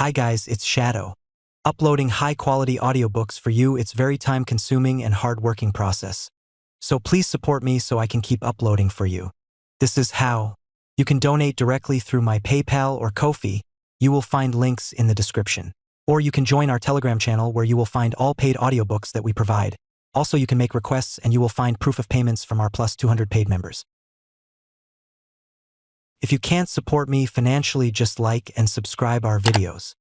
Hi guys, it's Shadow. Uploading high-quality audiobooks for you, it's very time-consuming and hard-working process. So please support me so I can keep uploading for you. This is how. You can donate directly through my PayPal or Ko-fi. You will find links in the description. Or you can join our Telegram channel where you will find all paid audiobooks that we provide. Also, you can make requests and you will find proof of payments from our plus 200 paid members. If you can't support me financially, just like and subscribe our videos.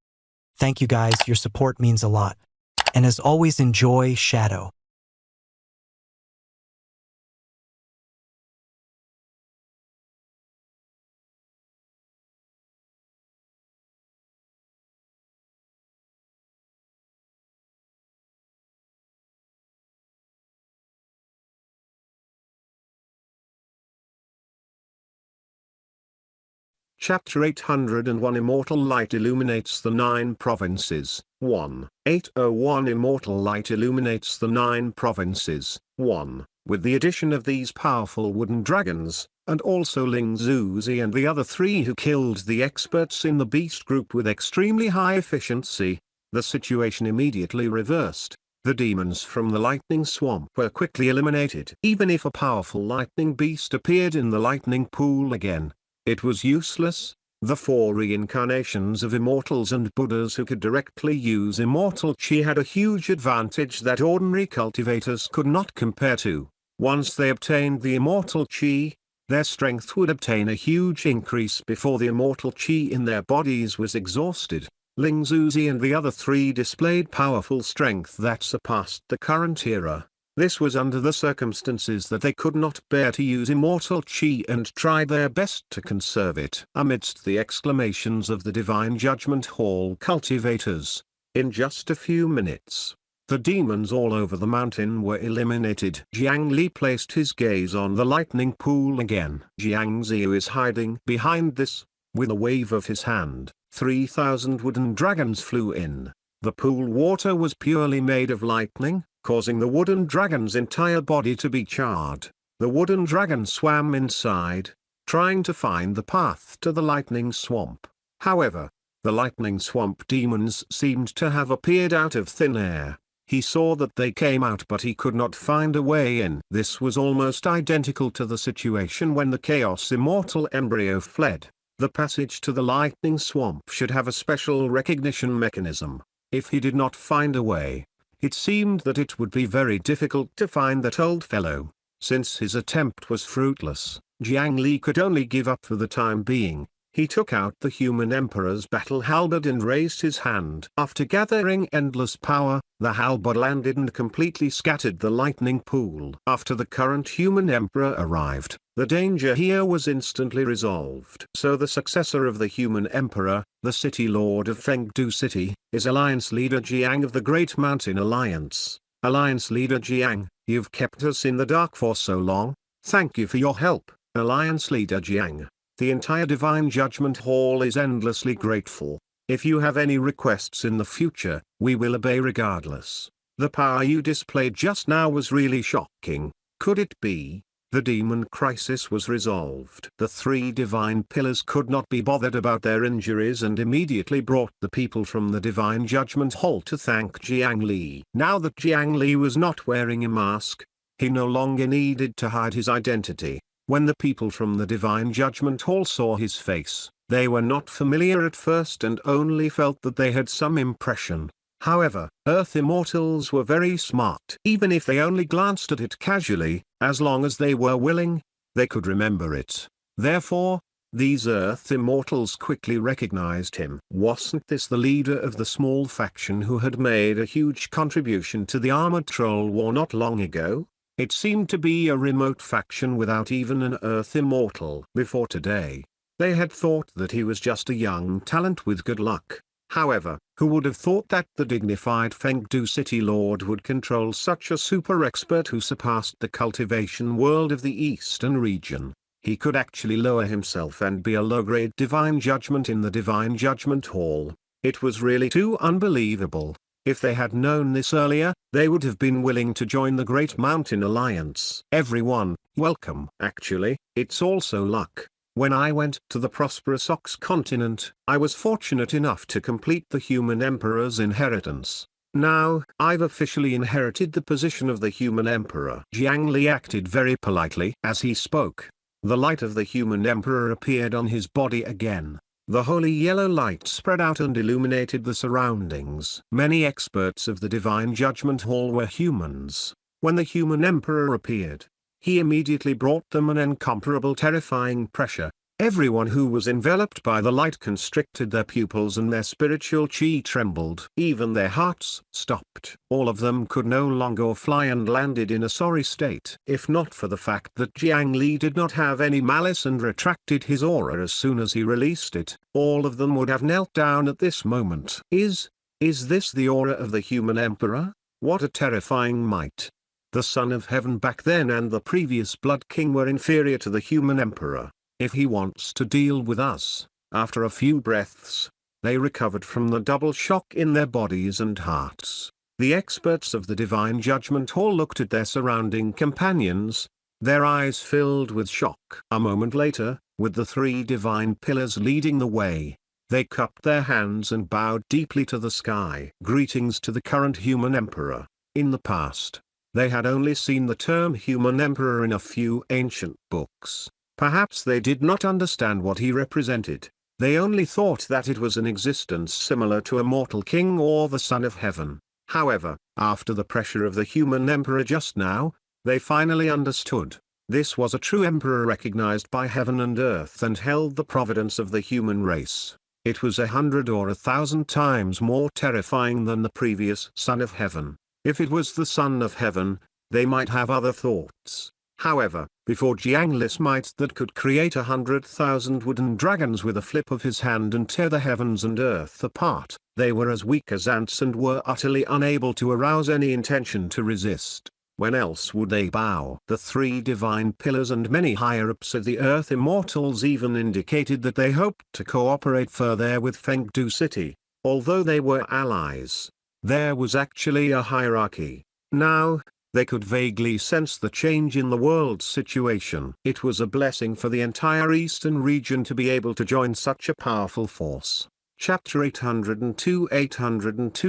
Thank you guys, your support means a lot. And as always, enjoy Shadow. Chapter 801 Immortal Light illuminates the 9 provinces. 1. 801 Immortal Light illuminates the 9 provinces. 1. With the addition of these powerful wooden dragons, and also Ling Zuzi and the other 3 who killed the experts in the beast group with extremely high efficiency, the situation immediately reversed. The demons from the lightning swamp were quickly eliminated. Even if a powerful lightning beast appeared in the lightning pool again, it was useless. The 4 reincarnations of immortals and Buddhas who could directly use immortal chi had a huge advantage that ordinary cultivators could not compare to. Once they obtained the immortal chi, their strength would obtain a huge increase before the immortal chi in their bodies was exhausted. Ling Zuzi and the other 3 displayed powerful strength that surpassed the current era. This was under the circumstances that they could not bear to use immortal chi and tried their best to conserve it. Amidst the exclamations of the Divine Judgment Hall cultivators, in just a few minutes, the demons all over the mountain were eliminated. Jiang Li placed his gaze on the lightning pool again. Jiang Ziyu is hiding behind this. With a wave of his hand, 3,000 wooden dragons flew in. The pool water was purely made of lightning, causing the wooden dragon's entire body to be charred. The wooden dragon swam inside, trying to find the path to the lightning swamp. However, the lightning swamp demons seemed to have appeared out of thin air. He saw that they came out but he could not find a way in. This was almost identical to the situation when the Chaos Immortal embryo fled. The passage to the lightning swamp should have a special recognition mechanism. If he did not find a way, it seemed that it would be very difficult to find that old fellow. Since his attempt was fruitless, Jiang Li could only give up for the time being. He took out the human emperor's battle halberd and raised his hand. After gathering endless power, the halberd landed and completely scattered the lightning pool. After the current human emperor arrived, the danger here was instantly resolved. So the successor of the human emperor, the city lord of Fengdu City, is Alliance Leader Jiang of the Great Mountain Alliance. Alliance Leader Jiang, you've kept us in the dark for so long. Thank you for your help, Alliance Leader Jiang. The entire Divine Judgment Hall is endlessly grateful. If you have any requests in the future, we will obey regardless. The power you displayed just now was really shocking. Could it be? The demon crisis was resolved. The 3 divine pillars could not be bothered about their injuries and immediately brought the people from the Divine Judgment Hall to thank Jiang Li. Now that Jiang Li was not wearing a mask, he no longer needed to hide his identity. When the people from the Divine Judgment Hall saw his face, they were not familiar at first and only felt that they had some impression. However, Earth Immortals were very smart. Even if they only glanced at it casually, as long as they were willing, they could remember it. Therefore, these Earth Immortals quickly recognized him. Wasn't this the leader of the small faction who had made a huge contribution to the Armored Troll War not long ago? It seemed to be a remote faction without even an Earth Immortal. Before today, they had thought that he was just a young talent with good luck. However, who would have thought that the dignified Fengdu City Lord would control such a super expert who surpassed the cultivation world of the Eastern region? He could actually lower himself and be a low-grade Divine Judgment in the Divine Judgment Hall. It was really too unbelievable. If they had known this earlier, they would have been willing to join the Great Mountain Alliance. Everyone, welcome. Actually, it's also luck. When I went to the prosperous Ox continent, I was fortunate enough to complete the human emperor's inheritance. Now, I've officially inherited the position of the human emperor. Jiang Li acted very politely as he spoke. The light of the human emperor appeared on his body again. The holy yellow light spread out and illuminated the surroundings. Many experts of the Divine Judgment Hall were humans. When the human emperor appeared, he immediately brought them an incomparable terrifying pressure. Everyone who was enveloped by the light constricted their pupils and their spiritual chi trembled. Even their hearts stopped. All of them could no longer fly and landed in a sorry state. If not for the fact that Jiang Li did not have any malice and retracted his aura as soon as he released it, all of them would have knelt down at this moment. Is this the aura of the human emperor? What a terrifying might! The Son of Heaven back then and the previous Blood King were inferior to the human emperor. If he wants to deal with us, after a few breaths, they recovered from the double shock in their bodies and hearts. The experts of the Divine Judgment Hall looked at their surrounding companions, their eyes filled with shock. A moment later, with the three divine pillars leading the way, they cupped their hands and bowed deeply to the sky. Greetings to the current human emperor. In the past, they had only seen the term human emperor in a few ancient books. Perhaps they did not understand what he represented. They only thought that it was an existence similar to a mortal king or the Son of Heaven. However, after the pressure of the human emperor just now, they finally understood. This was a true emperor recognized by heaven and earth and held the providence of the human race. It was 100 or 1,000 times more terrifying than the previous Son of Heaven. If it was the Son of Heaven, they might have other thoughts. However, before Jiang Li's might that could create 100,000 wooden dragons with a flip of his hand and tear the heavens and earth apart, they were as weak as ants and were utterly unable to arouse any intention to resist. When else would they bow? The three divine pillars and many higher-ups of the earth immortals even indicated that they hoped to cooperate further with Fengdu City, although they were allies. There was actually a hierarchy. Now, they could vaguely sense the change in the world's situation. It was a blessing for the entire eastern region to be able to join such a powerful force. Chapter 802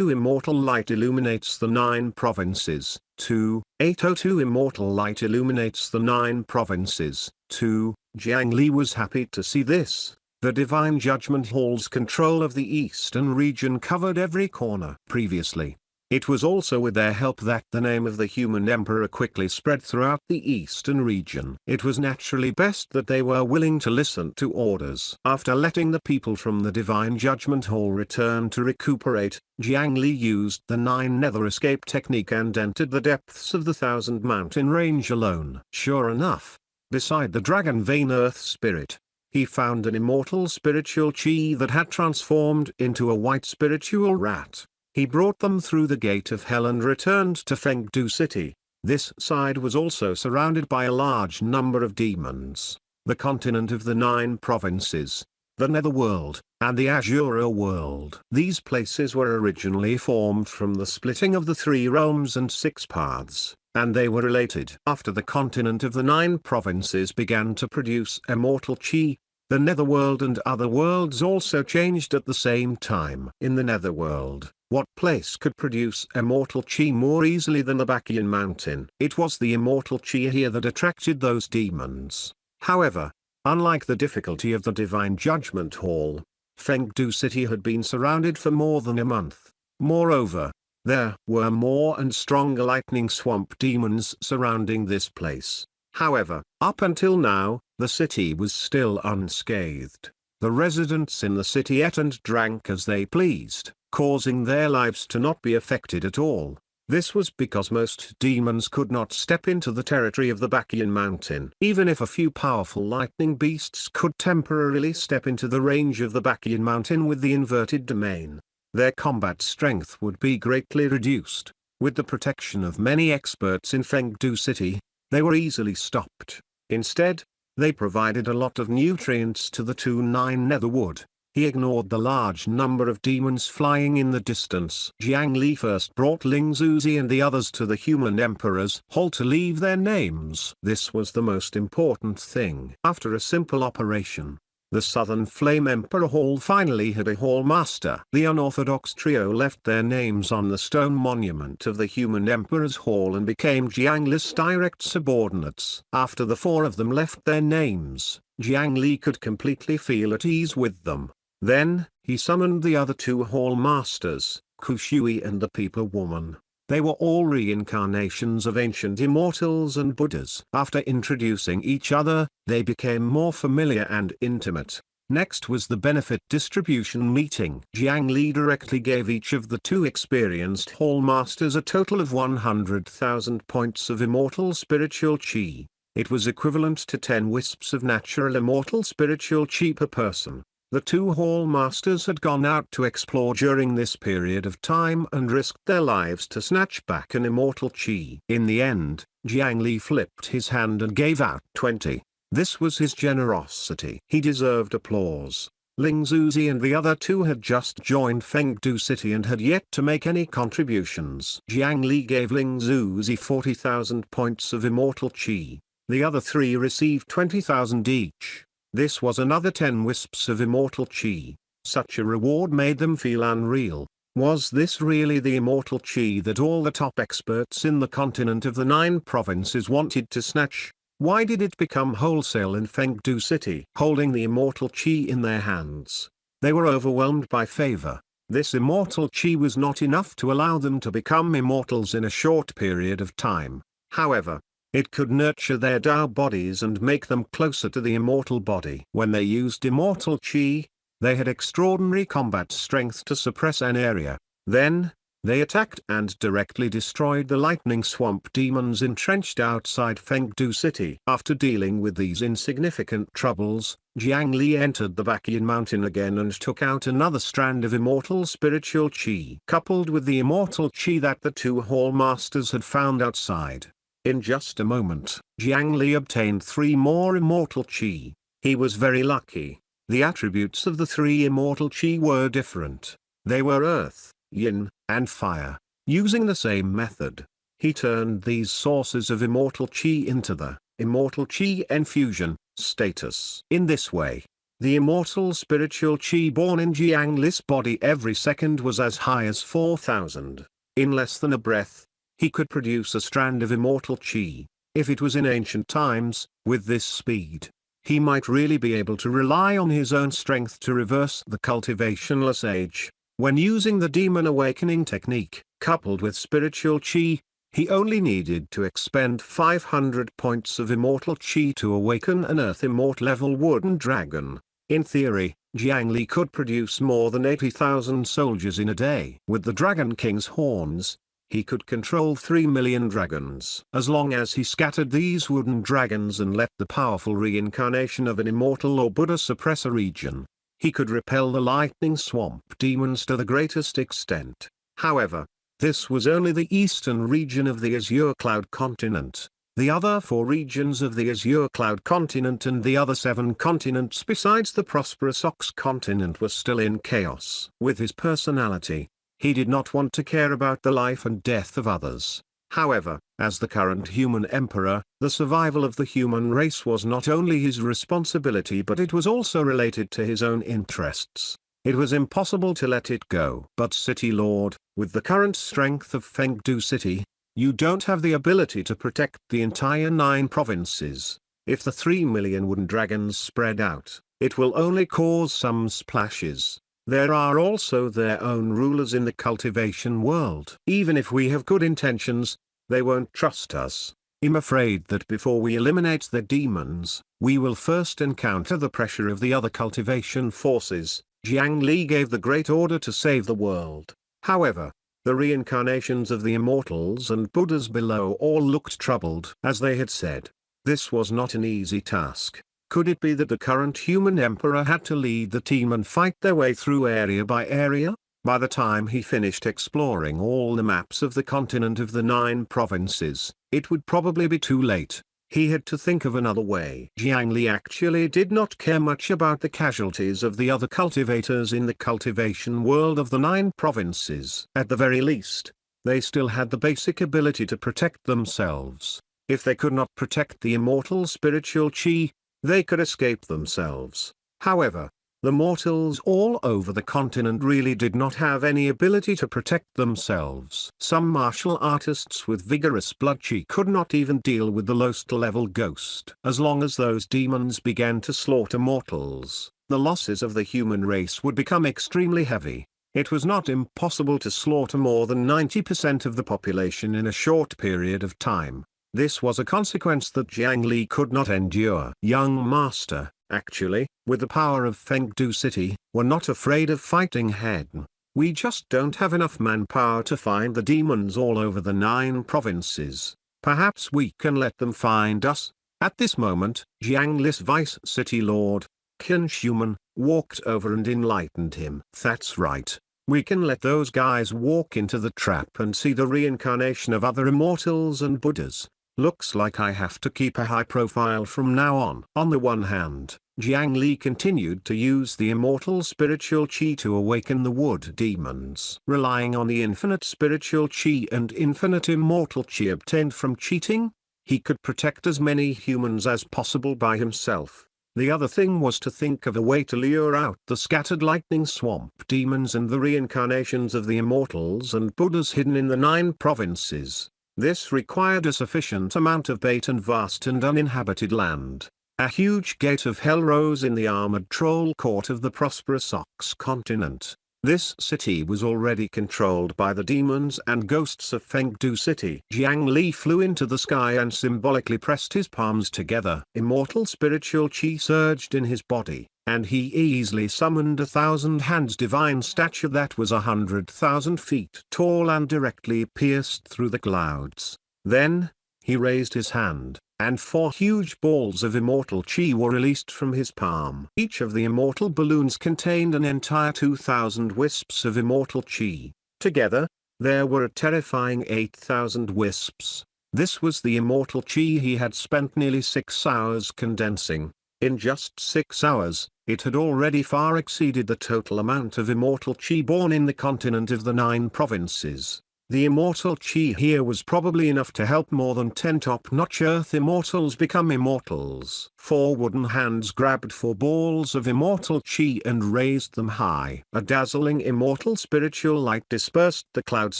Immortal Light illuminates the 9 provinces. 802 Immortal Light illuminates the 9 provinces. Jiang Li was happy to see this. The Divine Judgment Hall's control of the eastern region covered every corner. Previously, it was also with their help that the name of the human emperor quickly spread throughout the eastern region. It was naturally best that they were willing to listen to orders. After letting the people from the Divine Judgment Hall return to recuperate, Jiang Li used the 9 nether escape technique and entered the depths of the 1,000 mountain range alone. Sure enough, beside the dragon vein earth spirit, he found an immortal spiritual chi that had transformed into a white spiritual rat. He brought them through the gate of hell and returned to Fengdu City. This side was also surrounded by a large number of demons. The continent of the 9 provinces, the Netherworld, and the Azura world. These places were originally formed from the splitting of the 3 realms and 6 paths, and they were related. After the continent of the 9 provinces began to produce immortal chi, the Netherworld and other worlds also changed at the same time. In the Netherworld, what place could produce immortal chi more easily than the Bakian mountain? It was the immortal chi here that attracted those demons. However, unlike the difficulty of the Divine Judgment Hall, Fengdu City had been surrounded for more than a month. Moreover, there were more and stronger lightning swamp demons surrounding this place. However, up until now, the city was still unscathed. The residents in the city ate and drank as they pleased, causing their lives to not be affected at all. This was because most demons could not step into the territory of the Bakian mountain. Even if a few powerful lightning beasts could temporarily step into the range of the Bakian mountain with the inverted domain, their combat strength would be greatly reduced. With the protection of many experts in Fengdu City, they were easily stopped. Instead, they provided a lot of nutrients to the 2-9 Netherwood. He ignored the large number of demons flying in the distance. Jiang Li first brought Ling Zuzi and the others to the human emperor's hall to leave their names. This was the most important thing. After a simple operation, the Southern Flame Emperor Hall finally had a hall master. The unorthodox trio left their names on the stone monument of the human emperor's hall and became Jiang Li's direct subordinates. After the four of them left their names, Jiang Li could completely feel at ease with them. Then, he summoned the other two hall masters, Ku Shui and the Peeper Woman. They were all reincarnations of ancient immortals and Buddhas. After introducing each other, they became more familiar and intimate. Next was the benefit distribution meeting. Jiang Li directly gave each of the two experienced hall masters a total of 100,000 points of immortal spiritual chi. It was equivalent to 10 wisps of natural immortal spiritual chi per person. The two hall masters had gone out to explore during this period of time and risked their lives to snatch back an immortal chi. In the end, Jiang Li flipped his hand and gave out 20. This was his generosity. He deserved applause. Ling Zuzi and the other two had just joined Fengdu City and had yet to make any contributions. Jiang Li gave Ling Zuzi 40,000 points of immortal chi. The other three received 20,000 each. This was another 10 wisps of immortal chi. Such a reward made them feel unreal. Was this really the immortal chi that all the top experts in the continent of the 9 provinces wanted to snatch? Why did it become wholesale in Fengdu City? Holding the immortal chi in their hands, they were overwhelmed by favor. This immortal chi was not enough to allow them to become immortals in a short period of time. However, it could nurture their Tao bodies and make them closer to the immortal body. When they used immortal chi, they had extraordinary combat strength to suppress an area. Then, they attacked and directly destroyed the lightning swamp demons entrenched outside Fengdu City. After dealing with these insignificant troubles, Jiang Li entered the Baqian mountain again and took out another strand of immortal spiritual chi. Coupled with the immortal chi that the two hall masters had found outside. In just a moment, Jiang Li obtained 3 more immortal chi. He was very lucky. The attributes of the 3 immortal chi were different. They were earth, yin, and fire. Using the same method, he turned these sources of immortal chi into the immortal chi infusion status. In this way, the immortal spiritual chi born in Jiang Li's body every second was as high as 4,000. In less than a breath, he could produce a strand of immortal chi. If it was in ancient times, with this speed, he might really be able to rely on his own strength to reverse the cultivationless age. When using the demon awakening technique, coupled with spiritual chi, he only needed to expend 500 points of immortal chi to awaken an Earth Immort level wooden dragon. In theory, Jiang Li could produce more than 80,000 soldiers in a day. With the Dragon King's horns, he could control 3 million dragons. As long as he scattered these wooden dragons and let the powerful reincarnation of an immortal or Buddha suppress a region, he could repel the lightning swamp demons to the greatest extent. However, this was only the eastern region of the Azure Cloud continent. The other 4 regions of the Azure Cloud continent and the other 7 continents besides the prosperous Ox continent were still in chaos. With his personality, he did not want to care about the life and death of others. However, as the current human emperor, the survival of the human race was not only his responsibility but it was also related to his own interests. It was impossible to let it go. But City Lord, with the current strength of Fengdu City, you don't have the ability to protect the entire 9 provinces. If the 3 million wooden dragons spread out, it will only cause some splashes. There are also their own rulers in the cultivation world. Even if we have good intentions, they won't trust us. I'm afraid that before we eliminate the demons, we will first encounter the pressure of the other cultivation forces. Jiang Li gave the great order to save the world. However, the reincarnations of the immortals and Buddhas below all looked troubled. As they had said, this was not an easy task. Could it be that the current human emperor had to lead the team and fight their way through area by area? By the time he finished exploring all the maps of the continent of the 9 provinces, it would probably be too late. He had to think of another way. Jiang Li actually did not care much about the casualties of the other cultivators in the cultivation world of the 9 provinces. At the very least, they still had the basic ability to protect themselves. If they could not protect the immortal spiritual chi, they could escape themselves. However, the mortals all over the continent really did not have any ability to protect themselves. Some martial artists with vigorous blood chi could not even deal with the lowest level ghost. As long as those demons began to slaughter mortals, the losses of the human race would become extremely heavy. It was not impossible to slaughter more than 90% of the population in a short period of time. This was a consequence that Jiang Li could not endure. Young master, actually, with the power of Fengdu City, we're not afraid of fighting head. We just don't have enough manpower to find the demons all over the 9 provinces. Perhaps we can let them find us. At this moment, Jiang Li's vice city lord, Qin Shuman, walked over and enlightened him. That's right. We can let those guys walk into the trap and see the reincarnation of other immortals and Buddhas. Looks like I have to keep a high profile from now on. On the one hand, Jiang Li continued to use the immortal spiritual chi to awaken the wood demons. Relying on the infinite spiritual chi and infinite immortal chi obtained from cheating, he could protect as many humans as possible by himself. The other thing was to think of a way to lure out the scattered lightning swamp demons and the reincarnations of the immortals and Buddhas hidden in the 9 provinces. This required a sufficient amount of bait and vast and uninhabited land. A huge gate of hell rose in the armored troll court of the prosperous Ox continent. This city was already controlled by the demons and ghosts of Fengdu City. Jiang Li flew into the sky and symbolically pressed his palms together. Immortal spiritual chi surged in his body, and he easily summoned 1,000 hands divine stature that was 100,000 feet tall and directly pierced through the clouds. Then, he raised his hand, and 4 huge balls of immortal chi were released from his palm. Each of the immortal balloons contained an entire 2,000 wisps of immortal chi. Together, there were a terrifying 8,000 wisps. This was the immortal chi he had spent nearly 6 hours condensing. In just 6 hours, it had already far exceeded the total amount of immortal chi born in the continent of the 9 provinces. The immortal chi here was probably enough to help more than 10 top-notch earth immortals become immortals. 4 wooden hands grabbed 4 balls of immortal chi and raised them high. A dazzling immortal spiritual light dispersed the clouds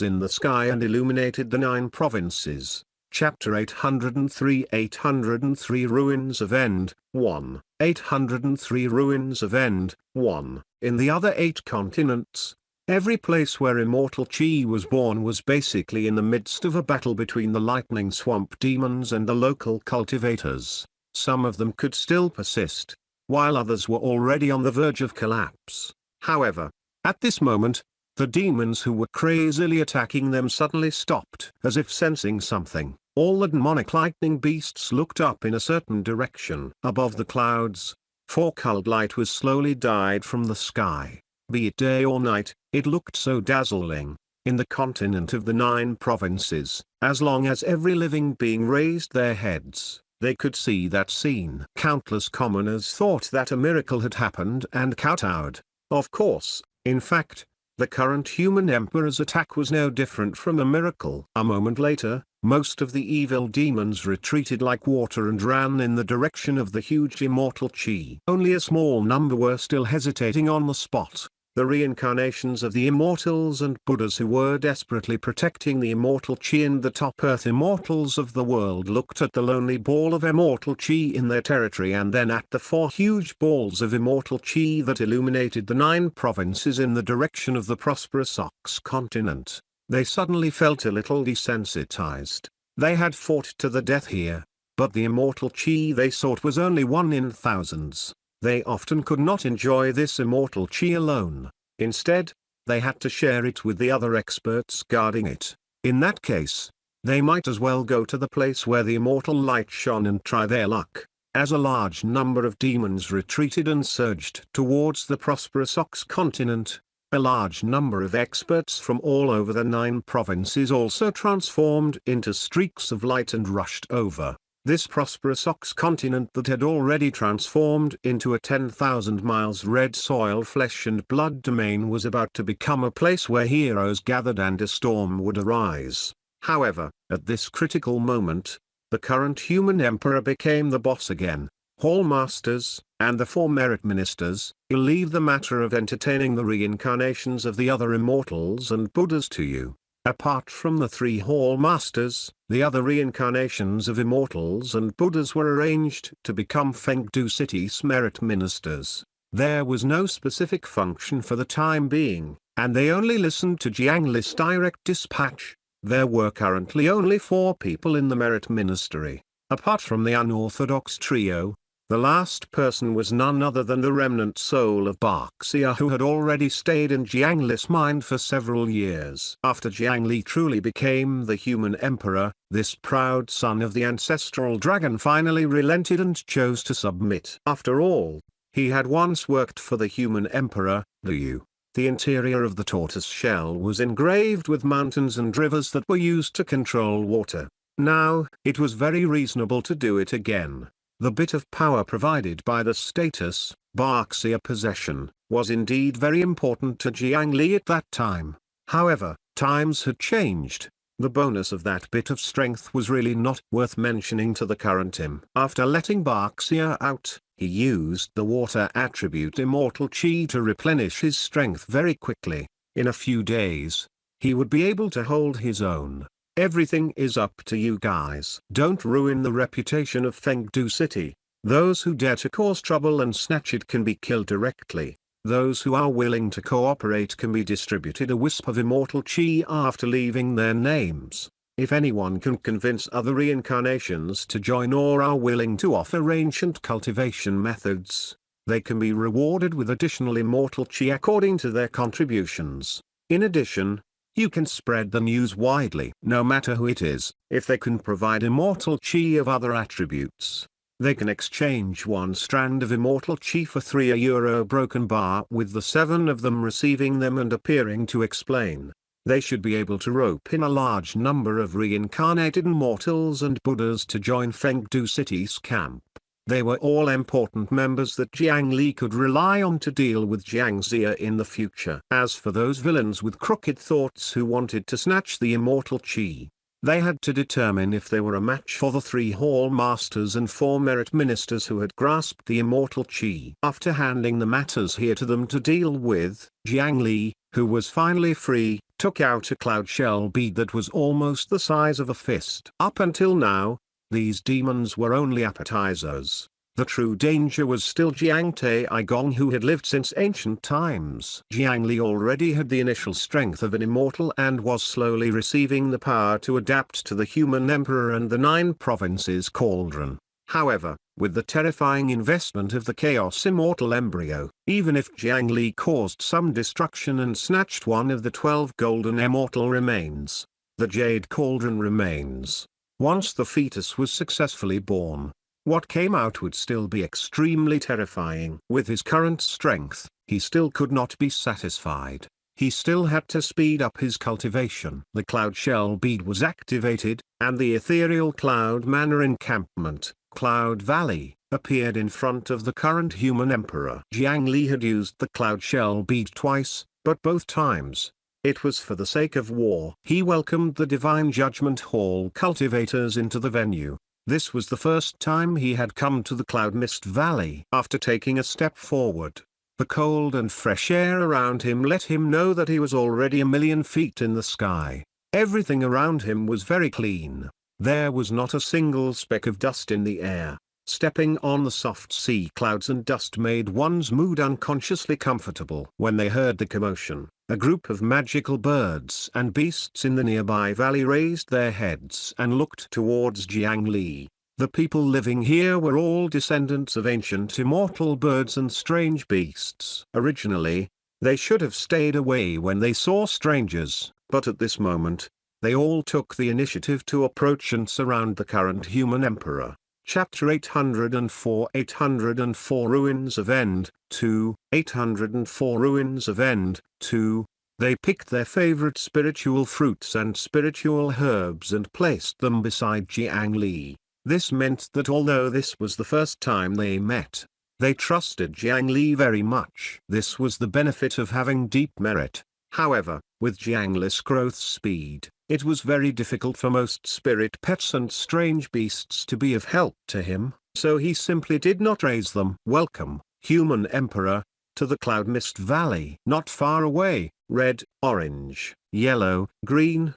in the sky and illuminated the 9 provinces. Chapter 803 803 Ruins of End, 1. 803 Ruins of End, 1. In the other 8 continents, every place where immortal chi was born was basically in the midst of a battle between the lightning swamp demons and the local cultivators. Some of them could still persist, while others were already on the verge of collapse. However, at this moment, the demons who were crazily attacking them suddenly stopped. As if sensing something, all the demonic lightning beasts looked up in a certain direction. Above the clouds, 4 colored light was slowly died from the sky. Be it day or night, it looked so dazzling. In the continent of the 9 provinces, as long as every living being raised their heads, they could see that scene. Countless commoners thought that a miracle had happened and kowtowed. Of course, in fact, the current human emperor's attack was no different from a miracle. A moment later, most of the evil demons retreated like water and ran in the direction of the huge immortal chi. Only a small number were still hesitating on the spot. The reincarnations of the immortals and Buddhas who were desperately protecting the immortal chi and the top earth immortals of the world looked at the lonely ball of immortal chi in their territory and then at the 4 huge balls of immortal chi that illuminated the 9 provinces in the direction of the prosperous Ox continent. They suddenly felt a little desensitized. They had fought to the death here, but the immortal chi they sought was only 1 in thousands. They often could not enjoy this immortal chi alone. Instead, they had to share it with the other experts guarding it. In that case, they might as well go to the place where the immortal light shone and try their luck. As a large number of demons retreated and surged towards the prosperous Ox continent, a large number of experts from all over the 9 provinces also transformed into streaks of light and rushed over. This prosperous ox continent that had already transformed into a 10,000 miles red soil flesh and blood domain was about to become a place where heroes gathered and a storm would arise. However, at this critical moment, the current human emperor became the boss again. Hall masters, and the four merit ministers, will leave the matter of entertaining the reincarnations of the other immortals and Buddhas to you. Apart from the three hall masters, the other reincarnations of immortals and Buddhas were arranged to become Fengdu City's merit ministers. There was no specific function for the time being, and they only listened to Jiang Li's direct dispatch. There were currently only 4 people in the merit ministry. Apart from the unorthodox trio, the last person was none other than the remnant soul of Baxia, who had already stayed in Jiang Li's mind for several years. After Jiang Li truly became the human emperor, this proud son of the ancestral dragon finally relented and chose to submit. After all, he had once worked for the human emperor, Liu. The interior of the tortoise shell was engraved with mountains and rivers that were used to control water. Now, it was very reasonable to do it again. The bit of power provided by the status, Baxia possession, was indeed very important to Jiang Li at that time. However, times had changed. The bonus of that bit of strength was really not worth mentioning to the current him. After letting Baxia out, he used the water attribute Immortal Chi to replenish his strength very quickly. In a few days, he would be able to hold his own. Everything is up to you guys. Don't ruin the reputation of Fengdu City. Those who dare to cause trouble and snatch it can be killed directly. Those who are willing to cooperate can be distributed a wisp of immortal chi after leaving their names. If anyone can convince other reincarnations to join or are willing to offer ancient cultivation methods, they can be rewarded with additional immortal chi according to their contributions. In addition, you can spread the news widely. No matter who it is, if they can provide immortal chi of other attributes, they can exchange 1 strand of immortal chi for €3 broken bar, with the 7 of them receiving them and appearing to explain. They should be able to rope in a large number of reincarnated immortals and Buddhas to join Fengdu City's camp. They were all important members that Jiang Li could rely on to deal with Jiang Xia in the future. As for those villains with crooked thoughts who wanted to snatch the immortal chi, they had to determine if they were a match for the 3 hall masters and 4 merit ministers who had grasped the immortal chi. After handing the matters here to them to deal with, Jiang Li, who was finally free, took out a cloud shell bead that was almost the size of a fist. Up until now, these demons were only appetizers. The true danger was still Jiang Taigong, who had lived since ancient times. Jiang Li already had the initial strength of an immortal and was slowly receiving the power to adapt to the human emperor and the 9 provinces cauldron. However, with the terrifying investment of the Chaos Immortal embryo, even if Jiang Li caused some destruction and snatched one of the 12 golden immortal remains, the Jade Cauldron remains. Once the fetus was successfully born, what came out would still be extremely terrifying. With his current strength, he still could not be satisfied. He still had to speed up his cultivation. The cloud shell bead was activated, and the ethereal cloud manor encampment, Cloud Valley, appeared in front of the current human emperor. Jiang Li had used the cloud shell bead twice, but both times, it was for the sake of war. He welcomed the Divine Judgment Hall cultivators into the venue. This was the first time he had come to the Cloud Mist Valley. After taking a step forward, the cold and fresh air around him let him know that he was already 1,000,000 feet in the sky. Everything around him was very clean. There was not a single speck of dust in the air. Stepping on the soft sea clouds and dust made one's mood unconsciously comfortable. When they heard the commotion, a group of magical birds and beasts in the nearby valley raised their heads and looked towards Jiang Li. The people living here were all descendants of ancient immortal birds and strange beasts. Originally, they should have stayed away when they saw strangers, but at this moment, they all took the initiative to approach and surround the current human emperor. Chapter 804 804 Ruins of End 2 804 Ruins of End 2. They picked their favorite spiritual fruits and spiritual herbs and placed them beside Jiang Li. This meant that although this was the first time they met, they trusted Jiang Li very much. This was the benefit of having deep merit. However, with Jiang Li's growth speed, it was very difficult for most spirit pets and strange beasts to be of help to him, so he simply did not raise them. Welcome, Human Emperor, to the Cloud Mist Valley. Not far away, red, orange, yellow, green,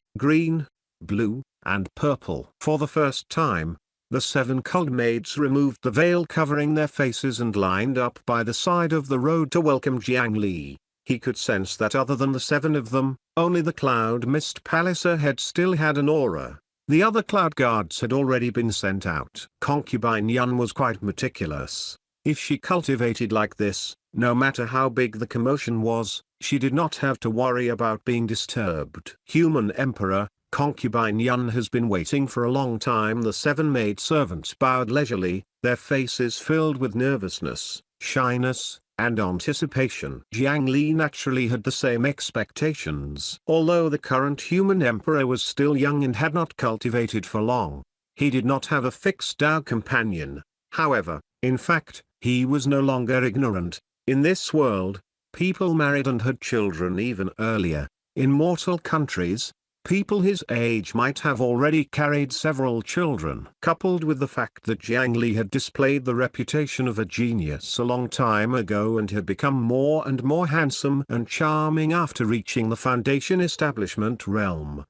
blue, and purple. For the first time, the 7 cult maids removed the veil covering their faces and lined up by the side of the road to welcome Jiang Li. He could sense that other than the 7 of them, only the Cloud Mist Palace ahead still had an aura. The other cloud guards had already been sent out. Concubine Yun was quite meticulous. If she cultivated like this, no matter how big the commotion was, she did not have to worry about being disturbed. Human Emperor, Concubine Yun has been waiting for a long time. The 7 maid servants bowed leisurely, their faces filled with nervousness, shyness, and anticipation. Jiang Li naturally had the same expectations. Although the current human emperor was still young and had not cultivated for long, he did not have a fixed Tao companion. However, in fact, he was no longer ignorant. In this world, people married and had children even earlier. In mortal countries, people his age might have already carried several children. Coupled with the fact that Jiang Li had displayed the reputation of a genius a long time ago and had become more and more handsome and charming after reaching the Foundation establishment realm.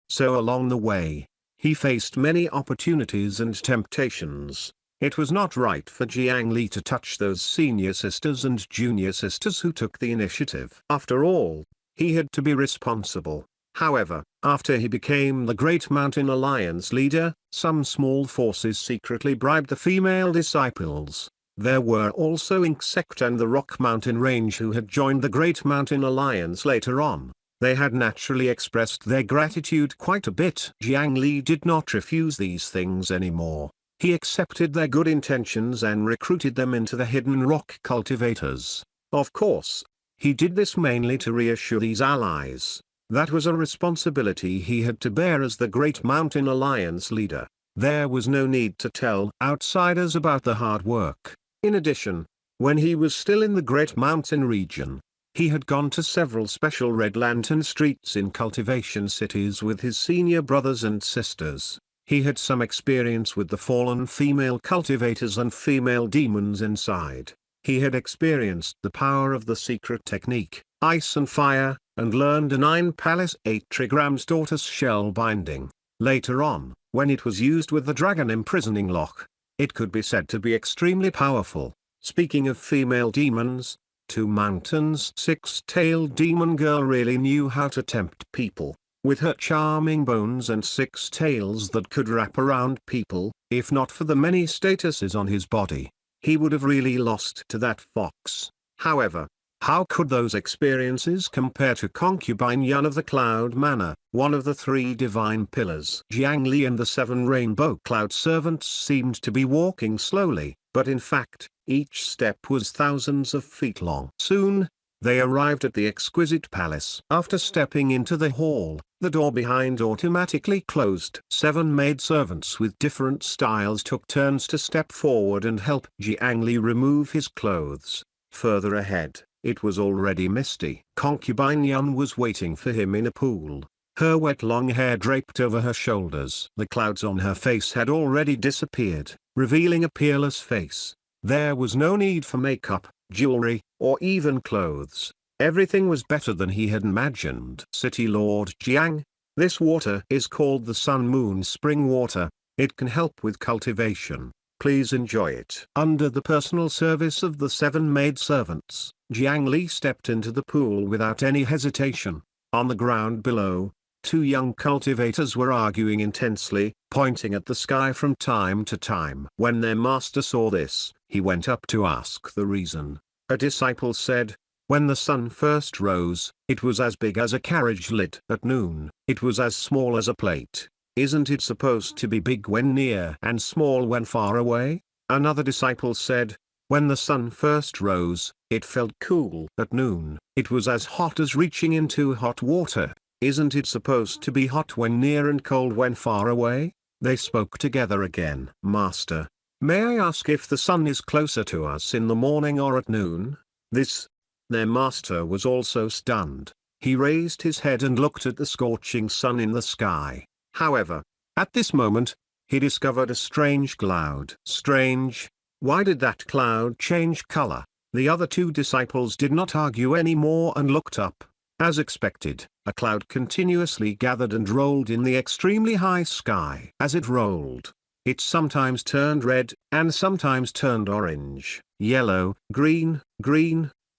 So along the way, he faced many opportunities and temptations. It was not right for Jiang Li to touch those senior sisters and junior sisters who took the initiative. After all, he had to be responsible. However, after he became the Great Mountain Alliance leader, some small forces secretly bribed the female disciples. There were also Insect and the Rock Mountain Range who had joined the Great Mountain Alliance later on. They had naturally expressed their gratitude quite a bit. Jiang Li did not refuse these things anymore. He accepted their good intentions and recruited them into the Hidden Rock Cultivators. Of course, he did this mainly to reassure these allies. That was a responsibility he had to bear as the Great Mountain Alliance leader. There was no need to tell outsiders about the hard work. In addition, when he was still in the Great Mountain region, he had gone to several special Red Lantern streets in cultivation cities with his senior brothers and sisters. He had some experience with the fallen female cultivators and female demons inside. He had experienced the power of the secret technique, ice and fire, and learned a 9 palace 8 trigrams tortoise shell binding. Later on, when it was used with the dragon imprisoning lock, it could be said to be extremely powerful. Speaking of female demons, 2 Mountains' 6-tailed demon girl really knew how to tempt people. With her charming bones and 6 tails that could wrap around people, if not for the many statuses on his body, he would have really lost to that fox. However, how could those experiences compare to Concubine Yun of the Cloud Manor, one of the 3 divine pillars? Jiang Li and the 7 rainbow cloud servants seemed to be walking slowly, but in fact, each step was thousands of feet long. Soon, they arrived at the exquisite palace. After stepping into the hall, the door behind automatically closed. 7 maidservants with different styles took turns to step forward and help Jiang Li remove his clothes. Further ahead, it was already misty. Concubine Yun was waiting for him in a pool, her wet long hair draped over her shoulders. The clouds on her face had already disappeared, revealing a peerless face. There was no need for makeup, jewelry, or even clothes. Everything was better than he had imagined. City Lord Jiang, this water is called the Sun Moon Spring Water. It can help with cultivation. Please enjoy it. Under the personal service of the 7 maidservants, Jiang Li stepped into the pool without any hesitation. On the ground below, 2 young cultivators were arguing intensely, pointing at the sky from time to time. When their master saw this, he went up to ask the reason. A disciple said, "When the sun first rose, it was as big as a carriage lid. At noon, it was as small as a plate. Isn't it supposed to be big when near and small when far away?" Another disciple said, "When the sun first rose, it felt cool. At noon, it was as hot as reaching into hot water. Isn't it supposed to be hot when near and cold when far away?" They spoke together again. "Master, may I ask if the sun is closer to us in the morning or at noon?" Their master was also stunned. He raised his head and looked at the scorching sun in the sky. However, at this moment, he discovered a strange cloud. Strange? Why did that cloud change color? The other two disciples did not argue anymore and looked up. As expected, a cloud continuously gathered and rolled in the extremely high sky. As it rolled, it sometimes turned red, and sometimes turned orange, yellow, green,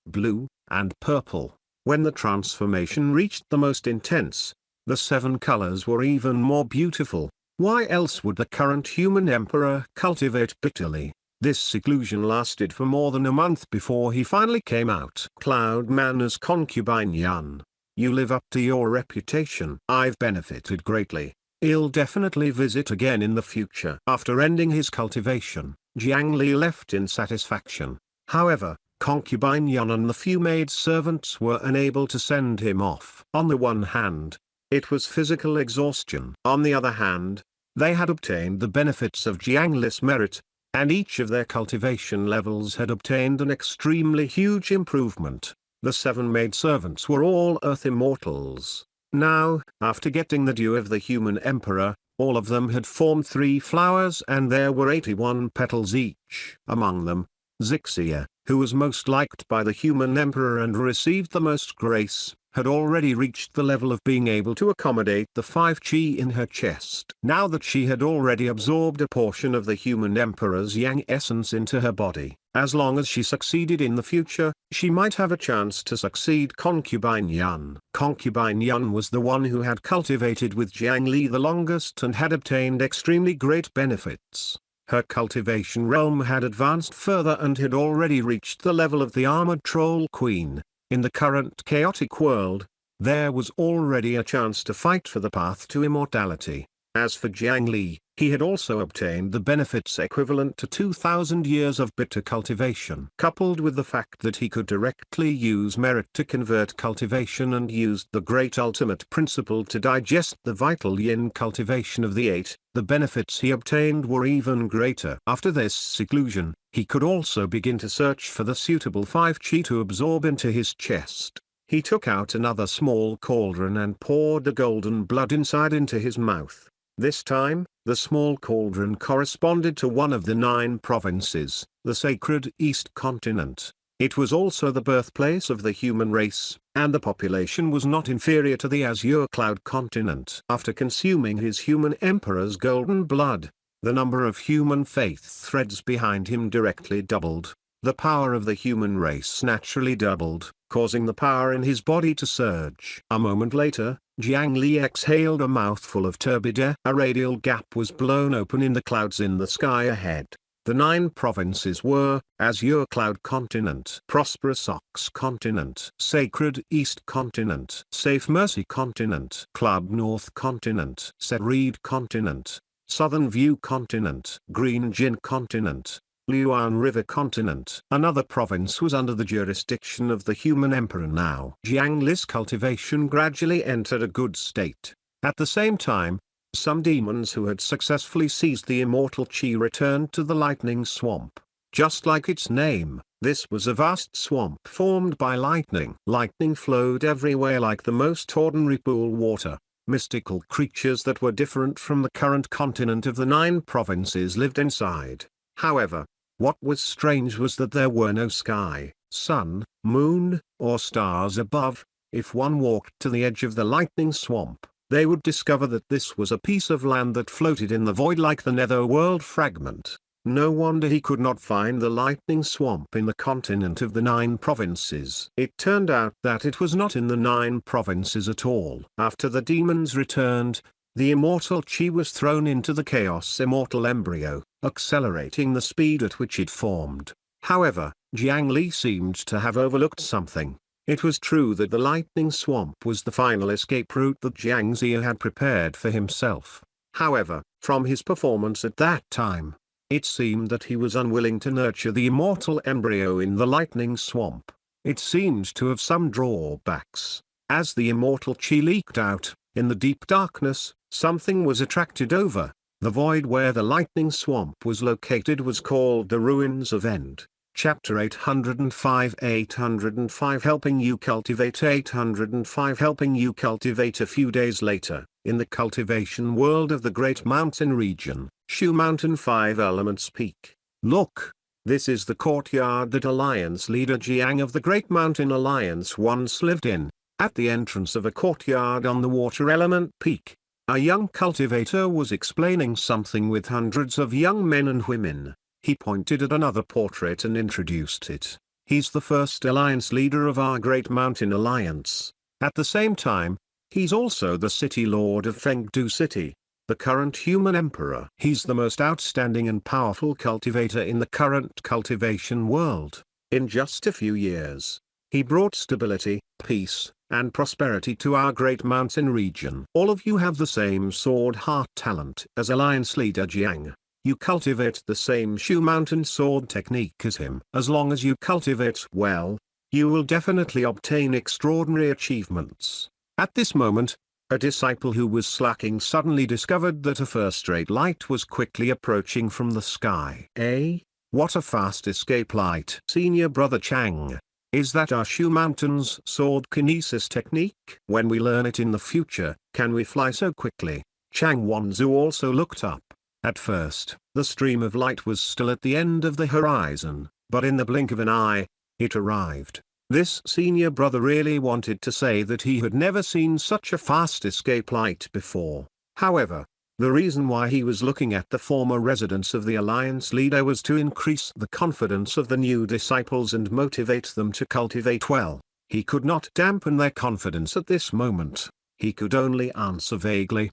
blue, and purple. When the transformation reached the most intense, the 7 colors were even more beautiful. Why else would the current human emperor cultivate bitterly? This seclusion lasted for more than a month before he finally came out. Cloud Man as concubine Yun. You live up to your reputation. I've benefited greatly. I'll definitely visit again in the future. After ending his cultivation, Jiang Li left in satisfaction. However, concubine Yun and the few maid servants were unable to send him off. On the one hand, it was physical exhaustion. On the other hand, they had obtained the benefits of Jiang Li's merit, and each of their cultivation levels had obtained an extremely huge improvement. The 7 maidservants were all Earth Immortals. Now, after getting the due of the human emperor, all of them had formed 3 flowers and there were 81 petals each. Among them, Zixia, who was most liked by the human emperor and received the most grace, had already reached the level of being able to accommodate the 5 chi in her chest. Now that she had already absorbed a portion of the human emperor's yang essence into her body, as long as she succeeded in the future, she might have a chance to succeed concubine Yun. Concubine Yun was the one who had cultivated with Jiang Li the longest and had obtained extremely great benefits. Her cultivation realm had advanced further and had already reached the level of the armored troll queen. In the current chaotic world, there was already a chance to fight for the path to immortality. As for Jiang Li, he had also obtained the benefits equivalent to 2,000 years of bitter cultivation. Coupled with the fact that he could directly use merit to convert cultivation and used the great ultimate principle to digest the vital yin cultivation of the 8, the benefits he obtained were even greater. After this seclusion, he could also begin to search for the suitable 5 chi to absorb into his chest. He took out another small cauldron and poured the golden blood inside into his mouth. This time, the small cauldron corresponded to one of the 9 provinces, the sacred East continent. It was also the birthplace of the human race, and the population was not inferior to the Azure Cloud continent. After consuming his human emperor's golden blood, the number of human faith threads behind him directly doubled. The power of the human race naturally doubled, causing the power in his body to surge. A moment later, Jiang Li exhaled a mouthful of turbid air. A radial gap was blown open in the clouds in the sky ahead. The 9 provinces were: Azure Cloud Continent, Prosperous Ox Continent, Sacred East Continent, Safe Mercy Continent, Club North Continent, Set Reed Continent, Southern View Continent, Green Jin Continent, Luan River Continent. Another province was under the jurisdiction of the human emperor now. Jiang Li's cultivation gradually entered a good state. At the same time, some demons who had successfully seized the immortal chi returned to the lightning swamp. Just like its name, this was a vast swamp formed by lightning. Lightning flowed everywhere like the most ordinary pool water. Mystical creatures that were different from the current continent of the 9 provinces lived inside. However, what was strange was that there were no sky, sun, moon, or stars above. If one walked to the edge of the lightning swamp, they would discover that this was a piece of land that floated in the void like the netherworld fragment. No wonder he could not find the lightning swamp in the continent of the 9 provinces. It turned out that it was not in the 9 provinces at all. After the demons returned, the immortal chi was thrown into the chaos immortal embryo, accelerating the speed at which it formed. However, Jiang Li seemed to have overlooked something. It was true that the lightning swamp was the final escape route that Jiang Xia had prepared for himself. However, from his performance at that time, it seemed that he was unwilling to nurture the immortal embryo in the lightning swamp. It seemed to have some drawbacks. As the immortal chi leaked out, in the deep darkness, something was attracted over. The void where the lightning swamp was located was called the Ruins of End. Chapter 805 helping you cultivate 805 helping you cultivate. A few days later, in the cultivation world of the Great Mountain region, Shoe Mountain 5 Elements Peak. Look! This is the courtyard that Alliance leader Jiang of the Great Mountain Alliance once lived in. At the entrance of a courtyard on the Water Element Peak, a young cultivator was explaining something with hundreds of young men and women. He pointed at another portrait and introduced it. He's the first alliance leader of our Great Mountain Alliance. At the same time, he's also the city lord of Fengdu City, the current human emperor. He's the most outstanding and powerful cultivator in the current cultivation world. In just a few years, he brought stability, peace, and prosperity to our Great Mountain region. All of you have the same sword heart talent as Alliance leader Jiang. You cultivate the same Shoe Mountain sword technique as him. As long as you cultivate well, you will definitely obtain extraordinary achievements. At this moment, a disciple who was slacking suddenly discovered that a first-rate light was quickly approaching from the sky. What a fast escape light! Senior brother Chang. Is that our Shoe Mountain's sword kinesis technique? When we learn it in the future, can we fly so quickly? Chang Wanzu also looked up. At first, the stream of light was still at the end of the horizon, but in the blink of an eye, it arrived. This senior brother really wanted to say that he had never seen such a fast escape light before. However, the reason why he was looking at the former residence of the Alliance leader was to increase the confidence of the new disciples and motivate them to cultivate well. He could not dampen their confidence at this moment. He could only answer vaguely.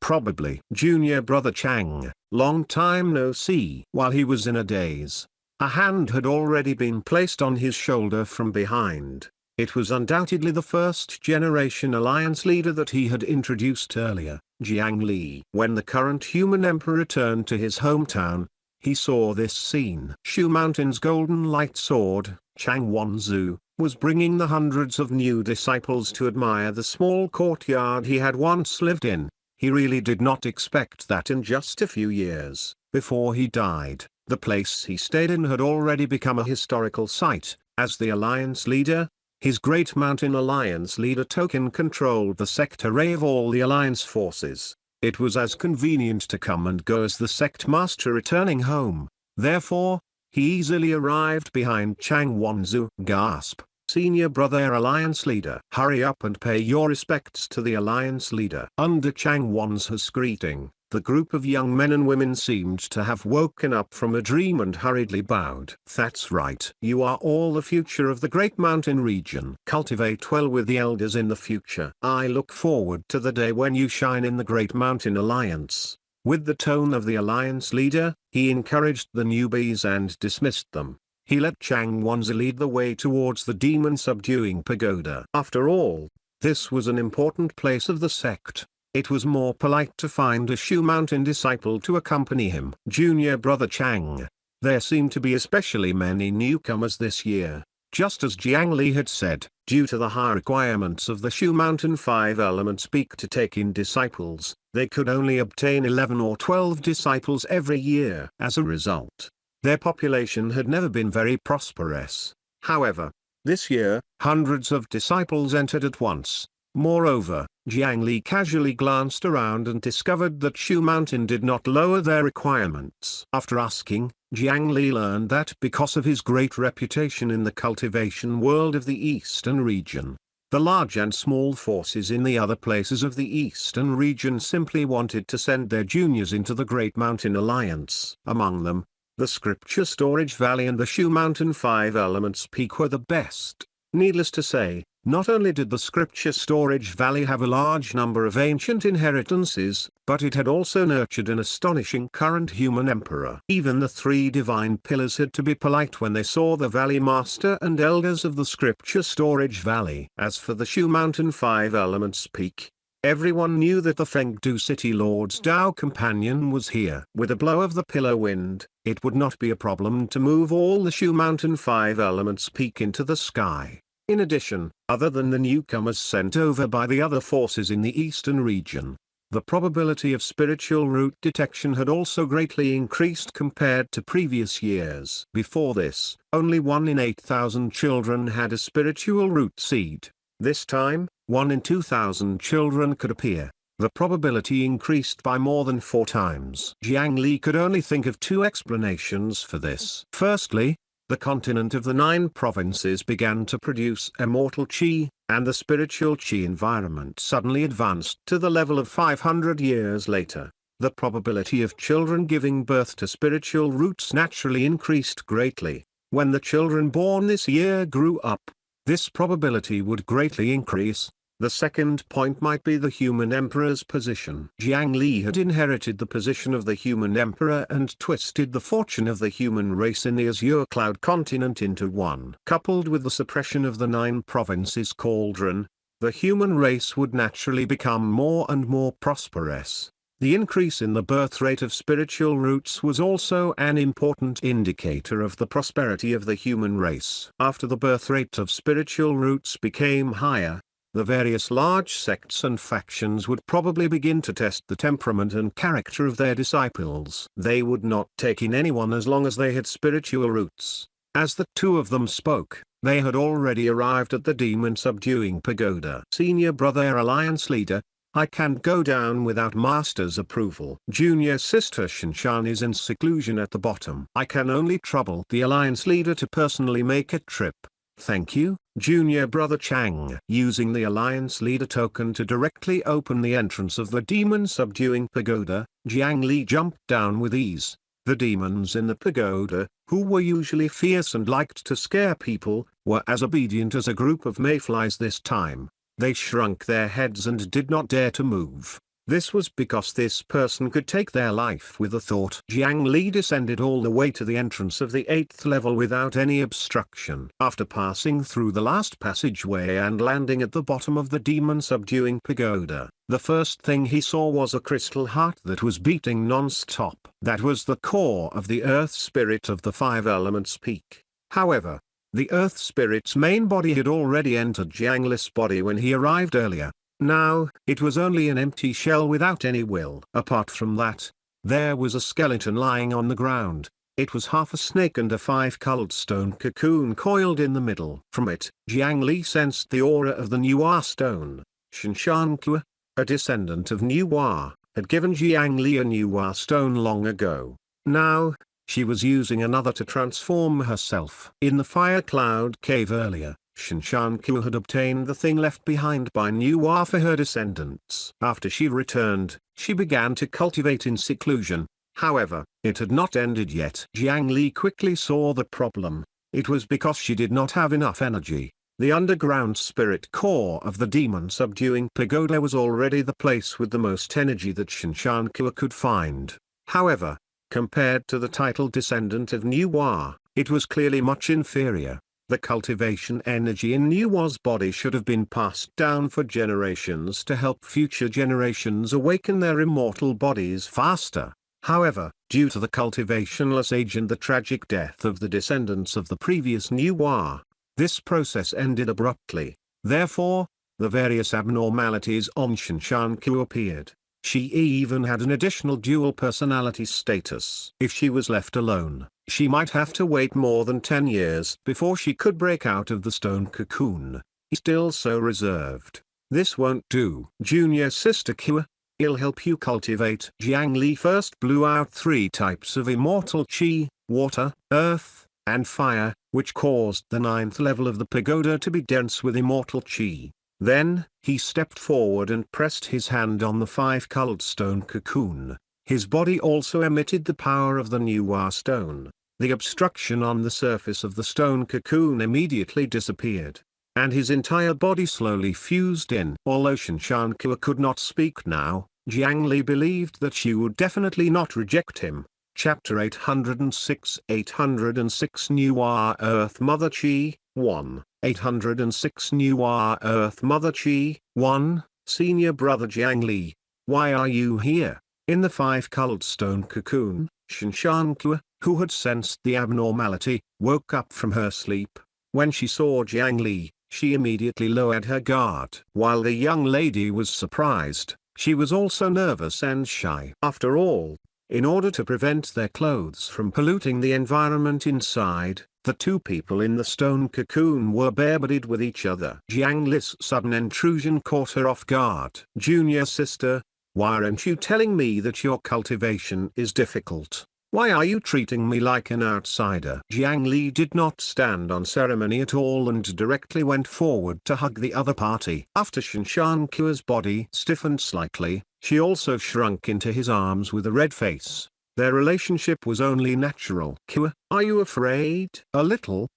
Probably. Junior brother Chang, long time no see. While he was in a daze, a hand had already been placed on his shoulder from behind. It was undoubtedly the first-generation alliance leader that he had introduced earlier, Jiang Li. When the current human emperor returned to his hometown, he saw this scene. Shoe Mountain's golden light sword, Chang Wanzu, was bringing the hundreds of new disciples to admire the small courtyard he had once lived in. He really did not expect that in just a few years, before he died, the place he stayed in had already become a historical site. As the alliance leader, his Great Mountain Alliance leader token controlled the sect array of all the alliance forces. It was as convenient to come and go as the sect master returning home. Therefore, he easily arrived behind Chang Wanzu. Gasp! Senior brother alliance leader. Hurry up and pay your respects to the alliance leader. Under Chang Wanzu's greeting, the group of young men and women seemed to have woken up from a dream and hurriedly bowed. That's right. You are all the future of the Great Mountain region. Cultivate well with the elders in the future. I look forward to the day when you shine in the Great Mountain Alliance. With the tone of the alliance leader, he encouraged the newbies and dismissed them. He let Chang Wanzu lead the way towards the demon-subduing pagoda. After all, this was an important place of the sect. It was more polite to find a Shoe Mountain disciple to accompany him. Junior brother Chang. There seemed to be especially many newcomers this year. Just as Jiang Li had said, due to the high requirements of the Shoe Mountain 5 Elements Peak to take in disciples, they could only obtain 11 or 12 disciples every year. As a result, their population had never been very prosperous. However, this year, hundreds of disciples entered at once. Moreover, Jiang Li casually glanced around and discovered that Shoe Mountain did not lower their requirements. After asking, Jiang Li learned that because of his great reputation in the cultivation world of the Eastern region, the large and small forces in the other places of the Eastern region simply wanted to send their juniors into the Great Mountain Alliance. Among them, the Scripture Storage Valley and the Shoe Mountain 5 Elements Peak were the best. Needless to say, not only did the Scripture Storage Valley have a large number of ancient inheritances, but it had also nurtured an astonishing current human emperor. Even the three divine pillars had to be polite when they saw the Valley Master and elders of the Scripture Storage Valley. As for the Shoe Mountain 5 Elements Peak, everyone knew that the Fengdu City Lord's Tao companion was here. With a blow of the pillar wind, it would not be a problem to move all the Shoe Mountain 5 Elements Peak into the sky. In addition, other than the newcomers sent over by the other forces in the eastern region, The probability of spiritual root detection had also greatly increased compared to previous years. Before this, only 1 in 8,000 children had a spiritual root seed. This time, 1 in 2,000 children could appear. The probability increased by more than 4 times. Jiang Li could only think of 2 explanations for this. Firstly, the continent of the 9 provinces began to produce immortal qi, and the spiritual qi environment suddenly advanced to the level of 500 years later. The probability of children giving birth to spiritual roots naturally increased greatly. When the children born this year grew up, this probability would greatly increase. The second point might be the human emperor's position. Jiang Li had inherited the position of the human emperor and twisted the fortune of the human race in the azure cloud continent into one. Coupled with the suppression of the 9 provinces cauldron, the human race would naturally become more and more prosperous. The increase in the birth rate of spiritual roots was also an important indicator of the prosperity of the human race. After the birth rate of spiritual roots became higher, the various large sects and factions would probably begin to test the temperament and character of their disciples. They would not take in anyone as long as they had spiritual roots. As the 2 of them spoke, they had already arrived at the demon-subduing pagoda. Senior brother alliance leader, I can't go down without master's approval. Junior sister Shinshan is in seclusion at the bottom. I can only trouble the alliance leader to personally make a trip. Thank you, Junior Brother Chang. Using the Alliance Leader token to directly open the entrance of the demon-subduing pagoda, Jiang Li jumped down with ease. The demons in the pagoda, who were usually fierce and liked to scare people, were as obedient as a group of mayflies this time. They shrunk their heads and did not dare to move. This was because this person could take their life with a thought. Jiang Li descended all the way to the entrance of the 8th level without any obstruction. After passing through the last passageway and landing at the bottom of the demon-subduing pagoda, the first thing he saw was a crystal heart that was beating non-stop. That was the core of the earth spirit of the 5 elements peak. However, the earth spirit's main body had already entered Jiang Li's body when he arrived earlier. Now, it was only an empty shell without any will. Apart from that, there was a skeleton lying on the ground. It was half a snake and a 5-colored stone cocoon coiled in the middle. From it, Jiang Li sensed the aura of the Nuwa stone. Shinshan Kua, a descendant of Nuwa, had given Jiang Li a Nuwa stone long ago. Now, she was using another to transform herself. In the fire cloud cave earlier, Shinshan Kua had obtained the thing left behind by Nuwa for her descendants. After she returned, she began to cultivate in seclusion. However, it had not ended yet. Jiang Li quickly saw the problem. It was because she did not have enough energy. The underground spirit core of the demon-subduing pagoda was already the place with the most energy that Shinshan Kua could find. However, compared to the title descendant of Nuwa, it was clearly much inferior. The cultivation energy in Nuwa's body should have been passed down for generations to help future generations awaken their immortal bodies faster. However, due to the cultivationless age and the tragic death of the descendants of the previous Nuwa, this process ended abruptly. Therefore, the various abnormalities on Shinshan Kua appeared. She even had an additional dual personality status. If she was left alone, she might have to wait more than 10 years before she could break out of the stone cocoon. He's still so reserved. This won't do. Junior sister Kua, I'll help you cultivate. Jiang Li first blew out 3 types of immortal qi, water, earth, and fire, which caused the 9th level of the pagoda to be dense with immortal qi. Then, he stepped forward and pressed his hand on the 5-colored stone cocoon. His body also emitted the power of the Nuwa stone. The obstruction on the surface of the stone cocoon immediately disappeared, and his entire body slowly fused in. Although Shinshan Kua could not speak now, Jiang Li believed that she would definitely not reject him. Chapter 806 806 Nuwa Earth Mother Chi, 1. 806 Nuwa Earth Mother Chi, 1. Senior Brother Jiang Li, why are you here? In the 5-colored stone cocoon, Shinshan Kua, who had sensed the abnormality, woke up from her sleep. When she saw Jiang Li, she immediately lowered her guard. While the young lady was surprised, She was also nervous and shy. After all, in order to prevent their clothes from polluting the environment inside, the two people in the stone cocoon were bare-bodied with each other. Jiang Li's sudden intrusion caught her off guard. "Junior sister, why aren't you telling me that your cultivation is difficult? Why are you treating me like an outsider?" Jiang Li did not stand on ceremony at all and directly went forward to hug the other party. After Shinshan Kua's body stiffened slightly, she also shrunk into his arms with a red face. Their relationship was only natural. "Kua, are you afraid?" "A little."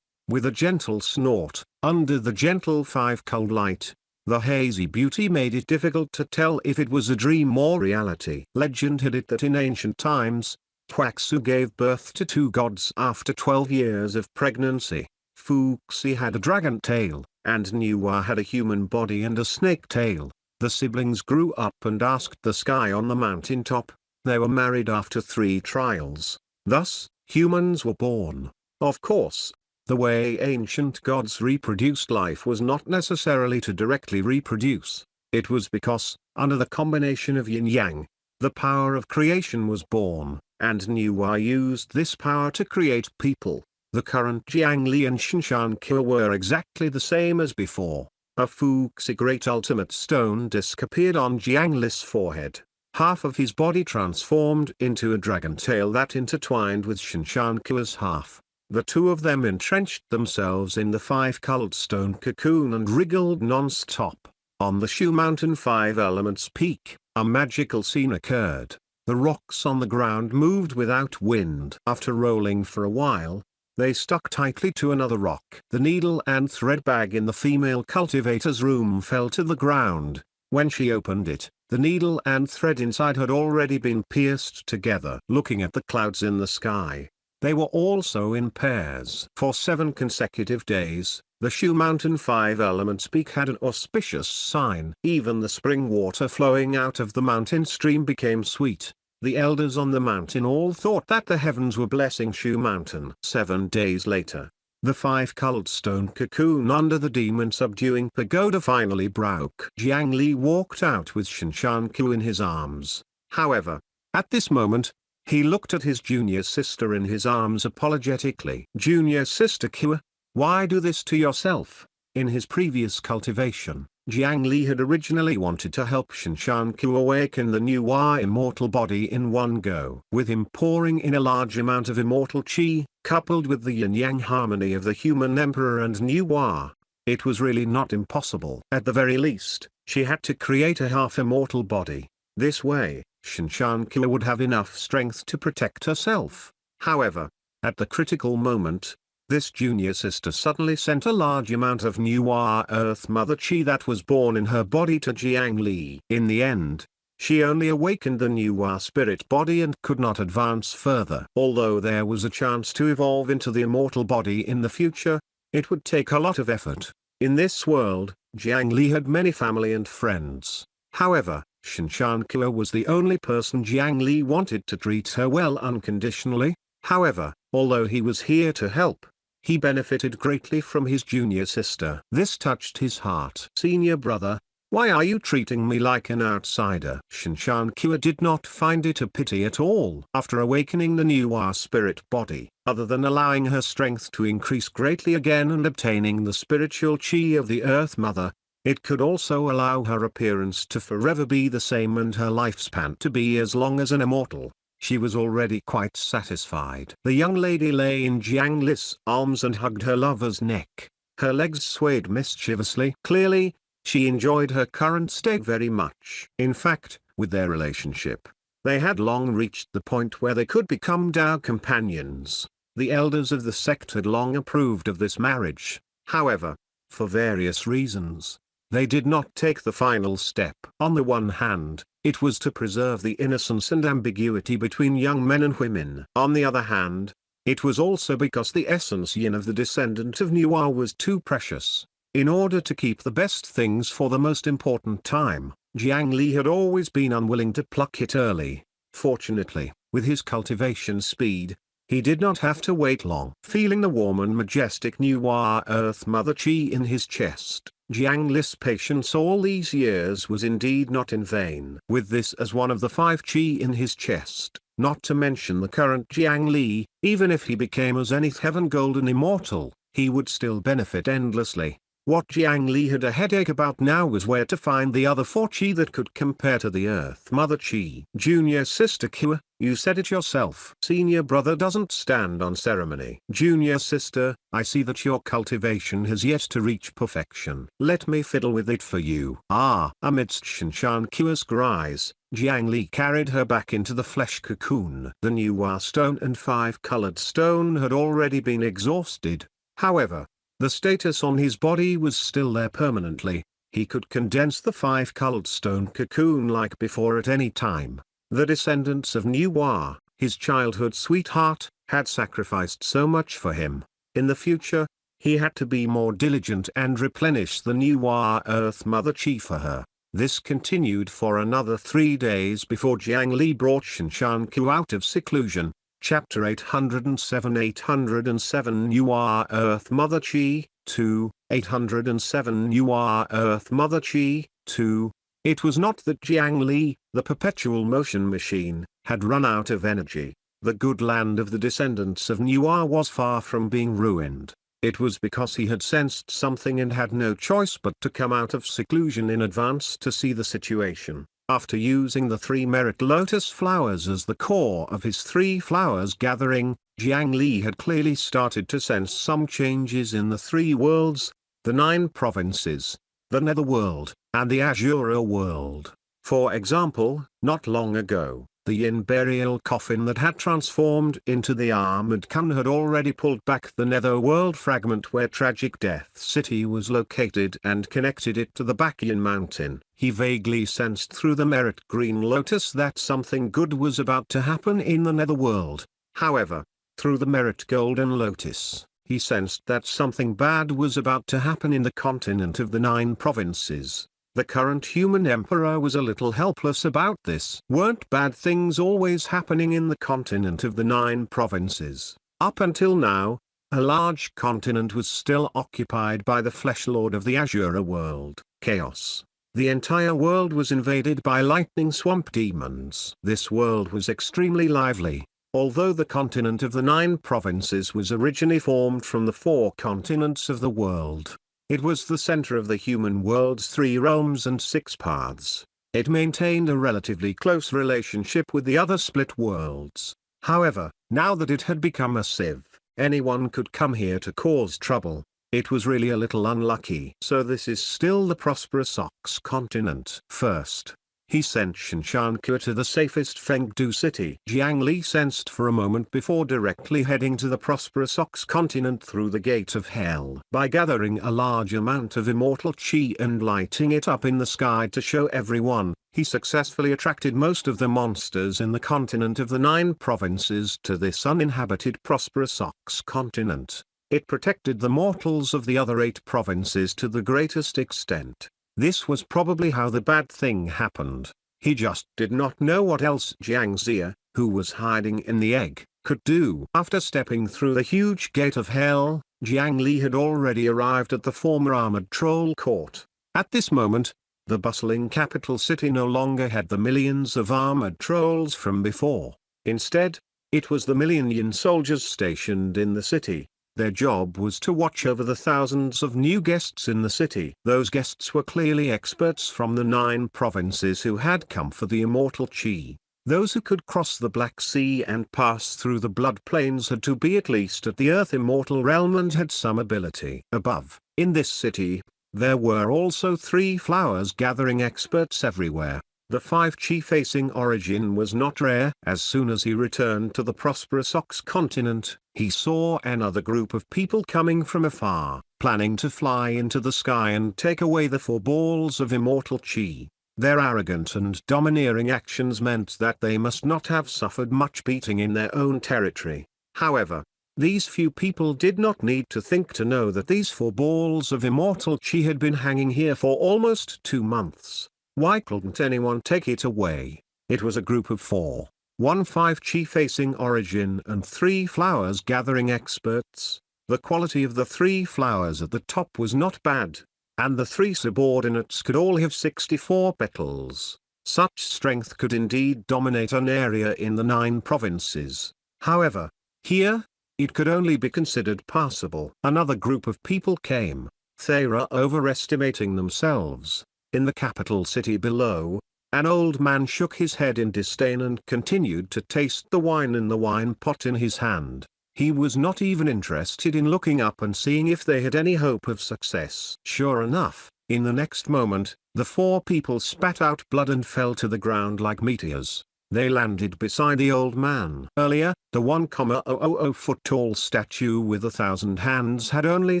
With a gentle snort, under the gentle five-colored light, the hazy beauty made it difficult to tell if it was a dream or reality. Legend had it that in ancient times, Puaxu gave birth to two gods after 12 years of pregnancy. Fuxi had a dragon tail, and Nuwa had a human body and a snake tail. The siblings grew up and asked the sky on the mountain top. They were married after 3 trials. Thus, humans were born. Of course, the way ancient gods reproduced life was not necessarily to directly reproduce. It was because, under the combination of yin-yang, the power of creation was born, and Nuwa used this power to create people. The current Jiang Li and Shinshan Kua were exactly the same as before. A Fuxi Great Ultimate Stone disc appeared on Jiang Li's forehead. Half of his body transformed into a dragon tail that intertwined with Shinshan Kua's half. The two of them entrenched themselves in the 5-colored stone cocoon and wriggled non-stop. On the Shu Mountain 5 Elements Peak, a magical scene occurred. The rocks on the ground moved without wind. After rolling for a while, they stuck tightly to another rock. The needle and thread bag in the female cultivator's room fell to the ground. When she opened it, the needle and thread inside had already been pierced together. Looking at the clouds in the sky, they were also in pairs. For 7 consecutive days, the Shu Mountain 5 Elements Peak had an auspicious sign. Even the spring water flowing out of the mountain stream became sweet. The elders on the mountain all thought that the heavens were blessing Shu Mountain. 7 days later, the 5-colored stone cocoon under the demon-subduing pagoda finally broke. Jiang Li walked out with Shinshan Kua in his arms. However, at this moment, he looked at his junior sister in his arms apologetically. "Junior sister Kua, why do this to yourself?" In his previous cultivation, Jiang Li had originally wanted to help Shinshan Kua awaken the Nuwa immortal body in one go. With him pouring in a large amount of immortal qi, coupled with the yin-yang harmony of the human emperor and Nuwa, it was really not impossible. At the very least, she had to create a half-immortal body. This way, Shinshan Kua would have enough strength to protect herself. However, at the critical moment, this junior sister suddenly sent a large amount of Nuwa Earth Mother Chi that was born in her body to Jiang Li. In the end, she only awakened the Nuwa spirit body and could not advance further. Although there was a chance to evolve into the immortal body in the future, it would take a lot of effort. In this world, Jiang Li had many family and friends. However, Shinshan Kua was the only person Jiang Li wanted to treat her well unconditionally. However, although he was here to help, he benefited greatly from his junior sister. This touched his heart. "Senior brother, why are you treating me like an outsider?" Shinshan Kua did not find it a pity at all. After awakening the Nuwa spirit body, other than allowing her strength to increase greatly again and obtaining the spiritual chi of the Earth Mother, it could also allow her appearance to forever be the same and her lifespan to be as long as an immortal. She was already quite satisfied. The young lady lay in Jiang Li's arms and hugged her lover's neck. Her legs swayed mischievously. Clearly, she enjoyed her current state very much. In fact, with their relationship, they had long reached the point where they could become Tao companions. The elders of the sect had long approved of this marriage. However, for various reasons, they did not take the final step. On the one hand, it was to preserve the innocence and ambiguity between young men and women. On the other hand, it was also because the essence yin of the descendant of Nuwa was too precious. In order to keep the best things for the most important time, Jiang Li had always been unwilling to pluck it early. Fortunately, with his cultivation speed, he did not have to wait long. Feeling the warm and majestic Nuwa Earth Mother Chi in his chest, Jiang Li's patience all these years was indeed not in vain. With this as one of the 5 qi in his chest, not to mention the current Jiang Li, even if he became a Zenith Heaven Golden Immortal, he would still benefit endlessly. What Jiang Li had a headache about now was where to find the other 4 qi that could compare to the Earth Mother qi. Junior sister Kua, you said it yourself. Senior brother doesn't stand on ceremony. Junior sister, I see that your cultivation has yet to reach perfection. Let me fiddle with it for you. Amidst Shinshan Kua's cries, Jiang Li carried her back into the flesh cocoon. The new Wa stone and 5-colored stone had already been exhausted. However, the status on his body was still there permanently. He could condense the 5-colored stone cocoon like before at any time. The descendants of Nuwa, his childhood sweetheart, had sacrificed so much for him. In the future, he had to be more diligent and replenish the Nuwa Earth Mother Chi for her. This continued for another 3 days before Jiang Li brought Shinshan Ku out of seclusion. Chapter 807 807 Nuwa Earth Mother Chi, 2, 807 Nuwa Earth Mother Chi, 2. It was not that Jiang Li, the perpetual motion machine, had run out of energy. The good land of the descendants of Nuwa was far from being ruined. It was because he had sensed something and had no choice but to come out of seclusion in advance to see the situation. After using the 3 merit lotus flowers as the core of his 3 flowers gathering, Jiang Li had clearly started to sense some changes in the 3 worlds, the 9 provinces, the Netherworld, and the Azura world. For example, not long ago, the Yin burial coffin that had transformed into the armored Kun had already pulled back the Netherworld fragment where Tragic Death City was located and connected it to the Bakyan Mountain. He vaguely sensed through the merit green lotus that something good was about to happen in the Netherworld. However, through the merit golden lotus, he sensed that something bad was about to happen in the continent of the 9 provinces. The current human emperor was a little helpless about this. Weren't bad things always happening in the continent of the 9 provinces? Up until now, a large continent was still occupied by the flesh lord of the Azura world, Chaos. The entire world was invaded by lightning swamp demons. This world was extremely lively. Although the continent of the 9 provinces was originally formed from the 4 continents of the world, it was the center of the human world's 3 realms and 6 paths. It maintained a relatively close relationship with the other split worlds. However, now that it had become a sieve, anyone could come here to cause trouble. It was really a little unlucky. So this is still the prosperous Ox continent. First, he sent Shinshan Ku to the safest Fengdu city. Jiang Li sensed for a moment before directly heading to the prosperous Ox continent through the gate of hell. By gathering a large amount of immortal chi and lighting it up in the sky to show everyone, he successfully attracted most of the monsters in the continent of the 9 provinces to this uninhabited prosperous Ox continent. It protected the mortals of the other 8 provinces to the greatest extent. This was probably how the bad thing happened. He just did not know what else Jiang Xia, who was hiding in the egg, could do. After stepping through the huge gate of hell, Jiang Li had already arrived at the former armored troll court. At this moment, the bustling capital city no longer had the millions of armored trolls from before. Instead, it was the million Yin soldiers stationed in the city. Their job was to watch over the thousands of new guests in the city. Those guests were clearly experts from the 9 provinces who had come for the immortal chi. Those who could cross the Black Sea and pass through the blood plains had to be at least at the Earth Immortal realm and had some ability. Above, in this city, there were also 3 flowers gathering experts everywhere. The 5 chi facing origin was not rare. As soon as he returned to the prosperous Ox continent, he saw another group of people coming from afar, planning to fly into the sky and take away the 4 balls of immortal chi. Their arrogant and domineering actions meant that they must not have suffered much beating in their own territory. However, these few people did not need to think to know that these 4 balls of immortal chi had been hanging here for almost 2 months. Why couldn't anyone take it away? It was a group of 4. 1 5 chi facing origin and 3 flowers gathering experts. The quality of the 3 flowers at the top was not bad. and the 3 subordinates could all have 64 petals. Such strength could indeed dominate an area in the 9 provinces. However, here, it could only be considered passable. Another group of people came, they were overestimating themselves. In the capital city below, an old man shook his head in disdain and continued to taste the wine in the wine pot in his hand. He was not even interested in looking up and seeing if they had any hope of success. Sure enough, in the next moment, the 4 people spat out blood and fell to the ground like meteors. They landed beside the old man. Earlier, the 1,000-foot-tall statue with 1,000 hands had only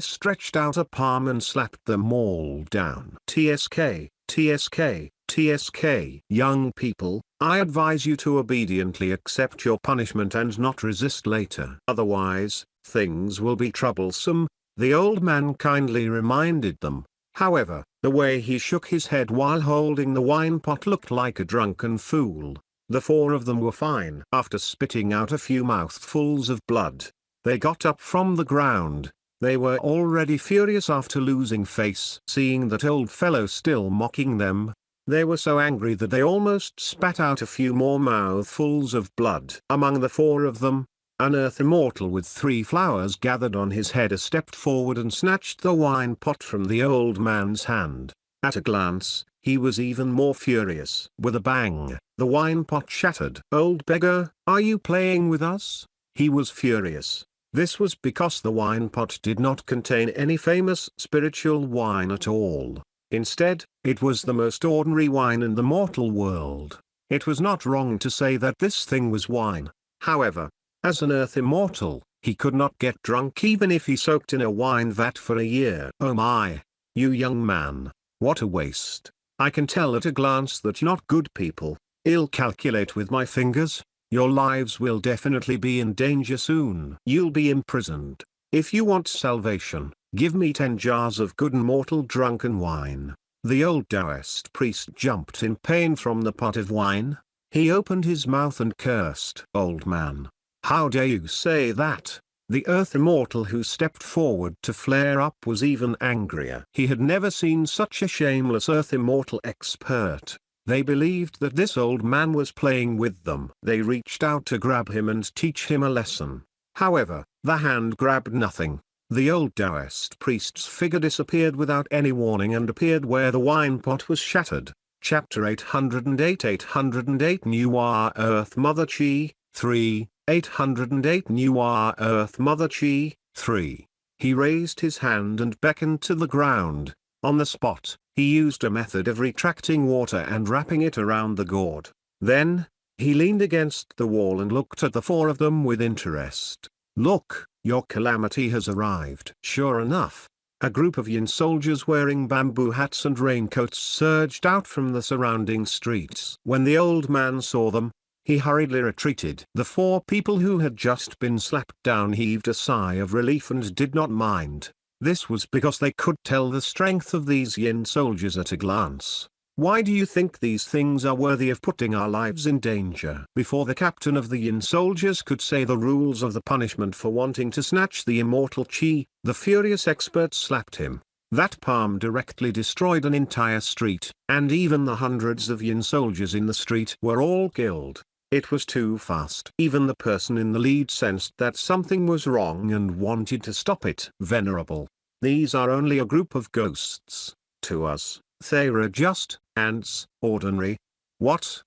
stretched out a palm and slapped them all down. TSK, TSK, TSK. Young people, I advise you to obediently accept your punishment and not resist later. Otherwise, things will be troublesome, the old man kindly reminded them. However, the way he shook his head while holding the wine pot looked like a drunken fool. The 4 of them were fine. After spitting out a few mouthfuls of blood, they got up from the ground. They were already furious after losing face. Seeing that old fellow still mocking them, they were so angry that they almost spat out a few more mouthfuls of blood. Among the 4 of them, an earth immortal with 3 flowers gathered on his head stepped forward and snatched the wine pot from the old man's hand. At a glance, he was even more furious. With a bang, the wine pot shattered. "Old beggar, are you playing with us?" He was furious. This was because the wine pot did not contain any famous spiritual wine at all. Instead, it was the most ordinary wine in the mortal world. It was not wrong to say that this thing was wine. However, as an earth immortal, he could not get drunk even if he soaked in a wine vat for a year. Oh my, you young man, what a waste. I can tell at a glance that you're not good people. I'll calculate with my fingers. Your lives will definitely be in danger soon. You'll be imprisoned. If you want salvation, give me 10 jars of good and mortal drunken wine. The old Taoist priest jumped in pain from the pot of wine. He opened his mouth and cursed. "Old man, how dare you say that?" The earth immortal who stepped forward to flare up was even angrier. He had never seen such a shameless earth immortal expert. They believed that this old man was playing with them. They reached out to grab him and teach him a lesson. However, the hand grabbed nothing. The old Taoist priest's figure disappeared without any warning and appeared where the wine pot was shattered. Chapter 808 808 New Earth Mother Chi, 3, 808 New Earth Mother Chi, 3. He raised his hand and beckoned to the ground. On the spot, he used a method of retracting water and wrapping it around the gourd. Then, he leaned against the wall and looked at the 4 of them with interest. "Look, your calamity has arrived." Sure enough, a group of Yin soldiers wearing bamboo hats and raincoats surged out from the surrounding streets. When the old man saw them, he hurriedly retreated. The 4 people who had just been slapped down heaved a sigh of relief and did not mind. This was because they could tell the strength of these Yin soldiers at a glance. Why do you think these things are worthy of putting our lives in danger? Before the captain of the Yin soldiers could say the rules of the punishment for wanting to snatch the immortal Chi, the furious expert slapped him. That palm directly destroyed an entire street, and even the hundreds of Yin soldiers in the street were all killed. It was too fast. Even the person in the lead sensed that something was wrong and wanted to stop it. Venerable, these are only a group of ghosts. To us, they are just ants, ordinary. What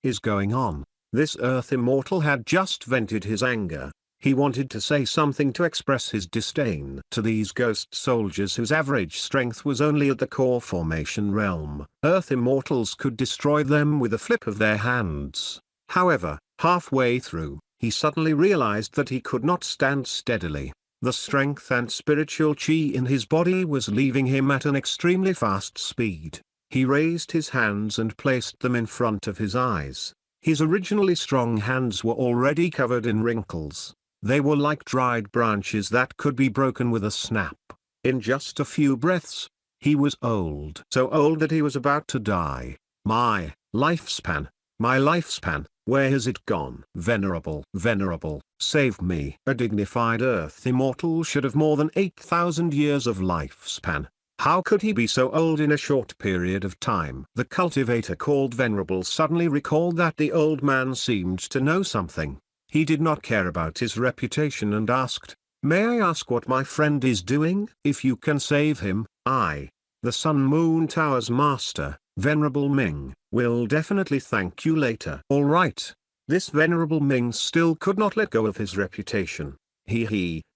is going on? This earth immortal had just vented his anger. He wanted to say something to express his disdain to these ghost soldiers whose average strength was only at the core formation realm. Earth immortals could destroy them with a flip of their hands. However, halfway through, he suddenly realized that he could not stand steadily. The strength and spiritual chi in his body was leaving him at an extremely fast speed. He raised his hands and placed them in front of his eyes. His originally strong hands were already covered in wrinkles. They were like dried branches that could be broken with a snap. In just a few breaths, he was old. So old that he was about to die. My lifespan, where has it gone? Venerable, save me. A dignified earth immortal should have more than 8,000 years of lifespan. How could he be so old in a short period of time? The cultivator called Venerable suddenly recalled that the old man seemed to know something. He did not care about his reputation and asked, "May I ask what my friend is doing? If you can save him, I, the Sun Moon Tower's master, Venerable Ming, will definitely thank you later." All right. This Venerable Ming still could not let go of his reputation.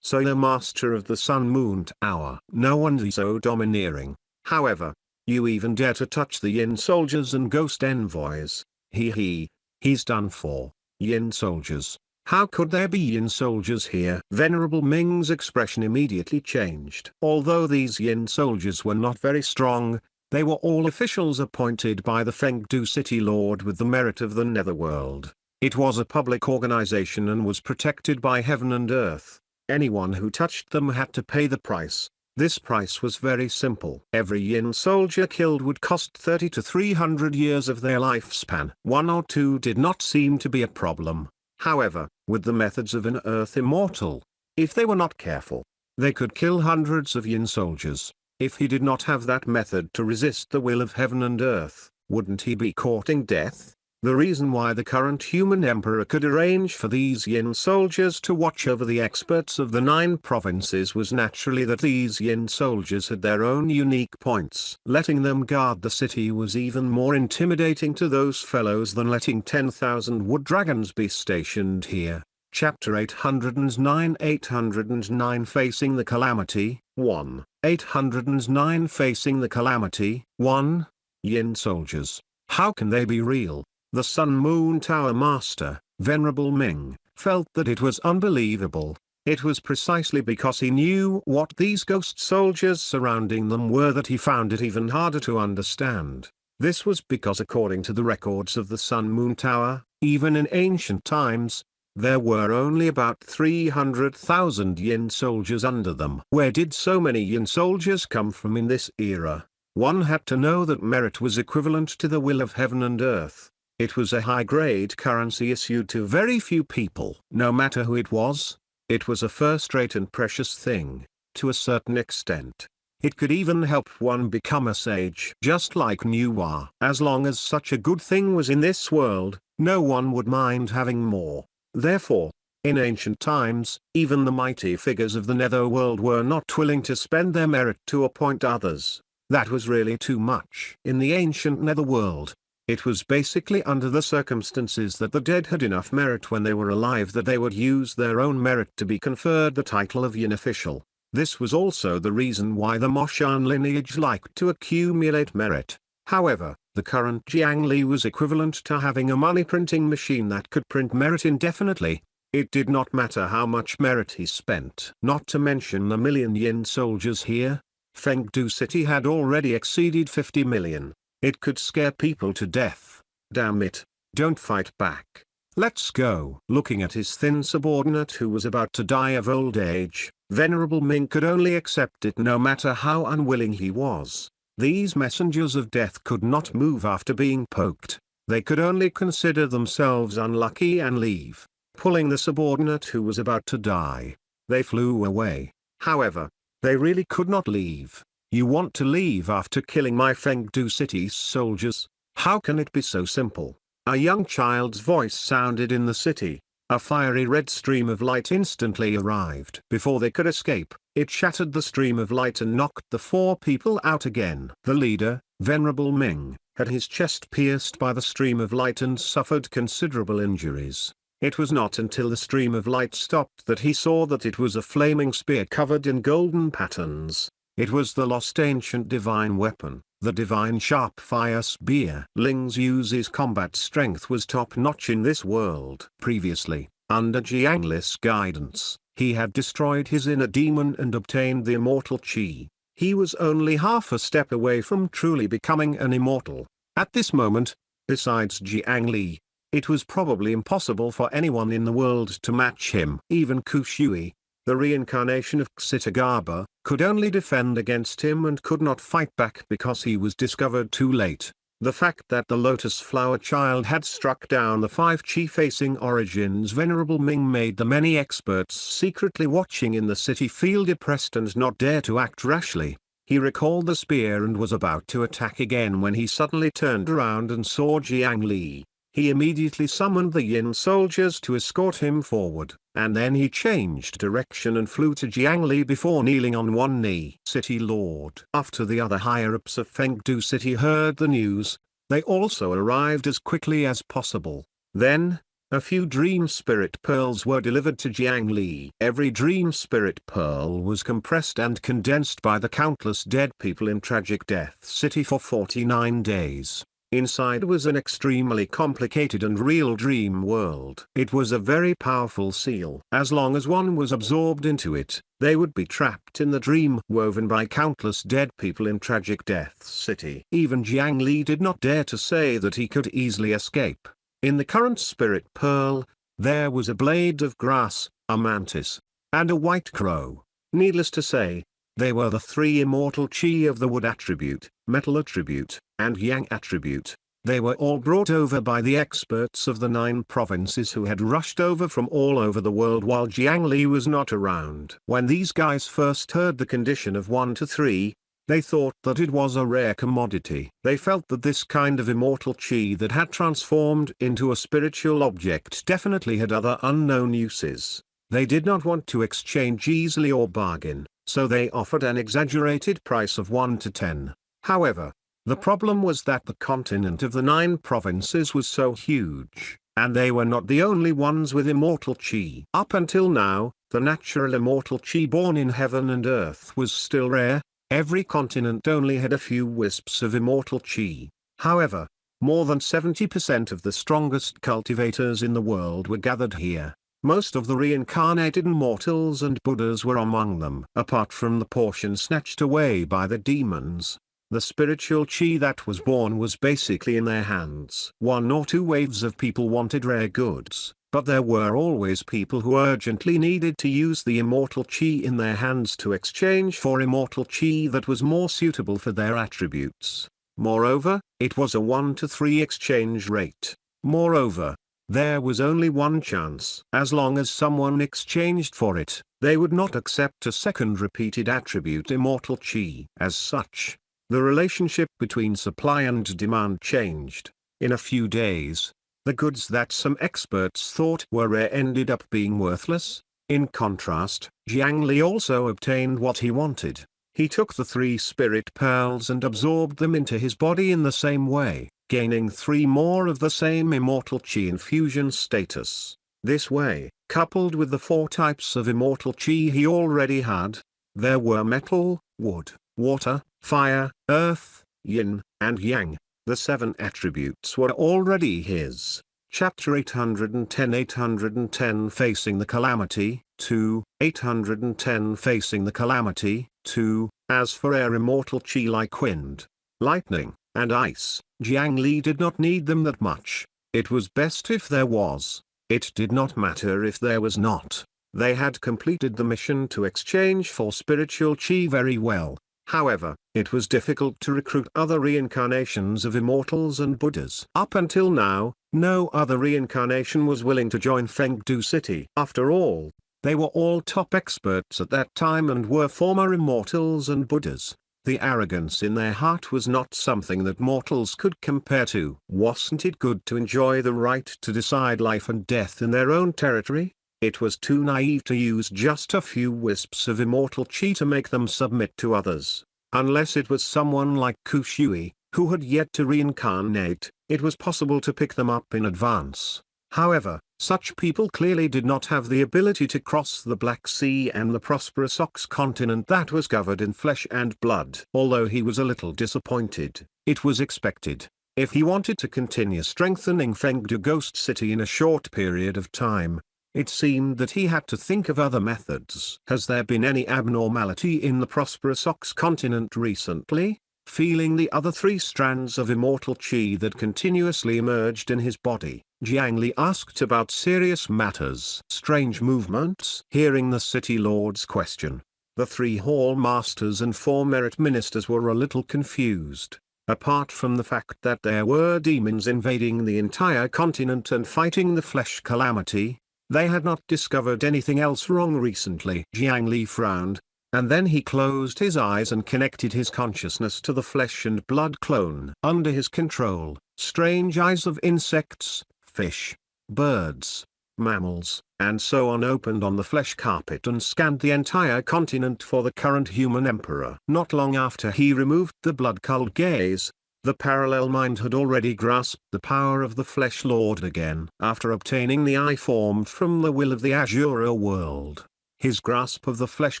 So the master of the Sun Moon Tower. No one's so domineering. However, you even dare to touch the Yin soldiers and ghost envoys. He's done for. Yin soldiers. How could there be Yin soldiers here? Venerable Ming's expression immediately changed. Although these Yin soldiers were not very strong, they were all officials appointed by the Fengdu City Lord with the merit of the Netherworld. It was a public organization and was protected by heaven and earth. Anyone who touched them had to pay the price. This price was very simple. Every Yin soldier killed would cost 30 to 300 years of their lifespan. 1 or 2 did not seem to be a problem. However, with the methods of an Earth Immortal, if they were not careful, they could kill hundreds of Yin soldiers. If he did not have that method to resist the will of heaven and earth, wouldn't he be courting death? The reason why the current human emperor could arrange for these Yin soldiers to watch over the experts of the 9 provinces was naturally that these Yin soldiers had their own unique points. Letting them guard the city was even more intimidating to those fellows than letting 10,000 wood dragons be stationed here. Chapter 809 809 Facing the Calamity 1. 809 Facing the Calamity 1. Yin soldiers. How can they be real? The Sun Moon Tower Master, Venerable Ming, felt that it was unbelievable. It was precisely because he knew what these ghost soldiers surrounding them were that he found it even harder to understand. This was because according to the records of the Sun Moon Tower, even in ancient times, there were only about 300,000 Yin soldiers under them. Where did so many Yin soldiers come from in this era? One had to know that merit was equivalent to the will of heaven and earth. It was a high-grade currency issued to very few people. No matter who it was a first-rate and precious thing, to a certain extent. It could even help one become a sage. Just like Nuwa. As long as such a good thing was in this world, no one would mind having more. Therefore, in ancient times, even the mighty figures of the netherworld were not willing to spend their merit to appoint others. That was really too much. In the ancient netherworld, it was basically under the circumstances that the dead had enough merit when they were alive that they would use their own merit to be conferred the title of Yin official. This was also the reason why the Moshan lineage liked to accumulate merit. However, the current Jiangli was equivalent to having a money printing machine that could print merit indefinitely. It did not matter how much merit he spent. Not to mention the million Yin soldiers here. Fengdu City had already exceeded 50 million. It could scare people to death. Damn it, don't fight back. Let's go. Looking at his thin subordinate who was about to die of old age, Venerable Ming could only accept it no matter how unwilling he was. These messengers of death could not move after being poked. They could only consider themselves unlucky and leave, pulling the subordinate who was about to die. They flew away. However, they really could not leave. You want to leave after killing my Fengdu City's soldiers? How can it be so simple? A young child's voice sounded in the city. A fiery red stream of light instantly arrived. Before they could escape, it shattered the stream of light and knocked the 4 people out again. The leader, Venerable Ming, had his chest pierced by the stream of light and suffered considerable injuries. It was not until the stream of light stopped that he saw that it was a flaming spear covered in golden patterns. It was the lost ancient divine weapon, the divine sharp fire spear. Ling's Yu's combat strength was top-notch in this world. Previously, under Jiangli's guidance, he had destroyed his inner demon and obtained the immortal chi. He was only half a step away from truly becoming an immortal. At this moment, besides Jiangli, it was probably impossible for anyone in the world to match him. Even Kushui, the reincarnation of Xitagaba, could only defend against him and could not fight back because he was discovered too late. The fact that the Lotus Flower Child had struck down the 5 chi-facing origins Venerable Ming made the many experts secretly watching in the city feel depressed and not dare to act rashly. He recalled the spear and was about to attack again when he suddenly turned around and saw Jiang Li. He immediately summoned the Yin soldiers to escort him forward, and then he changed direction and flew to Jiang Li before kneeling on one knee. City Lord. After the other higher-ups of Fengdu City heard the news, they also arrived as quickly as possible. Then, a few dream spirit pearls were delivered to Jiang Li. Every dream spirit pearl was compressed and condensed by the countless dead people in Tragic Death City for 49 days. Inside was an extremely complicated and real dream world. It was a very powerful seal. As long as one was absorbed into it, they would be trapped in the dream woven by countless dead people in Tragic Death City. Even Jiang Li did not dare to say that he could easily escape. In the current spirit pearl, there was a blade of grass, a mantis, and a white crow. Needless to say, they were the three immortal chi of the wood attribute, metal attribute, and yang attribute. They were all brought over by the experts of the 9 provinces who had rushed over from all over the world while Jiang Li was not around. When these guys first heard the condition of 1 to 3, they thought that it was a rare commodity. They felt that this kind of immortal chi that had transformed into a spiritual object definitely had other unknown uses. They did not want to exchange easily or bargain, so they offered an exaggerated price of 1 to 10. However, the problem was that the continent of the 9 provinces was so huge, and they were not the only ones with immortal chi. Up until now, the natural immortal chi born in heaven and earth was still rare. Every continent only had a few wisps of immortal chi. However, more than 70% of the strongest cultivators in the world were gathered here. Most of the reincarnated immortals and Buddhas were among them. Apart from the portion snatched away by the demons, the spiritual chi that was born was basically in their hands. 1 or 2 waves of people wanted rare goods, but there were always people who urgently needed to use the immortal chi in their hands to exchange for immortal chi that was more suitable for their attributes. Moreover, it was a 1 to 3 exchange rate. Moreover, there was only one chance. As long as someone exchanged for it, they would not accept a second repeated attribute immortal chi. As such, the relationship between supply and demand changed. In a few days, the goods that some experts thought were rare ended up being worthless. In contrast, Jiang Li also obtained what he wanted. He took the 3 spirit pearls and absorbed them into his body in the same way, gaining 3 more of the same immortal chi infusion status. This way, coupled with the 4 types of immortal chi he already had, there were metal, wood, water, fire, earth, yin, and yang. The 7 attributes were already his. Chapter 810 Facing the Calamity, 2, 810 Facing the Calamity, 2. As for air immortal chi like wind, lightning, and ice, Jiang Li did not need them that much. It was best if there was. It did not matter if there was not. They had completed the mission to exchange for spiritual chi very well. However, it was difficult to recruit other reincarnations of immortals and Buddhas. Up until now, no other reincarnation was willing to join Fengdu City. After all, they were all top experts at that time and were former immortals and Buddhas. The arrogance in their heart was not something that mortals could compare to. Wasn't it good to enjoy the right to decide life and death in their own territory? It was too naive to use just a few wisps of immortal chi to make them submit to others. Unless it was someone like Kushui, who had yet to reincarnate, it was possible to pick them up in advance. However, such people clearly did not have the ability to cross the Black Sea and the prosperous Ox continent that was covered in flesh and blood. Although he was a little disappointed, it was expected. If he wanted to continue strengthening Fengdu Ghost City in a short period of time, it seemed that he had to think of other methods. Has there been any abnormality in the prosperous Ox continent recently? Feeling the other 3 strands of immortal chi that continuously emerged in his body, Jiang Li asked about serious matters. Strange movements? Hearing the city lord's question, the 3 hall masters and 4 merit ministers were a little confused. Apart from the fact that there were demons invading the entire continent and fighting the flesh calamity, they had not discovered anything else wrong recently. Jiang Li frowned, and then he closed his eyes and connected his consciousness to the flesh and blood clone under his control. Strange eyes of insects, fish, birds, mammals, and so on opened on the flesh carpet and scanned the entire continent for the current human emperor. Not long after he removed the blood-colored gaze, the parallel mind had already grasped the power of the flesh lord again. After obtaining the eye formed from the will of the Azura world, his grasp of the flesh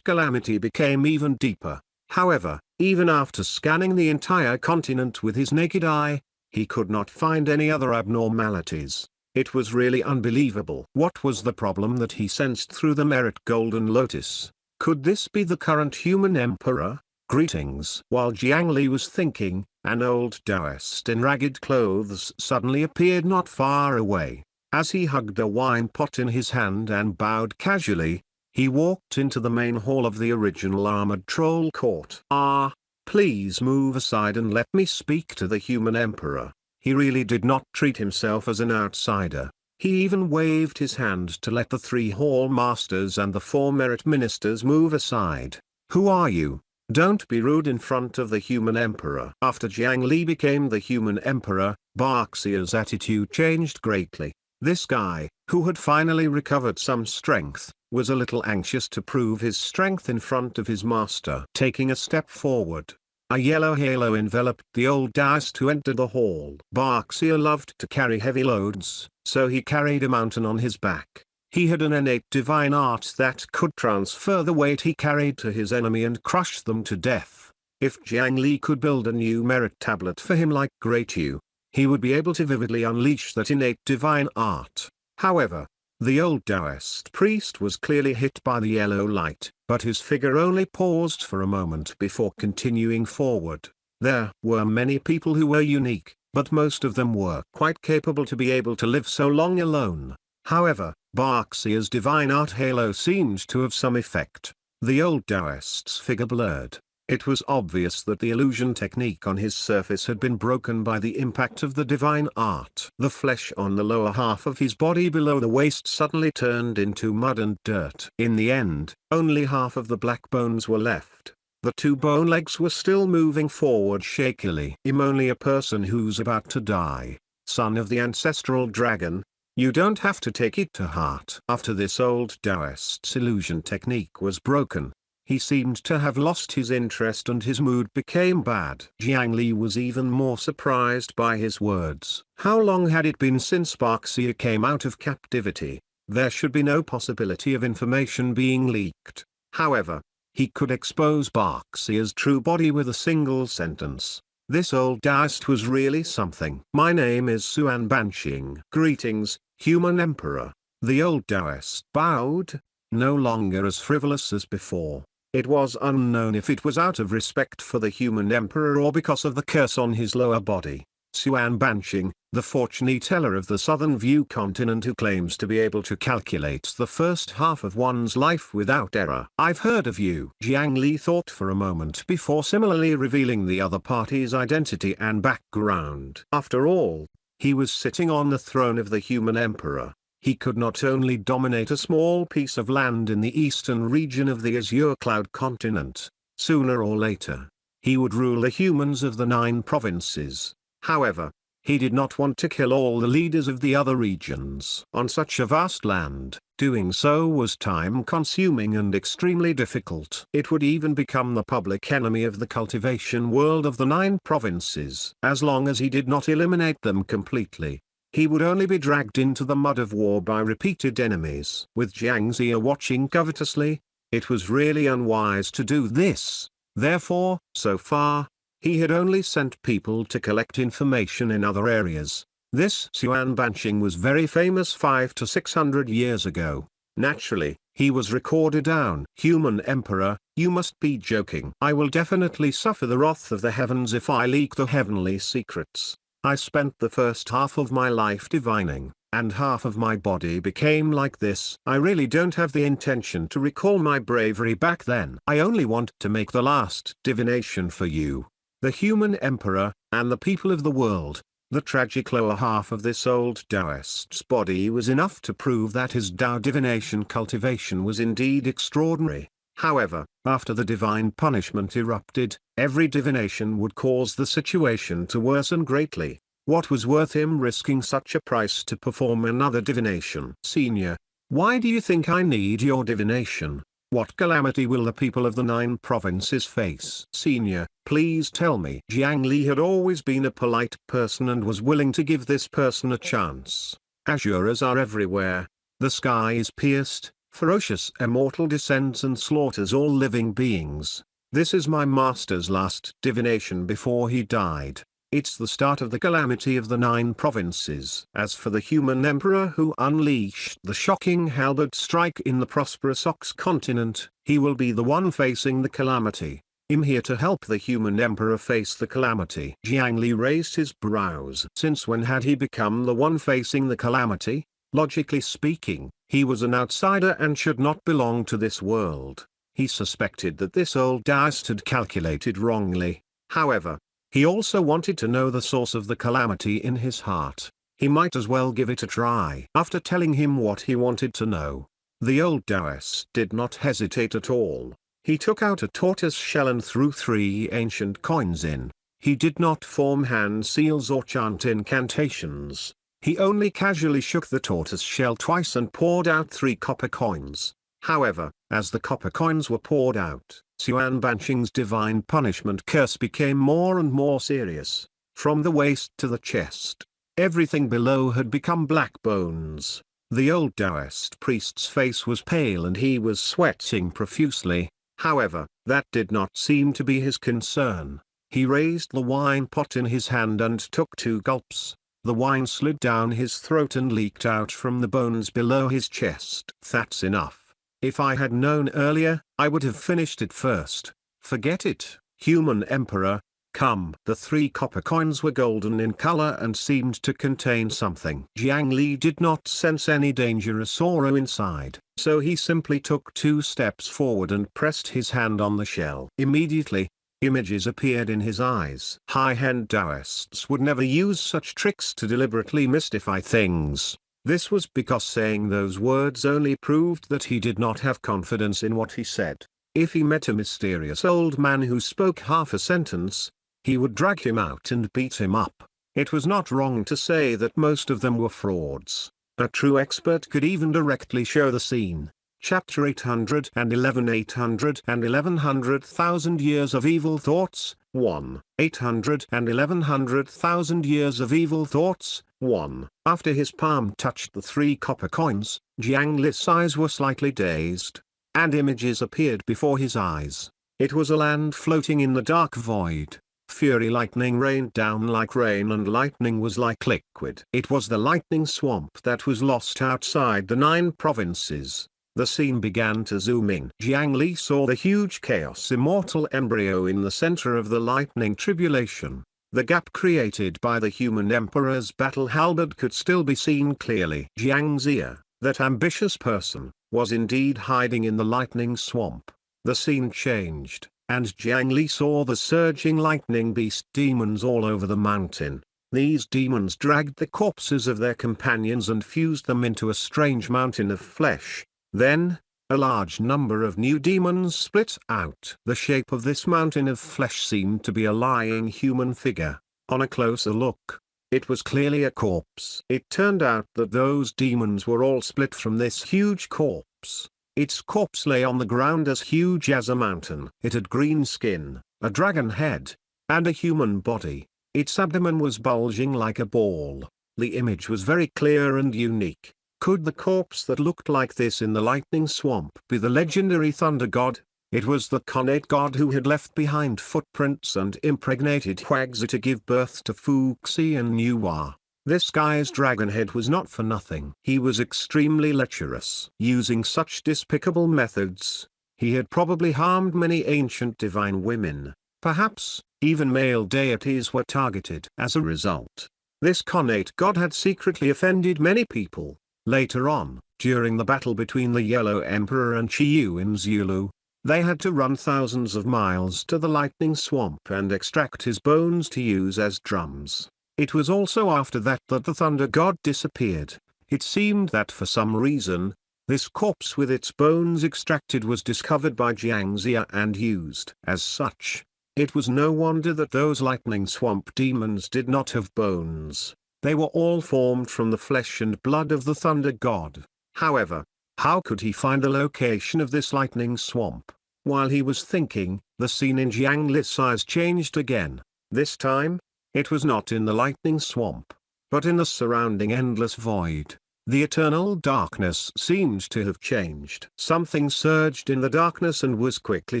calamity became even deeper. However, even after scanning the entire continent with his naked eye, he could not find any other abnormalities. It was really unbelievable. What was the problem that he sensed through the merit golden lotus? Could this be the current human emperor? Greetings. While Jiang Li was thinking, an old Taoist in ragged clothes suddenly appeared not far away. As he hugged a wine pot in his hand and bowed casually, he walked into the main hall of the original armored troll court. "Ah, please move aside and let me speak to the human emperor." He really did not treat himself as an outsider. He even waved his hand to let the 3 hall masters and the 4 merit ministers move aside. "Who are you? Don't be rude in front of the human emperor." After Jiang Li became the human emperor, Baxia's attitude changed greatly. This guy, who had finally recovered some strength, was a little anxious to prove his strength in front of his master. Taking a step forward, a yellow halo enveloped the old Taoist who entered the hall. Baxia loved to carry heavy loads, so he carried a mountain on his back. He had an innate divine art that could transfer the weight he carried to his enemy and crush them to death. If Jiang Li could build a new merit tablet for him like Great Yu, he would be able to vividly unleash that innate divine art. However, the old Taoist priest was clearly hit by the yellow light, but his figure only paused for a moment before continuing forward. There were many people who were unique, but most of them were quite capable to be able to live so long alone. However, Baxia's divine art halo seemed to have some effect. The old Taoist's figure blurred. It was obvious that the illusion technique on his surface had been broken by the impact of the divine art. The flesh on the lower half of his body below the waist suddenly turned into mud and dirt. In the end, only half of the black bones were left. The 2 bone legs were still moving forward shakily. "I'm only a person who's about to die, son of the ancestral dragon. You don't have to take it to heart." After this old Taoist's illusion technique was broken, he seemed to have lost his interest and his mood became bad. Jiang Li was even more surprised by his words. How long had it been since Baxia came out of captivity? There should be no possibility of information being leaked. However, he could expose Baxia's true body with a single sentence. This old Taoist was really something. "My name is Suan Banqing." "Greetings, human emperor." The old Taoist bowed, no longer as frivolous as before. It was unknown if it was out of respect for the human emperor or because of the curse on his lower body. Suan Banqing, the fortune teller of the Southern View continent who claims to be able to calculate the first half of one's life without error. "I've heard of you." Jiang Li thought for a moment before similarly revealing the other party's identity and background. After all, he was sitting on the throne of the human emperor. He could not only dominate a small piece of land in the eastern region of the Azure Cloud continent, sooner or later, he would rule the humans of the 9 provinces. However, he did not want to kill all the leaders of the other regions. On such a vast land, doing so was time-consuming and extremely difficult. It would even become the public enemy of the cultivation world of the 9 provinces. As long as he did not eliminate them completely, he would only be dragged into the mud of war by repeated enemies. With Jiang Xia watching covetously, it was really unwise to do this. Therefore, so far, he had only sent people to collect information in other areas. This Suan Banqing was very famous 500 to 600 years ago. Naturally, he was recorded down. "Human Emperor, you must be joking." "I will definitely suffer the wrath of the heavens if I leak the heavenly secrets. I spent the first half of my life divining, and half of my body became like this. I really don't have the intention to recall my bravery back then. I only want to make the last divination for you, the human emperor, and the people of the world." The tragic lower half of this old Taoist's body was enough to prove that his Tao divination cultivation was indeed extraordinary. However, after the divine punishment erupted, every divination would cause the situation to worsen greatly. What was worth him risking such a price to perform another divination? Senior, why do you think I need your divination? What calamity will the people of the 9 provinces face? Senior, please tell me. Jiang Li had always been a polite person and was willing to give this person a chance. Asuras are everywhere. The sky is pierced, ferocious immortal descends and slaughters all living beings. This is my master's last divination before he died. It's the start of the calamity of the 9 provinces. As for the human emperor who unleashed the shocking halberd strike in the prosperous Ox continent, he will be the one facing the calamity. I'm here to help the human emperor face the calamity. Jiang Li raised his brows. Since when had he become the one facing the calamity? Logically speaking, he was an outsider and should not belong to this world. He suspected that this old Taoist had calculated wrongly. However, he also wanted to know the source of the calamity in his heart. He might as well give it a try. After telling him what he wanted to know, the old Taoist did not hesitate at all. He took out a tortoise shell and threw 3 ancient coins in. He did not form hand seals or chant incantations. He only casually shook the tortoise shell twice and poured out 3 copper coins. However, as the copper coins were poured out, Xuan Banqing's divine punishment curse became more and more serious. From the waist to the chest, everything below had become black bones. The old Taoist priest's face was pale and he was sweating profusely. However, that did not seem to be his concern. He raised the wine pot in his hand and took 2 gulps. The wine slid down his throat and leaked out from the bones below his chest. That's enough. If I had known earlier, I would have finished it first. Forget it, human emperor. Come. The 3 copper coins were golden in color and seemed to contain something. Jiang Li did not sense any dangerous aura inside, so he simply took 2 steps forward and pressed his hand on the shell. Immediately, images appeared in his eyes. High-end Taoists would never use such tricks to deliberately mystify things. This was because saying those words only proved that he did not have confidence in what he said. If he met a mysterious old man who spoke half a sentence, he would drag him out and beat him up. It was not wrong to say that most of them were frauds. A true expert could even directly show the scene. Chapter 811 811,000 years of evil thoughts, 1. 811,000 years of evil thoughts, 1. After his palm touched the 3 copper coins, Jiang Li's eyes were slightly dazed, and images appeared before his eyes. It was a land floating in the dark void. Fury lightning rained down like rain and lightning was like liquid. It was the lightning swamp that was lost outside the 9 provinces. The scene began to zoom in. Jiang Li saw the huge chaos immortal embryo in the center of the lightning tribulation. The gap created by the human emperor's battle halberd could still be seen clearly. Jiang Zia, that ambitious person, was indeed hiding in the lightning swamp. The scene changed, and Jiang Li saw the surging lightning beast demons all over the mountain. These demons dragged the corpses of their companions and fused them into a strange mountain of flesh. Then, a large number of new demons split out. The shape of this mountain of flesh seemed to be a lying human figure. On a closer look, it was clearly a corpse. It turned out that those demons were all split from this huge corpse. Its corpse lay on the ground as huge as a mountain. It had green skin, a dragon head, and a human body. Its abdomen was bulging like a ball. The image was very clear and unique. Could the corpse that looked like this in the lightning swamp be the legendary thunder god? It was the connate god who had left behind footprints and impregnated Huangzi to give birth to Fuxi and Nuwa. This guy's dragon head was not for nothing. He was extremely lecherous. Using such despicable methods, he had probably harmed many ancient divine women. Perhaps, even male deities were targeted. As a result, this connate god had secretly offended many people. Later on, during the battle between the Yellow Emperor and Qiyu in Zulu, they had to run thousands of miles to the lightning swamp and extract his bones to use as drums. It was also after that that the thunder god disappeared. It seemed that for some reason, This corpse with its bones extracted was discovered by Jiangxia and used as such. It was no wonder that those lightning swamp demons did not have bones. They were all formed from the flesh and blood of the thunder god. However, how could he find the location of this lightning swamp? While he was thinking, the scene in Jiangli's eyes changed again. This time, it was not in the lightning swamp, but in the surrounding endless void. The eternal darkness seemed to have changed. Something surged in the darkness and was quickly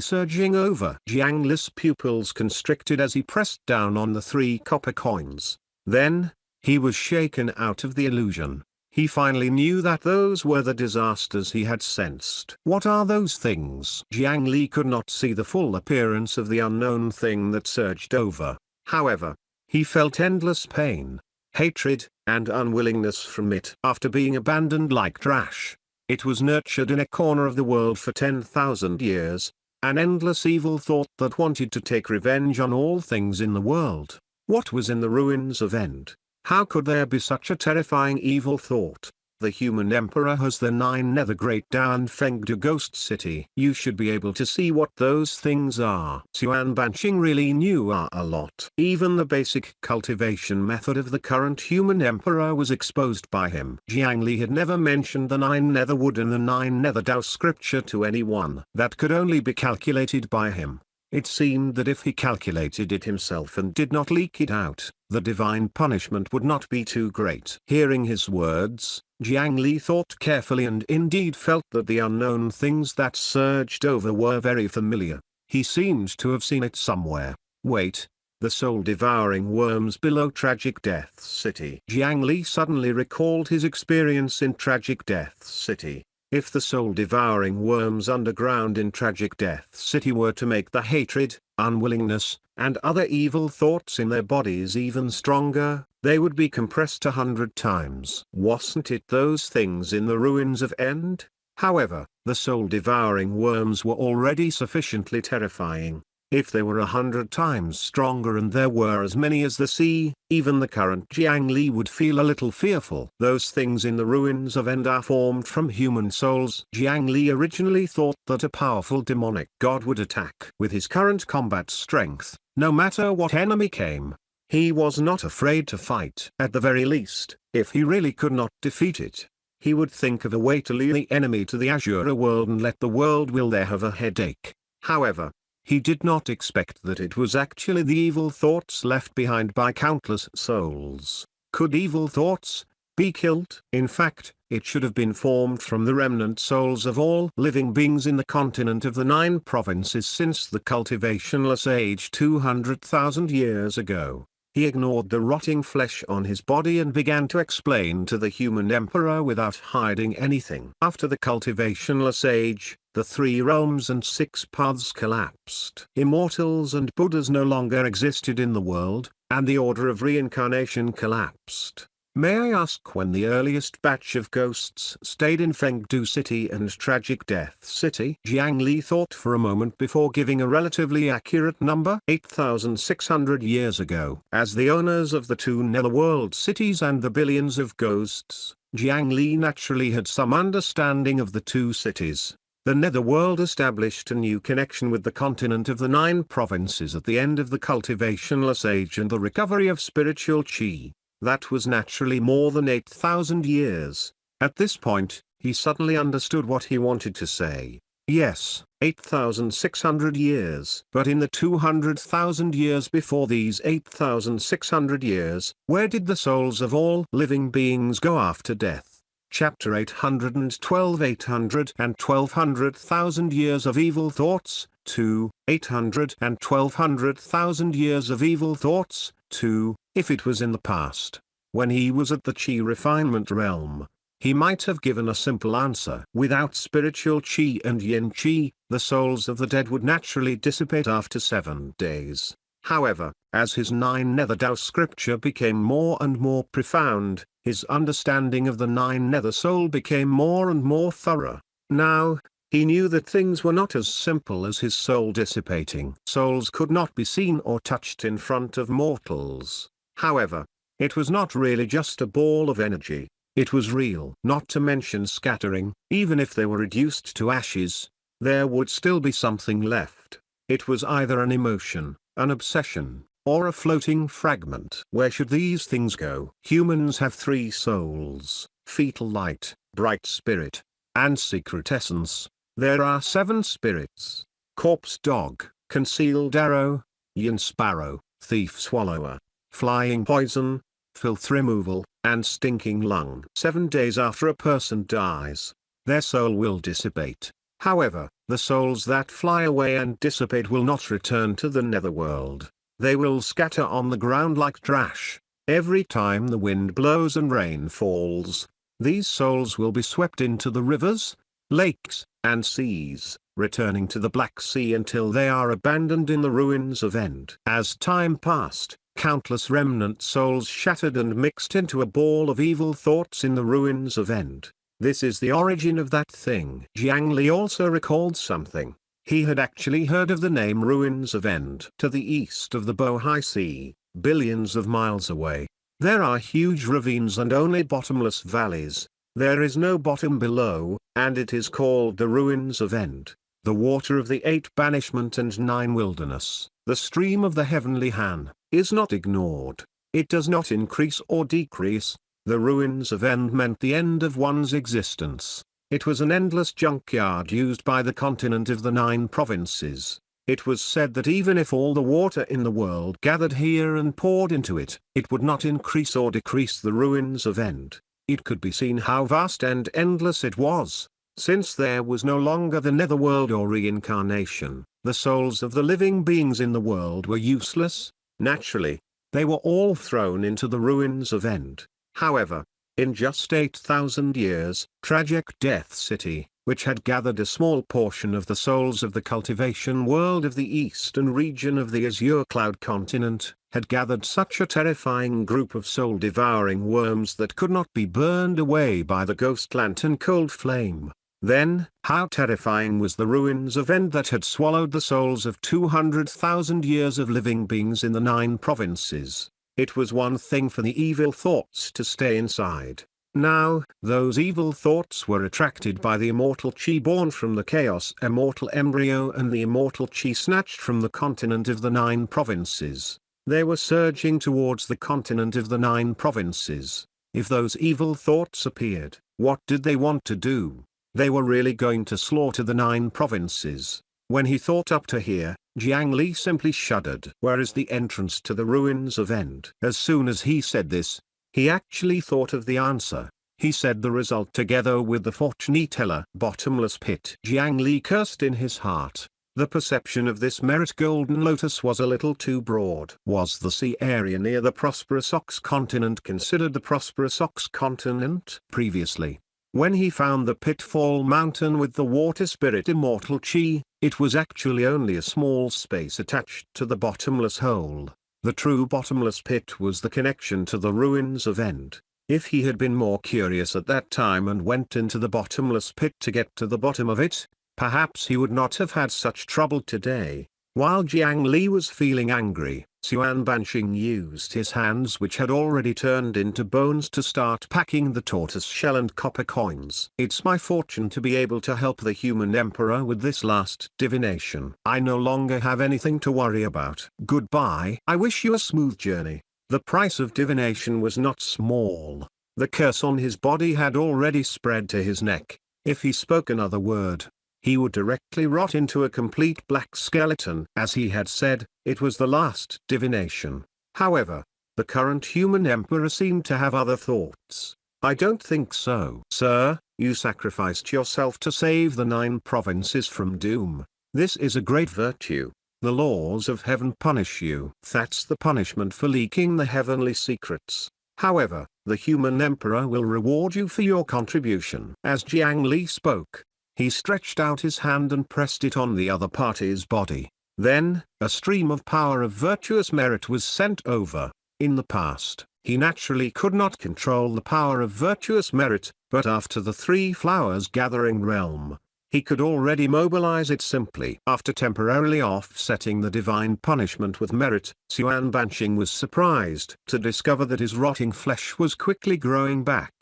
surging over. Jiangli's pupils constricted as he pressed down on the 3 copper coins. Then, he was shaken out of the illusion. He finally knew that those were the disasters he had sensed. What are those things? Jiangli could not see the full appearance of the unknown thing that surged over. However, he felt endless pain, hatred, and unwillingness from it. After being abandoned like trash, it was nurtured in a corner of the world for 10,000 years, an endless evil thought that wanted to take revenge on all things in the world. What was in the ruins of End? How could there be such a terrifying evil thought? The human emperor has the 9 nether great Dan Fengdu ghost city. You should be able to see what those things are. Xuan Banqing really knew a lot. Even the basic cultivation method of the current human emperor was exposed by him. Jiangli had never mentioned the 9 nether wood and the 9 nether Dao scripture to anyone. That could only be calculated by him. It seemed that if he calculated it himself and did not leak it out, the divine punishment would not be too great. Hearing his words, Jiangli thought carefully and indeed felt that the unknown things that surged over were very familiar. He seemed to have seen it somewhere. Wait, the soul-devouring worms below Tragic Death City. Jiangli suddenly recalled his experience in Tragic Death City. If the soul-devouring worms underground in Tragic Death City were to make the hatred, unwillingness, and other evil thoughts in their bodies even stronger, they would be compressed 100 times. Wasn't it those things in the ruins of End? However, the soul-devouring worms were already sufficiently terrifying. If they were 100 times stronger and there were as many as the sea, even the current Jiangli would feel a little fearful. Those things in the ruins of End are formed from human souls. Jiangli originally thought that a powerful demonic god would attack. With his current combat strength, no matter what enemy came, he was not afraid to fight. At the very least, if he really could not defeat it, he would think of a way to lure the enemy to the Azure world and let the world will there have a headache. However, he did not expect that it was actually the evil thoughts left behind by countless souls. Could evil thoughts be killed? In fact, it should have been formed from the remnant souls of all living beings in the continent of the 9 provinces since the cultivationless age 200,000 years ago. He ignored the rotting flesh on his body and began to explain to the human emperor without hiding anything. After the cultivationless age, the 3 realms and 6 paths collapsed. Immortals and Buddhas no longer existed in the world, and the order of reincarnation collapsed. May I ask when the earliest batch of ghosts stayed in Fengdu City and Tragic Death City? Jiangli thought for a moment before giving a relatively accurate number. 8,600 years ago. As the owners of the 2 netherworld cities and the billions of ghosts, Jiangli naturally had some understanding of the 2 cities. The netherworld established a new connection with the continent of the 9 provinces at the end of the cultivationless age and the recovery of spiritual qi. That was naturally more than 8,000 years. At this point, he suddenly understood what he wanted to say. Yes, 8,600 years. But in the 200,000 years before these 8,600 years, where did the souls of all living beings go after death? Chapter 812 812,000 years of evil thoughts, 2, 812,000 years of evil thoughts, 2, if it was in the past, when he was at the Qi refinement realm, he might have given a simple answer. Without spiritual Qi and Yin Qi, the souls of the dead would naturally dissipate after 7 days. However, as his 9 nether Dao scripture became more and more profound, his understanding of the 9 nether soul became more and more thorough. Now, he knew that things were not as simple as his soul dissipating. Souls could not be seen or touched in front of mortals. However, it was not really just a ball of energy. It was real. Not to mention scattering, even if they were reduced to ashes, there would still be something left. It was either an emotion, an obsession, or a floating fragment. Where should these things go? Humans have three souls: fetal light, bright spirit, and secret essence. There are 7 spirits: corpse dog, concealed arrow, yin sparrow, thief swallower, flying poison, filth removal, and stinking lung. 7 days after a person dies, their soul will dissipate. However, the souls that fly away and dissipate will not return to the netherworld. They will scatter on the ground like trash. Every time the wind blows and rain falls, these souls will be swept into the rivers, lakes, and seas, returning to the Black Sea until they are abandoned in the ruins of End. As time passed, countless remnant souls shattered and mixed into a ball of evil thoughts in the ruins of End. This is the origin of that thing. Jiang Li also recalled something. He had actually heard of the name Ruins of End. To the east of the Bohai Sea, billions of miles away, there are huge ravines and only bottomless valleys. There is no bottom below, and it is called the Ruins of End, the water of the 8 banishment and 9 wilderness. The stream of the heavenly Han is not ignored. It does not increase or decrease. The Ruins of End meant the end of one's existence. It was an endless junkyard used by the continent of the 9 provinces. It was said that even if all the water in the world gathered here and poured into it, it would not increase or decrease the Ruins of End. It could be seen how vast and endless it was. Since there was no longer the netherworld or reincarnation, the souls of the living beings in the world were useless. Naturally, they were all thrown into the Ruins of End. However, in just 8,000 years, tragic Death City, which had gathered a small portion of the souls of the cultivation world of the eastern region of the Azure Cloud continent, had gathered such a terrifying group of soul-devouring worms that could not be burned away by the ghost lantern cold flame. Then, how terrifying was the Ruins of End that had swallowed the souls of 200,000 years of living beings in the 9 provinces. It was one thing for the evil thoughts to stay inside. Now, those evil thoughts were attracted by the immortal chi born from the chaos immortal embryo and the immortal chi snatched from the continent of the 9 provinces. They were surging towards the continent of the 9 provinces. If those evil thoughts appeared, what did they want to do? They were really going to slaughter the 9 provinces. When he thought up to here, Jiang Li simply shuddered. Where is the entrance to the Ruins of End? As soon as he said this, he actually thought of the answer. He said the result together with the fortune teller. Bottomless pit. Jiang Li cursed in his heart. The perception of this merit golden lotus was a little too broad. Was the sea area near the prosperous Ox continent considered the prosperous Ox continent? Previously, when he found the pitfall mountain with the water spirit immortal chi, it was actually only a small space attached to the bottomless hole. The true bottomless pit was the connection to the Ruins of End. If he had been more curious at that time and went into the bottomless pit to get to the bottom of it, perhaps he would not have had such trouble today. While Jiang Li was feeling angry, Xuan Banxing used his hands which had already turned into bones to start packing the tortoise shell and copper coins. It's my fortune to be able to help the human emperor with this last divination. I no longer have anything to worry about. Goodbye. I wish you a smooth journey. The price of divination was not small. The curse on his body had already spread to his neck. If he spoke another word, he would directly rot into a complete black skeleton. As he had said, it was the last divination. However, the current human emperor seemed to have other thoughts. I don't think so. Sir, you sacrificed yourself to save the 9 provinces from doom. This is a great virtue. The laws of heaven punish you. That's the punishment for leaking the heavenly secrets. However, the human emperor will reward you for your contribution. As Jiang Li spoke, he stretched out his hand and pressed it on the other party's body. Then, a stream of power of virtuous merit was sent over. In the past, he naturally could not control the power of virtuous merit, but after the 3 flowers gathering realm, he could already mobilize it simply. After temporarily offsetting the divine punishment with merit, Xuan Banxing was surprised to discover that his rotting flesh was quickly growing back.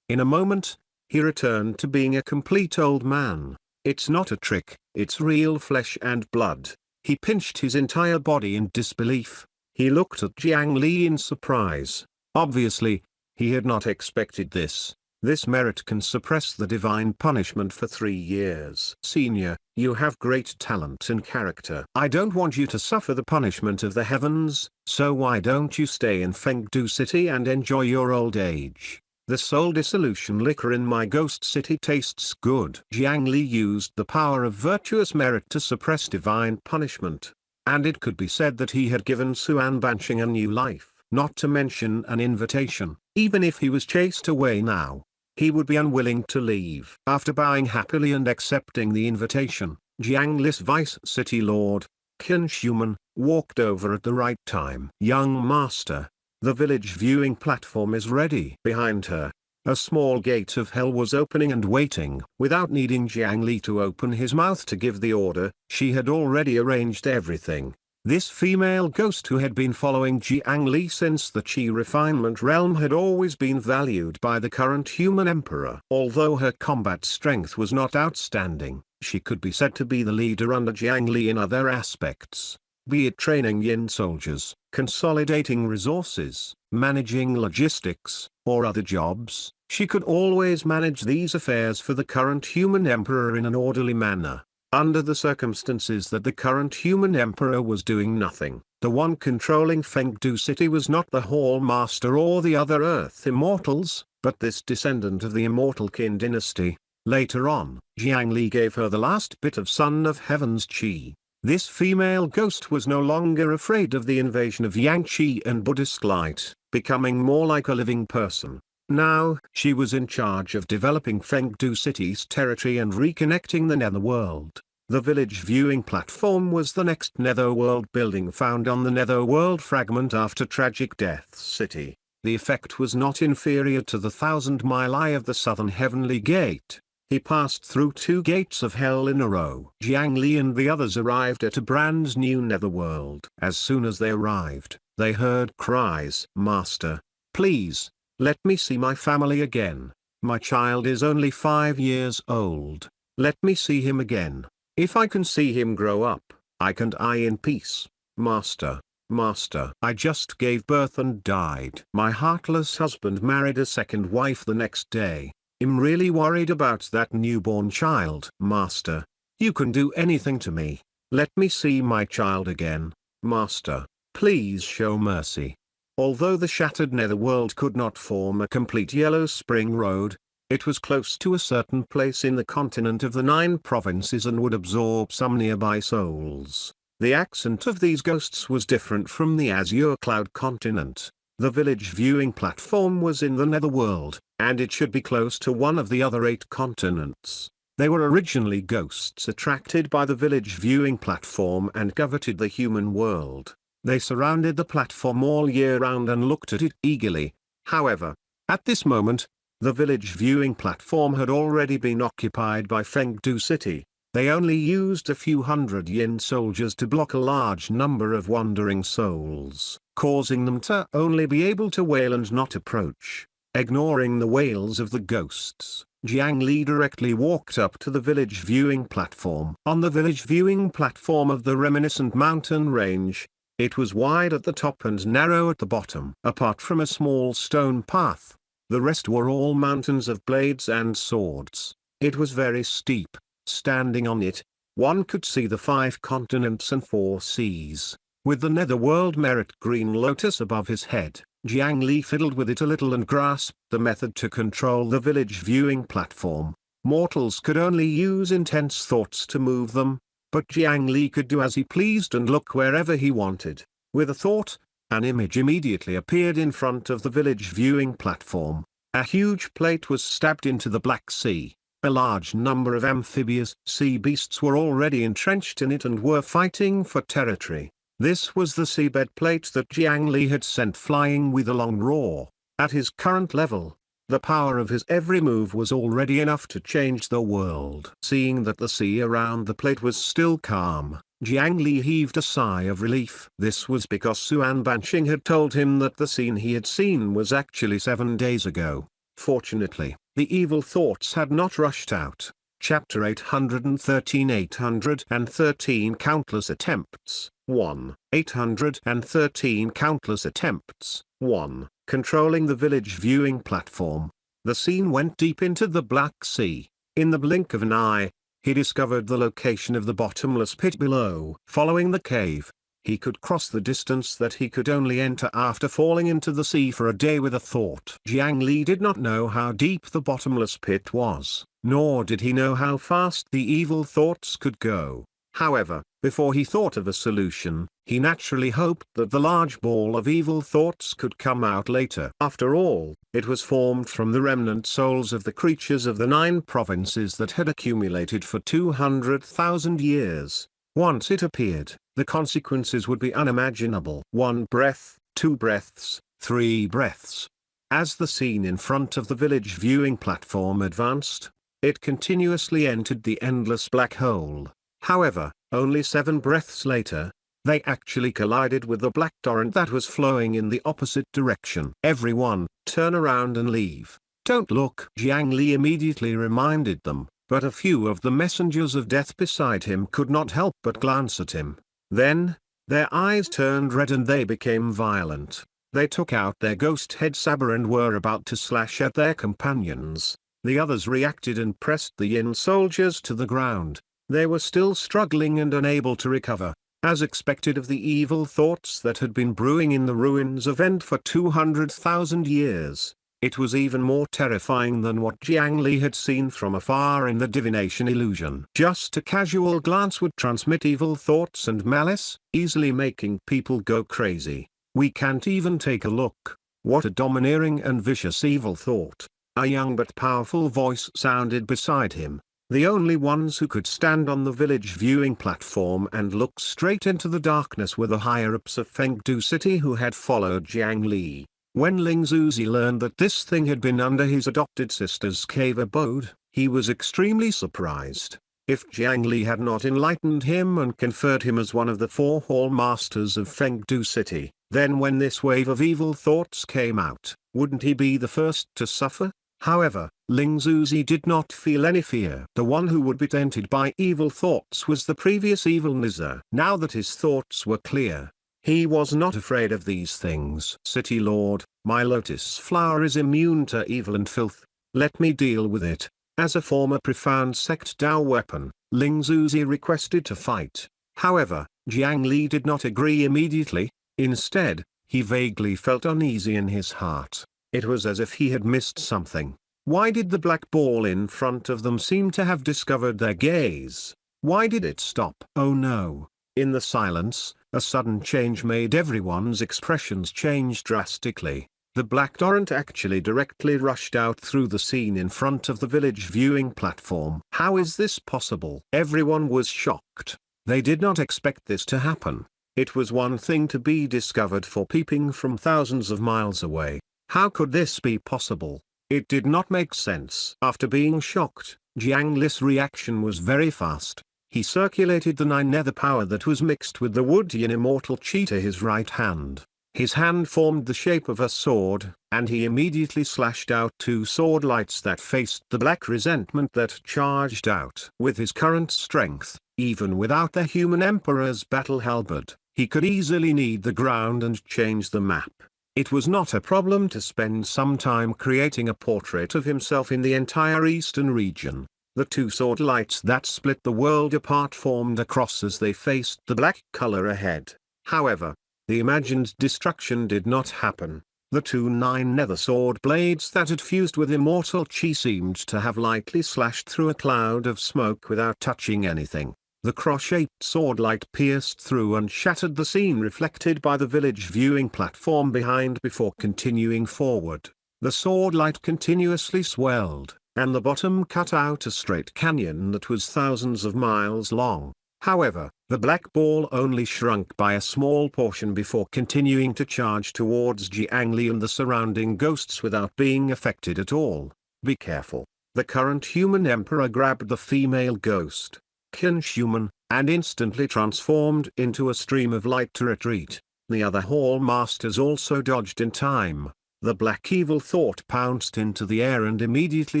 In a moment, he returned to being a complete old man. It's not a trick, it's real flesh and blood. He pinched his entire body in disbelief. He looked at Jiang Li in surprise. Obviously, he had not expected this. This merit can suppress the divine punishment for 3 years. Senior, you have great talent and character. I don't want you to suffer the punishment of the heavens, so why don't you stay in Fengdu City and enjoy your old age? The soul dissolution liquor in my ghost city tastes good. Jiang Li used the power of virtuous merit to suppress divine punishment. And it could be said that he had given Suan Bansheng a new life, not to mention an invitation. Even if he was chased away now, he would be unwilling to leave. After bowing happily and accepting the invitation, Jiang Li's vice city lord, Qin Shuman, walked over at the right time. Young master, the village viewing platform is ready. Behind her, a small gate of hell was opening and waiting. Without needing Jiang Li to open his mouth to give the order, she had already arranged everything. This female ghost who had been following Jiang Li since the Qi refinement realm had always been valued by the current human emperor. Although her combat strength was not outstanding, she could be said to be the leader under Jiang Li in other aspects. Be it training yin soldiers, consolidating resources, managing logistics, or other jobs, she could always manage these affairs for the current human emperor in an orderly manner. Under the circumstances that the current human emperor was doing nothing, the one controlling Fengdu City was not the Hall Master or the other Earth Immortals, but this descendant of the immortal Qin dynasty. Later on, Jiang Li gave her the last bit of Son of Heaven's Qi. This female ghost was no longer afraid of the invasion of Yang Qi and Buddhist light, becoming more like a living person. Now, she was in charge of developing Fengdu City's territory and reconnecting the netherworld. The village viewing platform was the next netherworld building found on the netherworld fragment after Tragic Death City. The effect was not inferior to the 1,000-mile eye of the southern heavenly gate. He passed through 2 gates of hell in a row. Jiang Li and the others arrived at a brand new netherworld. As soon as they arrived, they heard cries. Master, please, let me see my family again. My child is only 5 years old. Let me see him again. If I can see him grow up, I can die in peace. Master, Master, I just gave birth and died. My heartless husband married a second wife the next day. I'm really worried about that newborn child. Master, you can do anything to me. Let me see my child again. Master, please show mercy. Although the shattered netherworld could not form a complete Yellow Spring Road, it was close to a certain place in the continent of the 9 provinces and would absorb some nearby souls. The accent of these ghosts was different from the Azure Cloud continent. The village viewing platform was in the netherworld, and it should be close to one of the other 8 continents. They were originally ghosts attracted by the village viewing platform and coveted the human world. They surrounded the platform all year round and looked at it eagerly. However, at this moment, the village viewing platform had already been occupied by Fengdu City. They only used a few hundred yin soldiers to block a large number of wandering souls, causing them to only be able to wail and not approach. Ignoring the wails of the ghosts, Jiang Li directly walked up to the village viewing platform. On the village viewing platform of the reminiscent mountain range, it was wide at the top and narrow at the bottom. Apart from a small stone path, the rest were all mountains of blades and swords. It was very steep. Standing on it, one could see the 5 continents and 4 seas. With the netherworld merit green lotus above his head, Jiang Li fiddled with it a little and grasped the method to control the village viewing platform. Mortals could only use intense thoughts to move them, but Jiang Li could do as he pleased and look wherever he wanted. With a thought, an image immediately appeared in front of the village viewing platform. A huge plate was stabbed into the Black Sea. A large number of amphibious sea beasts were already entrenched in it and were fighting for territory. This was the seabed plate that Jiang Li had sent flying with a long roar. At his current level, the power of his every move was already enough to change the world. Seeing that the sea around the plate was still calm, Jiang Li heaved a sigh of relief. This was because Suan Bansheng had told him that the scene he had seen was actually 7 days ago. Fortunately, the evil thoughts had not rushed out. Chapter 813. 813 Countless Attempts. 1. 813 Countless Attempts. 1. Controlling the village viewing platform. The scene went deep into the Black Sea. In the blink of an eye, he discovered the location of the bottomless pit below. Following the cave, he could cross the distance that he could only enter after falling into the sea for a day with a thought. Jiang Li did not know how deep the bottomless pit was, nor did he know how fast the evil thoughts could go. However, before he thought of a solution, he naturally hoped that the large ball of evil thoughts could come out later. After all, it was formed from the remnant souls of the creatures of the 9 provinces that had accumulated for 200,000 years. Once it appeared, the consequences would be unimaginable. 1 breath, 2 breaths, 3 breaths. As the scene in front of the village viewing platform advanced, it continuously entered the endless black hole. However, only 7 breaths later, they actually collided with the black torrent that was flowing in the opposite direction. Everyone, turn around and leave. Don't look. Jiang Li immediately reminded them, but a few of the messengers of death beside him could not help but glance at him. Then, their eyes turned red and they became violent. They took out their ghost head saber and were about to slash at their companions. The others reacted and pressed the Yin soldiers to the ground. They were still struggling and unable to recover, as expected of the evil thoughts that had been brewing in the ruins of End for 200,000 years. It was even more terrifying than what Jiang Li had seen from afar in the divination illusion. Just a casual glance would transmit evil thoughts and malice, easily making people go crazy. We can't even take a look. What a domineering and vicious evil thought. A young but powerful voice sounded beside him. The only ones who could stand on the village viewing platform and look straight into the darkness were the higher-ups of Fengdu City who had followed Jiang Li. When Ling Zuzi learned that this thing had been under his adopted sister's cave abode, he was extremely surprised. If Jiang Li had not enlightened him and conferred him as one of the 4 hall masters of Fengdu City, then when this wave of evil thoughts came out, wouldn't he be the first to suffer? However, Ling Zuzi did not feel any fear. The one who would be tainted by evil thoughts was the previous evil Nizar. Now that his thoughts were clear, he was not afraid of these things. City Lord, my lotus flower is immune to evil and filth. Let me deal with it. As a former profound sect Dao weapon, Ling Zuzi requested to fight. However, Jiang Li did not agree immediately. Instead, he vaguely felt uneasy in his heart. It was as if he had missed something. Why did the black ball in front of them seem to have discovered their gaze? Why did it stop? Oh no. In the silence, a sudden change made everyone's expressions change drastically. The black torrent actually directly rushed out through the scene in front of the village viewing platform. How is this possible? Everyone was shocked. They did not expect this to happen. It was one thing to be discovered for peeping from thousands of miles away. How could this be possible? It did not make sense. After being shocked, Jiang Li's reaction was very fast. He circulated the 9 nether power that was mixed with the wood yin immortal chi to his right hand. His hand formed the shape of a sword, and he immediately slashed out 2 sword lights that faced the black resentment that charged out. With his current strength, even without the human emperor's battle halberd, he could easily knead the ground and change the map. It was not a problem to spend some time creating a portrait of himself in the entire eastern region. The 2 sword lights that split the world apart formed a cross as they faced the black color ahead. However, the imagined destruction did not happen. The 2 9 nether sword blades that had fused with immortal chi seemed to have lightly slashed through a cloud of smoke without touching anything. The cross-shaped sword light pierced through and shattered the scene reflected by the village viewing platform behind before continuing forward. The sword light continuously swelled, and the bottom cut out a straight canyon that was thousands of miles long. However, the black ball only shrunk by a small portion before continuing to charge towards Jiang Li and the surrounding ghosts without being affected at all. Be careful. The current human emperor grabbed the female ghost, Human, and instantly transformed into a stream of light to retreat. The other hall masters also dodged in time. The black evil thought pounced into the air and immediately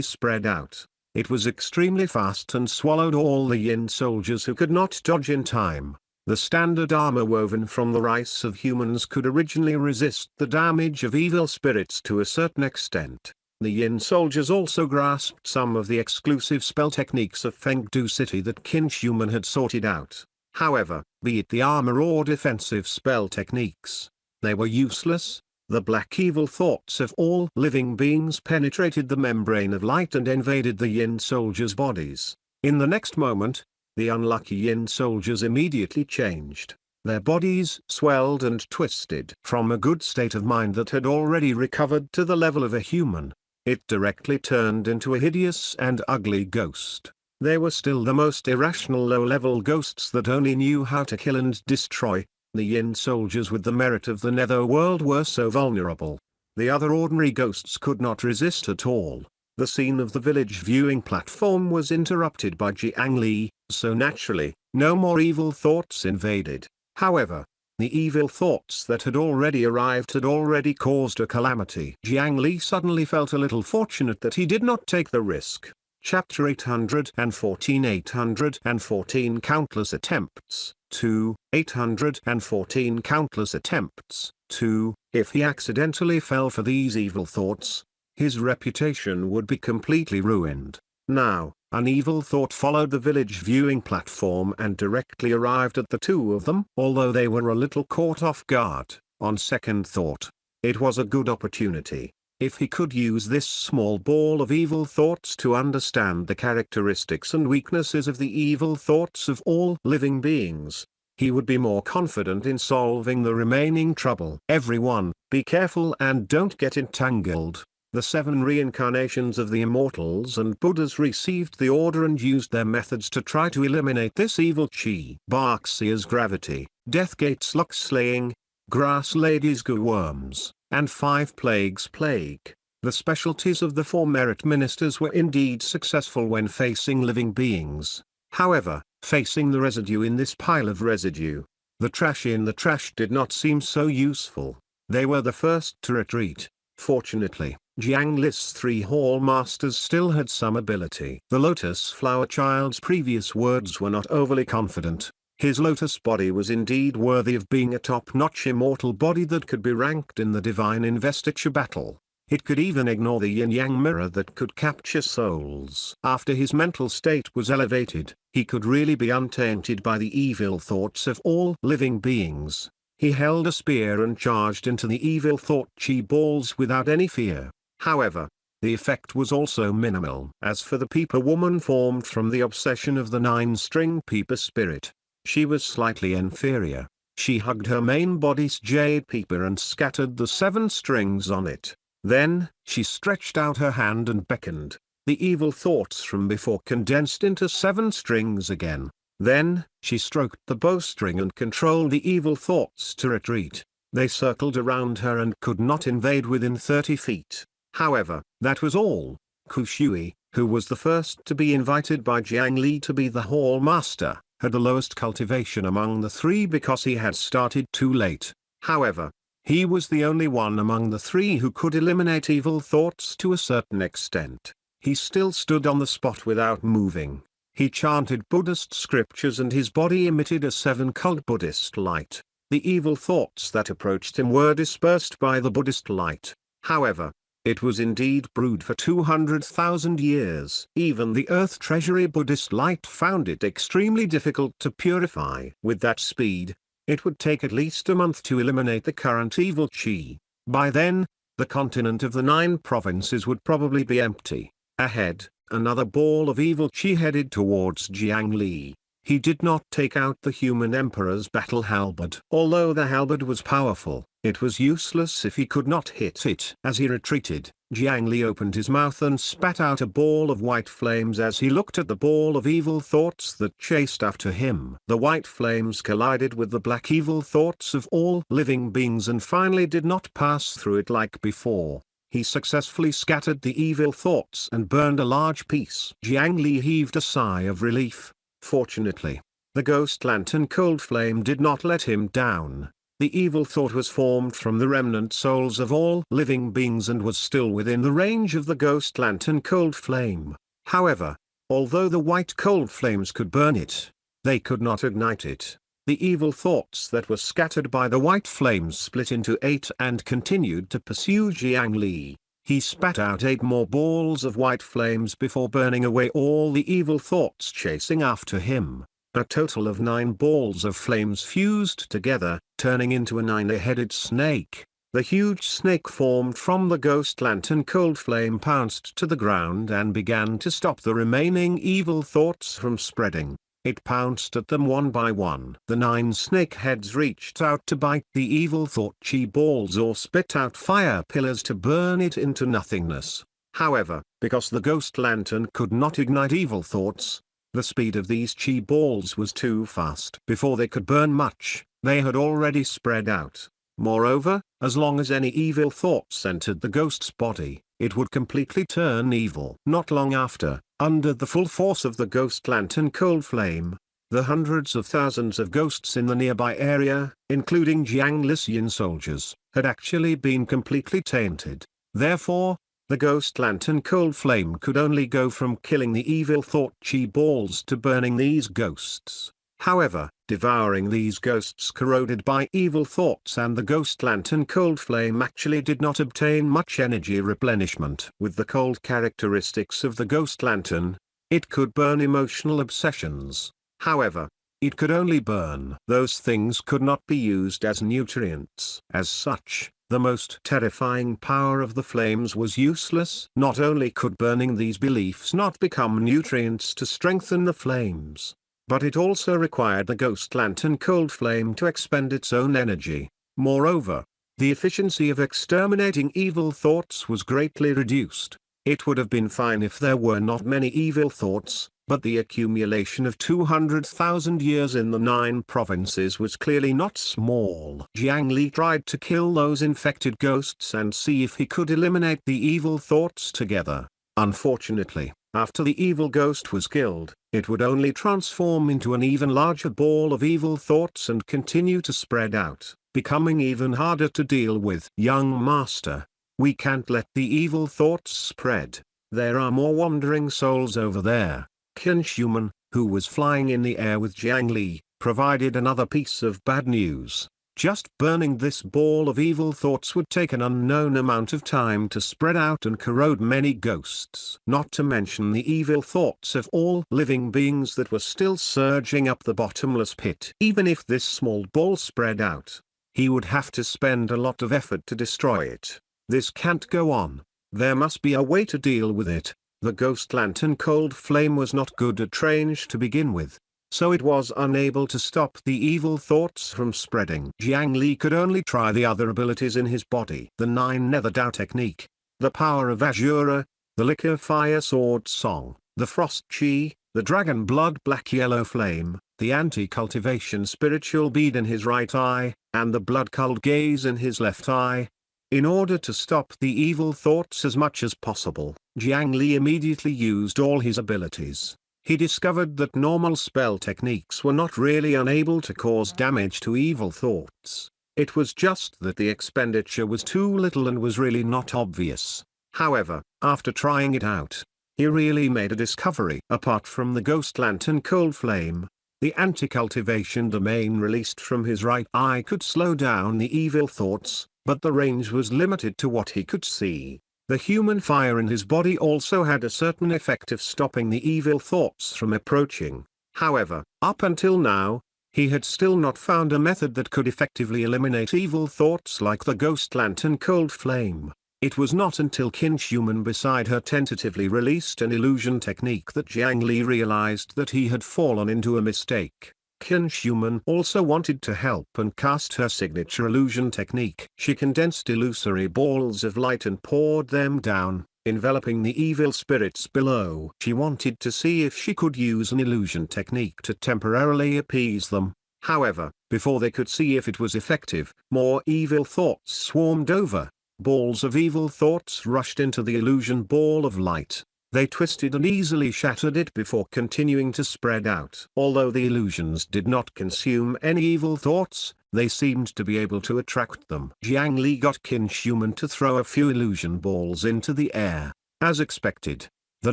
spread out. It was extremely fast and swallowed all the yin soldiers who could not dodge in time. The standard armor woven from the rice of humans could originally resist the damage of evil spirits to a certain extent. The yin soldiers also grasped some of the exclusive spell techniques of Fengdu City that Qin Human had sorted out. However, be it the armor or defensive spell techniques, they were useless. The black evil thoughts of all living beings penetrated the membrane of light and invaded the yin soldiers' bodies. In the next moment, the unlucky yin soldiers immediately changed. Their bodies swelled and twisted from a good state of mind that had already recovered to the level of a human. It directly turned into a hideous and ugly ghost. They were still the most irrational low-level ghosts that only knew how to kill and destroy. The yin soldiers with the merit of the netherworld were so vulnerable. The other ordinary ghosts could not resist at all. The scene of the village viewing platform was interrupted by Jiang Li, so naturally, no more evil thoughts invaded. However, the evil thoughts that had already arrived had already caused a calamity. Jiang Li suddenly felt a little fortunate that he did not take the risk. Chapter 814 814 Countless Attempts 2. 814 Countless Attempts 2. If he accidentally fell for these evil thoughts, his reputation would be completely ruined. Now, an evil thought followed the village viewing platform and directly arrived at the two of them. Although they were a little caught off guard, on second thought, it was a good opportunity. If he could use this small ball of evil thoughts to understand the characteristics and weaknesses of the evil thoughts of all living beings, he would be more confident in solving the remaining trouble. Everyone, be careful and don't get entangled. The 7 reincarnations of the immortals and Buddhas received the order and used their methods to try to eliminate this evil chi. Barxia's gravity, Deathgate's luck slaying, Grass Lady's goo worms, and 5 plagues plague. The specialties of the 4 merit ministers were indeed successful when facing living beings. However, facing the residue in this pile of residue, the trash in the trash did not seem so useful. They were the first to retreat. Fortunately, Jiang Li's 3 hall masters still had some ability. The Lotus Flower Child's previous words were not overly confident. His lotus body was indeed worthy of being a top-notch immortal body that could be ranked in the divine investiture battle. It could even ignore the yin-yang mirror that could capture souls. After his mental state was elevated, he could really be untainted by the evil thoughts of all living beings. He held a spear and charged into the evil thought chi balls without any fear. However, the effect was also minimal. As for the Peeper woman formed from the obsession of the 9-string Peeper spirit, she was slightly inferior. She hugged her main body's jade peeper and scattered the 7 strings on it. Then, she stretched out her hand and beckoned. The evil thoughts from before condensed into 7 strings again. Then, she stroked the bowstring and controlled the evil thoughts to retreat. They circled around her and could not invade within 30 feet. However, that was all. Ku Shui, who was the first to be invited by Jiang Li to be the hall master, had the lowest cultivation among the 3 because he had started too late. However, he was the only one among the 3 who could eliminate evil thoughts to a certain extent. He still stood on the spot without moving. He chanted Buddhist scriptures and his body emitted a 7-cult Buddhist light. The evil thoughts that approached him were dispersed by the Buddhist light. However, it was indeed brewed for 200,000 years. Even the Earth Treasury Buddhist light found it extremely difficult to purify. With that speed, it would take at least a month to eliminate the current evil chi. By then, the continent of the 9 provinces would probably be empty. Ahead, another ball of evil chi headed towards Jiang Li. He did not take out the human emperor's battle halberd. Although the halberd was powerful, it was useless if he could not hit it. As he retreated, Jiang Li opened his mouth and spat out a ball of white flames as he looked at the ball of evil thoughts that chased after him. The white flames collided with the black evil thoughts of all living beings and finally did not pass through it like before. He successfully scattered the evil thoughts and burned a large piece. Jiang Li heaved a sigh of relief. Fortunately, the ghost lantern cold flame did not let him down. The evil thought was formed from the remnant souls of all living beings and was still within the range of the ghost lantern cold flame. However, although the white cold flames could burn it, they could not ignite it. The evil thoughts that were scattered by the white flames split into 8 and continued to pursue Jiang Li. He spat out 8 more balls of white flames before burning away all the evil thoughts chasing after him. A total of 9 balls of flames fused together, turning into a 9-headed snake. The huge snake formed from the ghost lantern cold flame pounced to the ground and began to stop the remaining evil thoughts from spreading. It pounced at them one by one. The 9 snake heads reached out to bite the evil thought chi balls or spit out fire pillars to burn it into nothingness. However, because the ghost lantern could not ignite evil thoughts, the speed of these chi balls was too fast. Before they could burn much, they had already spread out. Moreover, as long as any evil thoughts entered the ghost's body, it would completely turn evil. Not long after, under the full force of the ghost lantern cold flame, the hundreds of thousands of ghosts in the nearby area, including Jiang Lixian soldiers, had actually been completely tainted. Therefore, the ghost lantern cold flame could only go from killing the evil thought chi balls to burning these ghosts. However, devouring these ghosts corroded by evil thoughts and the ghost lantern cold flame actually did not obtain much energy replenishment. With the cold characteristics of the ghost lantern, it could burn emotional obsessions. However, it could only burn. Those things could not be used as nutrients. As such, the most terrifying power of the flames was useless. Not only could burning these beliefs not become nutrients to strengthen the flames, but it also required the ghost lantern cold flame to expend its own energy. Moreover, the efficiency of exterminating evil thoughts was greatly reduced. It would have been fine if there were not many evil thoughts, but the accumulation of 200,000 years in the 9 provinces was clearly not small. Jiang Li tried to kill those infected ghosts and see if he could eliminate the evil thoughts together. Unfortunately, after the evil ghost was killed, it would only transform into an even larger ball of evil thoughts and continue to spread out, becoming even harder to deal with. Young master, we can't let the evil thoughts spread. There are more wandering souls over there. Qin Shuman, who was flying in the air with Jiang Li, provided another piece of bad news. Just burning this ball of evil thoughts would take an unknown amount of time to spread out and corrode many ghosts. Not to mention the evil thoughts of all living beings that were still surging up the bottomless pit. Even if this small ball spread out, he would have to spend a lot of effort to destroy it. This can't go on. There must be a way to deal with it. The ghost lantern cold flame was not good at range to begin with, so it was unable to stop the evil thoughts from spreading. Jiang Li could only try the other abilities in his body. The 9 Nether Dao technique, the power of Azura, the Liquor Fire Sword Song, the Frost Chi, the Dragon Blood Black Yellow Flame, the Anti-Cultivation Spiritual Bead in his right eye, and the Blood Cold Gaze in his left eye. In order to stop the evil thoughts as much as possible, Jiang Li immediately used all his abilities. He discovered that normal spell techniques were not really unable to cause damage to evil thoughts. It was just that the expenditure was too little and was really not obvious. However, after trying it out, he really made a discovery. Apart from the ghost lantern cold flame, the anti-cultivation domain released from his right eye could slow down the evil thoughts, but the range was limited to what he could see. The human fire in his body also had a certain effect of stopping the evil thoughts from approaching. However, up until now, he had still not found a method that could effectively eliminate evil thoughts like the ghost lantern cold flame. It was not until Qin Shuman beside her tentatively released an illusion technique that Jiang Li realized that he had fallen into a mistake. Qin Shuman also wanted to help and cast her signature illusion technique. She condensed illusory balls of light and poured them down, enveloping the evil spirits below. She wanted to see if she could use an illusion technique to temporarily appease them. However, before they could see if it was effective, more evil thoughts swarmed over. Balls of evil thoughts rushed into the illusion ball of light. They twisted and easily shattered it before continuing to spread out. Although the illusions did not consume any evil thoughts, they seemed to be able to attract them. Jiang Li got Qin Shuman to throw a few illusion balls into the air. As expected, the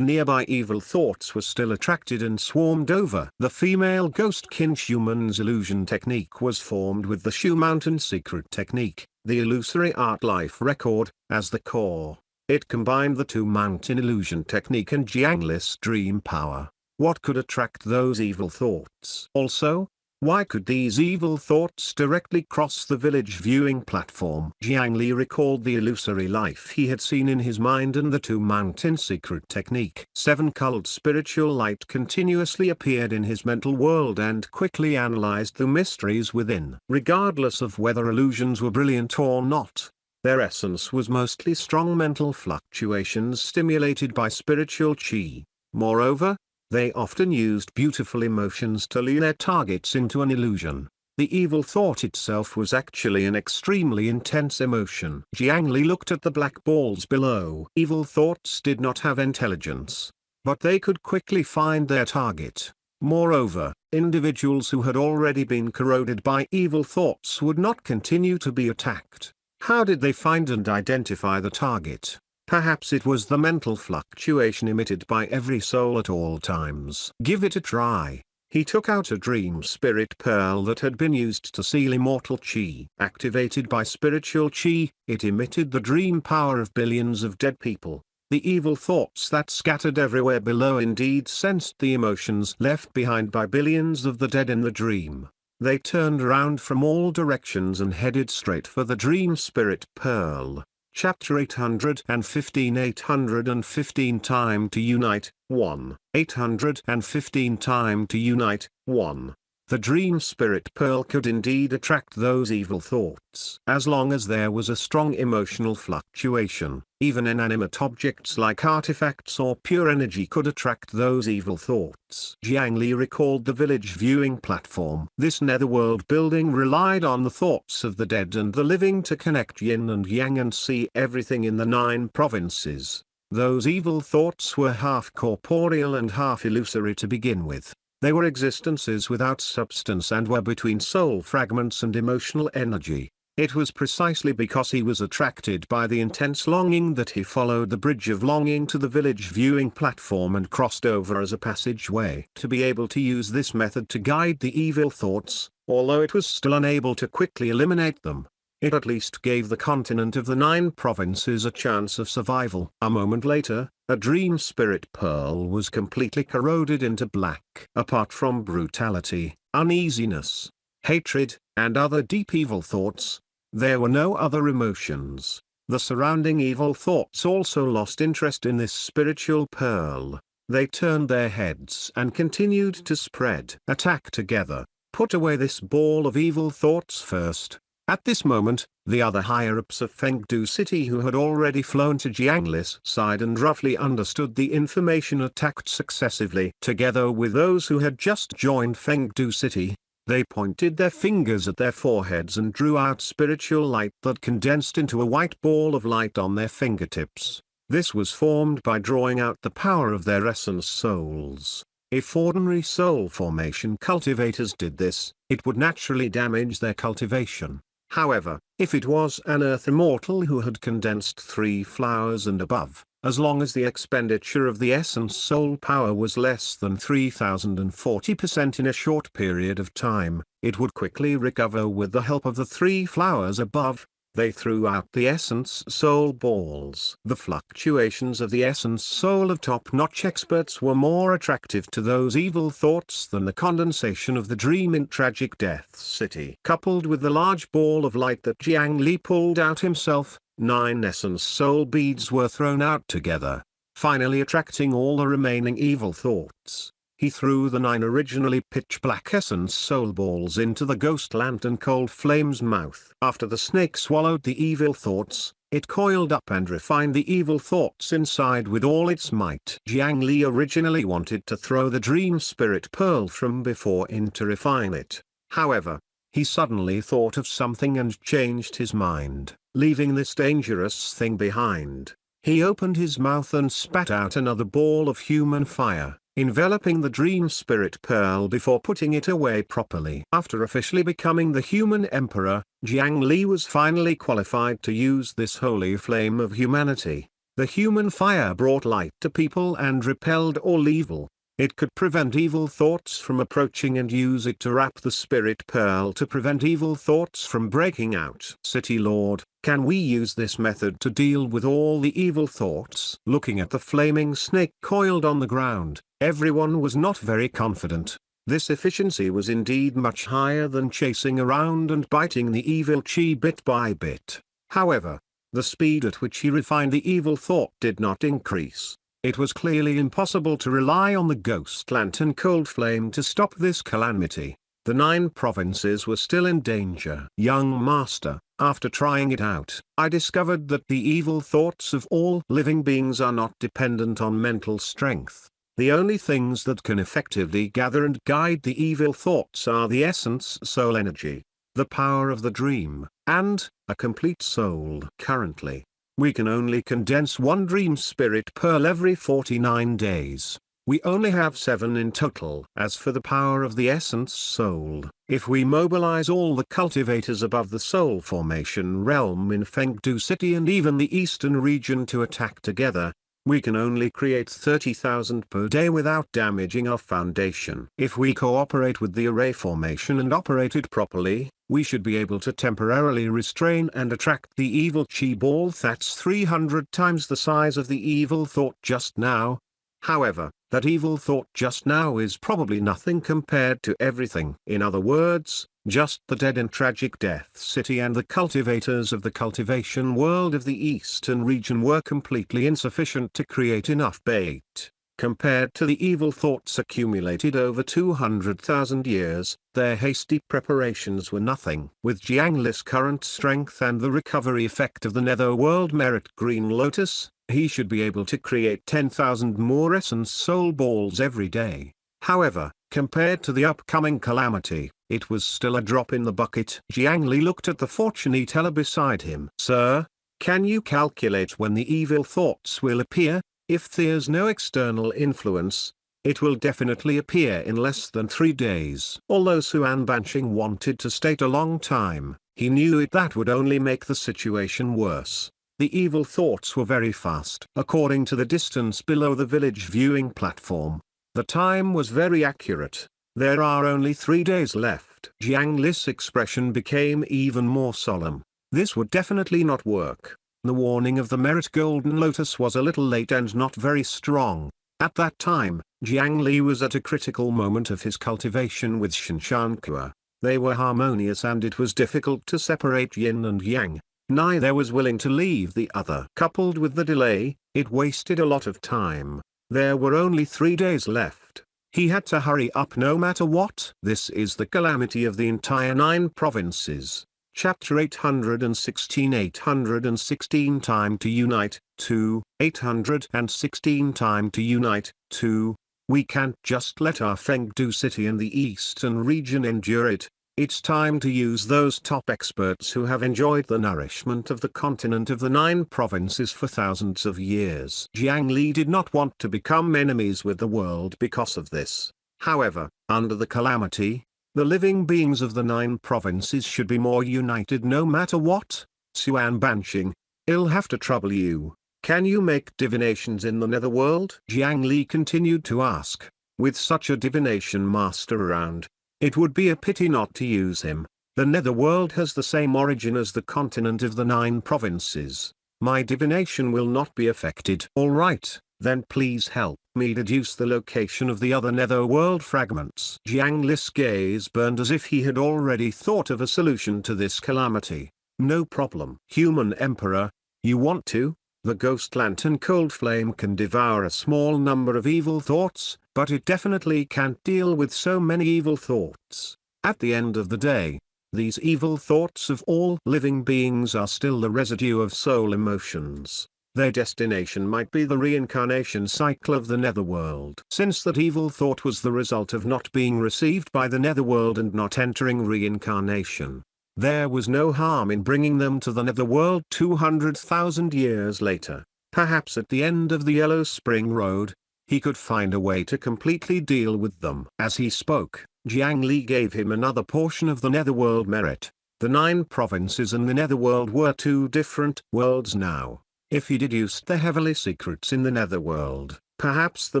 nearby evil thoughts were still attracted and swarmed over. The female ghost Qin Shuman's illusion technique was formed with the Shu Mountain secret technique, the illusory art life record, as the core. It combined the two mountain illusion technique and Jiang Li's dream power. What could attract those evil thoughts? Also, why could these evil thoughts directly cross the village viewing platform? Jiang Li recalled the illusory life he had seen in his mind and the two mountain secret technique. 7-colored spiritual light continuously appeared in his mental world and quickly analyzed the mysteries within. Regardless of whether illusions were brilliant or not, their essence was mostly strong mental fluctuations stimulated by spiritual qi. Moreover, they often used beautiful emotions to lure their targets into an illusion. The evil thought itself was actually an extremely intense emotion. Jiang Li looked at the black balls below. Evil thoughts did not have intelligence, but they could quickly find their target. Moreover, individuals who had already been corroded by evil thoughts would not continue to be attacked. How did they find and identify the target? Perhaps it was the mental fluctuation emitted by every soul at all times. Give it a try. He took out a dream spirit pearl that had been used to seal immortal chi. Activated by spiritual chi, it emitted the dream power of billions of dead people. The evil thoughts that scattered everywhere below indeed sensed the emotions left behind by billions of the dead in the dream. They turned around from all directions and headed straight for the dream spirit pearl. Chapter 815 815 Time to Unite, 1. 815 Time to Unite, 1. The dream spirit pearl could indeed attract those evil thoughts. As long as there was a strong emotional fluctuation, even inanimate objects like artifacts or pure energy could attract those evil thoughts. Jiang Li recalled the village viewing platform. This netherworld building relied on the thoughts of the dead and the living to connect yin and yang and see everything in the 9 provinces. Those evil thoughts were half corporeal and half illusory to begin with. They were existences without substance and were between soul fragments and emotional energy. It was precisely because he was attracted by the intense longing that he followed the bridge of longing to the village viewing platform and crossed over as a passageway. To be able to use this method to guide the evil thoughts, although it was still unable to quickly eliminate them, it at least gave the continent of the 9 provinces a chance of survival. A moment later, a dream spirit pearl was completely corroded into black. Apart from brutality, uneasiness, hatred, and other deep evil thoughts, there were no other emotions. The surrounding evil thoughts also lost interest in this spiritual pearl. They turned their heads and continued to spread. Attack together. Put away this ball of evil thoughts first. At this moment, the other higher-ups of Fengdu City who had already flown to Jiang Li's side and roughly understood the information attacked successively. Together with those who had just joined Fengdu City, they pointed their fingers at their foreheads and drew out spiritual light that condensed into a white ball of light on their fingertips. This was formed by drawing out the power of their essence souls. If ordinary soul formation cultivators did this, it would naturally damage their cultivation. However, if it was an earth immortal who had condensed 3 flowers and above, as long as the expenditure of the essence soul power was less than 3040% in a short period of time, it would quickly recover with the help of the 3 flowers above. They threw out the essence soul balls. The fluctuations of the essence soul of top-notch experts were more attractive to those evil thoughts than the condensation of the dream in tragic death city. Coupled with the large ball of light that Jiang Li pulled out himself, 9 essence soul beads were thrown out together, finally attracting all the remaining evil thoughts. He threw the 9 originally pitch-black essence soul balls into the ghost lantern cold flame's mouth. After the snake swallowed the evil thoughts, it coiled up and refined the evil thoughts inside with all its might. Jiang Li originally wanted to throw the dream spirit pearl from before in to refine it. However, he suddenly thought of something and changed his mind. Leaving this dangerous thing behind, he opened his mouth and spat out another ball of human fire. enveloping the dream spirit pearl before putting it away properly. After officially becoming the human emperor, Jiang Li was finally qualified to use this holy flame of humanity. The human fire brought light to people and repelled all evil. It could prevent evil thoughts from approaching and use it to wrap the spirit pearl to prevent evil thoughts from breaking out. City Lord, can we use this method to deal with all the evil thoughts? Looking at the flaming snake coiled on the ground, everyone was not very confident. This efficiency was indeed much higher than chasing around and biting the evil chi bit by bit. However, the speed at which he refined the evil thought did not increase. It was clearly impossible to rely on the ghost lantern cold flame to stop this calamity. The 9 provinces were still in danger. Young master, after trying it out, I discovered that the evil thoughts of all living beings are not dependent on mental strength. The only things that can effectively gather and guide the evil thoughts are the essence soul energy, the power of the dream, and a complete soul. Currently, we can only condense 1 dream spirit pearl every 49 days. We only have 7 in total. As for the power of the essence soul, if we mobilize all the cultivators above the soul formation realm in Fengdu City and even the eastern region to attack together, we can only create 30,000 per day without damaging our foundation. If we cooperate with the array formation and operate it properly, we should be able to temporarily restrain and attract the evil chi ball that's 300 times the size of the evil thought just now. However, that evil thought just now is probably nothing compared to everything. In other words, just the dead in tragic death city and the cultivators of the cultivation world of the eastern region were completely insufficient to create enough bait. Compared to the evil thoughts accumulated over 200,000 years, their hasty preparations were nothing. With Jiang Li's current strength and the recovery effect of the netherworld merit green lotus, he should be able to create 10,000 more essence soul balls every day. However, compared to the upcoming calamity, it was still a drop in the bucket. Jiang Li looked at the fortune teller beside him. Sir, can you calculate when the evil thoughts will appear? If there's no external influence, it will definitely appear in less than 3 days. Although Suan Banqing wanted to state a long time, he knew that would only make the situation worse. The evil thoughts were very fast. According to the distance below the village viewing platform, the time was very accurate. There are only 3 days left. Jiang Li's expression became even more solemn. This would definitely not work. The warning of the merit golden lotus was a little late and not very strong. At that time, Jiang Li was at a critical moment of his cultivation with Shinshankua. They were harmonious and it was difficult to separate yin and yang. Neither was willing to leave the other. Coupled with the delay, it wasted a lot of time. There were only 3 days left. He had to hurry up no matter what. This is the calamity of the entire 9 provinces. Chapter 816 816 Time to Unite, 2, 816 Time to Unite, 2. We can't just let our Fengdu City and the eastern region endure it. It's time to use those top experts who have enjoyed the nourishment of the continent of the 9 provinces for thousands of years. Jiang Li did not want to become enemies with the world because of this. However, under the calamity, the living beings of the 9 provinces should be more united no matter what. Suan Banqing, I'll have to trouble you. Can you make divinations in the netherworld? Jiang Li continued to ask. With such a divination master around, it would be a pity not to use him. The netherworld has the same origin as the continent of the 9 provinces. My divination will not be affected. All right, then please help me deduce the location of the other netherworld fragments. Jiang Li's gaze burned as if he had already thought of a solution to this calamity. No problem. Human Emperor, you want to? The ghost lantern cold flame can devour a small number of evil thoughts, but it definitely can't deal with so many evil thoughts. At the end of the day, these evil thoughts of all living beings are still the residue of soul emotions. Their destination might be the reincarnation cycle of the netherworld. Since that evil thought was the result of not being received by the netherworld and not entering reincarnation, there was no harm in bringing them to the netherworld 200,000 years later. Perhaps at the end of the Yellow Spring Road, he could find a way to completely deal with them. As he spoke, Jiang Li gave him another portion of the netherworld merit. The 9 provinces and the netherworld were 2 different worlds now. If he deduced the heavenly secrets in the netherworld, perhaps the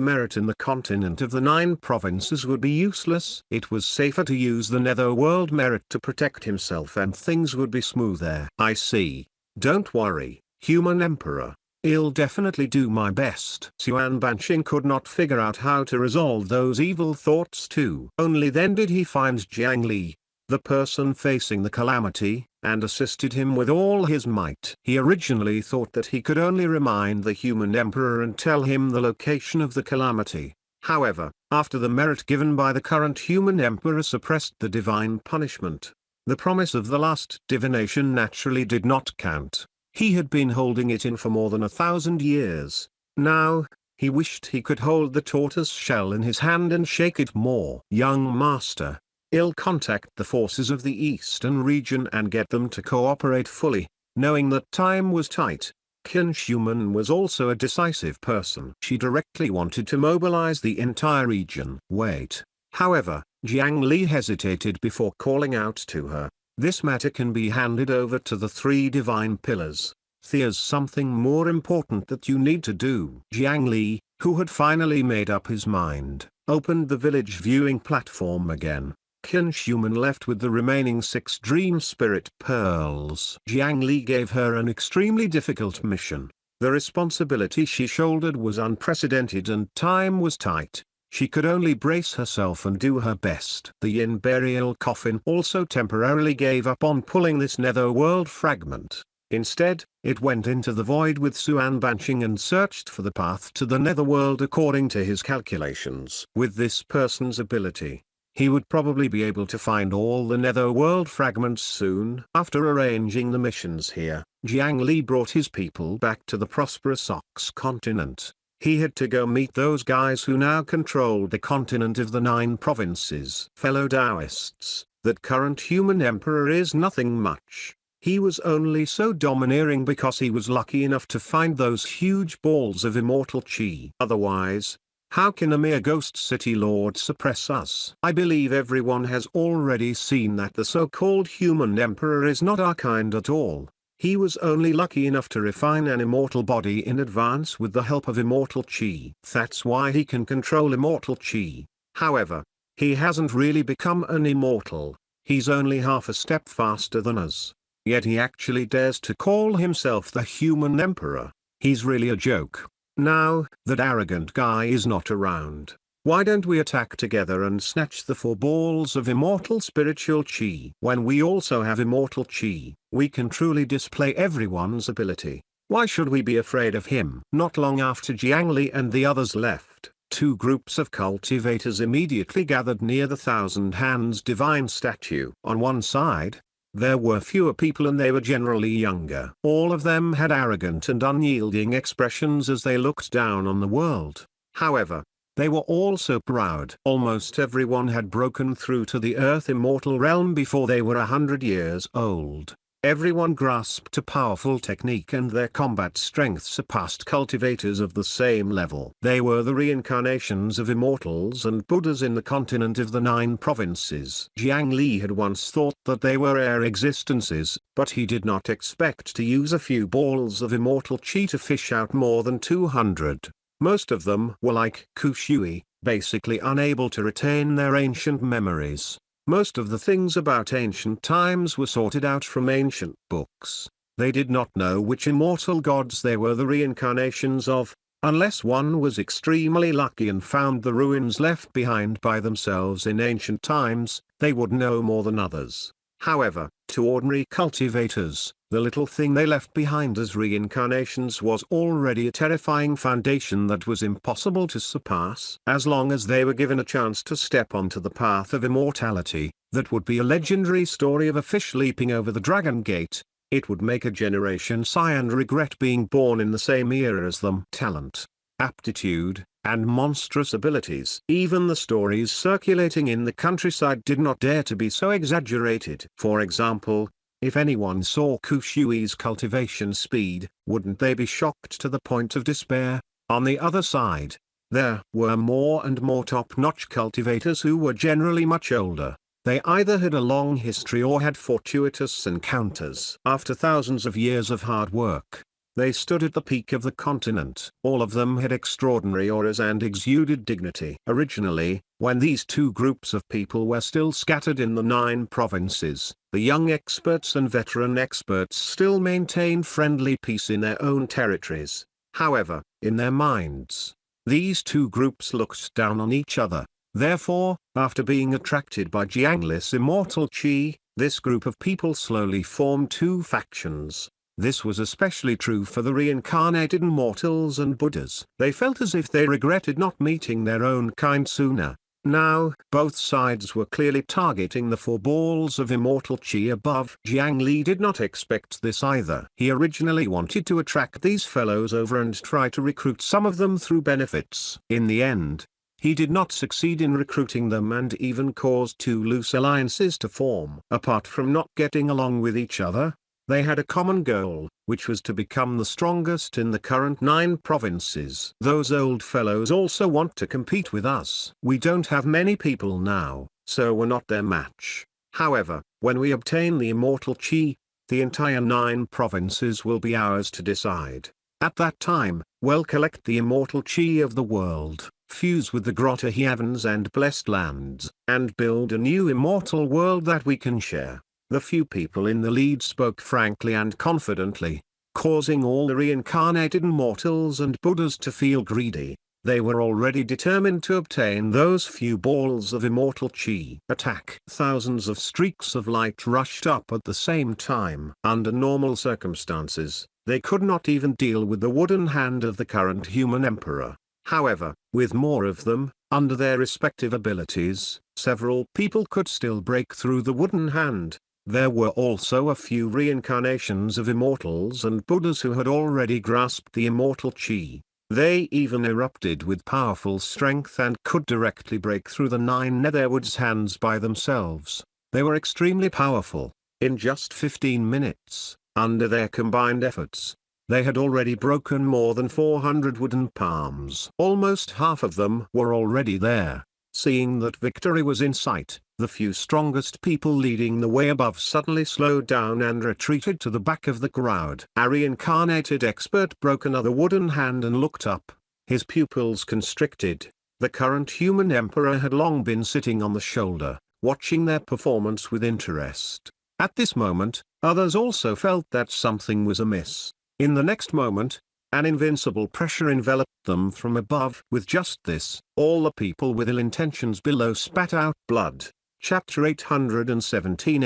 merit in the continent of the 9 provinces would be useless. It was safer to use the netherworld merit to protect himself and things would be smoother. I see. Don't worry, human emperor. I'll definitely do my best. Xuan Banqing could not figure out how to resolve those evil thoughts too. Only then did he find Jiang Li, the person facing the calamity, and assisted him with all his might. He originally thought that he could only remind the human emperor and tell him the location of the calamity. However, after the merit given by the current human emperor suppressed the divine punishment, the promise of the last divination naturally did not count. He had been holding it in for more than 1,000 years. Now, he wished he could hold the tortoise shell in his hand and shake it more. Young master, I'll contact the forces of the eastern region and get them to cooperate fully. Knowing that time was tight, Qin Shuman was also a decisive person. She directly wanted to mobilize the entire region. Wait. However, Jiang Li hesitated before calling out to her. This matter can be handed over to the 3 divine pillars. There's something more important that you need to do. Jiang Li, who had finally made up his mind, opened the village viewing platform again. Qin Shuman left with the remaining 6 dream spirit pearls. Jiang Li gave her an extremely difficult mission. The responsibility she shouldered was unprecedented and time was tight. She could only brace herself and do her best. The Yin burial coffin also temporarily gave up on pulling this netherworld fragment. Instead, it went into the void with Xuan Banqing and searched for the path to the netherworld according to his calculations. With this person's ability, he would probably be able to find all the netherworld fragments soon. After arranging the missions here, Jiang Li brought his people back to the prosperous Ox continent. He had to go meet those guys who now controlled the continent of the 9 provinces. Fellow Taoists, that current human emperor is nothing much. He was only so domineering because he was lucky enough to find those huge balls of immortal chi. Otherwise, how can a mere ghost city lord suppress us? I believe everyone has already seen that the so-called human emperor is not our kind at all. He was only lucky enough to refine an immortal body in advance with the help of immortal chi. That's why he can control immortal chi. However, he hasn't really become an immortal. He's only half a step faster than us. Yet he actually dares to call himself the human emperor. He's really a joke. Now that arrogant guy is not around, why don't we attack together and snatch the 4 balls of immortal spiritual chi? When we also have immortal chi, we can truly display everyone's ability. Why should we be afraid of him? Not long after Jiang Li and the others left, 2 groups of cultivators immediately gathered near the 1,000 Hands divine statue. On one side, there were fewer people and they were generally younger. All of them had arrogant and unyielding expressions as they looked down on the world. However, they were also proud. Almost everyone had broken through to the Earth Immortal realm before they were 100 years old. Everyone grasped a powerful technique and their combat strength surpassed cultivators of the same level. They were the reincarnations of immortals and Buddhas in the continent of the 9 provinces. Jiang Li had once thought that they were air existences, but he did not expect to use a few balls of immortal chi to fish out more than 200. Most of them were like Kushui, basically unable to retain their ancient memories. Most of the things about ancient times were sorted out from ancient books. They did not know which immortal gods they were the reincarnations of, unless one was extremely lucky and found the ruins left behind by themselves in ancient times, they would know more than others. However, to ordinary cultivators, the little thing they left behind as reincarnations was already a terrifying foundation that was impossible to surpass. As long as they were given a chance to step onto the path of immortality, that would be a legendary story of a fish leaping over the Dragon Gate. It would make a generation sigh and regret being born in the same era as them. Talent, aptitude, and monstrous abilities. Even the stories circulating in the countryside did not dare to be so exaggerated. For example, if anyone saw Kushui's cultivation speed, wouldn't they be shocked to the point of despair? On the other side, There were more and more top-notch cultivators who were generally much older. They either had a long history or had fortuitous encounters. After thousands of years of hard work, they stood at the peak of the continent. All of them had extraordinary auras and exuded dignity. Originally, when these two groups of people were still scattered in the 9 provinces, the young experts and veteran experts still maintained friendly peace in their own territories. However, in their minds, these two groups looked down on each other. Therefore, after being attracted by Jiangli's immortal qi, this group of people slowly formed two factions. This was especially true for the reincarnated immortals and Buddhas. They felt as if they regretted not meeting their own kind sooner. Now, both sides were clearly targeting the 4 balls of immortal qi above. Jiangli did not expect this either. He originally wanted to attract these fellows over and try to recruit some of them through benefits. In the end, he did not succeed in recruiting them and even caused 2 loose alliances to form. Apart from not getting along with each other, they had a common goal, which was to become the strongest in the current 9 provinces. Those old fellows also want to compete with us. We don't have many people now, so we're not their match. However, when we obtain the immortal qi, the entire 9 provinces will be ours to decide. At that time, we'll collect the immortal qi of the world, fuse with the Grotta Heavens and Blessed Lands, and build a new immortal world that we can share. The few people in the lead spoke frankly and confidently, causing all the reincarnated immortals and Buddhas to feel greedy. They were already determined to obtain those few balls of immortal qi. Attack! Thousands of streaks of light rushed up at the same time. Under normal circumstances, they could not even deal with the wooden hand of the current human emperor. However, with more of them, under their respective abilities, several people could still break through the wooden hand. There were also a few reincarnations of immortals and Buddhas who had already grasped the immortal qi. They even erupted with powerful strength and could directly break through the 9 netherwoods hands by themselves. They were extremely powerful. In just 15 minutes, under their combined efforts, they had already broken more than 400 wooden palms. Almost half of them were already there. Seeing that victory was in sight, the few strongest people leading the way above suddenly slowed down and retreated to the back of the crowd. A reincarnated expert broke another wooden hand and looked up, his pupils constricted. The current human emperor had long been sitting on the shoulder, watching their performance with interest. At this moment, others also felt that something was amiss. In the next moment, an invincible pressure enveloped them from above. With just this, all the people with ill intentions below spat out blood. Chapter 817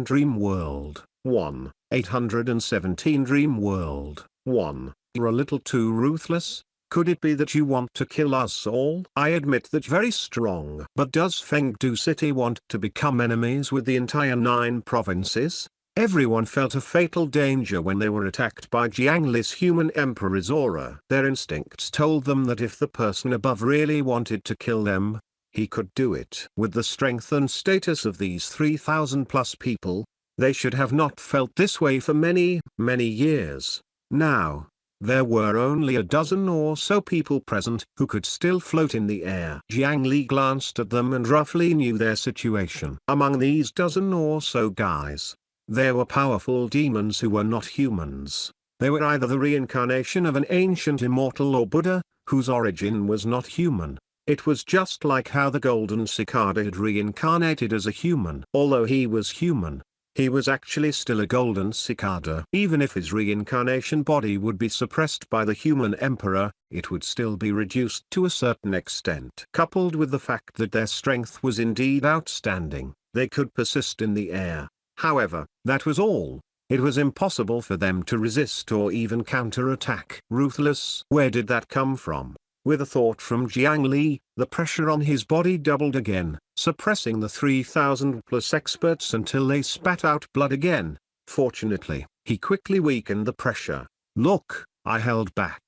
Dream World 1. 817 Dream World 1. You're a little too ruthless. Could it be that you want to kill us all? I admit that very strong. But does Fengdu City want to become enemies with the entire 9 provinces? Everyone felt a fatal danger when they were attacked by Jiangli's human emperor's aura. Their instincts told them that if the person above really wanted to kill them, he could do it. With the strength and status of these 3,000 plus people, they should have not felt this way for many, many years. Now, there were only a dozen or so people present who could still float in the air. Jiangli glanced at them and roughly knew their situation. Among these dozen or so guys, there were powerful demons who were not humans. They were either the reincarnation of an ancient immortal or Buddha, whose origin was not human. It was just like how the golden cicada had reincarnated as a human. Although he was human, he was actually still a golden cicada. Even if his reincarnation body would be suppressed by the human emperor, it would still be reduced to a certain extent. Coupled with the fact that their strength was indeed outstanding, they could persist in the air. However, that was all. It was impossible for them to resist or even counterattack. Ruthless. Where did that come from? With a thought from Jiangli, the pressure on his body doubled again, suppressing the 3,000 plus experts until they spat out blood again. Fortunately, he quickly weakened the pressure. Look, I held back.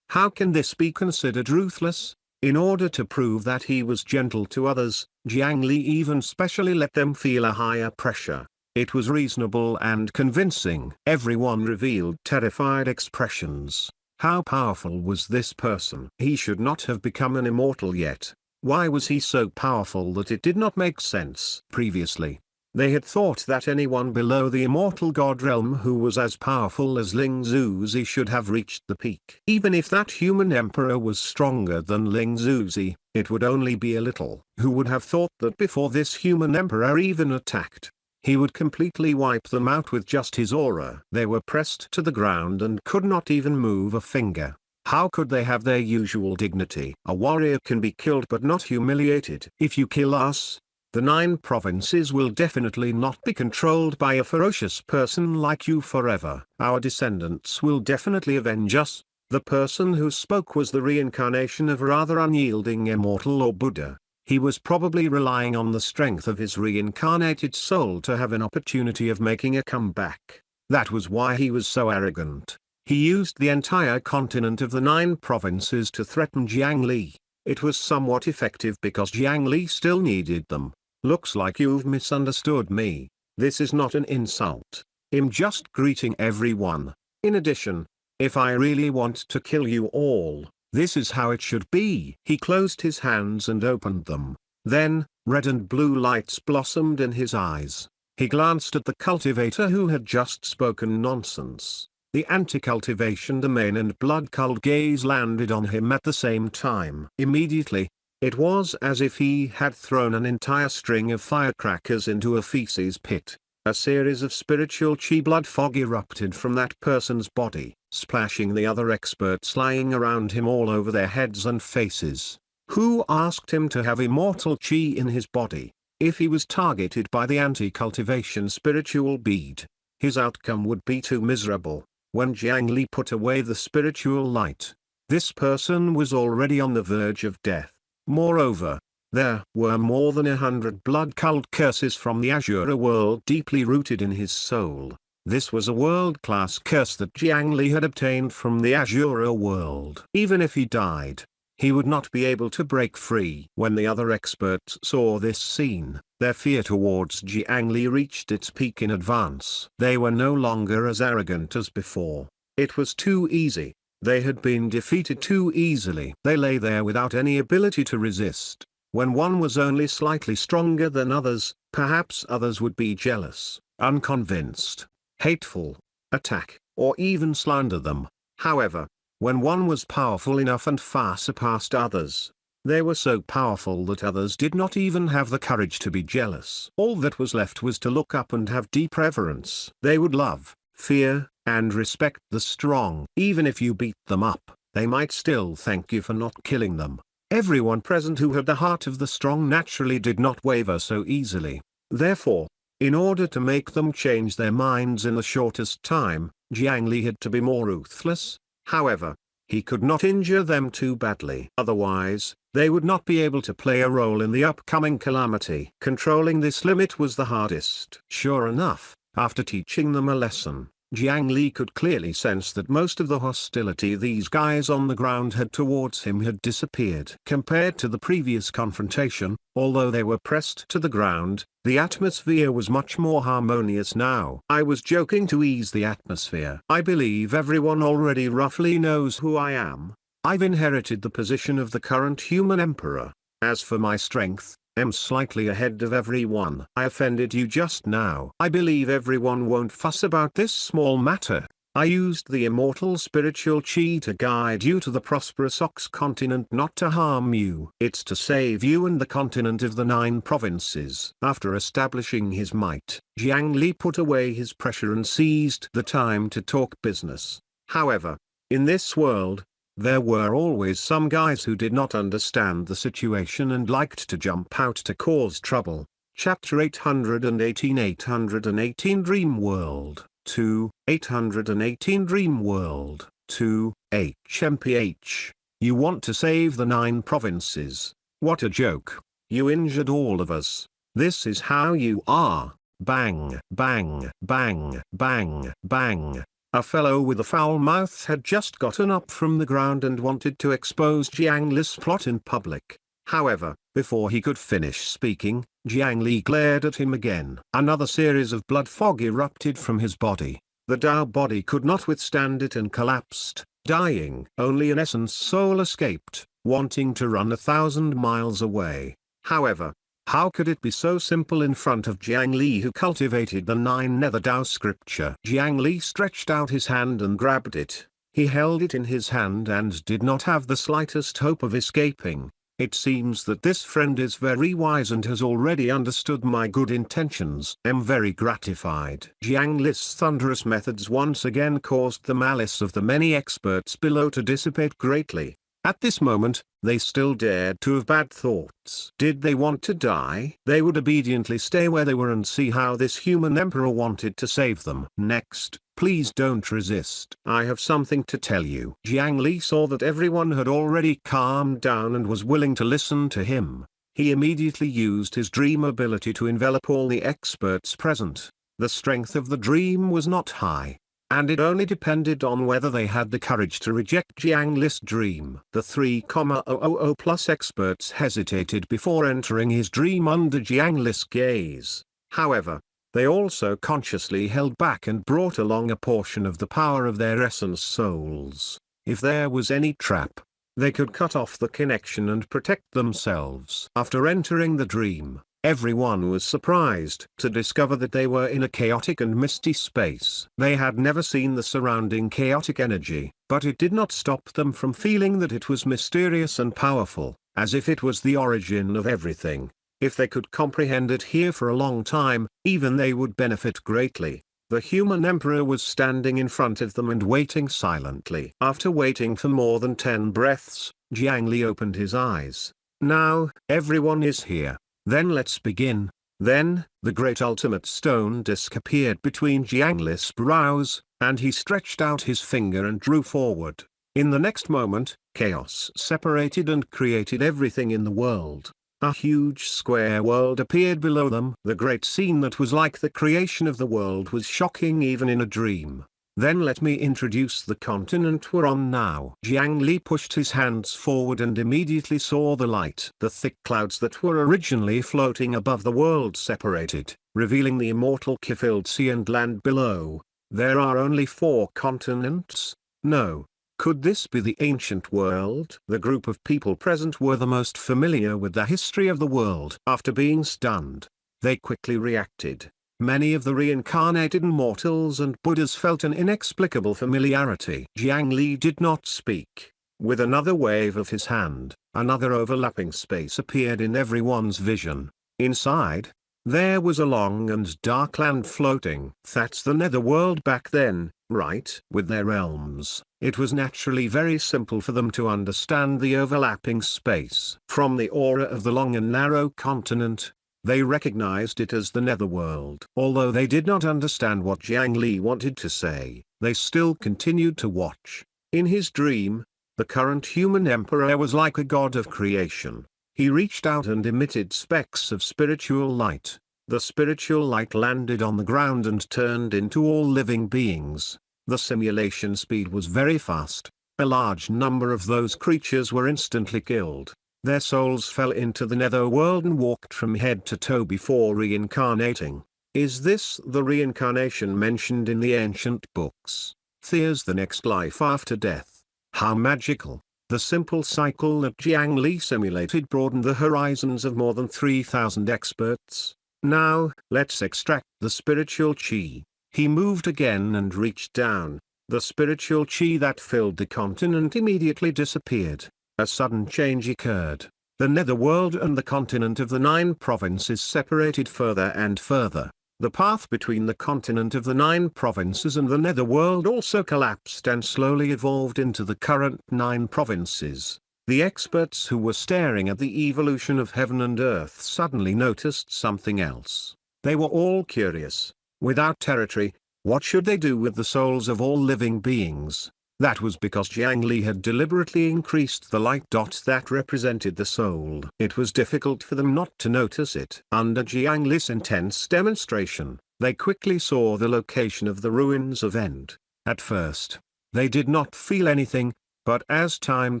How can this be considered ruthless? In order to prove that he was gentle to others, Jiangli even specially let them feel a higher pressure. It was reasonable and convincing. Everyone revealed terrified expressions. How powerful was this person? He should not have become an immortal yet. Why was he so powerful that it did not make sense? Previously, they had thought that anyone below the immortal god realm who was as powerful as Ling Zuzi should have reached the peak. Even if that human emperor was stronger than Ling Zuzi, it would only be a little. Who would have thought that before this human emperor even attacked, he would completely wipe them out with just his aura? They were pressed to the ground and could not even move a finger. How could they have their usual dignity? A warrior can be killed but not humiliated. If you kill us, the 9 provinces will definitely not be controlled by a ferocious person like you forever. Our descendants will definitely avenge us. The person who spoke was the reincarnation of a rather unyielding immortal or Buddha. He was probably relying on the strength of his reincarnated soul to have an opportunity of making a comeback. That was why he was so arrogant. He used the entire continent of the 9 provinces to threaten Jiang Li. It was somewhat effective because Jiang Li still needed them. Looks like you've misunderstood me. This is not an insult. I'm just greeting everyone. In addition, if I really want to kill you all, this is how it should be. He closed his hands and opened them. Then, red and blue lights blossomed in his eyes. He glanced at the cultivator who had just spoken nonsense. The anti-cultivation domain and blood cult gaze landed on him at the same time. Immediately, it was as if he had thrown an entire string of firecrackers into a feces pit. A series of spiritual chi blood fog erupted from that person's body, splashing the other experts lying around him all over their heads and faces. Who asked him to have immortal chi in his body? If he was targeted by the anti-cultivation spiritual bead, his outcome would be too miserable. When Jiang Li put away the spiritual light, this person was already on the verge of death. Moreover, there were more than 100 blood cult curses from the Azure world deeply rooted in his soul. This was a world-class curse that Jiang Li had obtained from the Azure world. Even if he died, he would not be able to break free. When the other experts saw this scene, their fear towards Jiang Li reached its peak in advance. They were no longer as arrogant as before. It was too easy. They had been defeated too easily. They lay there without any ability to resist. When one was only slightly stronger than others, perhaps others would be jealous, unconvinced, hateful, attack, or even slander them. However, when one was powerful enough and far surpassed others, they were so powerful that others did not even have the courage to be jealous. All that was left was to look up and have deep reverence. They would love, fear, and respect the strong. Even if you beat them up, they might still thank you for not killing them. Everyone present who had the heart of the strong naturally did not waver so easily. Therefore, in order to make them change their minds in the shortest time, Jiang Li had to be more ruthless. However, he could not injure them too badly. Otherwise, they would not be able to play a role in the upcoming calamity. Controlling this limit was the hardest. Sure enough, after teaching them a lesson, Jiang Li could clearly sense that most of the hostility these guys on the ground had towards him had disappeared. Compared to the previous confrontation, although they were pressed to the ground, the atmosphere was much more harmonious now. I was joking to ease the atmosphere. I believe everyone already roughly knows who I am. I've inherited the position of the current human emperor. As for my strength, I'm slightly ahead of everyone. I offended you just now. I believe everyone won't fuss about this small matter. I used the immortal spiritual chi to guide you to the prosperous Ox continent, not to harm you. It's to save you and the continent of the 9 provinces. After establishing his might, Jiang Li put away his pressure and seized the time to talk business. However, in this world, there were always some guys who did not understand the situation and liked to jump out to cause trouble. Chapter 818 Dream World 2, 818 Dream World 2, HMPH. You want to save the 9 provinces. What a joke. You injured all of us. This is how you are. Bang, bang, bang, bang, bang. A fellow with a foul mouth had just gotten up from the ground and wanted to expose Jiang Li's plot in public. However, before he could finish speaking, Jiang Li glared at him again. Another series of blood fog erupted from his body. The Tao body could not withstand it and collapsed. dying. Only an essence soul escaped, wanting to run 1,000 miles away. However, how could it be so simple in front of Jiang Li, who cultivated the 9 Nether Dao scripture? Jiang Li stretched out his hand and grabbed it. He held it in his hand and did not have the slightest hope of escaping. It seems that this friend is very wise and has already understood my good intentions. Am very gratified. Jiang Li's thunderous methods once again caused the malice of the many experts below to dissipate greatly. At this moment, they still dared to have bad thoughts. Did they want to die? They would obediently stay where they were and see how this human emperor wanted to save them. Next, please don't resist. I have something to tell you. Jiang Li saw that everyone had already calmed down and was willing to listen to him. He immediately used his dream ability to envelop all the experts present. The strength of the dream was not high, and it only depended on whether they had the courage to reject Jiang Li's dream. The 3,000 plus experts hesitated before entering his dream under Jiang Li's gaze. However, they also consciously held back and brought along a portion of the power of their essence souls. If there was any trap, they could cut off the connection and protect themselves. After entering the dream, everyone was surprised to discover that they were in a chaotic and misty space. They had never seen the surrounding chaotic energy, but it did not stop them from feeling that it was mysterious and powerful, as if it was the origin of everything. If they could comprehend it here for a long time, even they would benefit greatly. The human emperor was standing in front of them and waiting silently. After waiting for more than 10 breaths, Jiang Li opened his eyes. Now, everyone is here. Then let's begin. Then, the great ultimate stone disc appeared between Jiang Li's brows, and he stretched out his finger and drew forward. In the next moment, chaos separated and created everything in the world. A huge square world appeared below them. The great scene that was like the creation of the world was shocking even in a dream. Then let me introduce the continent we're on now. Jiang Li pushed his hands forward and immediately saw the light. The thick clouds that were originally floating above the world separated, revealing the immortal ki-filled sea and land below. There are only 4 continents? No. Could this be the ancient world? The group of people present were the most familiar with the history of the world. After being stunned, they quickly reacted. Many of the reincarnated mortals and Buddhas felt an inexplicable familiarity. Jiang Li did not speak. With another wave of his hand, another overlapping space appeared in everyone's vision. Inside, there was a long and dark land floating. That's the netherworld back then, right? With their realms, it was naturally very simple for them to understand the overlapping space. From the aura of the long and narrow continent, they recognized it as the netherworld. Although they did not understand what Jiang Li wanted to say, they still continued to watch. In his dream, the current human emperor was like a god of creation. He reached out and emitted specks of spiritual light. The spiritual light landed on the ground and turned into all living beings. The simulation speed was very fast. A large number of those creatures were instantly killed. Their souls fell into the netherworld and walked from head to toe before reincarnating. Is this the reincarnation mentioned in the ancient books? There's the next life after death. How magical. The simple cycle that Jiang Li simulated broadened the horizons of more than 3,000 experts. Now, let's extract the spiritual chi. He moved again and reached down. The spiritual chi that filled the continent immediately disappeared. A sudden change occurred. The netherworld and the continent of the 9 provinces separated further and further. The path between the continent of the 9 provinces and the netherworld also collapsed and slowly evolved into the current 9 provinces. The experts who were staring at the evolution of heaven and earth suddenly noticed something else. They were all curious. Without territory, what should they do with the souls of all living beings? That was because Jiang Li had deliberately increased the light dot that represented the soul. It was difficult for them not to notice it. Under Jiang Li's intense demonstration, they quickly saw the location of the ruins of End. At first, they did not feel anything, but as time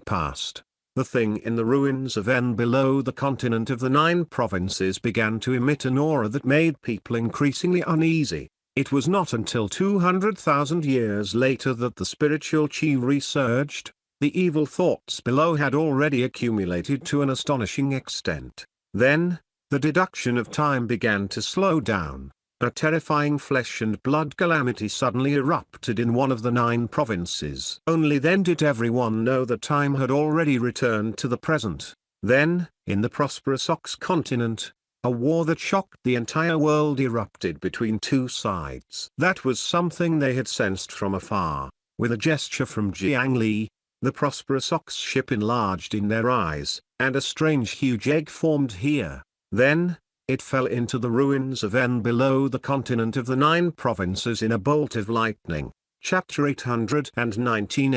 passed, the thing in the ruins of End below the continent of the 9 provinces began to emit an aura that made people increasingly uneasy. It was not until 200,000 years later that the spiritual chi resurged. The evil thoughts below had already accumulated to an astonishing extent. Then, the deduction of time began to slow down. A terrifying flesh and blood calamity suddenly erupted in one of the 9 provinces. Only then did everyone know that time had already returned to the present. Then, in the prosperous Ox continent, a war that shocked the entire world erupted between 2 sides. That was something they had sensed from afar. With a gesture from Jiang Li, the prosperous Ox ship enlarged in their eyes, and a strange huge egg formed here. Then, it fell into the ruins of En below the continent of the 9 provinces in a bolt of lightning. Chapter 819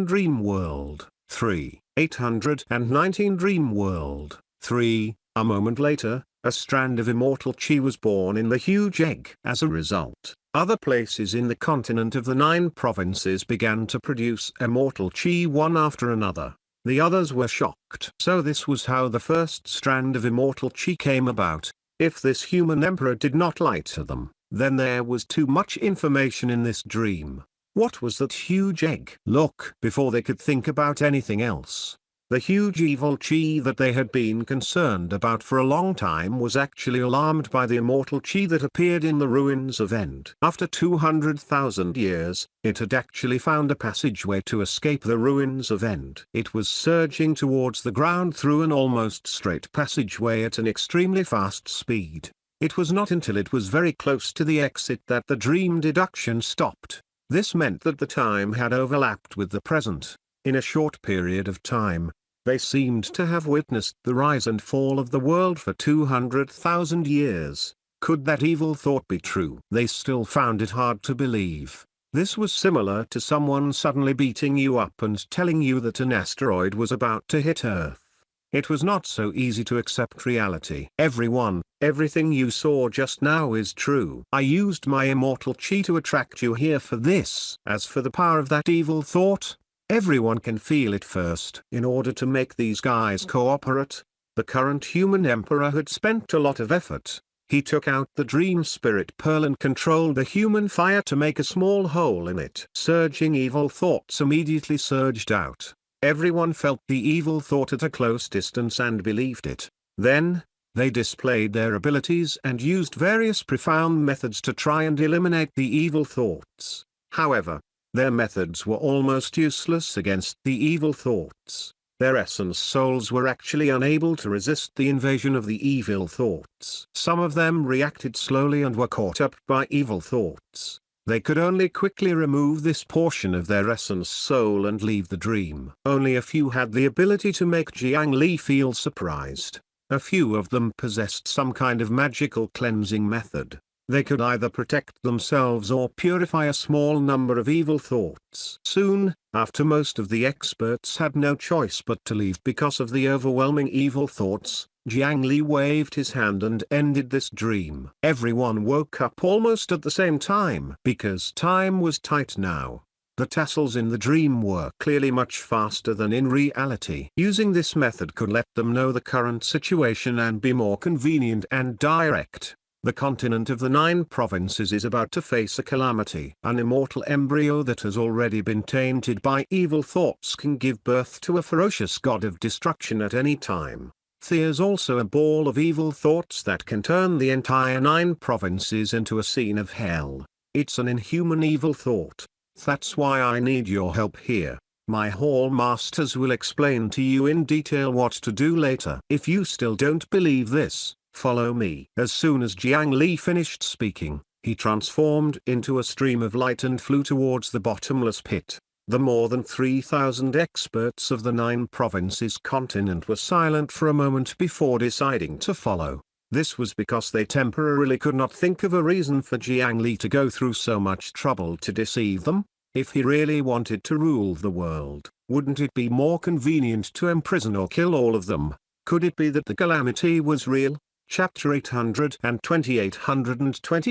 Dream World 3. 819 Dream World 3. A moment later, a strand of immortal chi was born in the huge egg. As a result, other places in the continent of the 9 provinces began to produce immortal chi one after another. The others were shocked. So this was how the first strand of immortal chi came about. If this human emperor did not lie to them, then there was too much information in this dream. What was that huge egg? Look! Before they could think about anything else, the huge evil chi that they had been concerned about for a long time was actually alarmed by the immortal chi that appeared in the ruins of End. After 200,000 years, it had actually found a passageway to escape the ruins of End. It was surging towards the ground through an almost straight passageway at an extremely fast speed. It was not until it was very close to the exit that the dream deduction stopped. This meant that the time had overlapped with the present. In a short period of time, they seemed to have witnessed the rise and fall of the world for 200,000 years. Could that evil thought be true? They still found it hard to believe. This was similar to someone suddenly beating you up and telling you that an asteroid was about to hit Earth. It was not so easy to accept reality. Everything you saw just now is true. I used my immortal chi to attract you here for this. As for the power of that evil thought, everyone can feel it first. In order to make these guys cooperate, the current human emperor had spent a lot of effort. He took out the dream spirit pearl and controlled the human fire to make a small hole in it. Surging evil thoughts immediately surged out. Everyone felt the evil thought at a close distance and believed it. Then, they displayed their abilities and used various profound methods to try and eliminate the evil thoughts. However, their methods were almost useless against the evil thoughts. Their essence souls were actually unable to resist the invasion of the evil thoughts. Some of them reacted slowly and were caught up by evil thoughts. They could only quickly remove this portion of their essence soul and leave the dream. Only a few had the ability to make Jiang Li feel surprised. A few of them possessed some kind of magical cleansing method. They could either protect themselves or purify a small number of evil thoughts. Soon, after most of the experts had no choice but to leave because of the overwhelming evil thoughts, Jiang Li waved his hand and ended this dream. Everyone woke up almost at the same time. Because time was tight now, the tassels in the dream were clearly much faster than in reality. Using this method could let them know the current situation and be more convenient and direct. The continent of the 9 provinces is about to face a calamity. An immortal embryo that has already been tainted by evil thoughts can give birth to a ferocious god of destruction at any time. There's also a ball of evil thoughts that can turn the entire 9 provinces into a scene of hell. It's an inhuman evil thought. That's why I need your help here. My hall masters will explain to you in detail what to do later. If you still don't believe this, follow me. As soon as Jiang Li finished speaking, he transformed into a stream of light and flew towards the bottomless pit. The more than 3,000 experts of the 9 provinces continent were silent for a moment before deciding to follow. This was because they temporarily could not think of a reason for Jiang Li to go through so much trouble to deceive them. If he really wanted to rule the world, wouldn't it be more convenient to imprison or kill all of them? Could it be that the calamity was real? Chapter 820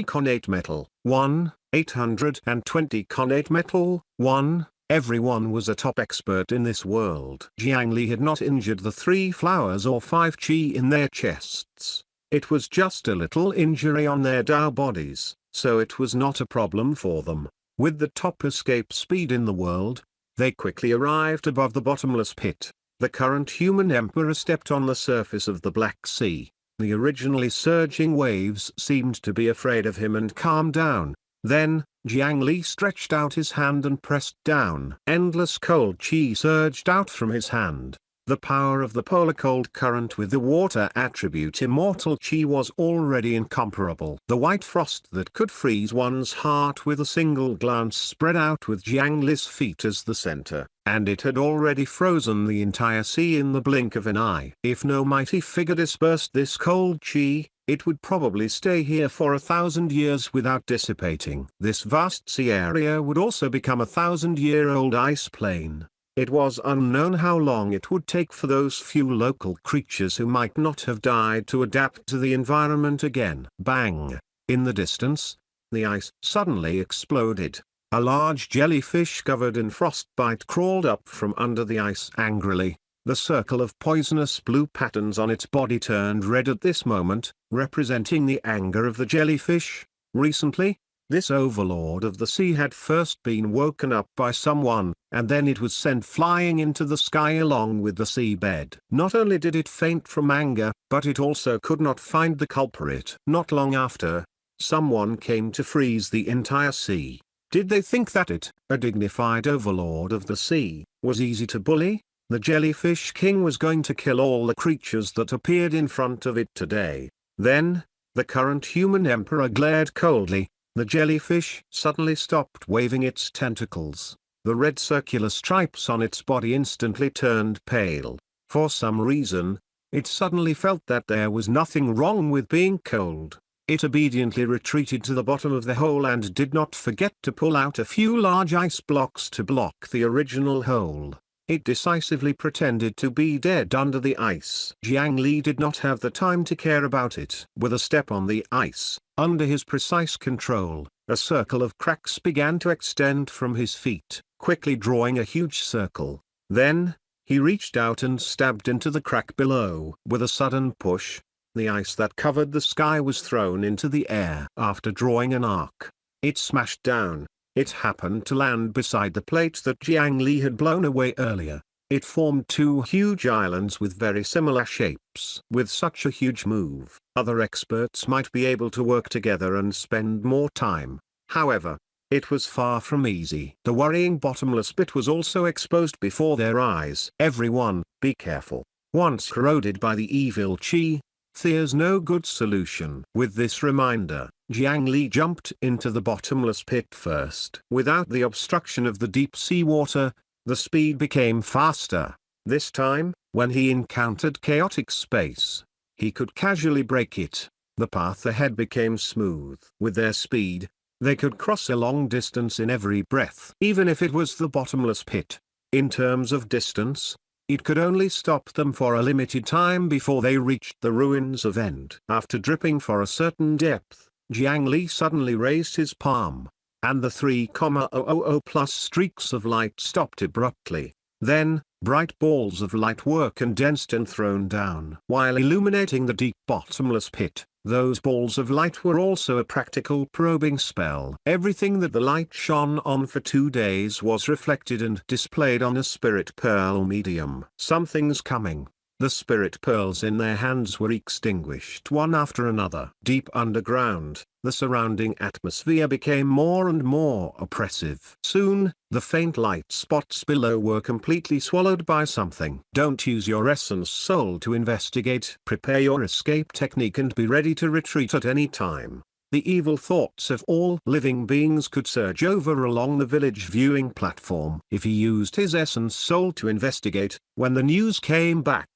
Connate Metal 1. 820 Connate Metal 1. Everyone was a top expert in this world. Jiang Li had not injured the 3 flowers or 5 chi in their chests. It was just a little injury on their Tao bodies. so it was not a problem for them. With the top escape speed in the world, they quickly arrived above the bottomless pit. The current human emperor stepped on the surface of the Black Sea. The originally surging waves seemed to be afraid of him and calmed down. Then, Jiang Li stretched out his hand and pressed down. Endless cold qi surged out from his hand. The power of the polar cold current with the water attribute immortal qi was already incomparable. The white frost that could freeze one's heart with a single glance spread out with Jiang Li's feet as the center, and it had already frozen the entire sea in the blink of an eye. If no mighty figure dispersed this cold qi, it would probably stay here for 1,000 years without dissipating. This vast sea area would also become a 1,000-year-old ice plain. It was unknown how long it would take for those few local creatures who might not have died to adapt to the environment again. Bang! In the distance, the ice suddenly exploded. A large jellyfish covered in frostbite crawled up from under the ice angrily. The circle of poisonous blue patterns on its body turned red at this moment, representing the anger of the jellyfish. Recently, this overlord of the sea had first been woken up by someone, and then it was sent flying into the sky along with the seabed. Not only did it faint from anger, but it also could not find the culprit. Not long after, someone came to freeze the entire sea. Did they think that it, a dignified overlord of the sea, was easy to bully? The jellyfish king was going to kill all the creatures that appeared in front of it today. Then, the current human emperor glared coldly. The jellyfish suddenly stopped waving its tentacles. The red circular stripes on its body instantly turned pale. For some reason, it suddenly felt that there was nothing wrong with being cold. It obediently retreated to the bottom of the hole and did not forget to pull out a few large ice blocks to block the original hole. It decisively pretended to be dead under the ice. Jiang Li did not have the time to care about it. With a step on the ice, under his precise control, a circle of cracks began to extend from his feet, quickly drawing a huge circle. Then, he reached out and stabbed into the crack below. With a sudden push, the ice that covered the sky was thrown into the air. After drawing an arc, it smashed down. It happened to land beside the plate that Jiang Li had blown away earlier. It formed two huge islands with very similar shapes. With such a huge move, other experts might be able to work together and spend more time. However, it was far from easy. The worrying bottomless pit was also exposed before their eyes. Everyone, be careful. Once corroded by the evil qi, there's no good solution. With this reminder, Jiang Li jumped into the bottomless pit first. Without the obstruction of the deep sea water, the speed became faster. This time, when he encountered chaotic space, he could casually break it. The path ahead became smooth. With their speed, they could cross a long distance in every breath. Even if it was the bottomless pit, in terms of distance, it could only stop them for a limited time before they reached the ruins of End. After dripping for a certain depth, Jiang Li suddenly raised his palm, and the 3,000 plus streaks of light stopped abruptly. Then, bright balls of light were condensed and thrown down. While illuminating the deep bottomless pit, those balls of light were also a practical probing spell. Everything that the light shone on for 2 days was reflected and displayed on a spirit pearl medium. Something's coming. The spirit pearls in their hands were extinguished one after another. Deep underground, the surrounding atmosphere became more and more oppressive. Soon, the faint light spots below were completely swallowed by something. Don't use your essence soul to investigate. Prepare your escape technique and be ready to retreat at any time. The evil thoughts of all living beings could surge over along the village viewing platform. If he used his essence soul to investigate, when the news came back,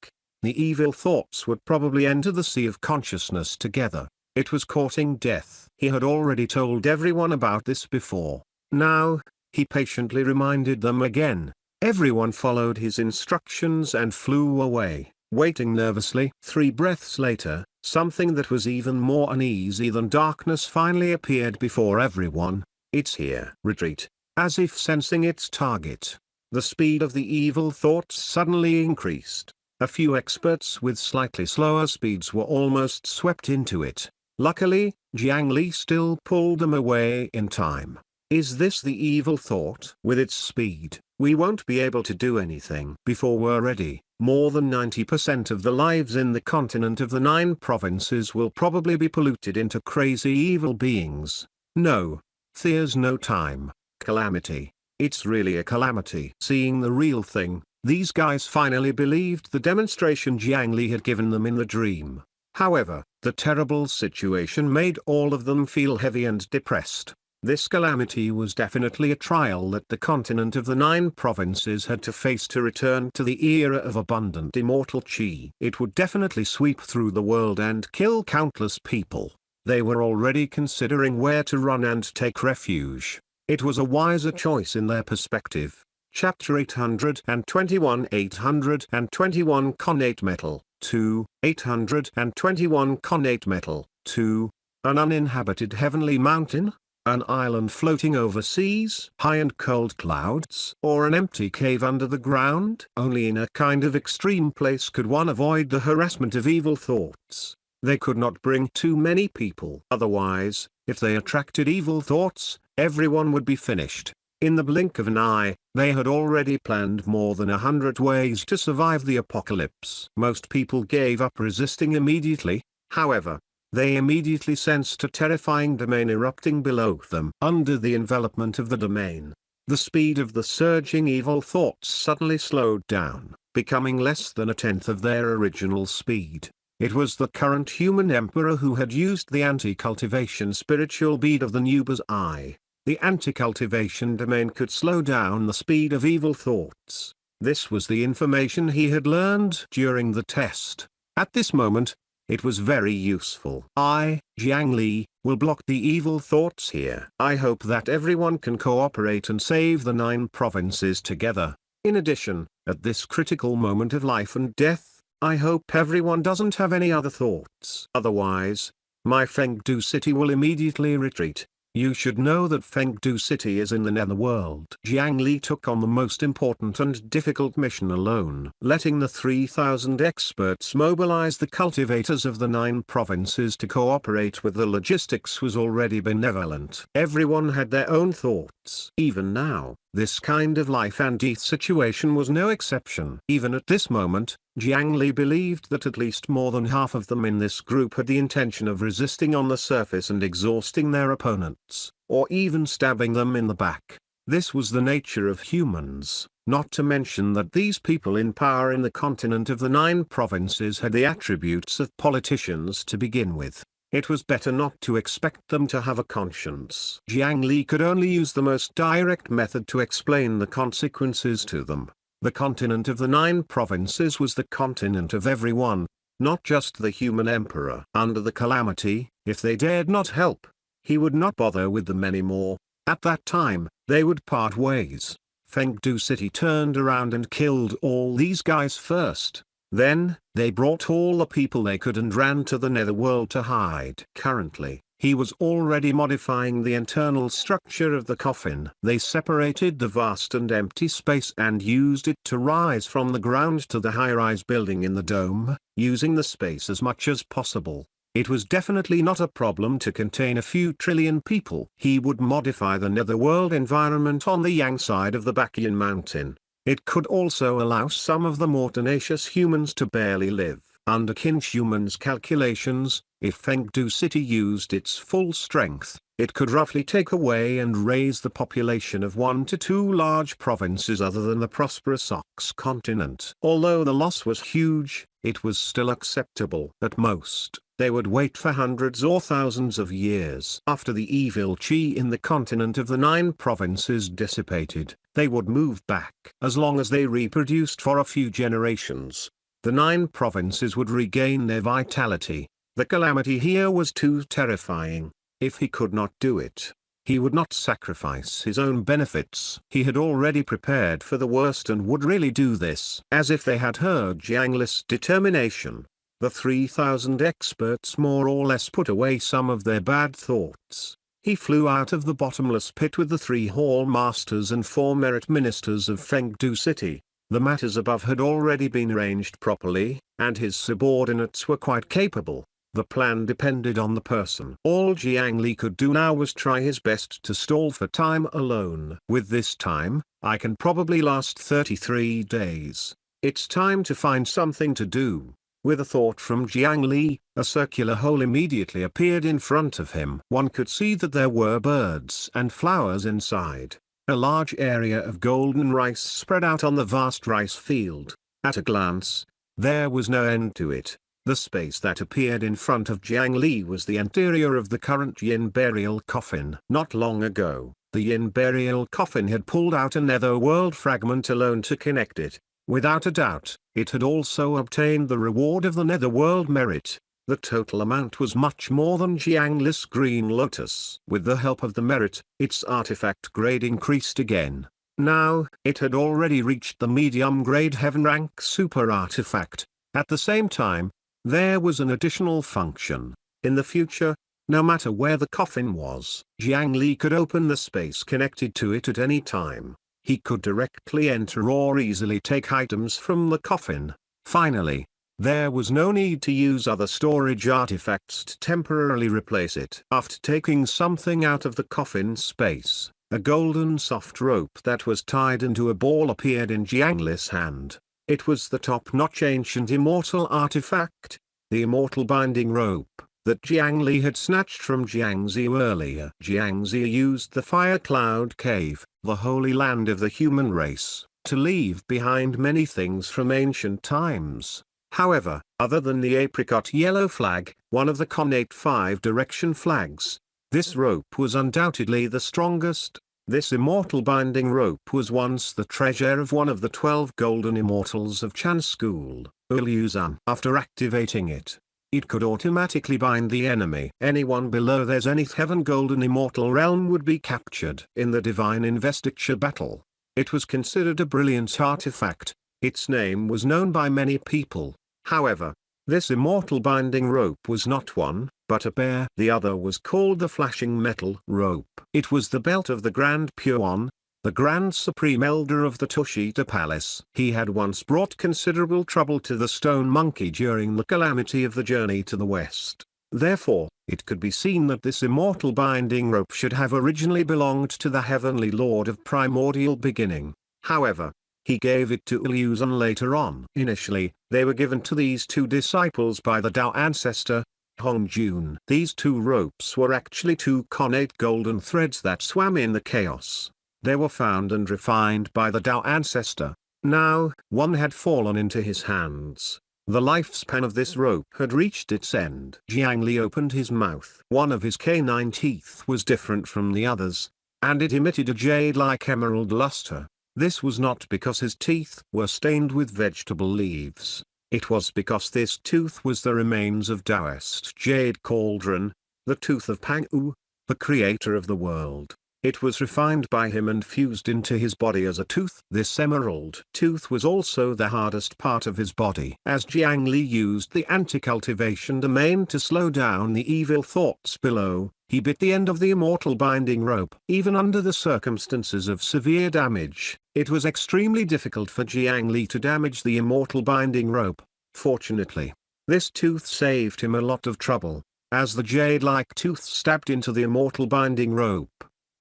the evil thoughts would probably enter the sea of consciousness together. It was courting death. He had already told everyone about this before. Now, he patiently reminded them again. Everyone followed his instructions and flew away, waiting nervously. 3 breaths later, something that was even more uneasy than darkness finally appeared before everyone. It's here. Retreat. As if sensing its target, the speed of the evil thoughts suddenly increased. A few experts with slightly slower speeds were almost swept into it. Luckily, Jiang Li still pulled them away in time. Is this the evil thought? With its speed, we won't be able to do anything before we're ready. More than 90% of the lives in the continent of the 9 provinces will probably be polluted into crazy evil beings. No. There's no time. Calamity. It's really a calamity. Seeing the real thing, these guys finally believed the demonstration Jiang Li had given them in the dream. However, the terrible situation made all of them feel heavy and depressed. This calamity was definitely a trial that the continent of the 9 provinces had to face to return to the era of abundant immortal chi. It would definitely sweep through the world and kill countless people. They were already considering where to run and take refuge. It was a wiser choice in their perspective. Chapter 821 821 Connate Metal 2, 821 Connate Metal 2. An uninhabited heavenly mountain? An island floating over seas, high and cold clouds, or an empty cave under the ground? Only in a kind of extreme place could one avoid the harassment of evil thoughts. They could not bring too many people. Otherwise, if they attracted evil thoughts, everyone would be finished. In the blink of an eye, they had already planned more than 100 ways to survive the apocalypse. Most people gave up resisting immediately. However, they immediately sensed a terrifying domain erupting below them. Under the envelopment of the domain, the speed of the surging evil thoughts suddenly slowed down, becoming less than a tenth of their original speed. It was the current human emperor who had used the anti-cultivation spiritual bead of the Nuba's eye. The anti-cultivation domain could slow down the speed of evil thoughts. This was the information he had learned during the test. At this moment, it was very useful. I, Jiang Li, will block the evil thoughts here. I hope that everyone can cooperate and save the 9 provinces together. In addition, at this critical moment of life and death, I hope everyone doesn't have any other thoughts. Otherwise, my Fengdu city will immediately retreat. You should know that Fengdu city is in the netherworld. Jiang Li took on the most important and difficult mission alone. Letting the 3,000 experts mobilize the cultivators of the 9 provinces to cooperate with the logistics was already benevolent. Everyone had their own thoughts. Even now, this kind of life and death situation was no exception. Even at this moment, Jiang Li believed that at least more than half of them in this group had the intention of resisting on the surface and exhausting their opponents, or even stabbing them in the back. This was the nature of humans, not to mention that these people in power in the continent of the 9 provinces had the attributes of politicians to begin with. It was better not to expect them to have a conscience. Jiang Li could only use the most direct method to explain the consequences to them. The continent of the 9 provinces was the continent of everyone, not just the human emperor. Under the calamity, if they dared not help, he would not bother with them anymore. At that time, they would part ways. Fengdu city turned around and killed all these guys first. Then, they brought all the people they could and ran to the netherworld to hide. Currently, he was already modifying the internal structure of the coffin. They separated the vast and empty space and used it to rise from the ground to the high-rise building in the dome, using the space as much as possible. It was definitely not a problem to contain a few trillion people. He would modify the netherworld environment on the yang side of the Bakian mountain. It could also allow some of the more tenacious humans to barely live. Under Kinshumans' calculations, if Fengdu city used its full strength, it could roughly take away and raise the population of 1 to 2 large provinces other than the prosperous Ox continent. Although the loss was huge, it was still acceptable. At most, they would wait for hundreds or thousands of years. After the evil chi in the continent of the 9 provinces dissipated, they would move back. As long as they reproduced for a few generations, the 9 provinces would regain their vitality. The calamity here was too terrifying. If he could not do it, he would not sacrifice his own benefits. He had already prepared for the worst and would really do this. As if they had heard Jiang Li's determination, the 3,000 experts more or less put away some of their bad thoughts. He flew out of the bottomless pit with the 3 hall masters and 4 merit ministers of Fengdu city. The matters above had already been arranged properly, and his subordinates were quite capable. The plan depended on the person. All Jiang Li could do now was try his best to stall for time alone. With this time, I can probably last 33 days. It's time to find something to do. With a thought from Jiang Li, a circular hole immediately appeared in front of him. One could see that there were birds and flowers inside. A large area of golden rice spread out on the vast rice field. At a glance, there was no end to it. The space that appeared in front of Jiang Li was the interior of the current Yin burial coffin. Not long ago, the Yin burial coffin had pulled out a netherworld fragment alone to connect it. Without a doubt, it had also obtained the reward of the netherworld merit. The total amount was much more than Jiang Li's green lotus. With the help of the merit, its artifact grade increased again. Now, it had already reached the medium grade heaven rank super artifact. At the same time, there was an additional function. In the future, no matter where the coffin was, Jiang Li could open the space connected to it at any time. He could directly enter or easily take items from the coffin. Finally, there was no need to use other storage artifacts to temporarily replace it. After taking something out of the coffin space, a golden soft rope that was tied into a ball appeared in Jiang Li's hand. It was the top-notch ancient immortal artifact, the immortal binding rope, that Jiang Li had snatched from Jiangzi earlier. Jiangzi used the Fire Cloud Cave, the holy land of the human race, to leave behind many things from ancient times. However, other than the apricot yellow flag, one of the connate 5-direction flags, this rope was undoubtedly the strongest. This immortal binding rope was once the treasure of one of the 12 golden immortals of Chan School, Uluzan. After activating it, it could automatically bind the enemy. Anyone below their Zenith Heaven Golden Immortal Realm would be captured in the Divine Investiture battle. It was considered a brilliant artifact. Its name was known by many people. However, this immortal binding rope was not one, but a pair. The other was called the Flashing Metal Rope. It was the belt of the Grand Pure One, the Grand Supreme Elder of the Tushita Palace. He had once brought considerable trouble to the Stone Monkey during the calamity of the journey to the west. Therefore, it could be seen that this immortal binding rope should have originally belonged to the Heavenly Lord of Primordial Beginning. However, he gave it to Illusion later on. Initially, they were given to these two disciples by the Tao ancestor, Hongjun. These two ropes were actually two connate golden threads that swam in the chaos. They were found and refined by the Tao ancestor. Now, one had fallen into his hands. The lifespan of this rope had reached its end. Jiang Li opened his mouth. One of his canine teeth was different from the others, and it emitted a jade-like emerald luster. This was not because his teeth were stained with vegetable leaves. It was because this tooth was the remains of Taoist Jade Cauldron, the tooth of Pang-u, the creator of the world. It was refined by him and fused into his body as a tooth. This emerald tooth was also the hardest part of his body. As Jiang Li used the anti-cultivation domain to slow down the evil thoughts below, he bit the end of the immortal binding rope. Even under the circumstances of severe damage, it was extremely difficult for Jiang Li to damage the immortal binding rope. Fortunately, this tooth saved him a lot of trouble. As the jade-like tooth stabbed into the immortal binding rope,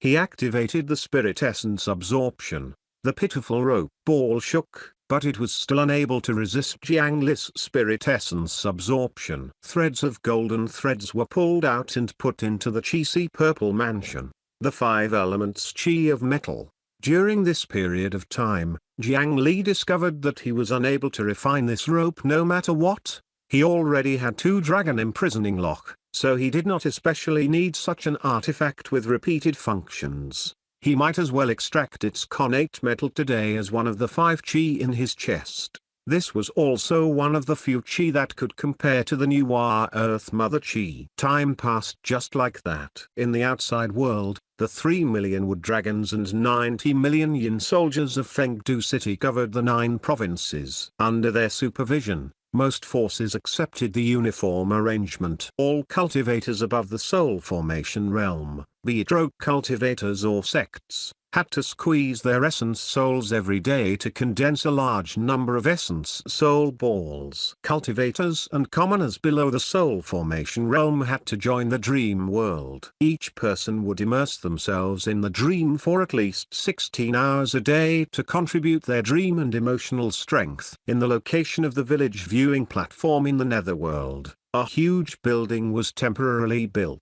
he activated the spirit essence absorption. The pitiful rope ball shook, but it was still unable to resist Jiang Li's spirit essence absorption. Threads of golden threads were pulled out and put into the Chi-Si purple mansion, the 5 elements Chi of metal. During this period of time, Jiang Li discovered that he was unable to refine this rope no matter what. He already had 2 dragon imprisoning lock, so he did not especially need such an artifact with repeated functions. He might as well extract its connate metal today as one of the 5 chi in his chest. This was also one of the few chi that could compare to the new Earth Mother Chi. Time passed just like that. In the outside world, the 3 million wood dragons and 90 million yin soldiers of Fengdu City covered the 9 provinces. Under their supervision, most forces accepted the uniform arrangement. All cultivators above the soul formation realm, be it rogue cultivators or sects, had to squeeze their essence souls every day to condense a large number of essence soul balls. Cultivators and commoners below the soul formation realm had to join the dream world. Each person would immerse themselves in the dream for at least 16 hours a day to contribute their dream and emotional strength. In the location of the village viewing platform in the netherworld, a huge building was temporarily built.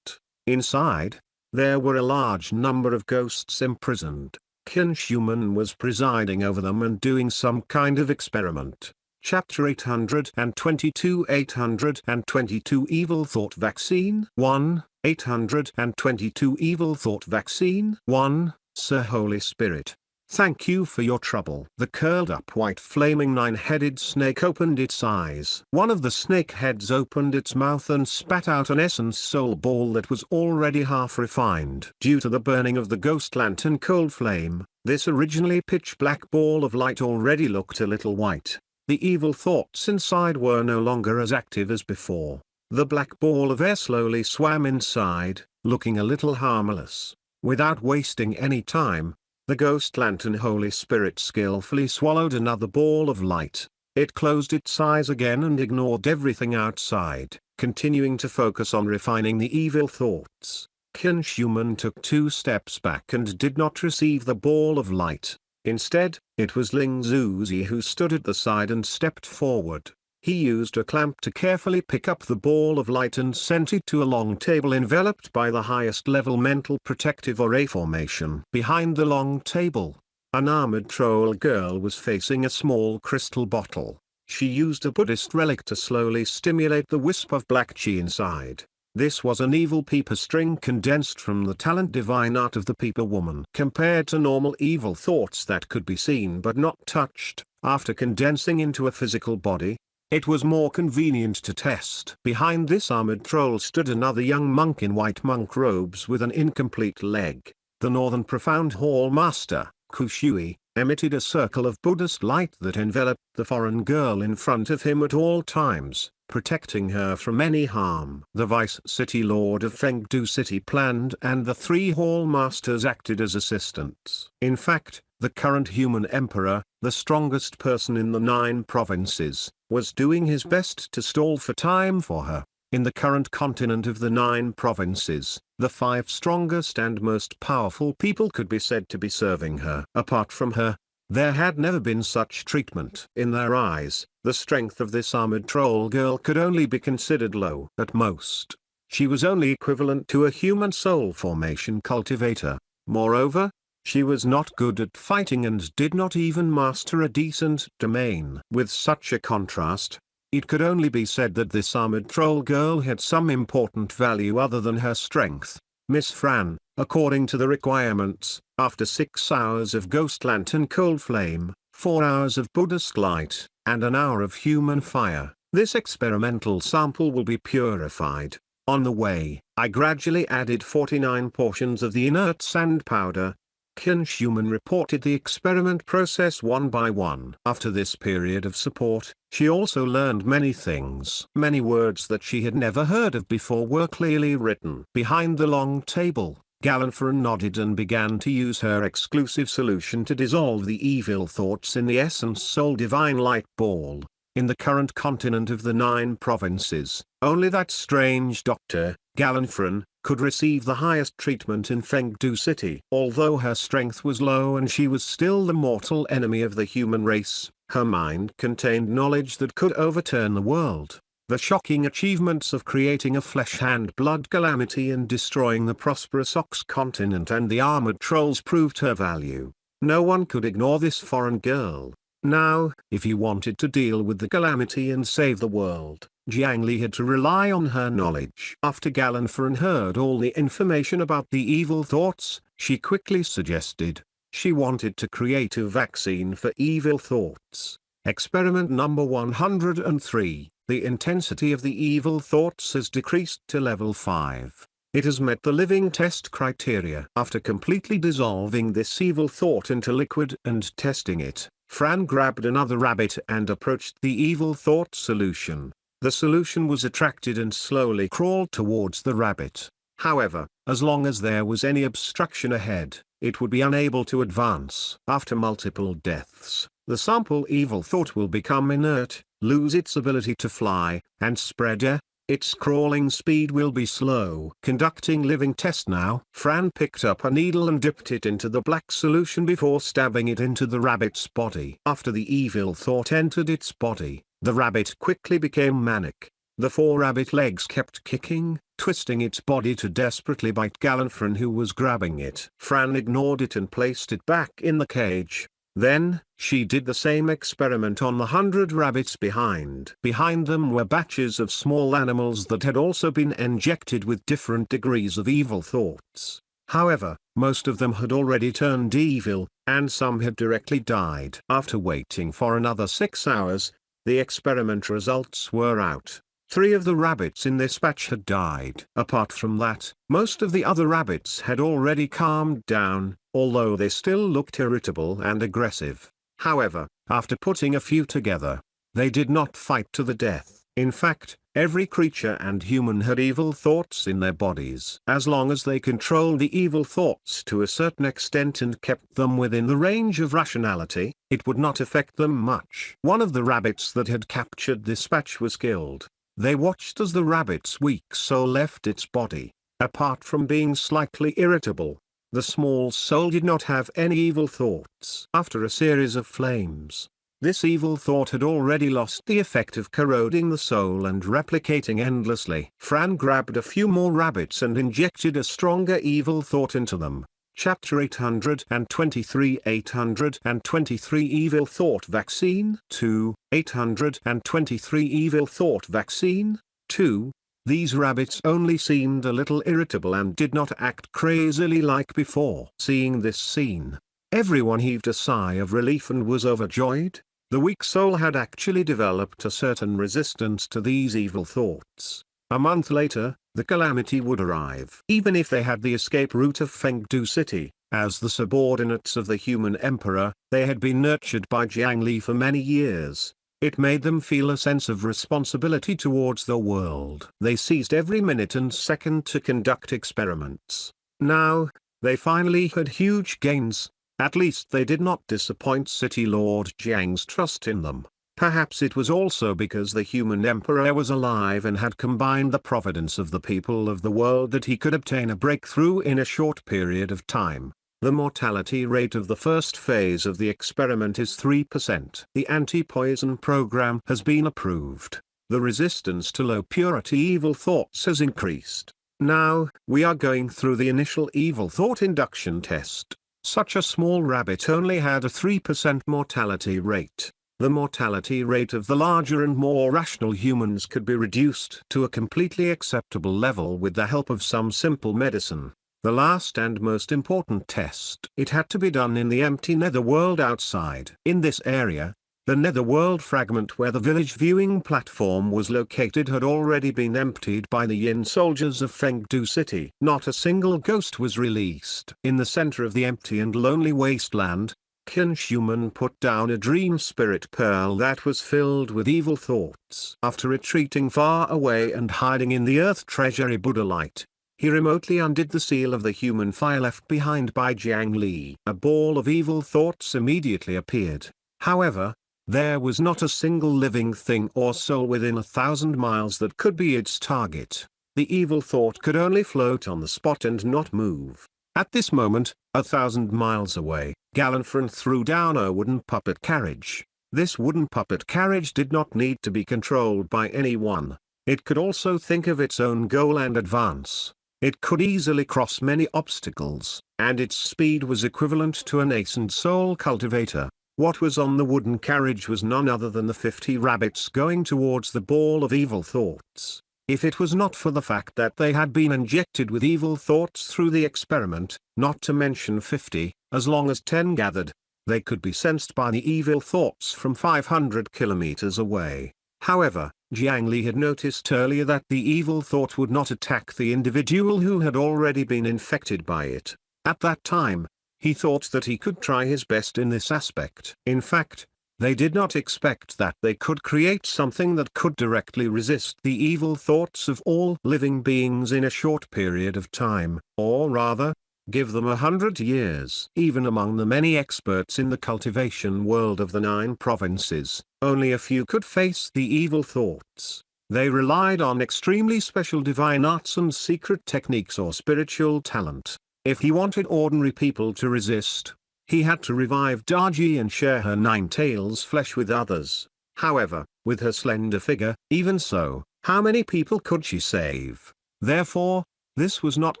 Inside, there were a large number of ghosts imprisoned. Human was presiding over them and doing some kind of experiment. Chapter 822 822 Evil Thought Vaccine 1. 822 Evil Thought Vaccine 1. Sir Holy Spirit, thank you for your trouble. The curled-up white flaming nine-headed snake opened its eyes. One of the snake heads opened its mouth and spat out an essence soul ball that was already half refined. Due to the burning of the ghost lantern cold flame, this originally pitch-black ball of light already looked a little white. The evil thoughts inside were no longer as active as before. The black ball of air slowly swam inside, looking a little harmless. Without wasting any time, the ghost lantern Holy Spirit skillfully swallowed another ball of light. It closed its eyes again and ignored everything outside, continuing to focus on refining the evil thoughts. Human took 2 steps back and did not receive the ball of light. Instead, it was Ling Zuzi who stood at the side and stepped forward. He used a clamp to carefully pick up the ball of light and sent it to a long table enveloped by the highest level mental protective array formation. Behind the long table, an armored troll girl was facing a small crystal bottle. She used a Buddhist relic to slowly stimulate the wisp of black chi inside. This was an evil peeper string condensed from the talent divine art of the peeper woman. Compared to normal evil thoughts that could be seen but not touched, after condensing into a physical body, it was more convenient to test. Behind this armored troll stood another young monk in white monk robes with an incomplete leg. The Northern Profound Hall Master, Kushui, emitted a circle of Buddhist light that enveloped the foreign girl in front of him at all times, protecting her from any harm. The Vice City Lord of Fengdu City planned and the 3 Hall Masters acted as assistants. In fact, the current human emperor, the strongest person in the 9 provinces, was doing his best to stall for time for her. In the current continent of the 9 provinces, the 5 strongest and most powerful people could be said to be serving her. Apart from her, there had never been such treatment. In their eyes, the strength of this armored troll girl could only be considered low. At most, she was only equivalent to a human soul formation cultivator. Moreover, she was not good at fighting and did not even master a decent domain. With such a contrast, it could only be said that this armored troll girl had some important value other than her strength. Miss Fran, according to the requirements, after 6 hours of ghost lantern cold flame, 4 hours of Buddhist light, and an hour of human fire, this experimental sample will be purified. On the way, I gradually added 49 portions of the inert sand powder. Human reported the experiment process one by one. After this period of support, she also learned many things. Many words that she had never heard of before were clearly written. Behind the long table, Galanfran nodded and began to use her exclusive solution to dissolve the evil thoughts in the Essence Soul Divine Light Ball. In the current continent of the 9 provinces, only that strange doctor, Galanfran, could receive the highest treatment in Fengdu City. Although her strength was low and she was still the mortal enemy of the human race, her mind contained knowledge that could overturn the world. The shocking achievements of creating a flesh and blood calamity and destroying the prosperous Ox continent and the armored trolls proved her value. No one could ignore this foreign girl. Now, if he wanted to deal with the calamity and save the world, Jiang Li had to rely on her knowledge. After Galanfran heard all the information about the evil thoughts, she quickly suggested. She wanted to create a vaccine for evil thoughts. Experiment number 103. The intensity of the evil thoughts has decreased to level 5. It has met the living test criteria. After completely dissolving this evil thought into liquid and testing it, Fran grabbed another rabbit and approached the evil thought solution. The solution was attracted and slowly crawled towards the rabbit. However, as long as there was any obstruction ahead, it would be unable to advance. After multiple deaths, the sample evil thought will become inert, lose its ability to fly, and spread air. Its crawling speed will be slow. Conducting living test now. Fran picked up a needle and dipped it into the black solution before stabbing it into the rabbit's body. After the evil thought entered its body, the rabbit quickly became manic. The four rabbit legs kept kicking, twisting its body to desperately bite Gallanfron, who was grabbing it. Fran ignored it and placed it back in the cage. Then, she did the same experiment on the 100 rabbits behind. Behind them were batches of small animals that had also been injected with different degrees of evil thoughts. However, most of them had already turned evil, and some had directly died. After waiting for another 6 hours, the experiment results were out. 3 of the rabbits in this batch had died. Apart from that, most of the other rabbits had already calmed down, although they still looked irritable and aggressive. However, after putting a few together, they did not fight to the death. In fact, every creature and human had evil thoughts in their bodies. As long as they controlled the evil thoughts to a certain extent and kept them within the range of rationality, it would not affect them much. One of the rabbits that had captured this batch was killed. They watched as the rabbit's weak soul left its body. Apart from being slightly irritable, the small soul did not have any evil thoughts. After a series of flames, this evil thought had already lost the effect of corroding the soul and replicating endlessly. Fran grabbed a few more rabbits and injected a stronger evil thought into them. Chapter 823 823 Evil Thought Vaccine 2, 823 Evil Thought Vaccine 2. These rabbits only seemed a little irritable and did not act crazily like before. Seeing this scene, everyone heaved a sigh of relief and was overjoyed. The weak soul had actually developed a certain resistance to these evil thoughts. A month later, the calamity would arrive. Even if they had the escape route of Fengdu City, as the subordinates of the human emperor, they had been nurtured by Jiang Li for many years. It made them feel a sense of responsibility towards the world. They seized every minute and second to conduct experiments. Now, they finally had huge gains. At least they did not disappoint City Lord Jiang's trust in them. Perhaps it was also because the human emperor was alive and had combined the providence of the people of the world that he could obtain a breakthrough in a short period of time. The mortality rate of the first phase of the experiment is 3%. The anti-poison program has been approved. The resistance to low-purity evil thoughts has increased. Now, we are going through the initial evil thought induction test. Such a small rabbit only had a 3% mortality rate. The mortality rate of the larger and more rational humans could be reduced to a completely acceptable level with the help of some simple medicine. The last and most important test. It had to be done in the empty netherworld outside. In this area, the netherworld fragment where the village viewing platform was located had already been emptied by the Yin soldiers of Fengdu City. Not a single ghost was released. In the center of the empty and lonely wasteland, Qin Shuman put down a dream spirit pearl that was filled with evil thoughts. After retreating far away and hiding in the earth treasury Buddha light, he remotely undid the seal of the human fire left behind by Jiang Li. A ball of evil thoughts immediately appeared. However, there was not a single living thing or soul within 1,000 miles that could be its target. The evil thought could only float on the spot and not move. At this moment, 1,000 miles away, Gallanfron threw down a wooden puppet carriage. This wooden puppet carriage did not need to be controlled by anyone. It could also think of its own goal and advance. It could easily cross many obstacles, and its speed was equivalent to a nascent soul cultivator. What was on the wooden carriage was none other than the 50 rabbits going towards the ball of evil thoughts. If it was not for the fact that they had been injected with evil thoughts through the experiment, not to mention 50, as long as 10 gathered, they could be sensed by the evil thoughts from 500 kilometers away. However, Jiang Li had noticed earlier that the evil thought would not attack the individual who had already been infected by it. At that time, he thought that he could try his best in this aspect. In fact, they did not expect that they could create something that could directly resist the evil thoughts of all living beings in a short period of time, or rather, Give them 100 years. Even among the many experts in the cultivation world of the 9 provinces, only a few could face the evil thoughts. They relied on extremely special divine arts and secret techniques or spiritual talent. If he wanted ordinary people to resist, he had to revive Darji and share her 9 tails flesh with others. However, with her slender figure, even so, how many people could she save? Therefore, this was not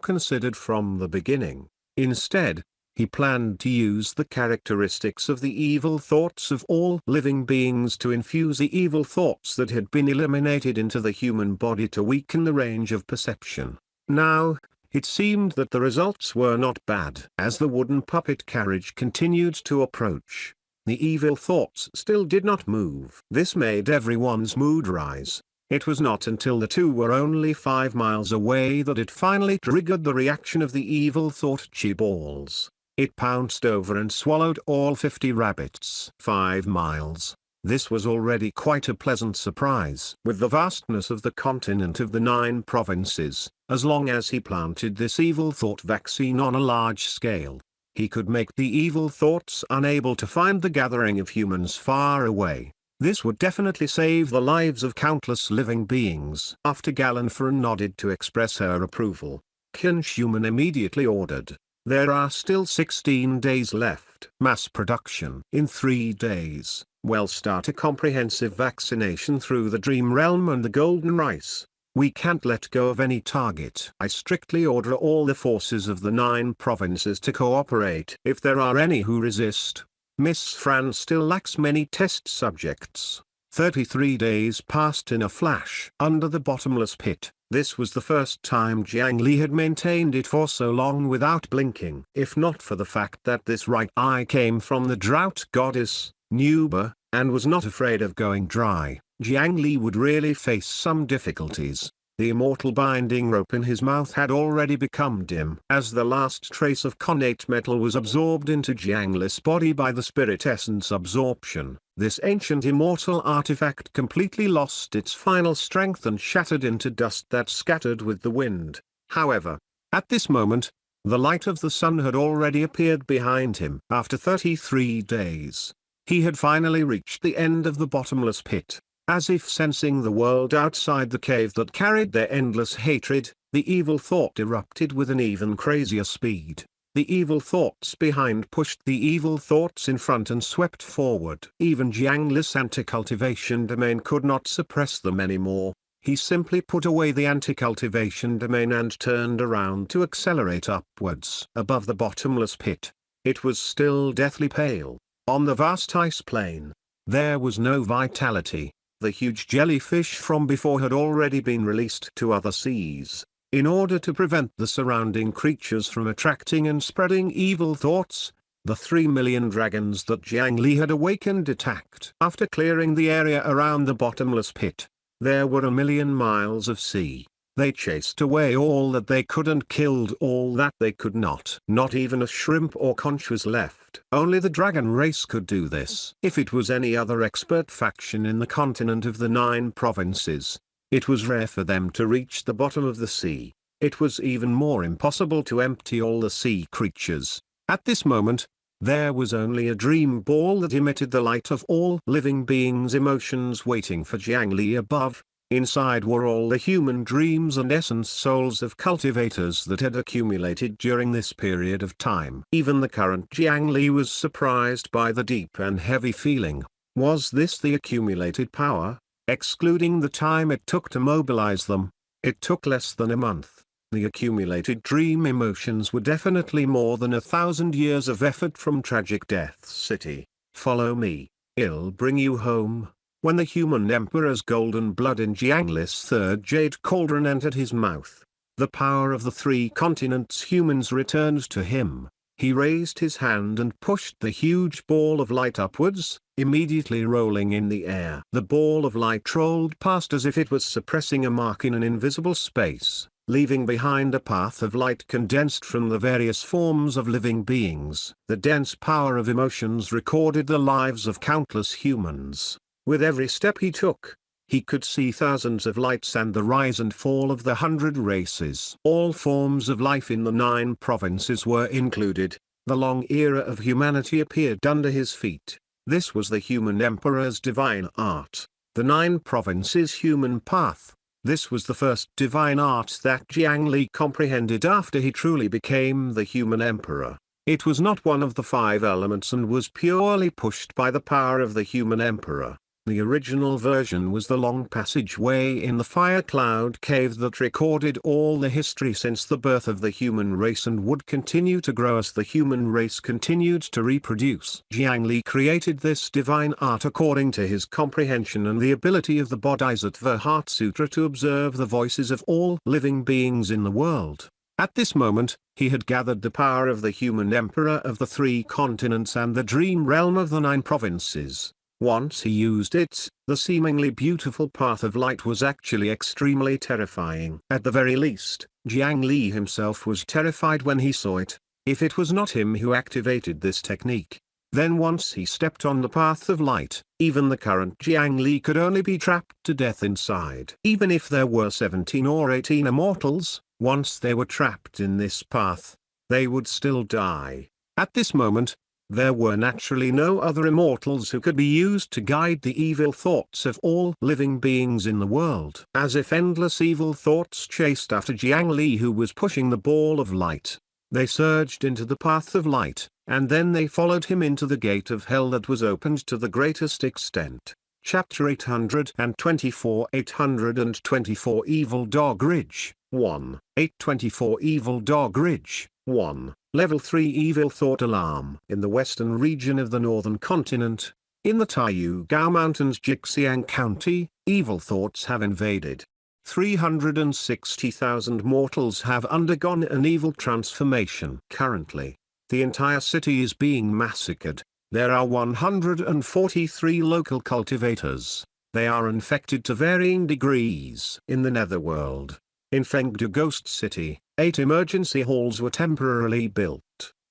considered from the beginning. Instead, he planned to use the characteristics of the evil thoughts of all living beings to infuse the evil thoughts that had been eliminated into the human body to weaken the range of perception. Now, it seemed that the results were not bad. As the wooden puppet carriage continued to approach, the evil thoughts still did not move. This made everyone's mood rise. It was not until the two were only 5 miles away that it finally triggered the reaction of the evil thought chi balls. It pounced over and swallowed all 50 rabbits. 5 miles. This was already quite a pleasant surprise. With the vastness of the continent of the 9 provinces, as long as he planted this evil thought vaccine on a large scale, he could make the evil thoughts unable to find the gathering of humans far away. This would definitely save the lives of countless living beings. After Galanfaran nodded to express her approval, Schumann immediately ordered, "There are still 16 days left. Mass production. In 3 days, we'll start a comprehensive vaccination through the Dream Realm and the Golden Rice. We can't let go of any target. I strictly order all the forces of the 9 provinces to cooperate. If there are any who resist, Miss Fran still lacks many test subjects." 33 days passed in a flash. Under the bottomless pit, this was the first time Jiang Li had maintained it for so long without blinking. If not for the fact that this right eye came from the drought goddess, Nuba, and was not afraid of going dry, Jiang Li would really face some difficulties. The immortal binding rope in his mouth had already become dim. As the last trace of connate metal was absorbed into Jiang Li's body by the spirit essence absorption, this ancient immortal artifact completely lost its final strength and shattered into dust that scattered with the wind. However, at this moment, the light of the sun had already appeared behind him. After 33 days, he had finally reached the end of the bottomless pit. As if sensing the world outside the cave that carried their endless hatred, the evil thought erupted with an even crazier speed. The evil thoughts behind pushed the evil thoughts in front and swept forward. Even Jiang Li's anti-cultivation domain could not suppress them anymore. He simply put away the anti-cultivation domain and turned around to accelerate upwards. Above the bottomless pit, it was still deathly pale. On the vast ice plain, there was no vitality. The huge jellyfish from before had already been released to other seas. In order to prevent the surrounding creatures from attracting and spreading evil thoughts, the 3 million dragons that Jiang Li had awakened attacked. After clearing the area around the bottomless pit, there were 1,000,000 miles of sea. They chased away all that they could and killed all that they could not. Not even a shrimp or conch was left. Only the dragon race could do this. If it was any other expert faction in the continent of the 9 provinces, it was rare for them to reach the bottom of the sea. It was even more impossible to empty all the sea creatures. At this moment, there was only a dream ball that emitted the light of all living beings' emotions waiting for Jiang Li above. Inside were all the human dreams and essence souls of cultivators that had accumulated during this period of time. Even the current Jiang Li was surprised by the deep and heavy feeling. Was this the accumulated power? Excluding the time it took to mobilize them, it took less than a month. The accumulated dream emotions were definitely more than 1,000 years of effort from Tragic Death City. Follow me, I'll bring you home. When the human emperor's golden blood in Jiang Li's third jade cauldron entered his mouth, the power of the 3 continents humans returned to him. He raised his hand and pushed the huge ball of light upwards, immediately rolling in the air. The ball of light rolled past as if it was suppressing a mark in an invisible space, leaving behind a path of light condensed from the various forms of living beings. The dense power of emotions recorded the lives of countless humans. With every step he took, He could see thousands of lights and the rise and fall of the 100 races. All forms of life in the 9 provinces were included. The long era of humanity appeared under his feet. This was the human emperor's divine art. The 9 provinces' human path. This was the first divine art that Jiang Li comprehended after he truly became the human emperor. It was not one of the 5 elements and was purely pushed by the power of the human emperor. The original version was the long passageway in the fire cloud cave that recorded all the history since the birth of the human race and would continue to grow as the human race continued to reproduce. Jiang Li created this divine art according to his comprehension and the ability of the Bodhisattva Heart Sutra to observe the voices of all living beings in the world. At this moment, he had gathered the power of the human emperor of the 3 continents and the dream realm of the 9 provinces. Once he used it, the seemingly beautiful path of light was actually extremely terrifying. At the very least, Jiang Li himself was terrified when he saw it. If it was not him who activated this technique, then once he stepped on the path of light, even the current Jiang Li could only be trapped to death inside. Even if there were 17 or 18 immortals, once they were trapped in this path, they would still die. At this moment, there were naturally no other immortals who could be used to guide the evil thoughts of all living beings in the world. As if endless evil thoughts chased after Jiang Li who was pushing the ball of light. They surged into the path of light, and then they followed him into the gate of hell that was opened to the greatest extent. Chapter 824 824 Evil Dog Ridge 1. 824 Evil Dog Ridge 1. Level 3 Evil Thought Alarm. In the western region of the northern continent, in the Taiyugao Mountains, Jixiang County, evil thoughts have invaded. 360,000 mortals have undergone an evil transformation. Currently, the entire city is being massacred. There are 143 local cultivators. They are infected to varying degrees. In the netherworld, in Fengdu Ghost City, 8 emergency halls were temporarily built.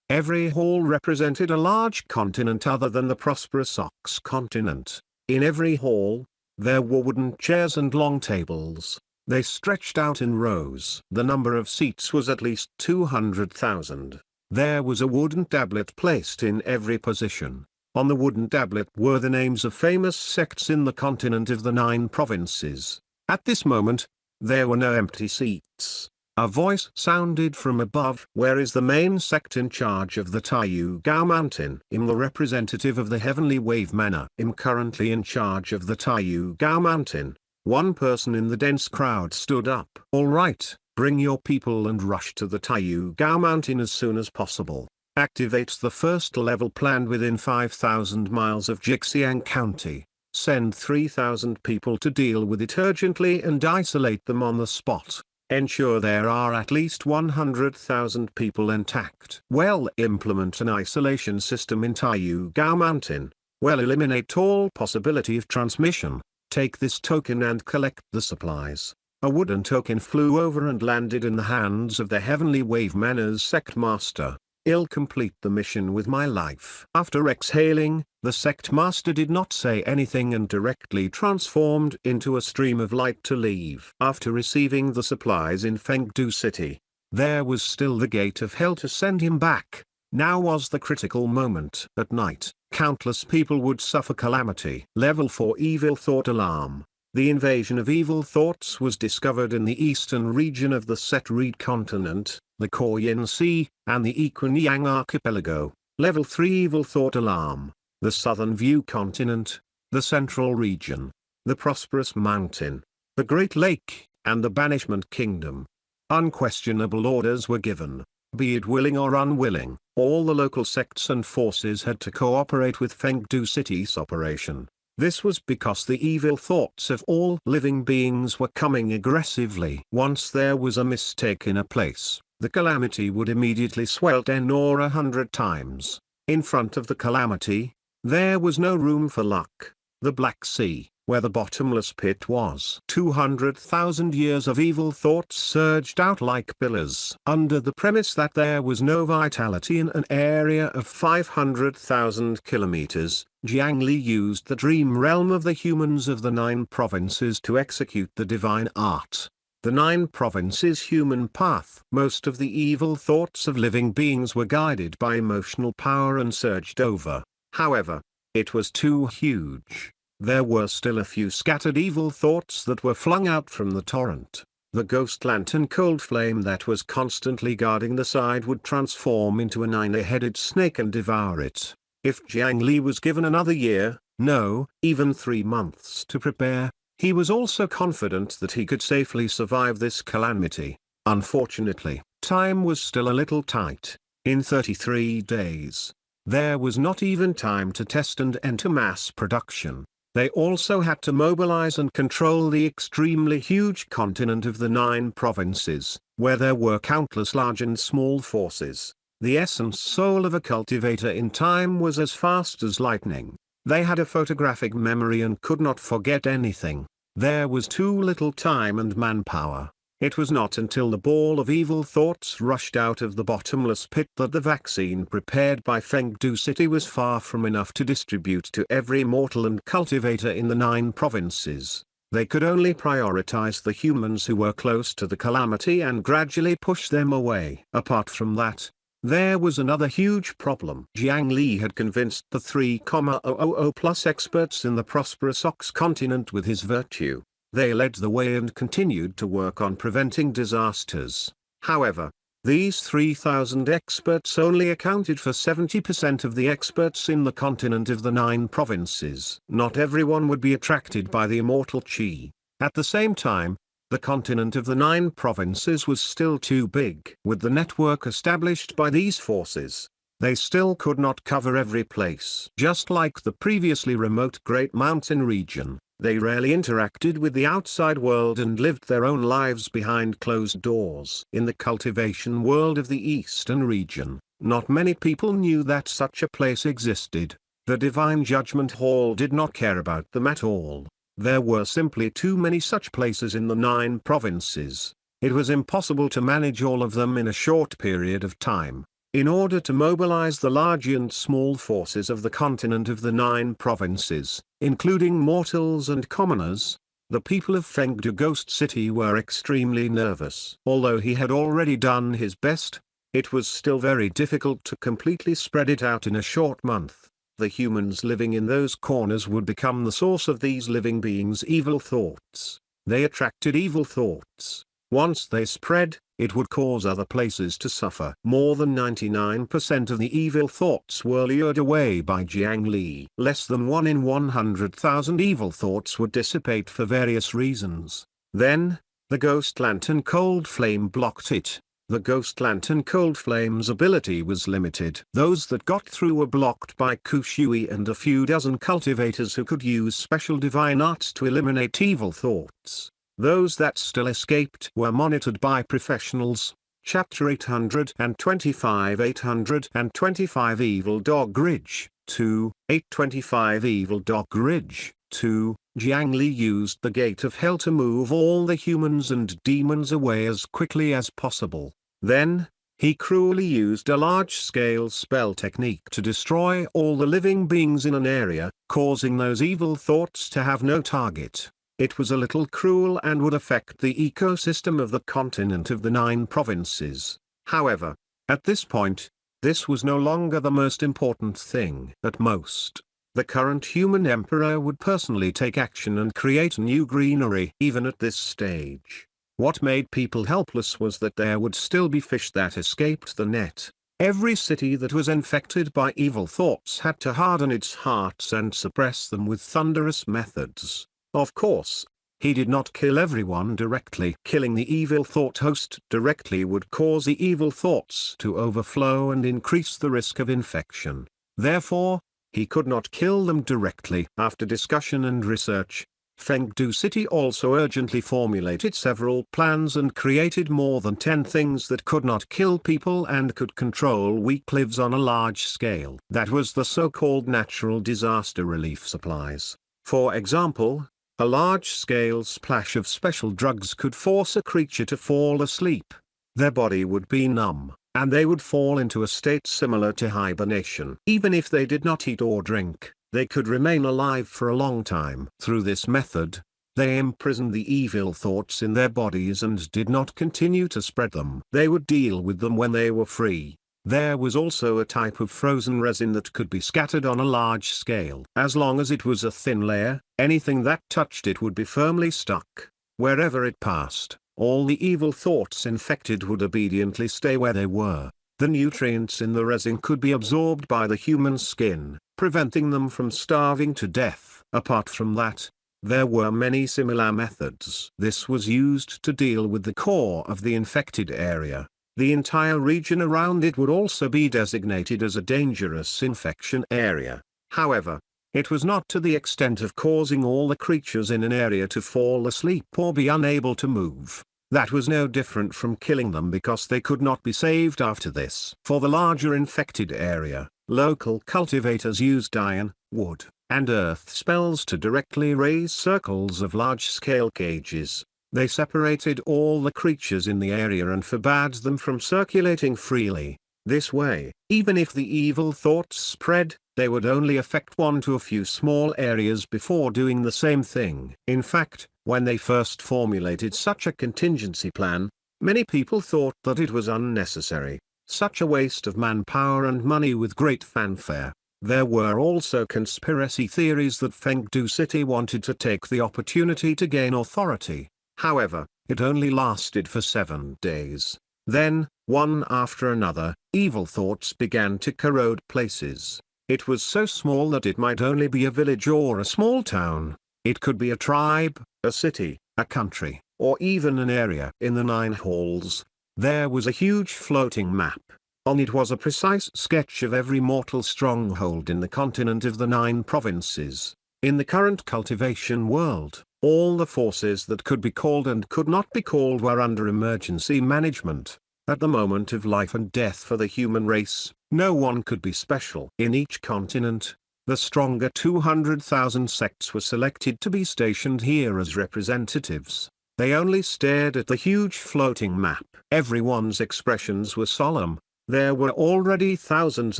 Every hall represented a large continent other than the prosperous Ox continent. In every hall, there were wooden chairs and long tables. They stretched out in rows. The number of seats was at least 200,000. There was a wooden tablet placed in every position. On the wooden tablet were the names of famous sects in the continent of the 9 provinces. At this moment, there were no empty seats. A voice sounded from above. Where is the main sect in charge of the Taiyugao Mountain? I'm the representative of the Heavenly Wave Manor. I'm currently in charge of the Taiyugao Mountain. One person in the dense crowd stood up. All right, bring your people and rush to the Taiyugao Mountain as soon as possible. Activate the first level planned within 5,000 miles of Jixiang County. Send 3,000 people to deal with it urgently and isolate them on the spot. Ensure there are at least 100,000 people intact. Well, implement an isolation system in Taiyugao Mountain. Well, eliminate all possibility of transmission. Take this token and collect the supplies. A wooden token flew over and landed in the hands of the Heavenly Wave Manor's sect master. I'll complete the mission with my life. After exhaling, the sect master did not say anything and directly transformed into a stream of light to leave. After receiving the supplies in Fengdu City, there was still the gate of hell to send him back. Now was the critical moment. At night, countless people would suffer calamity. Level 4 Evil Thought Alarm. The invasion of evil thoughts was discovered in the eastern region of the Set-Reed continent, the Korean Sea, and the Equinang archipelago. Level 3 Evil Thought Alarm. The southern View continent, the central region, the prosperous mountain, the Great Lake, and the Banishment Kingdom. Unquestionable orders were given. Be it willing or unwilling, all the local sects and forces had to cooperate with Fengdu City's operation. This was because the evil thoughts of all living beings were coming aggressively. Once there was a mistake in a place, the calamity would immediately swell 10 or 100 times. In front of the calamity, there was no room for luck. The Black Sea, where the bottomless pit was. 200,000 years of evil thoughts surged out like pillars. Under the premise that there was no vitality in an area of 500,000 kilometers, Jiang Li used the dream realm of the humans of the 9 provinces to execute the divine art. The 9 provinces human path. Most of the evil thoughts of living beings were guided by emotional power and surged over. However, it was too huge. There were still a few scattered evil thoughts that were flung out from the torrent. The ghost lantern cold flame that was constantly guarding the side would transform into a 9-headed snake and devour it. If Jiang Li was given another year, no, even 3 months to prepare, he was also confident that he could safely survive this calamity. Unfortunately, time was still a little tight. In 33 days, there was not even time to test and enter mass production. They also had to mobilize and control the extremely huge continent of the 9 provinces, where there were countless large and small forces. The essence soul of a cultivator in time was as fast as lightning. They had a photographic memory and could not forget anything. There was too little time and manpower. It was not until the ball of evil thoughts rushed out of the bottomless pit that the vaccine prepared by Fengdu City was far from enough to distribute to every mortal and cultivator in the 9 provinces. They could only prioritize the humans who were close to the calamity and gradually push them away. Apart from that, there was another huge problem. Jiang Li had convinced the 3,000 plus experts in the prosperous Ox continent with his virtue. They led the way and continued to work on preventing disasters. However, these 3,000 experts only accounted for 70% of the experts in the continent of the 9 provinces. Not everyone would be attracted by the immortal Qi. At the same time, the continent of the 9 provinces was still too big. With the network established by these forces, they still could not cover every place. Just like the previously remote Great Mountain region, they rarely interacted with the outside world and lived their own lives behind closed doors. In the cultivation world of the Eastern region, not many people knew that such a place existed. The Divine Judgment Hall did not care about them at all. There were simply too many such places in the 9 provinces. It was impossible to manage all of them in a short period of time. In order to mobilize the large and small forces of the continent of the 9 provinces, including mortals and commoners, the people of Fengdu Ghost City were extremely nervous. Although he had already done his best, it was still very difficult to completely spread it out in a short month. The humans living in those corners would become the source of these living beings' evil thoughts. They attracted evil thoughts. Once they spread, it would cause other places to suffer. More than 99% of the evil thoughts were lured away by Jiang Li. Less than 1 in 100,000 evil thoughts would dissipate for various reasons. Then, the ghost lantern cold flame blocked it. The ghost lantern cold flame's ability was limited. Those that got through were blocked by Kushui and a few dozen cultivators who could use special divine arts to eliminate evil thoughts. Those that still escaped were monitored by professionals. Chapter 825 825 Evil Dog Ridge 2, 825 Evil Dog Ridge 2, Jiang Li used the Gate of Hell to move all the humans and demons away as quickly as possible. Then, he cruelly used a large-scale spell technique to destroy all the living beings in an area, causing those evil thoughts to have no target. It was a little cruel and would affect the ecosystem of the continent of the 9 provinces. However, at this point, this was no longer the most important thing. At most, the current human emperor would personally take action and create new greenery. Even at this stage, what made people helpless was that there would still be fish that escaped the net. Every city that was infected by evil thoughts had to harden its hearts and suppress them with thunderous methods. Of course, he did not kill everyone directly. Killing the evil thought host directly would cause the evil thoughts to overflow and increase the risk of infection. Therefore, he could not kill them directly. After discussion and research, Fengdu City also urgently formulated several plans and created more than 10 things that could not kill people and could control weak lives on a large scale. That was the so-called natural disaster relief supplies. For example, A large-scale splash of special drugs could force a creature to fall asleep. Their body would be numb, and they would fall into a state similar to hibernation. Even if they did not eat or drink, they could remain alive for a long time. Through this method, they imprisoned the evil thoughts in their bodies and did not continue to spread them. They would deal with them when they were free. There was also a type of frozen resin that could be scattered on a large scale. As long as it was a thin layer, anything that touched it would be firmly stuck. Wherever it passed, all the evil thoughts infected would obediently stay where they were. The nutrients in the resin could be absorbed by the human skin, preventing them from starving to death. Apart from that, there were many similar methods. This was used to deal with the core of the infected area. The entire region around it would also be designated as a dangerous infection area. However, it was not to the extent of causing all the creatures in an area to fall asleep or be unable to move. That was no different from killing them because they could not be saved after this. For the larger infected area, local cultivators used iron, wood, and earth spells to directly raise circles of large-scale cages. They separated all the creatures in the area and forbade them from circulating freely. This way, even if the evil thoughts spread, they would only affect one to a few small areas before doing the same thing. In fact, when they first formulated such a contingency plan, many people thought that it was unnecessary, such a waste of manpower and money with great fanfare. There were also conspiracy theories that Fengdu City wanted to take the opportunity to gain authority. However, it only lasted for 7 days. Then, one after another, evil thoughts began to corrode places. It was so small that it might only be a village or a small town. It could be a tribe, a city, a country, or even an area. In the 9 halls, there was a huge floating map. On it was a precise sketch of every mortal stronghold in the continent of the 9 provinces. In the current cultivation world, all the forces that could be called and could not be called were under emergency management. At the moment of life and death for the human race, no one could be special. In each continent, the stronger 200,000 sects were selected to be stationed here as representatives. They only stared at the huge floating map. Everyone's expressions were solemn. There were already thousands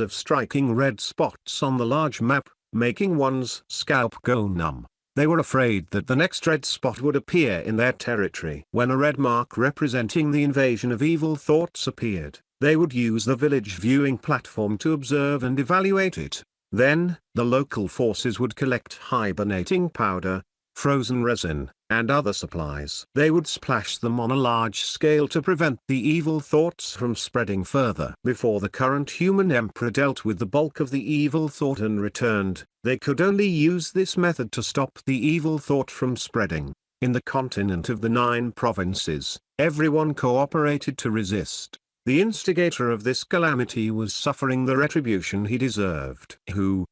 of striking red spots on the large map, making one's scalp go numb. They were afraid that the next red spot would appear in their territory. When a red mark representing the invasion of evil thoughts appeared, they would use the village viewing platform to observe and evaluate it. Then, the local forces would collect hibernating powder, frozen resin, and other supplies. They would splash them on a large scale to prevent the evil thoughts from spreading further. Before the current human emperor dealt with the bulk of the evil thought and returned, they could only use this method to stop the evil thought from spreading. In the continent of the 9 provinces, everyone cooperated to resist. The instigator of this calamity was suffering the retribution he deserved. Who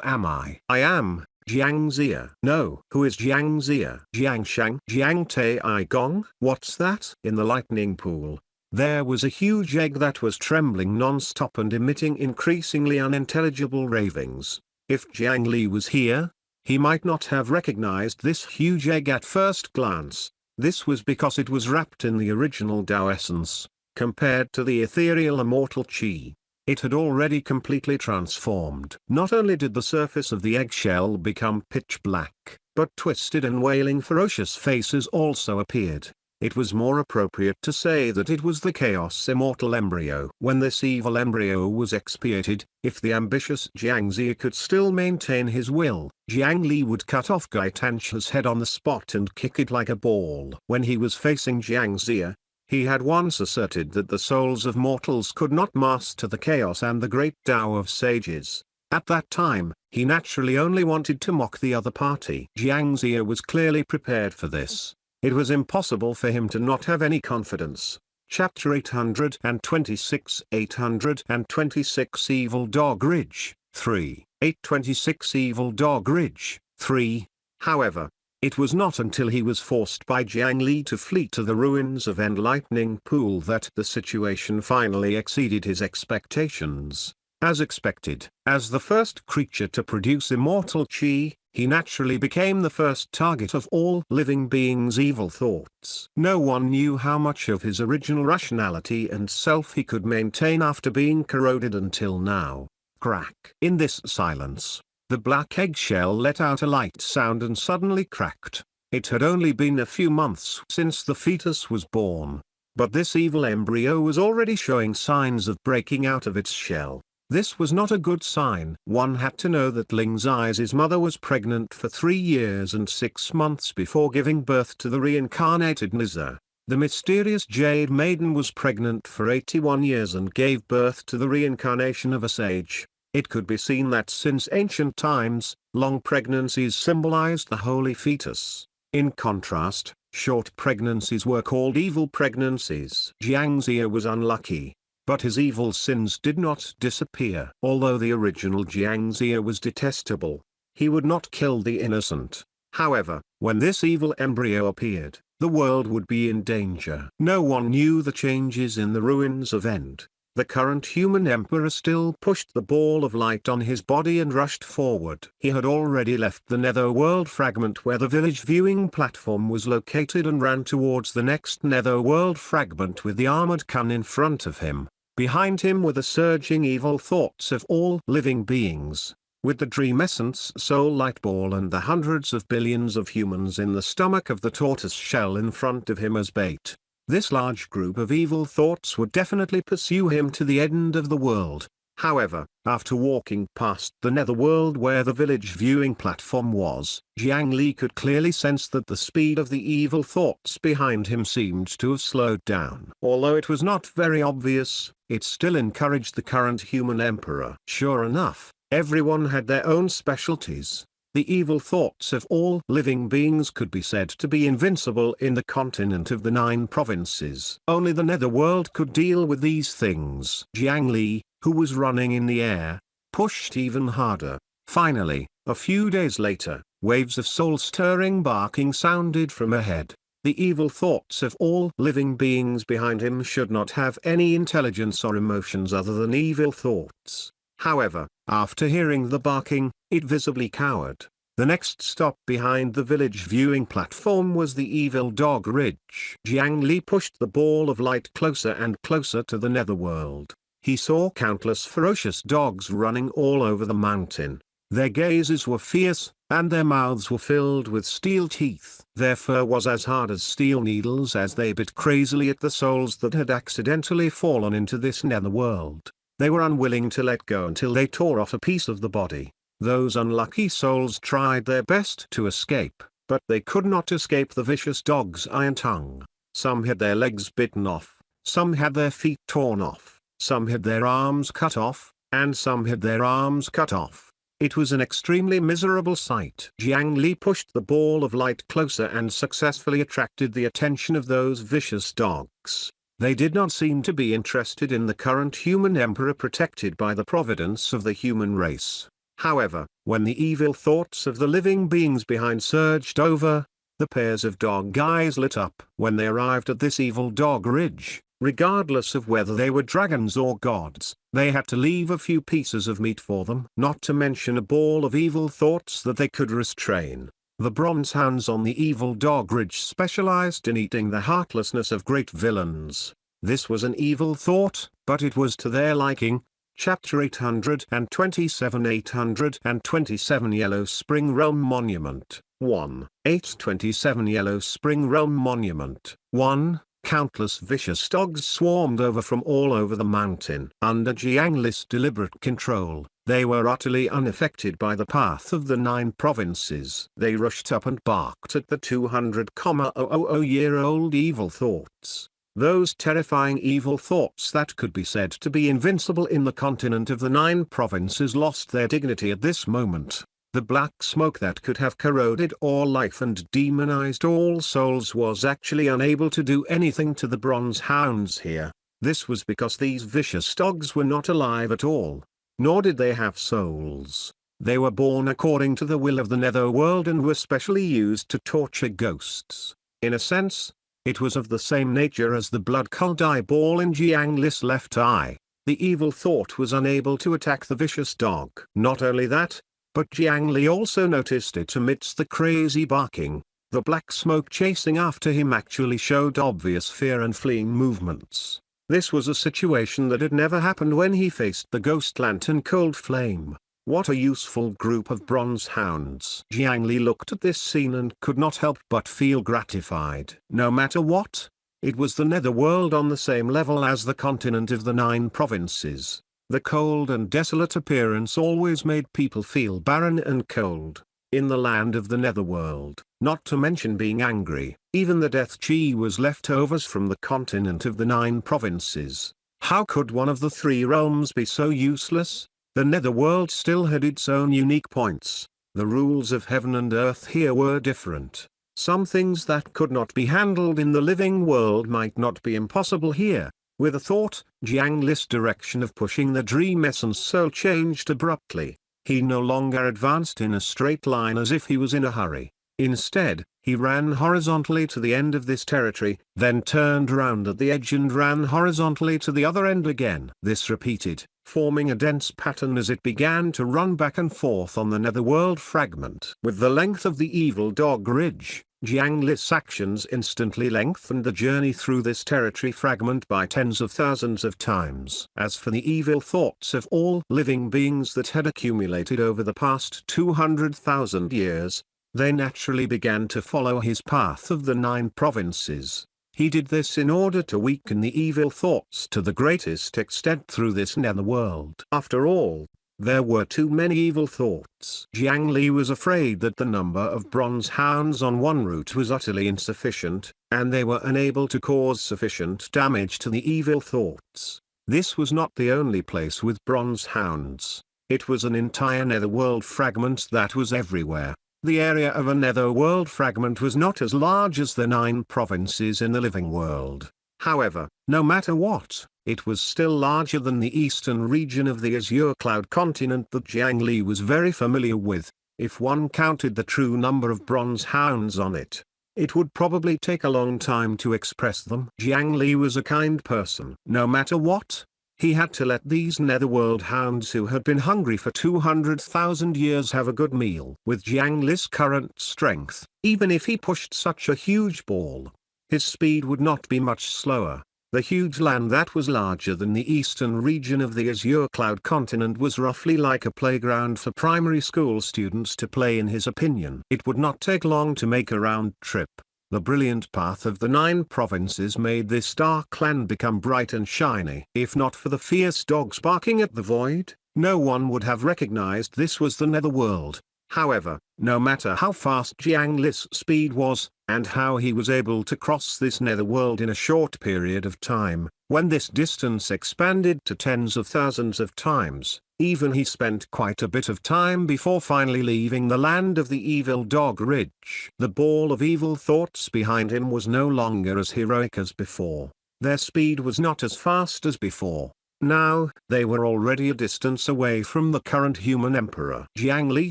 am I? I am Jiang Zia. No. Who is Jiang Zia? Jiang Shang? Jiang Te I Gong? What's that? In the lightning pool, there was a huge egg that was trembling non-stop and emitting increasingly unintelligible ravings. If Jiang Li was here, he might not have recognized this huge egg at first glance. This was because it was wrapped in the original Tao essence. Compared to the ethereal immortal Qi, it had already completely transformed. Not only did the surface of the eggshell become pitch black, but twisted and wailing ferocious faces also appeared. It was more appropriate to say that it was the Chaos Immortal Embryo. When this evil embryo was expiated, if the ambitious Jiang Zia could still maintain his will, Jiang Li would cut off Gai Tancha's head on the spot and kick it like a ball. When he was facing Jiang Zia, he had once asserted that the souls of mortals could not master the chaos and the great Tao of sages. At that time, he naturally only wanted to mock the other party. Jiang Zia was clearly prepared for this. It was impossible for him to not have any confidence. Chapter 826 826 Evil Dog Ridge, 3. 826 Evil Dog Ridge, 3. However, it was not until he was forced by Jiang Li to flee to the ruins of End Lightning Pool that the situation finally exceeded his expectations. As expected, as the first creature to produce immortal Qi, he naturally became the first target of all living beings' evil thoughts. No one knew how much of his original rationality and self he could maintain after being corroded until now. Crack. In this silence, the black eggshell let out a light sound and suddenly cracked. It had only been a few months since the fetus was born, but this evil embryo was already showing signs of breaking out of its shell. This was not a good sign. One had to know that Ling Zai's mother was pregnant for 3 years and 6 months before giving birth to the reincarnated Nizar. The mysterious Jade Maiden was pregnant for 81 years and gave birth to the reincarnation of a sage. It could be seen that since ancient times, long pregnancies symbolized the holy fetus. In contrast, short pregnancies were called evil pregnancies. Jiangxia was unlucky, but his evil sins did not disappear. Although the original Jiangxia was detestable, he would not kill the innocent. However, when this evil embryo appeared, the world would be in danger. No one knew the changes in the ruins of End. The current human emperor still pushed the ball of light on his body and rushed forward. He had already left the netherworld fragment where the village viewing platform was located and ran towards the next netherworld fragment with the armored Kun in front of him. Behind him were the surging evil thoughts of all living beings, with the dream essence soul light ball and the hundreds of billions of humans in the stomach of the tortoise shell in front of him as bait. This large group of evil thoughts would definitely pursue him to the end of the world. However, after walking past the netherworld where the village viewing platform was, Jiang Li could clearly sense that the speed of the evil thoughts behind him seemed to have slowed down. Although it was not very obvious, it still encouraged the current human emperor. Sure enough, everyone had their own specialties. The evil thoughts of all living beings could be said to be invincible in the continent of the 9 provinces. Only the netherworld could deal with these things. Jiang Li, who was running in the air, pushed even harder. Finally, a few days later, waves of soul-stirring barking sounded from ahead. The evil thoughts of all living beings behind him should not have any intelligence or emotions other than evil thoughts. However, after hearing the barking, it visibly cowered. The next stop behind the village viewing platform was the evil dog ridge. Jiang Li pushed the ball of light closer and closer to the netherworld. He saw countless ferocious dogs running all over the mountain. Their gazes were fierce, and their mouths were filled with steel teeth. Their fur was as hard as steel needles as they bit crazily at the souls that had accidentally fallen into this netherworld. They were unwilling to let go until they tore off a piece of the body. Those unlucky souls tried their best to escape, but they could not escape the vicious dog's iron tongue. Some had their legs bitten off, some had their feet torn off, some had their arms cut off, and some had their arms cut off. It was an extremely miserable sight. Jiang Li pushed the ball of light closer and successfully attracted the attention of those vicious dogs. They did not seem to be interested in the current human emperor protected by the providence of the human race. However, when the evil thoughts of the living beings behind surged over, the pairs of dog eyes lit up. When they arrived at this evil dog ridge, regardless of whether they were dragons or gods, they had to leave a few pieces of meat for them, not to mention a ball of evil thoughts that they could restrain. The bronze hounds on the evil dog ridge specialized in eating the heartlessness of great villains. This was an evil thought, but it was to their liking. Chapter 827 827 Yellow Spring Realm Monument 1. 827 Yellow Spring Realm Monument 1. Countless vicious dogs swarmed over from all over the mountain. Under Jiang Li's deliberate control, they were utterly unaffected by the path of the 9 provinces. They rushed up and barked at the 200,000-year-old evil thoughts. Those terrifying evil thoughts that could be said to be invincible in the continent of the 9 provinces lost their dignity at this moment. The black smoke that could have corroded all life and demonized all souls was actually unable to do anything to the bronze hounds here. This was because these vicious dogs were not alive at all. Nor did they have souls. They were born according to the will of the netherworld and were specially used to torture ghosts. In a sense, it was of the same nature as the blood cult eyeball in Jiang Li's left eye. The evil thought was unable to attack the vicious dog. Not only that, But Jiang Li also noticed it amidst the crazy barking. The black smoke chasing after him actually showed obvious fear and fleeing movements. This was a situation that had never happened when he faced the ghost lantern Cold Flame. What a useful group of bronze hounds. Jiang Li looked at this scene and could not help but feel gratified. No matter what, it was the netherworld on the same level as the continent of the 9 provinces. The cold and desolate appearance always made people feel barren and cold. In the land of the netherworld, not to mention being angry, even the death chi was leftovers from the continent of the 9 provinces. How could one of the 3 realms be so useless? The netherworld still had its own unique points. The rules of heaven and earth here were different. Some things that could not be handled in the living world might not be impossible here. With a thought, Jiang Li's direction of pushing the dream essence soul changed abruptly. He no longer advanced in a straight line as if he was in a hurry. Instead, he ran horizontally to the end of this territory, then turned round at the edge and ran horizontally to the other end again. This repeated, forming a dense pattern as it began to run back and forth on the netherworld fragment. With the length of the Evil Dog Ridge, Jiang Li's actions instantly lengthened the journey through this territory fragment by tens of thousands of times. As for the evil thoughts of all living beings that had accumulated over the past 200,000 years, they naturally began to follow his path of the 9 provinces. He did this in order to weaken the evil thoughts to the greatest extent through this netherworld. After all, there were too many evil thoughts. Jiang Li was afraid that the number of bronze hounds on one route was utterly insufficient, and they were unable to cause sufficient damage to the evil thoughts. This was not the only place with bronze hounds. It was an entire netherworld fragment that was everywhere. The area of a netherworld fragment was not as large as the 9 provinces in the living world. However, no matter what, it was still larger than the eastern region of the Azure Cloud continent that Jiang Li was very familiar with. If one counted the true number of bronze hounds on it, it would probably take a long time to express them. Jiang Li was a kind person. No matter what, he had to let these netherworld hounds who had been hungry for 200,000 years have a good meal. With Jiang Li's current strength, even if he pushed such a huge ball, his speed would not be much slower. The huge land that was larger than the eastern region of the Azure Cloud continent was roughly like a playground for primary school students to play in his opinion. It would not take long to make a round trip. The brilliant path of the 9 provinces made this dark land become bright and shiny. If not for the fierce dogs barking at the void, no one would have recognized this was the netherworld. However, no matter how fast Jiang Li's speed was, and how he was able to cross this netherworld in a short period of time, when this distance expanded to tens of thousands of times, even he spent quite a bit of time before finally leaving the land of the Evil Dog Ridge. The ball of evil thoughts behind him was no longer as heroic as before. Their speed was not as fast as before. Now, they were already a distance away from the current human emperor. Jiang Li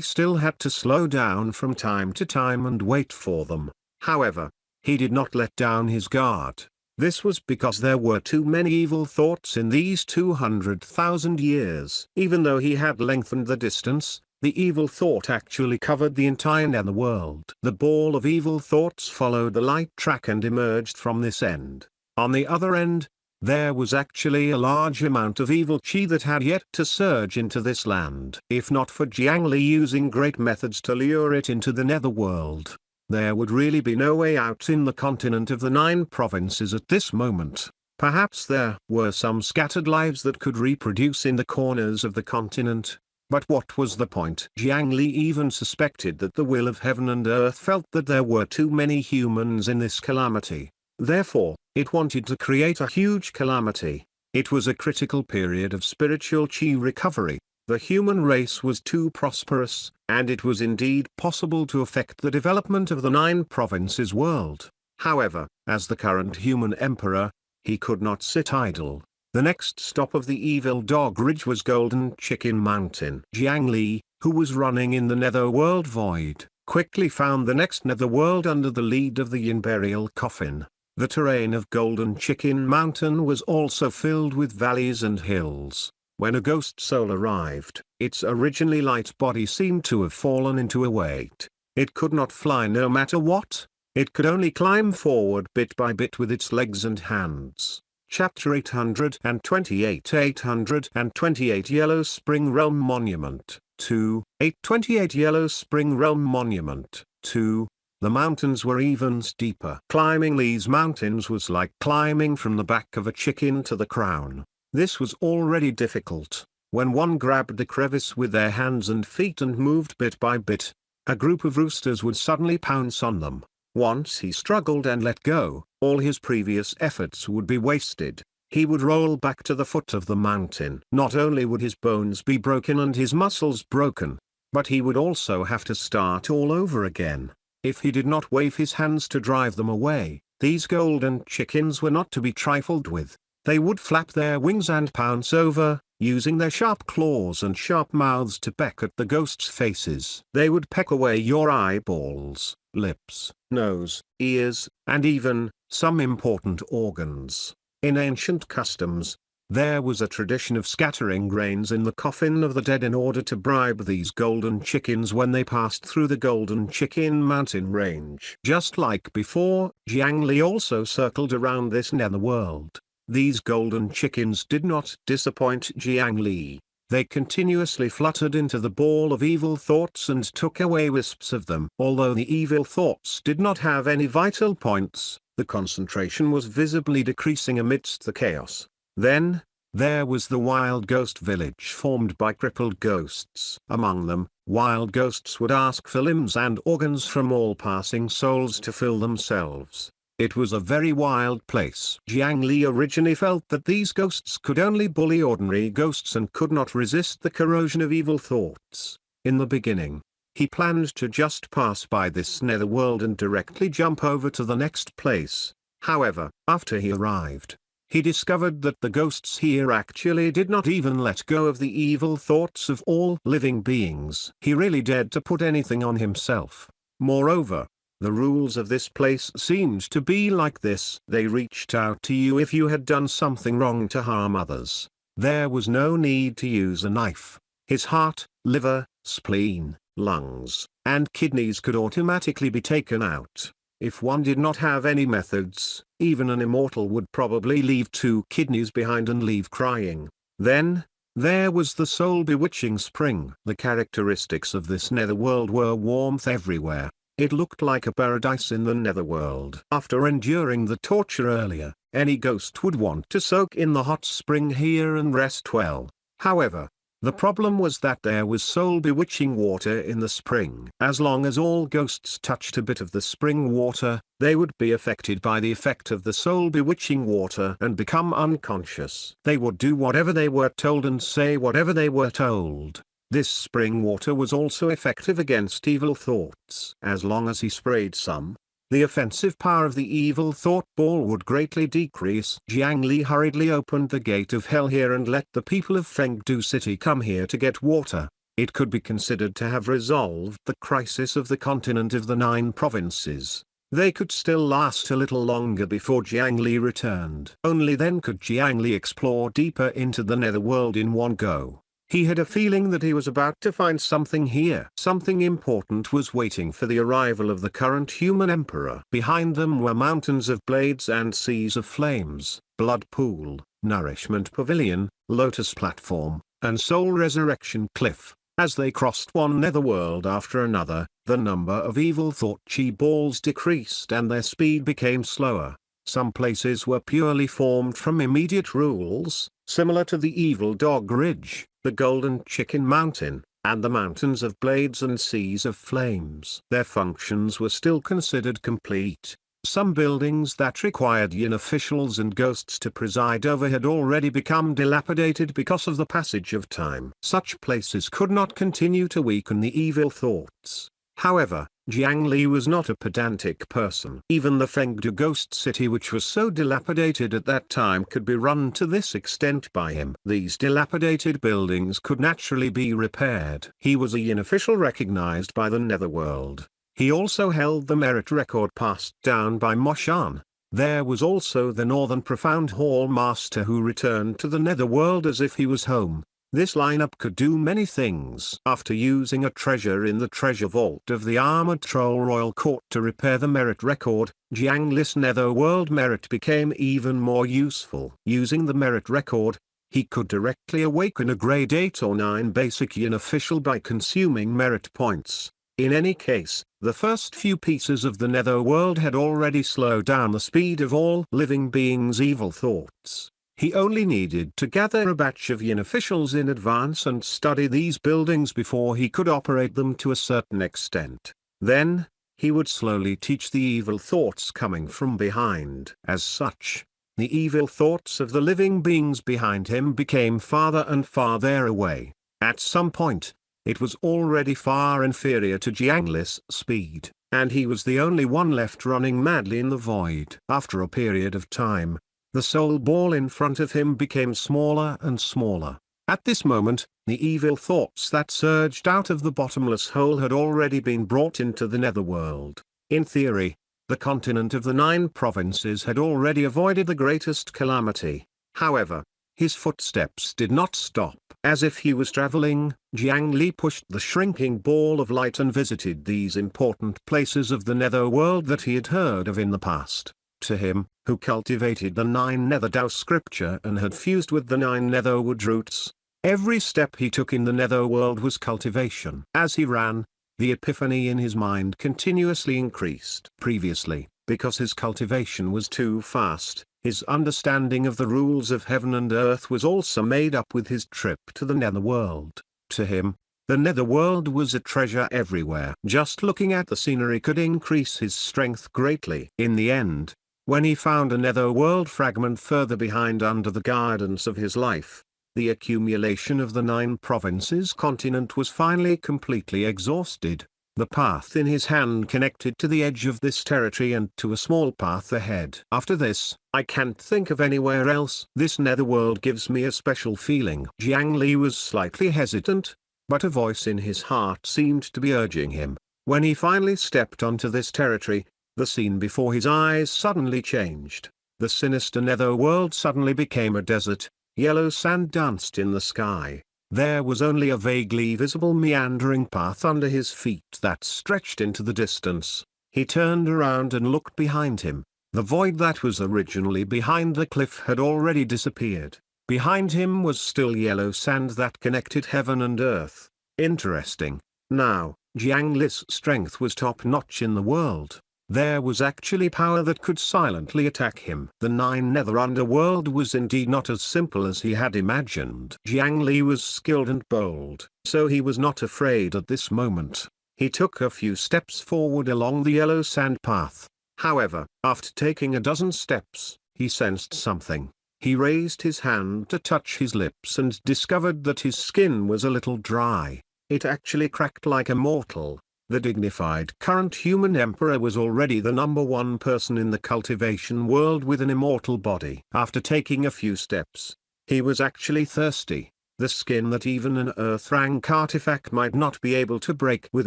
still had to slow down from time to time and wait for them. However, he did not let down his guard. This was because there were too many evil thoughts in these 200,000 years. Even though he had lengthened the distance, the evil thought actually covered the entire netherworld. The ball of evil thoughts followed the light track and emerged from this end. On the other end, there was actually a large amount of evil chi that had yet to surge into this land. If not for Jiang Li using great methods to lure it into the netherworld, there would really be no way out in the continent of the 9 provinces at this moment. Perhaps there were some scattered lives that could reproduce in the corners of the continent. But what was the point? Jiang Li even suspected that the will of heaven and earth felt that there were too many humans in this calamity. Therefore, it wanted to create a huge calamity. It was a critical period of spiritual chi recovery. The human race was too prosperous, and it was indeed possible to affect the development of the 9 provinces world. However, as the current human emperor, he could not sit idle. The next stop of the Evil Dog Ridge was Golden Chicken Mountain. Jiang Li, who was running in the netherworld void, quickly found the next netherworld under the lead of the Imperial Coffin. The terrain of Golden Chicken Mountain was also filled with valleys and hills. When a ghost soul arrived, its originally light body seemed to have fallen into a weight. It could not fly no matter what. It could only climb forward bit by bit with its legs and hands. Chapter 828 828 Yellow Spring Realm Monument 2, 828 Yellow Spring Realm Monument 2. The mountains were even steeper. Climbing these mountains was like climbing from the back of a chicken to the crown. This was already difficult. When one grabbed the crevice with their hands and feet and moved bit by bit, a group of roosters would suddenly pounce on them. Once he struggled and let go, all his previous efforts would be wasted. He would roll back to the foot of the mountain. Not only would his bones be broken and his muscles broken, but he would also have to start all over again. If he did not wave his hands to drive them away, these golden chickens were not to be trifled with. They would flap their wings and pounce over, using their sharp claws and sharp mouths to peck at the ghosts' faces. They would peck away your eyeballs, lips, nose, ears, and even some important organs. In ancient customs, there was a tradition of scattering grains in the coffin of the dead in order to bribe these golden chickens when they passed through the Golden Chicken Mountain Range. Just like before, Jiang Li also circled around this netherworld. These golden chickens did not disappoint Jiang Li. They continuously fluttered into the ball of evil thoughts and took away wisps of them. Although the evil thoughts did not have any vital points, the concentration was visibly decreasing amidst the chaos. Then, there was the wild ghost village formed by crippled ghosts. Among them, wild ghosts would ask for limbs and organs from all passing souls to fill themselves. It was a very wild place. Jiang Li originally felt that these ghosts could only bully ordinary ghosts and could not resist the corrosion of evil thoughts. In the beginning, he planned to just pass by this netherworld and directly jump over to the next place. However, after he arrived, he discovered that the ghosts here actually did not even let go of the evil thoughts of all living beings. He really dared to put anything on himself. Moreover, the rules of this place seemed to be like this. They reached out to you if you had done something wrong to harm others. There was no need to use a knife. His heart, liver, spleen, lungs, and kidneys could automatically be taken out. If one did not have any methods, even an immortal would probably leave 2 kidneys behind and leave crying. Then, there was the soul-bewitching spring. The characteristics of this netherworld were warmth everywhere. It looked like a paradise in the netherworld. After enduring the torture earlier, any ghost would want to soak in the hot spring here and rest well. However, the problem was that there was soul-bewitching water in the spring. As long as all ghosts touched a bit of the spring water, they would be affected by the effect of the soul-bewitching water and become unconscious. They would do whatever they were told and say whatever they were told. This spring water was also effective against evil thoughts. As long as he sprayed some, the offensive power of the evil thought ball would greatly decrease. Jiang Li hurriedly opened the gate of hell here and let the people of Fengdu City come here to get water. It could be considered to have resolved the crisis of the continent of the 9 provinces. They could still last a little longer before Jiang Li returned. Only then could Jiang Li explore deeper into the netherworld in one go. He had a feeling that he was about to find something here. Something important was waiting for the arrival of the current human emperor. Behind them were mountains of blades and seas of flames, blood pool, nourishment pavilion, lotus platform, and soul resurrection cliff. As they crossed one netherworld after another, the number of evil thought chi balls decreased and their speed became slower. Some places were purely formed from immediate rules, similar to the Evil Dog Ridge, the Golden Chicken Mountain, and the mountains of blades and seas of flames. Their functions were still considered complete. Some buildings that required yin officials and ghosts to preside over had already become dilapidated because of the passage of time. Such places could not continue to weaken the evil thoughts. However, Jiang Li was not a pedantic person. Even the Fengdu Ghost City, which was so dilapidated at that time, could be run to this extent by him. These dilapidated buildings could naturally be repaired. He was a yin official recognized by the netherworld. He also held the merit record passed down by Moshan. There was also the Northern Profound Hall Master who returned to the Netherworld as if he was home. This lineup could do many things. After using a treasure in the treasure vault of the Armored Troll Royal Court to repair the merit record, Jiang Li's Netherworld merit became even more useful. Using the merit record, he could directly awaken a grade 8 or 9 basic yin official by consuming merit points. In any case, the first few pieces of the Netherworld had already slowed down the speed of all living beings' evil thoughts. He only needed to gather a batch of yin officials in advance and study these buildings before he could operate them to a certain extent. Then, he would slowly teach the evil thoughts coming from behind. As such, the evil thoughts of the living beings behind him became farther and farther away. At some point, it was already far inferior to Jiang Li's speed, and he was the only one left running madly in the void. After a period of time, the soul ball in front of him became smaller and smaller. At this moment, the evil thoughts that surged out of the bottomless hole had already been brought into the Netherworld. In theory, the continent of the 9 provinces had already avoided the greatest calamity. However, his footsteps did not stop. As if he was traveling, Jiang Li pushed the shrinking ball of light and visited these important places of the Netherworld that he had heard of in the past. To him, who cultivated the 9 Nether Dao scripture and had fused with the 9 Netherwood roots, every step he took in the Netherworld was cultivation. As he ran, the epiphany in his mind continuously increased. Previously, because his cultivation was too fast, his understanding of the rules of heaven and earth was also made up with his trip to the Netherworld. To him, the Netherworld was a treasure everywhere. Just looking at the scenery could increase his strength greatly. In the end, when he found a Netherworld fragment further behind under the guidance of his life, the accumulation of the 9 provinces continent was finally completely exhausted. The path in his hand connected to the edge of this territory and to a small path ahead. After this, I can't think of anywhere else. This Netherworld gives me a special feeling. Jiang Li was slightly hesitant, but a voice in his heart seemed to be urging him. When he finally stepped onto this territory, the scene before his eyes suddenly changed. The sinister Netherworld suddenly became a desert. Yellow sand danced in the sky. There was only a vaguely visible meandering path under his feet that stretched into the distance. He turned around and looked behind him. The void that was originally behind the cliff had already disappeared. Behind him was still yellow sand that connected heaven and earth. Interesting. Now, Jiang Li's strength was top-notch in the world. There was actually power that could silently attack him. The 9 Nether Underworld was indeed not as simple as he had imagined. Jiang Li was skilled and bold, so he was not afraid at this moment. He took a few steps forward along the yellow sand path. However, after taking a dozen steps, he sensed something. He raised his hand to touch his lips and discovered that his skin was a little dry. It actually cracked like a mortal. The dignified current human emperor was already the #1 person in the cultivation world with an immortal body. After taking a few steps, he was actually thirsty. The skin that even an earth-rank artifact might not be able to break with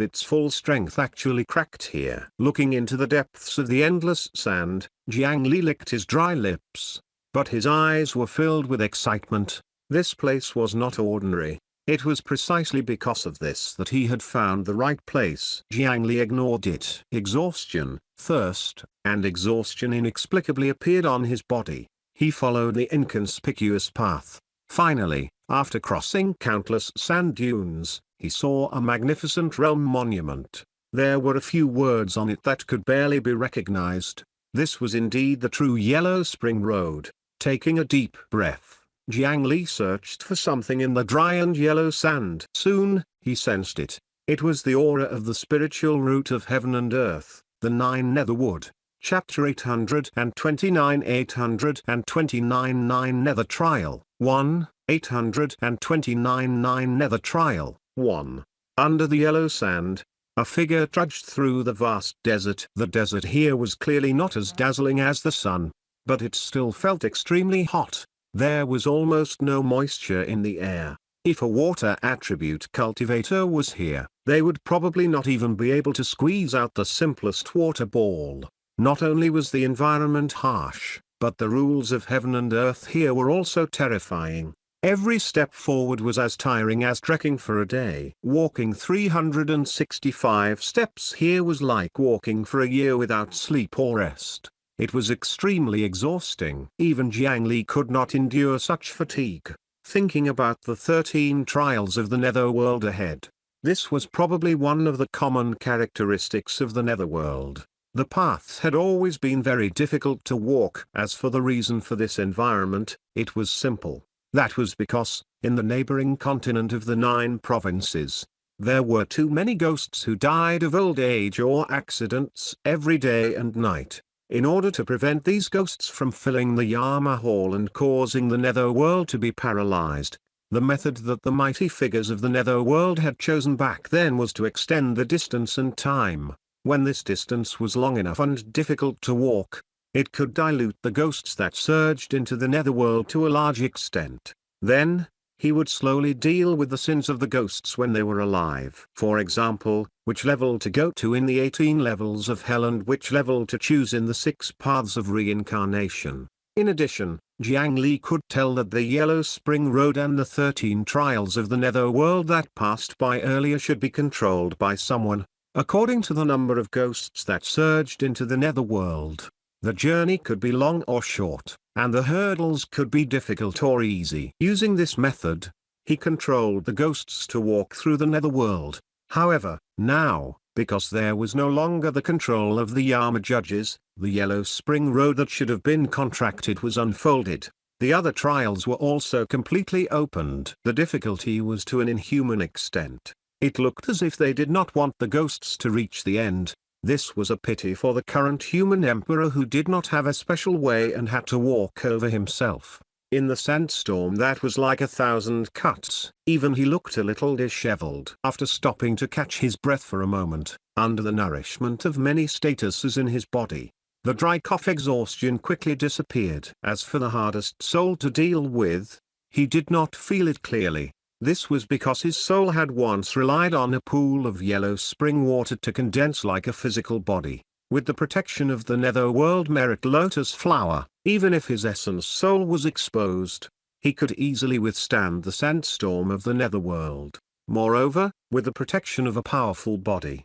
its full strength actually cracked here. Looking into the depths of the endless sand, Jiang Li licked his dry lips. But his eyes were filled with excitement. This place was not ordinary. It was precisely because of this that he had found the right place. Jiang Li ignored it. Exhaustion, thirst, and exhaustion inexplicably appeared on his body. He followed the inconspicuous path. Finally, after crossing countless sand dunes, he saw a magnificent realm monument. There were a few words on it that could barely be recognized. This was indeed the true Yellow Spring Road. Taking a deep breath, Jiang Li searched for something in the dry and yellow sand. Soon, he sensed it. It was the aura of the spiritual root of heaven and earth, the 9 Netherwood. Chapter 829 829 9 Nether Trial 1, 829 9 Nether Trial 1. Under the yellow sand, a figure trudged through the vast desert. The desert here was clearly not as dazzling as the sun, but it still felt extremely hot. There was almost no moisture in the air. If a water attribute cultivator was here, they would probably not even be able to squeeze out the simplest water ball. Not only was the environment harsh, but the rules of heaven and earth here were also terrifying. Every step forward was as tiring as trekking for a day. Walking 365 steps here was like walking for a year without sleep or rest. It was extremely exhausting. Even Jiang Li could not endure such fatigue. Thinking about the 13 trials of the netherworld ahead. This was probably one of the common characteristics of the netherworld. The path had always been very difficult to walk. As for the reason for this environment, it was simple. That was because, in the neighboring continent of the 9 provinces, there were too many ghosts who died of old age or accidents every day and night. In order to prevent these ghosts from filling the Yama Hall and causing the netherworld to be paralyzed, the method that the mighty figures of the netherworld had chosen back then was to extend the distance and time. When this distance was long enough and difficult to walk, it could dilute the ghosts that surged into the netherworld to a large extent. Then, he would slowly deal with the sins of the ghosts when they were alive. For example, which level to go to in the 18 levels of hell and which level to choose in the 6 paths of reincarnation. In addition, Jiang Li could tell that the Yellow Spring Road and the 13 trials of the netherworld that passed by earlier should be controlled by someone, according to the number of ghosts that surged into the netherworld. The journey could be long or short, and the hurdles could be difficult or easy. Using this method, he controlled the ghosts to walk through the netherworld. However, now, because there was no longer the control of the Yama judges, the Yellow Spring Road that should have been contracted was unfolded. The other trials were also completely opened. The difficulty was to an inhuman extent. It looked as if they did not want the ghosts to reach the end. This was a pity for the current human emperor who did not have a special way and had to walk over himself. In the sandstorm that was like 1,000 cuts. Even he looked a little disheveled. After stopping to catch his breath for a moment, under the nourishment of many statuses in his body, the dry cough exhaustion quickly disappeared. As for the hardest soul to deal with, he did not feel it clearly. This was because his soul had once relied on a pool of yellow spring water to condense like a physical body. With the protection of the netherworld merit lotus flower, even if his essence soul was exposed, he could easily withstand the sandstorm of the netherworld. Moreover, with the protection of a powerful body,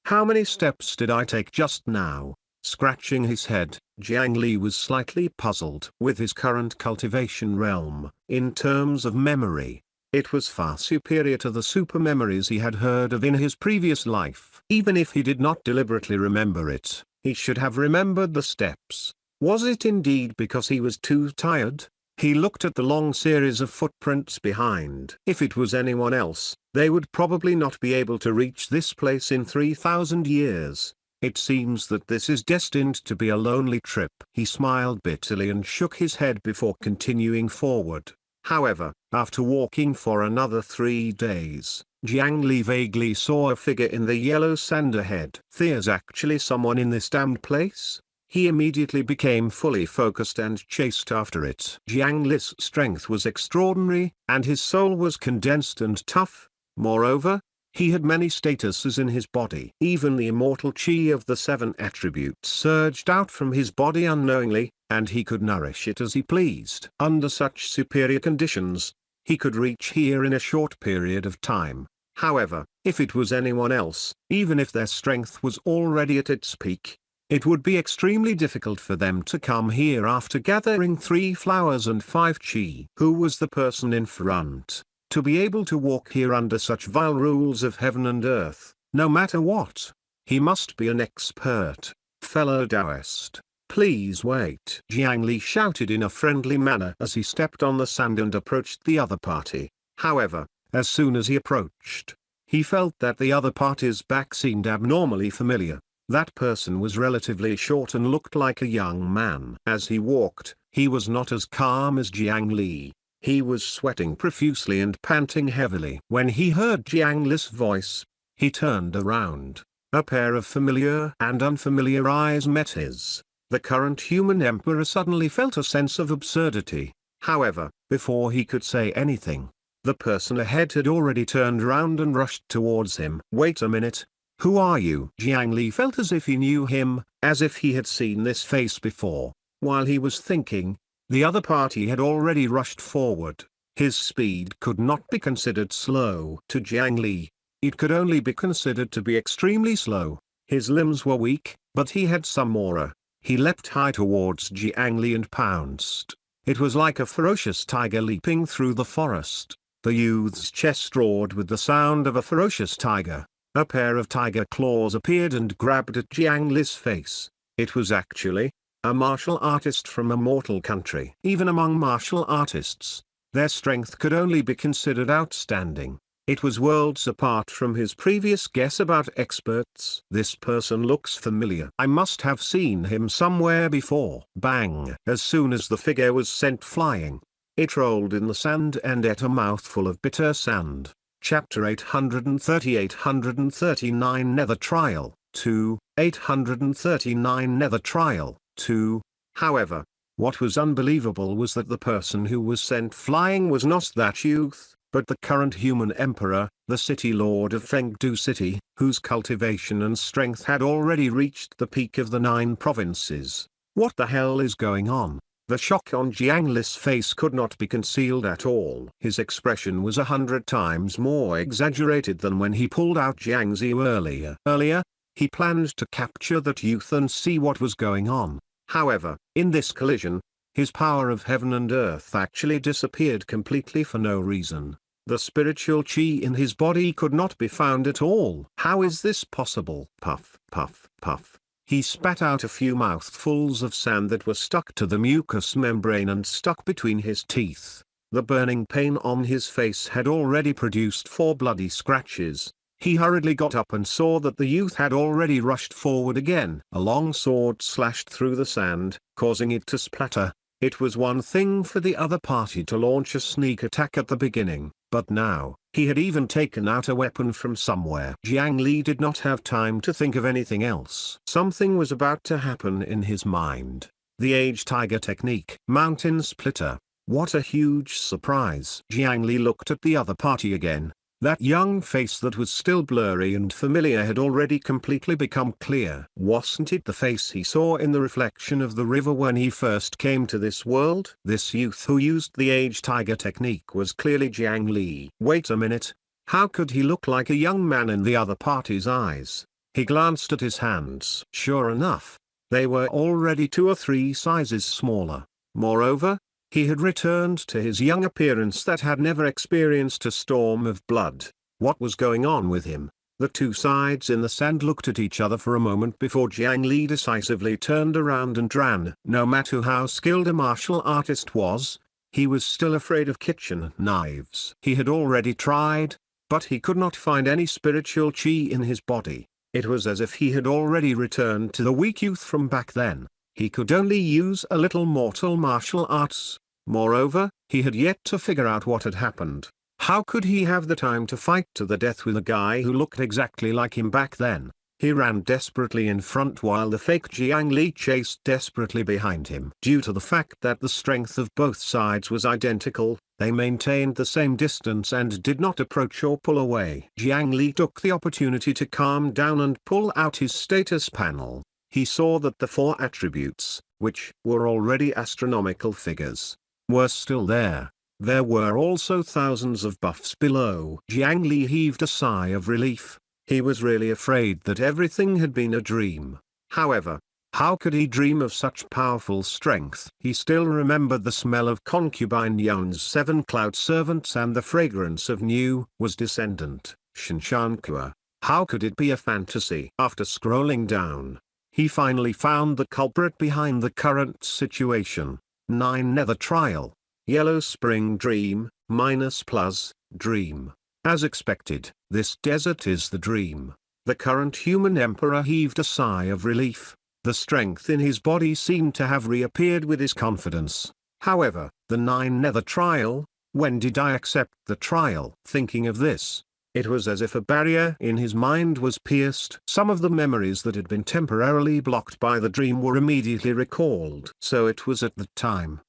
how many steps did I take just now? Scratching his head, Jiang Li was slightly puzzled. With his current cultivation realm, in terms of memory, it was far superior to the super memories he had heard of in his previous life. Even if he did not deliberately remember it, he should have remembered the steps. Was it indeed because he was too tired? He looked at the long series of footprints behind. If it was anyone else, they would probably not be able to reach this place in 3,000 years. It seems that this is destined to be a lonely trip. He smiled bitterly and shook his head before continuing forward. However, after walking for another 3 days, Jiang Li vaguely saw a figure in the yellow sand ahead. There's actually someone in this damned place? He immediately became fully focused and chased after it. Jiang Li's strength was extraordinary, and his soul was condensed and tough. Moreover, he had many statuses in his body. Even the immortal chi of the 7 attributes surged out from his body unknowingly, and he could nourish it as he pleased. Under such superior conditions, he could reach here in a short period of time. However, if it was anyone else, even if their strength was already at its peak, it would be extremely difficult for them to come here after gathering 3 flowers and 5 chi. Who was the person in front? To be able to walk here under such vile rules of heaven and earth, no matter what, he must be an expert. Fellow Taoist, please wait. Jiang Li shouted in a friendly manner as he stepped on the sand and approached the other party. However, as soon as he approached, he felt that the other party's back seemed abnormally familiar. That person was relatively short and looked like a young man. As he walked, he was not as calm as Jiang Li. He was sweating profusely and panting heavily. When he heard Jiang Li's voice, he turned around. A pair of familiar and unfamiliar eyes met his. The current human emperor suddenly felt a sense of absurdity. However, before he could say anything, the person ahead had already turned around and rushed towards him. Wait a minute. Who are you? Jiang Li felt as if he knew him, as if he had seen this face before. While he was thinking, the other party had already rushed forward. His speed could not be considered slow to Jiang Li. It could only be considered to be extremely slow. His limbs were weak, but he had some aura. He leapt high towards Jiang Li and pounced. It was like a ferocious tiger leaping through the forest. The youth's chest roared with the sound of a ferocious tiger. A pair of tiger claws appeared and grabbed at Jiang Li's face. It was actually a martial artist from a mortal country. Even among martial artists, their strength could only be considered outstanding. It was worlds apart from his previous guess about experts. This person looks familiar. I must have seen him somewhere before. Bang! As soon as the figure was sent flying, it rolled in the sand and ate a mouthful of bitter sand. Chapter 839 Nether Trial 2, 839 Nether Trial 2. However, what was unbelievable was that the person who was sent flying was not that youth, but the current human emperor, the city lord of Fengdu City, whose cultivation and strength had already reached the peak of the 9 provinces. What the hell is going on? The shock on Jiang Li's face could not be concealed at all. His expression was 100 times more exaggerated than when he pulled out Jiang Ziyu earlier. He planned to capture that youth and see what was going on. However, in this collision, his power of heaven and earth actually disappeared completely for no reason. The spiritual chi in his body could not be found at all. How is this possible? Puff, puff, puff. He spat out a few mouthfuls of sand that were stuck to the mucous membrane and stuck between his teeth. The burning pain on his face had already produced 4 bloody scratches. He hurriedly got up and saw that the youth had already rushed forward again. A long sword slashed through the sand, causing it to splatter. It was one thing for the other party to launch a sneak attack at the beginning, but now, he had even taken out a weapon from somewhere. Jiang Li did not have time to think of anything else. Something was about to happen in his mind. The Age Tiger technique. Mountain Splitter. What a huge surprise. Jiang Li looked at the other party again. That young face that was still blurry and familiar had already completely become clear. Wasn't it the face he saw in the reflection of the river when he first came to this world? This youth who used the Age Tiger technique was clearly Jiang Li. Wait a minute. How could he look like a young man in the other party's eyes? He glanced at his hands. Sure enough, they were already 2 or 3 sizes smaller. Moreover, he had returned to his young appearance that had never experienced a storm of blood. What was going on with him? The 2 sides in the sand looked at each other for a moment before Jiang Li decisively turned around and ran. No matter how skilled a martial artist was, he was still afraid of kitchen knives. He had already tried, but he could not find any spiritual chi in his body. It was as if he had already returned to the weak youth from back then. He could only use a little mortal martial arts. Moreover, he had yet to figure out what had happened. How could he have the time to fight to the death with a guy who looked exactly like him back then? He ran desperately in front while the fake Jiang Li chased desperately behind him. Due to the fact that the strength of both sides was identical, they maintained the same distance and did not approach or pull away. Jiang Li took the opportunity to calm down and pull out his status panel. He saw that the 4 attributes, which were already astronomical figures, were still there. There were also thousands of buffs below. Jiang Li heaved a sigh of relief. He was really afraid that everything had been a dream. However, how could he dream of such powerful strength? He still remembered the smell of concubine Yun's 7 cloud servants and the fragrance of new was descendant, Shinshankua. How could it be a fantasy? After scrolling down, he finally found the culprit behind the current situation. 9 Nether Trial. Yellow Spring Dream, -- Dream. As expected, this desert is the dream. The current human emperor heaved a sigh of relief. The strength in his body seemed to have reappeared with his confidence. However, the 9 Nether Trial, when did I accept the trial? Thinking of this, it was as if a barrier in his mind was pierced. Some of the memories that had been temporarily blocked by the dream were immediately recalled. So it was at that time,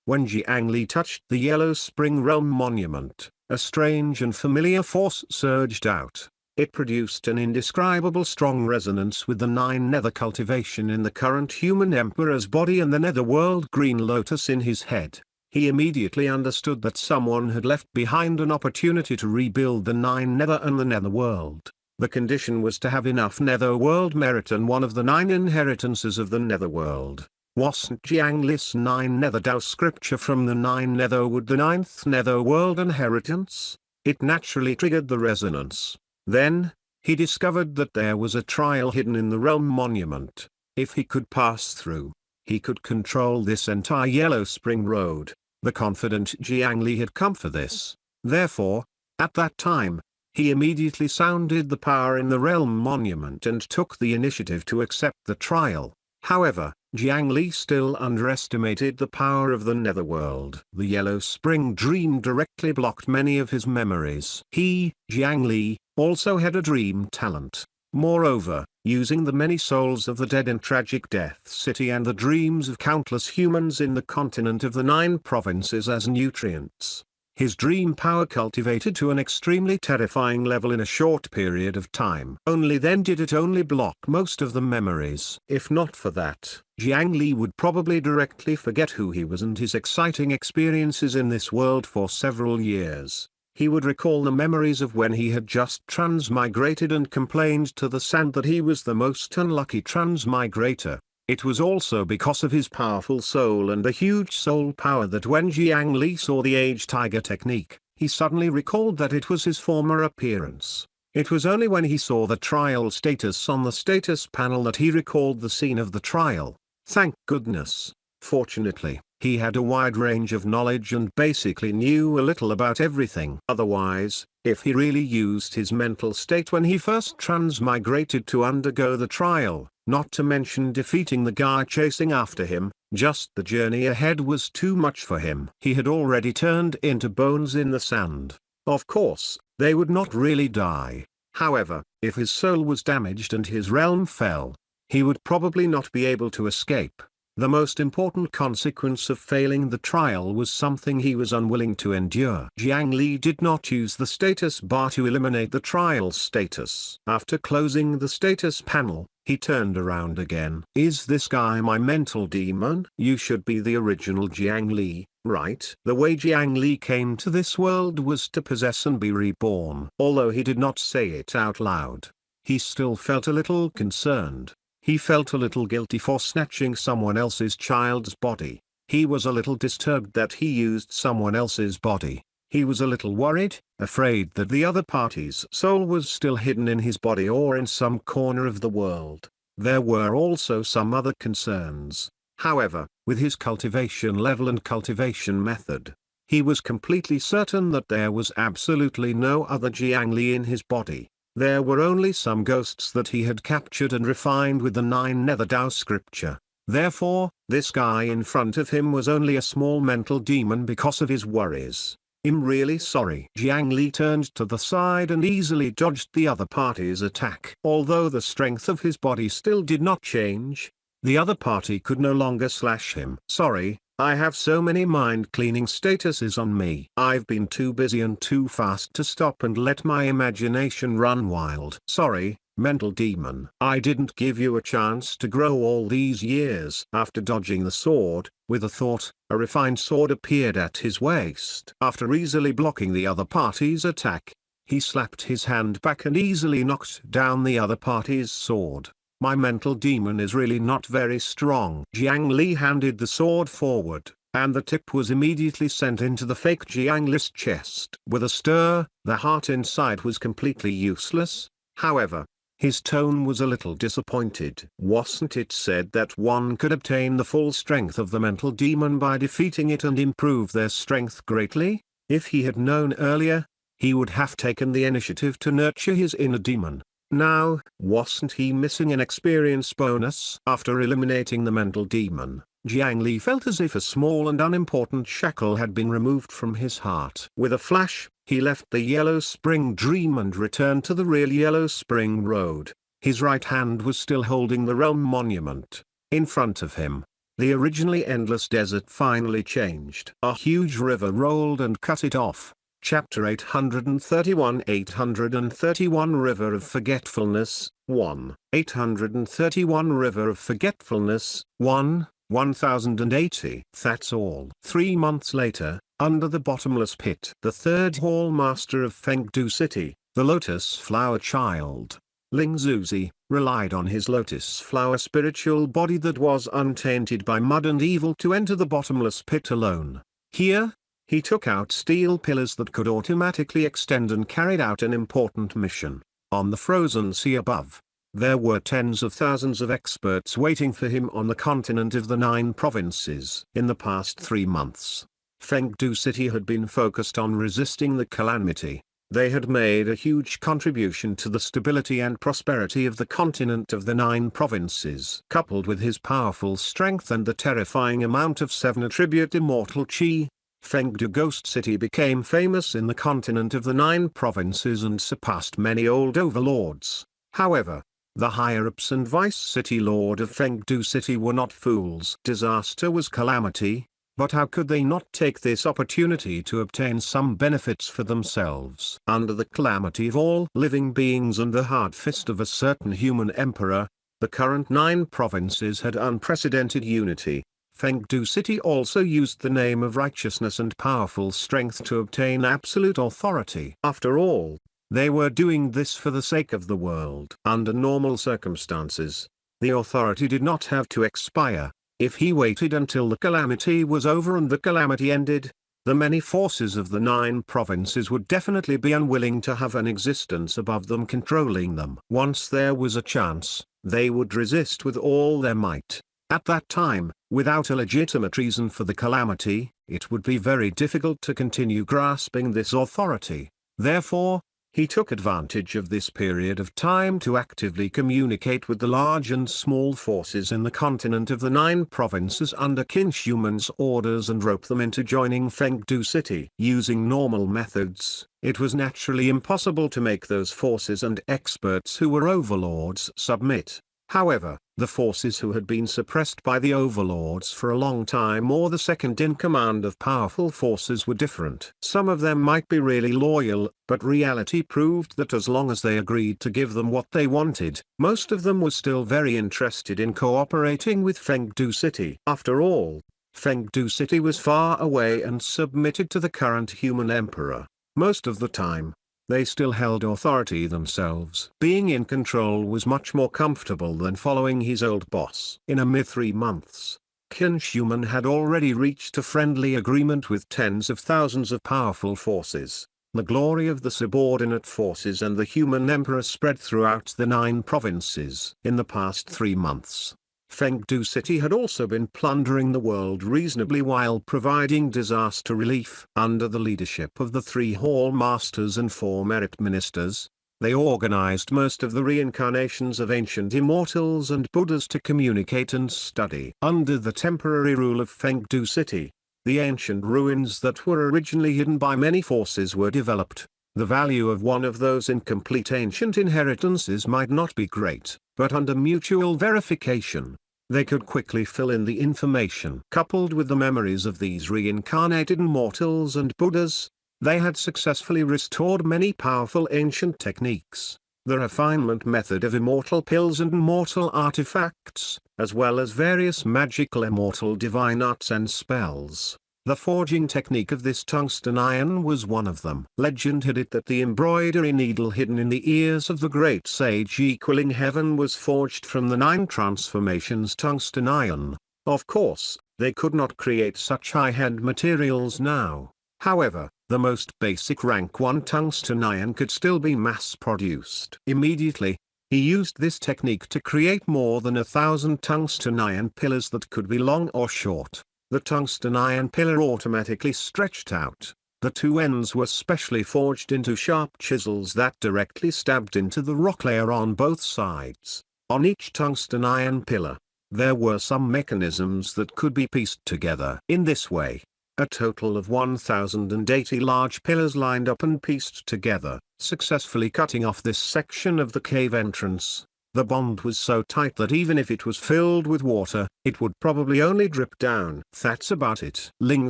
when Jiang Li touched the Yellow Spring Realm monument, a strange and familiar force surged out. It produced an indescribable strong resonance with the 9 nether cultivation in the current human emperor's body and the netherworld green lotus in his head. He immediately understood that someone had left behind an opportunity to rebuild the 9 nether and the netherworld. The condition was to have enough netherworld merit and one of the 9 inheritances of the netherworld. Wasn't Jiang Li's 9 nether Dao scripture from the 9 netherwood the 9th netherworld inheritance? It naturally triggered the resonance. Then, he discovered that there was a trial hidden in the realm monument. If he could pass through, he could control this entire Yellow Spring Road. The confident Jiang Li had come for this. Therefore, at that time, he immediately sounded the power in the realm monument and took the initiative to accept the trial. However, Jiang Li still underestimated the power of the netherworld. The Yellow Spring dream directly blocked many of his memories. He, Jiang Li, also had a dream talent. Moreover, using the many souls of the dead in tragic death city and the dreams of countless humans in the continent of the 9 provinces as nutrients, his dream power cultivated to an extremely terrifying level in a short period of time. Only then did it only block most of the memories. If not for that, Jiang Li would probably directly forget who he was and his exciting experiences in this world for several years. He would recall the memories of when he had just transmigrated and complained to the sand that he was the most unlucky transmigrator. It was also because of his powerful soul and the huge soul power that when Jiang Li saw the Age Tiger technique, he suddenly recalled that it was his former appearance. It was only when he saw the trial status on the status panel that he recalled the scene of the trial. Thank goodness. Fortunately, he had a wide range of knowledge and basically knew a little about everything. Otherwise, if he really used his mental state when he first transmigrated to undergo the trial, not to mention defeating the guy chasing after him, just the journey ahead was too much for him. He had already turned into bones in the sand. Of course, they would not really die. However, if his soul was damaged and his realm fell, he would probably not be able to escape. The most important consequence of failing the trial was something he was unwilling to endure. Jiang Li did not use the status bar to eliminate the trial status. After closing the status panel, he turned around again. Is this guy my mental demon? You should be the original Jiang Li, right? The way Jiang Li came to this world was to possess and be reborn. Although he did not say it out loud, he still felt a little concerned. He felt a little guilty for snatching someone else's child's body. He was a little disturbed that he used someone else's body. He was a little worried, afraid that the other party's soul was still hidden in his body or in some corner of the world. There were also some other concerns. However, with his cultivation level and cultivation method, he was completely certain that there was absolutely no other Jiang Li in his body. There were only some ghosts that he had captured and refined with the 9 Nether Dao scripture. Therefore, this guy in front of him was only a small mental demon because of his worries. I'm really sorry. Jiang Li turned to the side and easily dodged the other party's attack. Although the strength of his body still did not change, the other party could no longer slash him. Sorry, I have so many mind-cleaning statuses on me. I've been too busy and too fast to stop and let my imagination run wild. Sorry, mental demon. I didn't give you a chance to grow all these years. After dodging the sword, with a thought, a refined sword appeared at his waist. After easily blocking the other party's attack, he slapped his hand back and easily knocked down the other party's sword. My mental demon is really not very strong. Jiang Li handed the sword forward, and the tip was immediately sent into the fake Jiang Li's chest. With a stir, the heart inside was completely useless. However, his tone was a little disappointed. Wasn't it said that one could obtain the full strength of the mental demon by defeating it and improve their strength greatly? If he had known earlier, he would have taken the initiative to nurture his inner demon. Now, wasn't he missing an experience bonus? After eliminating the mental demon, Jiang Li felt as if a small and unimportant shackle had been removed from his heart. With a flash, he left the Yellow Spring Dream and returned to the real Yellow Spring Road. His right hand was still holding the realm monument. In front of him, the originally endless desert finally changed. A huge river rolled and cut it off. Chapter 831 831 River of Forgetfulness, 1. 831 River of Forgetfulness, 1, 1080. That's all. 3 months later, under the bottomless pit, the third hall master of Fengdu City, the Lotus Flower Child, Ling Zuzi, relied on his lotus flower spiritual body that was untainted by mud and evil to enter the bottomless pit alone. Here, he took out steel pillars that could automatically extend and carried out an important mission. On the frozen sea above, there were tens of thousands of experts waiting for him on the continent of the 9 provinces. In the past 3 months, Fengdu City had been focused on resisting the calamity. They had made a huge contribution to the stability and prosperity of the continent of the 9 provinces. Coupled with his powerful strength and the terrifying amount of 7 attribute immortal chi, Fengdu Ghost City became famous in the continent of the 9 provinces and surpassed many old overlords. However, the higher-ups and vice city lord of Fengdu City were not fools. Disaster was calamity, but how could they not take this opportunity to obtain some benefits for themselves? Under the calamity of all living beings and the hard fist of a certain human emperor, the current 9 provinces had unprecedented unity. Fengdu City also used the name of righteousness and powerful strength to obtain absolute authority. After all, they were doing this for the sake of the world. Under normal circumstances, the authority did not have to expire. If he waited until the calamity was over and the calamity ended, the many forces of the 9 provinces would definitely be unwilling to have an existence above them controlling them. Once there was a chance, they would resist with all their might. At that time, without a legitimate reason for the calamity, it would be very difficult to continue grasping this authority. Therefore, he took advantage of this period of time to actively communicate with the large and small forces in the continent of the 9 provinces under Kinshuman's orders and rope them into joining Fengdu City. Using normal methods, it was naturally impossible to make those forces and experts who were overlords submit. However, the forces who had been suppressed by the overlords for a long time or the second-in-command of powerful forces were different. Some of them might be really loyal, but reality proved that as long as they agreed to give them what they wanted, most of them were still very interested in cooperating with Fengdu City. After all, Fengdu City was far away and submitted to the current human emperor. Most of the time, they still held authority themselves. Being in control was much more comfortable than following his old boss. In a mere 3 months, Kinshuman had already reached a friendly agreement with tens of thousands of powerful forces. The glory of the subordinate forces and the human emperor spread throughout the 9 provinces. In the past 3 months, Fengdu City had also been plundering the world reasonably while providing disaster relief. Under the leadership of the 3 hall masters and 4 merit ministers, they organized most of the reincarnations of ancient immortals and Buddhas to communicate and study. Under the temporary rule of Fengdu City, the ancient ruins that were originally hidden by many forces were developed. The value of one of those incomplete ancient inheritances might not be great, but under mutual verification, they could quickly fill in the information. Coupled with the memories of these reincarnated immortals and Buddhas, they had successfully restored many powerful ancient techniques. The refinement method of immortal pills and immortal artifacts, as well as various magical immortal divine arts and spells. The forging technique of this tungsten iron was one of them. Legend had it that the embroidery needle hidden in the ears of the great sage equaling heaven was forged from the 9 transformations tungsten iron. Of course, they could not create such high-end materials now. However, the most basic rank 1 tungsten iron could still be mass-produced. Immediately, he used this technique to create more than 1,000 tungsten iron pillars that could be long or short. The tungsten iron pillar automatically stretched out. The 2 ends were specially forged into sharp chisels that directly stabbed into the rock layer on both sides. On each tungsten iron pillar, there were some mechanisms that could be pieced together. In this way, a total of 1,080 large pillars lined up and pieced together, successfully cutting off this section of the cave entrance. The bond was so tight that even if it was filled with water, it would probably only drip down. That's about it. Ling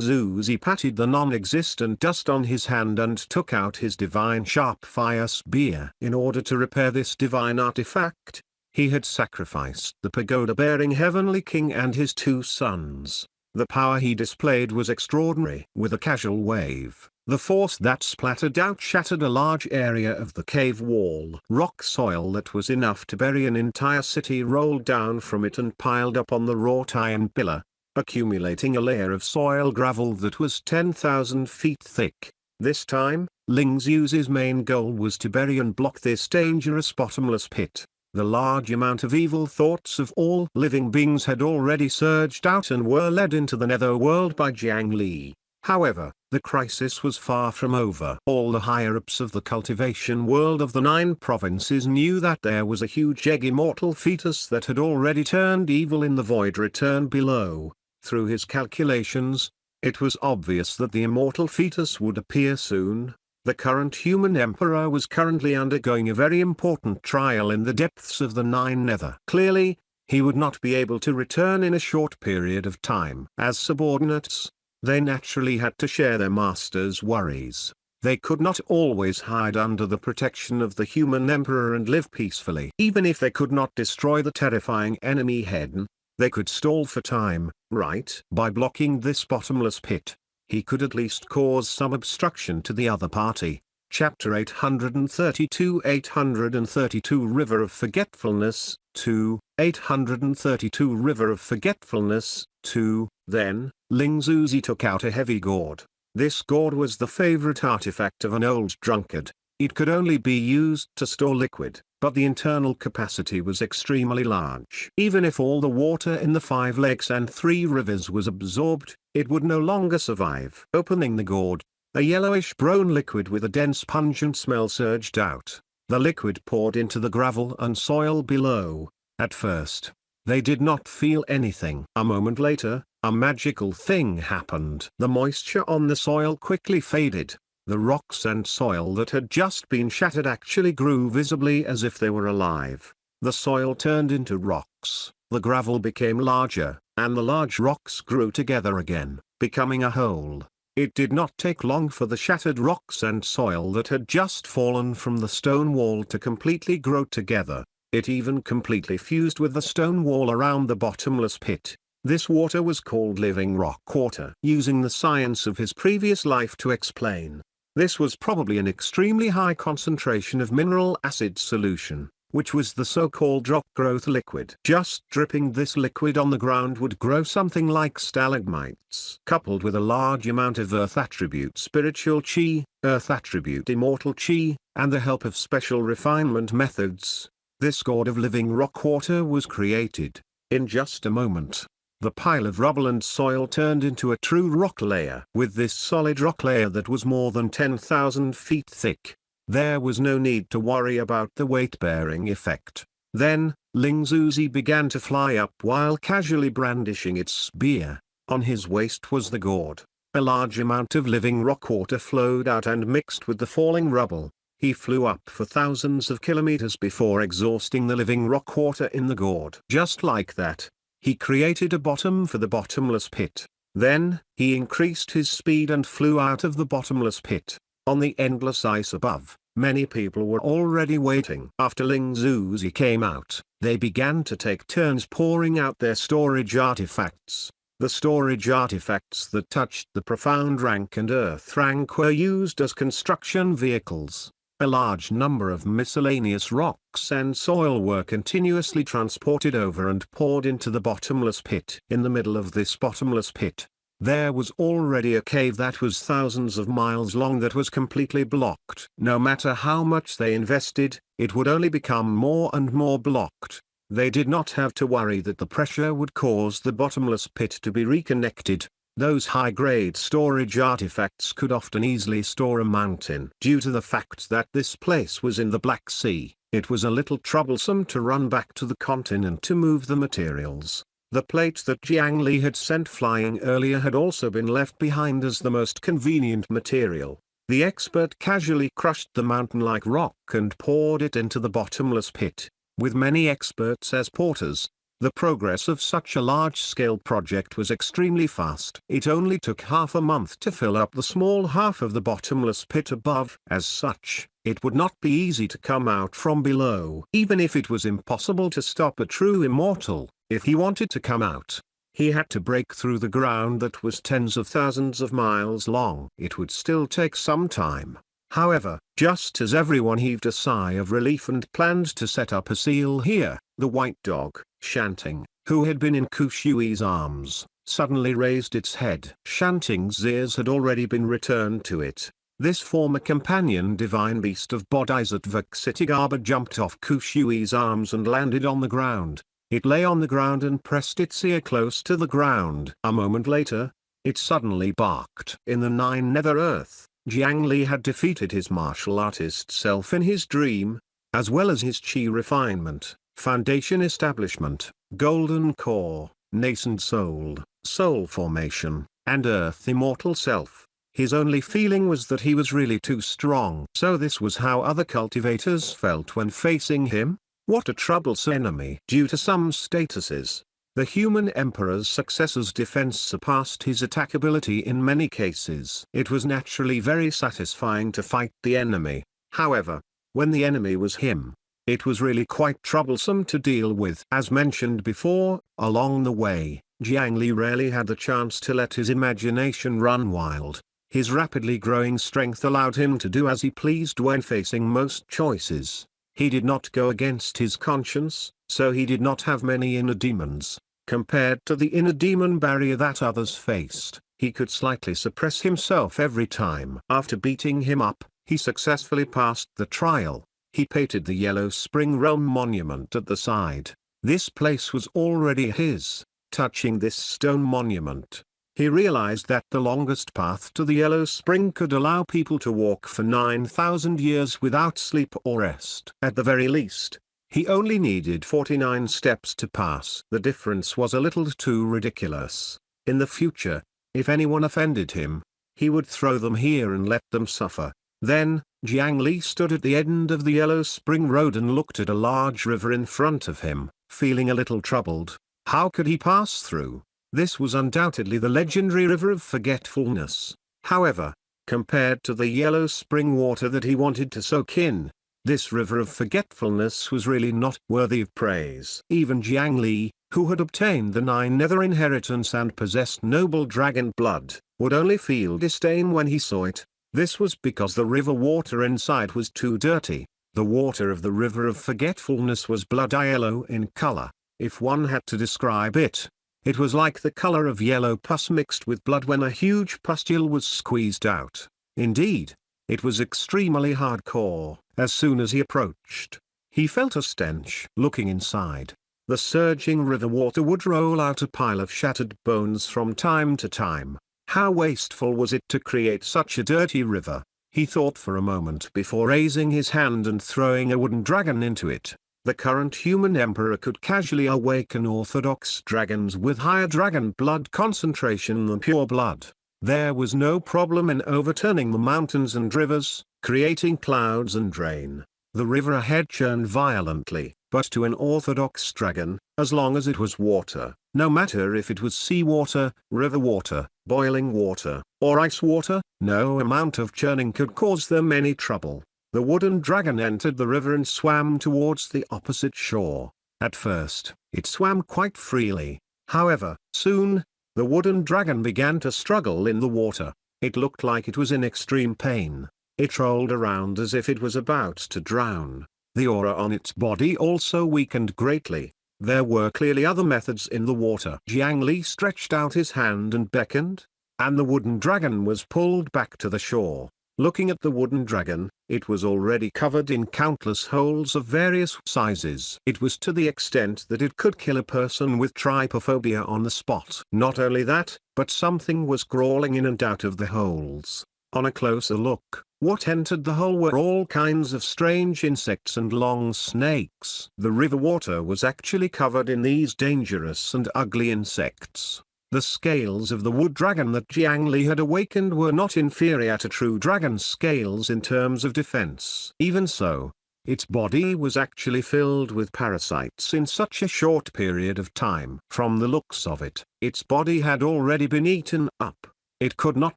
Zuzi patted the non-existent dust on his hand and took out his divine sharp fire spear. In order to repair this divine artifact, he had sacrificed the pagoda-bearing heavenly king and his two sons. The power he displayed was extraordinary. With a casual wave, the force that splattered out shattered a large area of the cave wall. Rock soil that was enough to bury an entire city rolled down from it and piled up on the wrought iron pillar, accumulating a layer of soil gravel that was 10,000 feet thick. This time, Ling Zuzi's main goal was to bury and block this dangerous bottomless pit. The large amount of evil thoughts of all living beings had already surged out and were led into the netherworld by Jiang Li. However, the crisis was far from over. All the higher-ups of the cultivation world of the 9 provinces knew that there was a huge egg immortal fetus that had already turned evil in the void return below. Through his calculations, it was obvious that the immortal fetus would appear soon. The current human emperor was currently undergoing a very important trial in the depths of the 9 nether. Clearly, he would not be able to return in a short period of time. As subordinates, they naturally had to share their master's worries. They could not always hide under the protection of the human emperor and live peacefully. Even if they could not destroy the terrifying enemy head, they could stall for time, right? By blocking this bottomless pit, he could at least cause some obstruction to the other party. Chapter 832 832 River of Forgetfulness 2, 832 River of Forgetfulness 2. Then, Ling Zuzi took out a heavy gourd. This gourd was the favorite artifact of an old drunkard. It could only be used to store liquid, but the internal capacity was extremely large. Even if all the water in the 5 lakes and 3 rivers was absorbed, it would no longer survive. Opening the gourd, a yellowish-brown liquid with a dense pungent smell surged out. The liquid poured into the gravel and soil below. At first, they did not feel anything. A moment later, a magical thing happened. The moisture on the soil quickly faded. The rocks and soil that had just been shattered actually grew visibly as if they were alive. The soil turned into rocks, the gravel became larger, and the large rocks grew together again, becoming a whole. It did not take long for the shattered rocks and soil that had just fallen from the stone wall to completely grow together. It even completely fused with the stone wall around the bottomless pit. This water was called living rock water. Using the science of his previous life to explain, this was probably an extremely high concentration of mineral acid solution, which was the so-called rock growth liquid. Just dripping this liquid on the ground would grow something like stalagmites. Coupled with a large amount of earth attribute spiritual chi, earth attribute immortal chi, and the help of special refinement methods, this gourd of living rock water was created. In just a moment, the pile of rubble and soil turned into a true rock layer. With this solid rock layer that was more than 10,000 feet thick, there was no need to worry about the weight-bearing effect. Then, Ling Zuzi began to fly up while casually brandishing its spear. On his waist was the gourd. A large amount of living rock water flowed out and mixed with the falling rubble. He flew up for thousands of kilometers before exhausting the living rock water in the gourd. Just like that, he created a bottom for the bottomless pit. Then, he increased his speed and flew out of the bottomless pit. On the endless ice above, many people were already waiting. After Ling Zuzi came out, they began to take turns pouring out their storage artifacts. The storage artifacts that touched the profound rank and earth rank were used as construction vehicles. A large number of miscellaneous rocks and soil were continuously transported over and poured into the bottomless pit. In the middle of this bottomless pit, there was already a cave that was thousands of miles long that was completely blocked. No matter how much they invested, it would only become more and more blocked. They did not have to worry that the pressure would cause the bottomless pit to be reconnected. Those high-grade storage artifacts could often easily store a mountain. Due to the fact that this place was in the Black Sea, it was a little troublesome to run back to the continent to move the materials. The plate that Jiang Li had sent flying earlier had also been left behind as the most convenient material. The expert casually crushed the mountain-like rock and poured it into the bottomless pit. With many experts as porters, the progress of such a large-scale project was extremely fast. It only took half a month to fill up the small half of the bottomless pit above. As such, it would not be easy to come out from below. Even if it was impossible to stop a true immortal, if he wanted to come out, he had to break through the ground that was tens of thousands of miles long. It would still take some time. However, just as everyone heaved a sigh of relief and planned to set up a seal here, the white dog, Shanting, who had been in Kushui's arms, suddenly raised its head. Shanting's ears had already been returned to it. This former companion divine beast of Bodhisattva Ksitigaba jumped off Kushui's arms and landed on the ground. It lay on the ground and pressed its ear close to the ground. A moment later, it suddenly barked. In the Nine Nether Earth, Jiang Li had defeated his martial artist self in his dream, as well as his chi refinement, foundation establishment, golden core, nascent soul, soul formation, and earth immortal self. His only feeling was that he was really too strong. So this was how other cultivators felt when facing him? What a troublesome enemy. Due to some statuses, the human emperor's successor's defense surpassed his attack ability in many cases. It was naturally very satisfying to fight the enemy. However, when the enemy was him, it was really quite troublesome to deal with. As mentioned before, along the way, Jiang Li rarely had the chance to let his imagination run wild. His rapidly growing strength allowed him to do as he pleased when facing most choices. He did not go against his conscience, so he did not have many inner demons. Compared to the inner demon barrier that others faced, he could slightly suppress himself every time. After beating him up, he successfully passed the trial. He painted the Yellow Spring Realm monument at the side. This place was already his. Touching this stone monument, he realized that the longest path to the Yellow Spring could allow people to walk for 9,000 years without sleep or rest. At the very least, he only needed 49 steps to pass. The difference was a little too ridiculous. In the future, if anyone offended him, he would throw them here and let them suffer. Then, Jiang Li stood at the end of the Yellow Spring Road and looked at a large river in front of him, feeling a little troubled. How could he pass through? This was undoubtedly the legendary River of Forgetfulness. However, compared to the Yellow Spring water that he wanted to soak in, this River of Forgetfulness was really not worthy of praise. Even Jiang Li, who had obtained the 9 Nether inheritance and possessed noble dragon blood, would only feel disdain when he saw it. This was because the river water inside was too dirty. The water of the River of Forgetfulness was blood yellow in color. If one had to describe it, it was like the color of yellow pus mixed with blood when a huge pustule was squeezed out. Indeed, it was extremely hardcore. As soon as he approached, he felt a stench. Looking inside, the surging river water would roll out a pile of shattered bones from time to time. How wasteful was it to create such a dirty river? He thought for a moment before raising his hand and throwing a wooden dragon into it. The current human emperor could casually awaken orthodox dragons with higher dragon blood concentration than pure blood. There was no problem in overturning the mountains and rivers, creating clouds and rain. The river ahead churned violently, but to an orthodox dragon, as long as it was water, no matter if it was seawater, river water, boiling water, or ice water, no amount of churning could cause them any trouble. The wooden dragon entered the river and swam towards the opposite shore. At first, it swam quite freely. However, soon, the wooden dragon began to struggle in the water. It looked like it was in extreme pain. It rolled around as if it was about to drown. The aura on its body also weakened greatly. There were clearly other methods in the water. Jiang Li stretched out his hand and beckoned, and the wooden dragon was pulled back to the shore. Looking at the wooden dragon, it was already covered in countless holes of various sizes. It was to the extent that it could kill a person with trypophobia on the spot. Not only that, but something was crawling in and out of the holes. On a closer look, what entered the hole were all kinds of strange insects and long snakes. The river water was actually covered in these dangerous and ugly insects. The scales of the wood dragon that Jiang Li had awakened were not inferior to true dragon scales in terms of defense. Even so, Its body was actually filled with parasites in such a short period of time. From the looks of it, its body had already been eaten up. It could not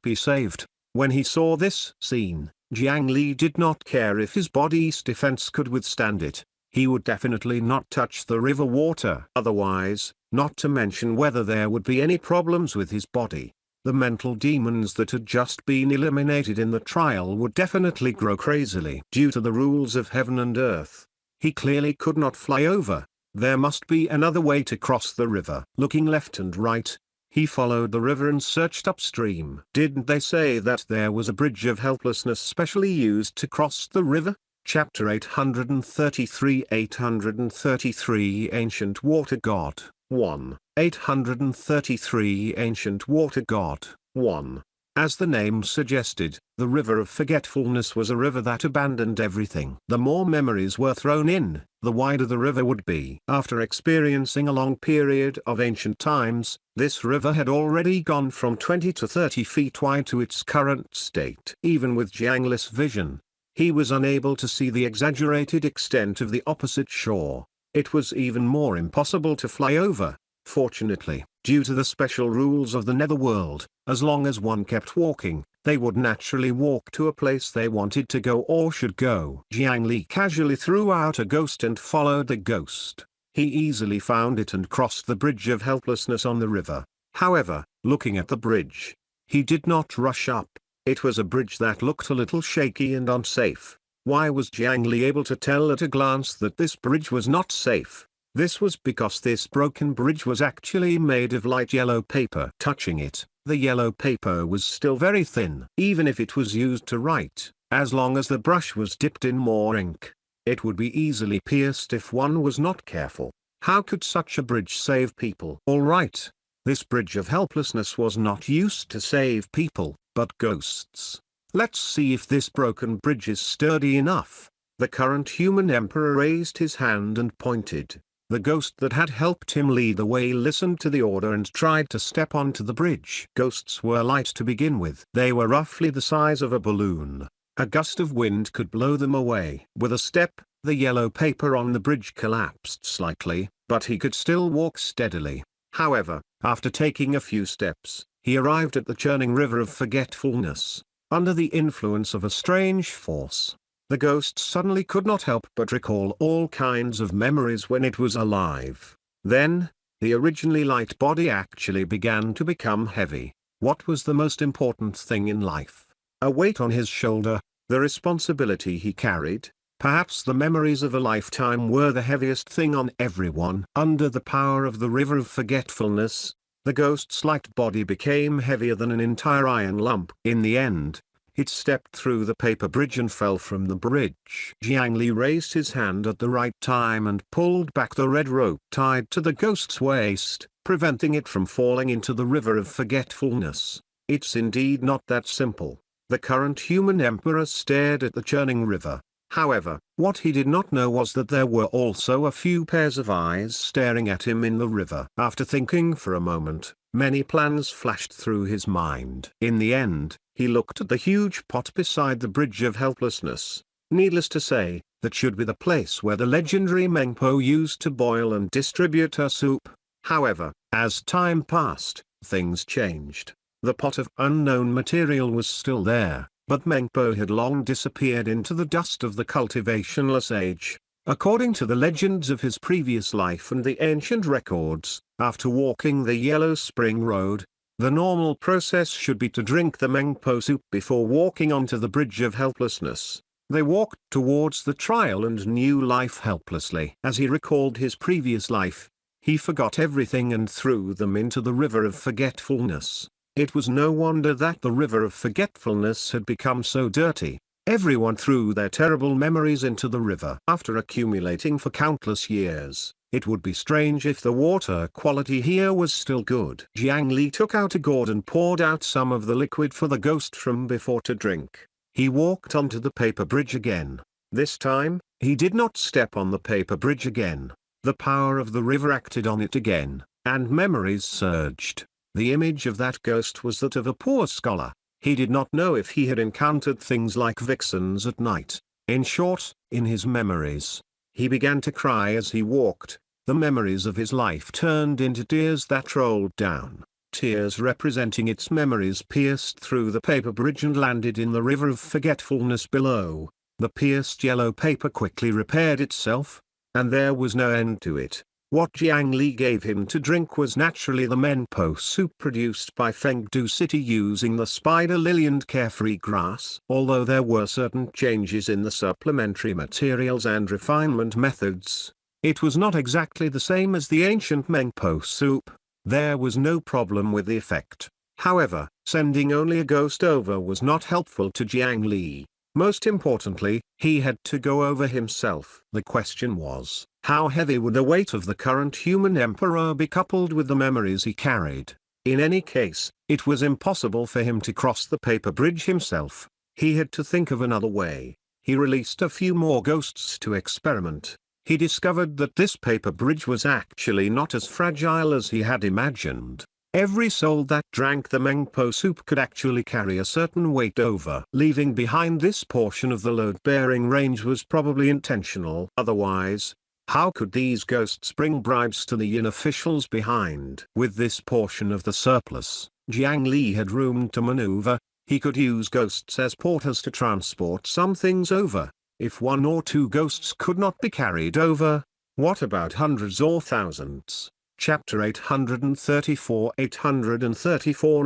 be saved. When he saw this scene, Jiang Li did not care if his body's defense could withstand it. He would definitely not touch the river water otherwise, not to mention whether there would be any problems with his body. The mental demons that had just been eliminated in the trial would definitely grow crazily due to the rules of heaven and earth. He clearly could not fly over. There must be another way to cross the river. Looking left and right, he followed the river and searched upstream. Didn't they say that there was a bridge of helplessness specially used to cross the river? Chapter 833 833 Ancient Water God 1. 833 Ancient Water God 1. As the name suggested, the river of forgetfulness was a river that abandoned everything. The more memories were thrown in, the wider the river would be. After experiencing a long period of ancient times, this river had already gone from 20 to 30 feet wide to its current state. Even with Jiang Li's vision, he was unable to see the exaggerated extent of the opposite shore. It was even more impossible to fly over. Fortunately, due to the special rules of the netherworld, as long as one kept walking, they would naturally walk to a place they wanted to go or should go. Jiang Li casually threw out a ghost and followed the ghost. He easily found it and crossed the bridge of helplessness on the river. However, looking at the bridge, he did not rush up. It was a bridge that looked a little shaky and unsafe. Why was Jiang Li able to tell at a glance that this bridge was not safe? This was because this broken bridge was actually made of light yellow paper. Touching it, the yellow paper was still very thin. Even if it was used to write, as long as the brush was dipped in more ink, it would be easily pierced if one was not careful. How could such a bridge save people? All right, this bridge of helplessness was not used to save people, but ghosts. Let's see if this broken bridge is sturdy enough. The current human emperor raised his hand and pointed. The ghost that had helped him lead the way listened to the order and tried to step onto the bridge. Ghosts were light to begin with. They were roughly the size of a balloon. A gust of wind could blow them away. With a step, the yellow paper on the bridge collapsed slightly, but he could still walk steadily. However, after taking a few steps, he arrived at the churning river of forgetfulness. Under the influence of a strange force, the ghost suddenly could not help but recall all kinds of memories when it was alive. Then, the originally light body actually began to become heavy. What was the most important thing in life? A weight on his shoulder, the responsibility he carried. Perhaps the memories of a lifetime were the heaviest thing on everyone. Under the power of the river of forgetfulness, the ghost's light body became heavier than an entire iron lump. In the end, it stepped through the paper bridge and fell from the bridge. Jiang Li raised his hand at the right time and pulled back the red rope tied to the ghost's waist, preventing it from falling into the river of forgetfulness. It's indeed not that simple. The current human emperor stared at the churning river. However, what he did not know was that there were also a few pairs of eyes staring at him in the river. After thinking for a moment, many plans flashed through his mind. In the end, he looked at the huge pot beside the bridge of helplessness. Needless to say, that should be the place where the legendary Mengpo used to boil and distribute her soup. However, as time passed, things changed. The pot of unknown material was still there, but Mengpo had long disappeared into the dust of the cultivationless age. According to the legends of his previous life and the ancient records, after walking the Yellow Spring Road, the normal process should be to drink the Mengpo soup before walking onto the bridge of helplessness. They walked towards the trial and new life helplessly. As he recalled his previous life, he forgot everything and threw them into the river of forgetfulness. It was no wonder that the river of forgetfulness had become so dirty. Everyone threw their terrible memories into the river. After accumulating for countless years, it would be strange if the water quality here was still good. Jiang Li took out a gourd and poured out some of the liquid for the ghost from before to drink. He walked onto the paper bridge again. This time, he did not step on the paper bridge again. The power of the river acted on it again, and memories surged. The image of that ghost was that of a poor scholar. He did not know if he had encountered things like vixens at night. In short, in his memories, he began to cry as he walked. The memories of his life turned into tears that rolled down. Tears representing its memories pierced through the paper bridge and landed in the river of forgetfulness below. The pierced yellow paper quickly repaired itself, and there was no end to it. What Jiang Li gave him to drink was naturally the Mengpo soup produced by Fengdu City using the spider lily and carefree grass. Although there were certain changes in the supplementary materials and refinement methods, it was not exactly the same as the ancient Mengpo soup. There was no problem with the effect. However, sending only a ghost over was not helpful to Jiang Li. Most importantly, he had to go over himself. The question was, how heavy would the weight of the current human emperor be coupled with the memories he carried? In any case, it was impossible for him to cross the paper bridge himself. He had to think of another way. He released a few more ghosts to experiment. He discovered that this paper bridge was actually not as fragile as he had imagined. Every soul that drank the Mengpo soup could actually carry a certain weight over. Leaving behind this portion of the load-bearing range was probably intentional. Otherwise, how could these ghosts bring bribes to the yin officials behind? With this portion of the surplus, Jiang Li had room to maneuver. He could use ghosts as porters to transport some things over. If one or two ghosts could not be carried over, what about hundreds or thousands? Chapter 834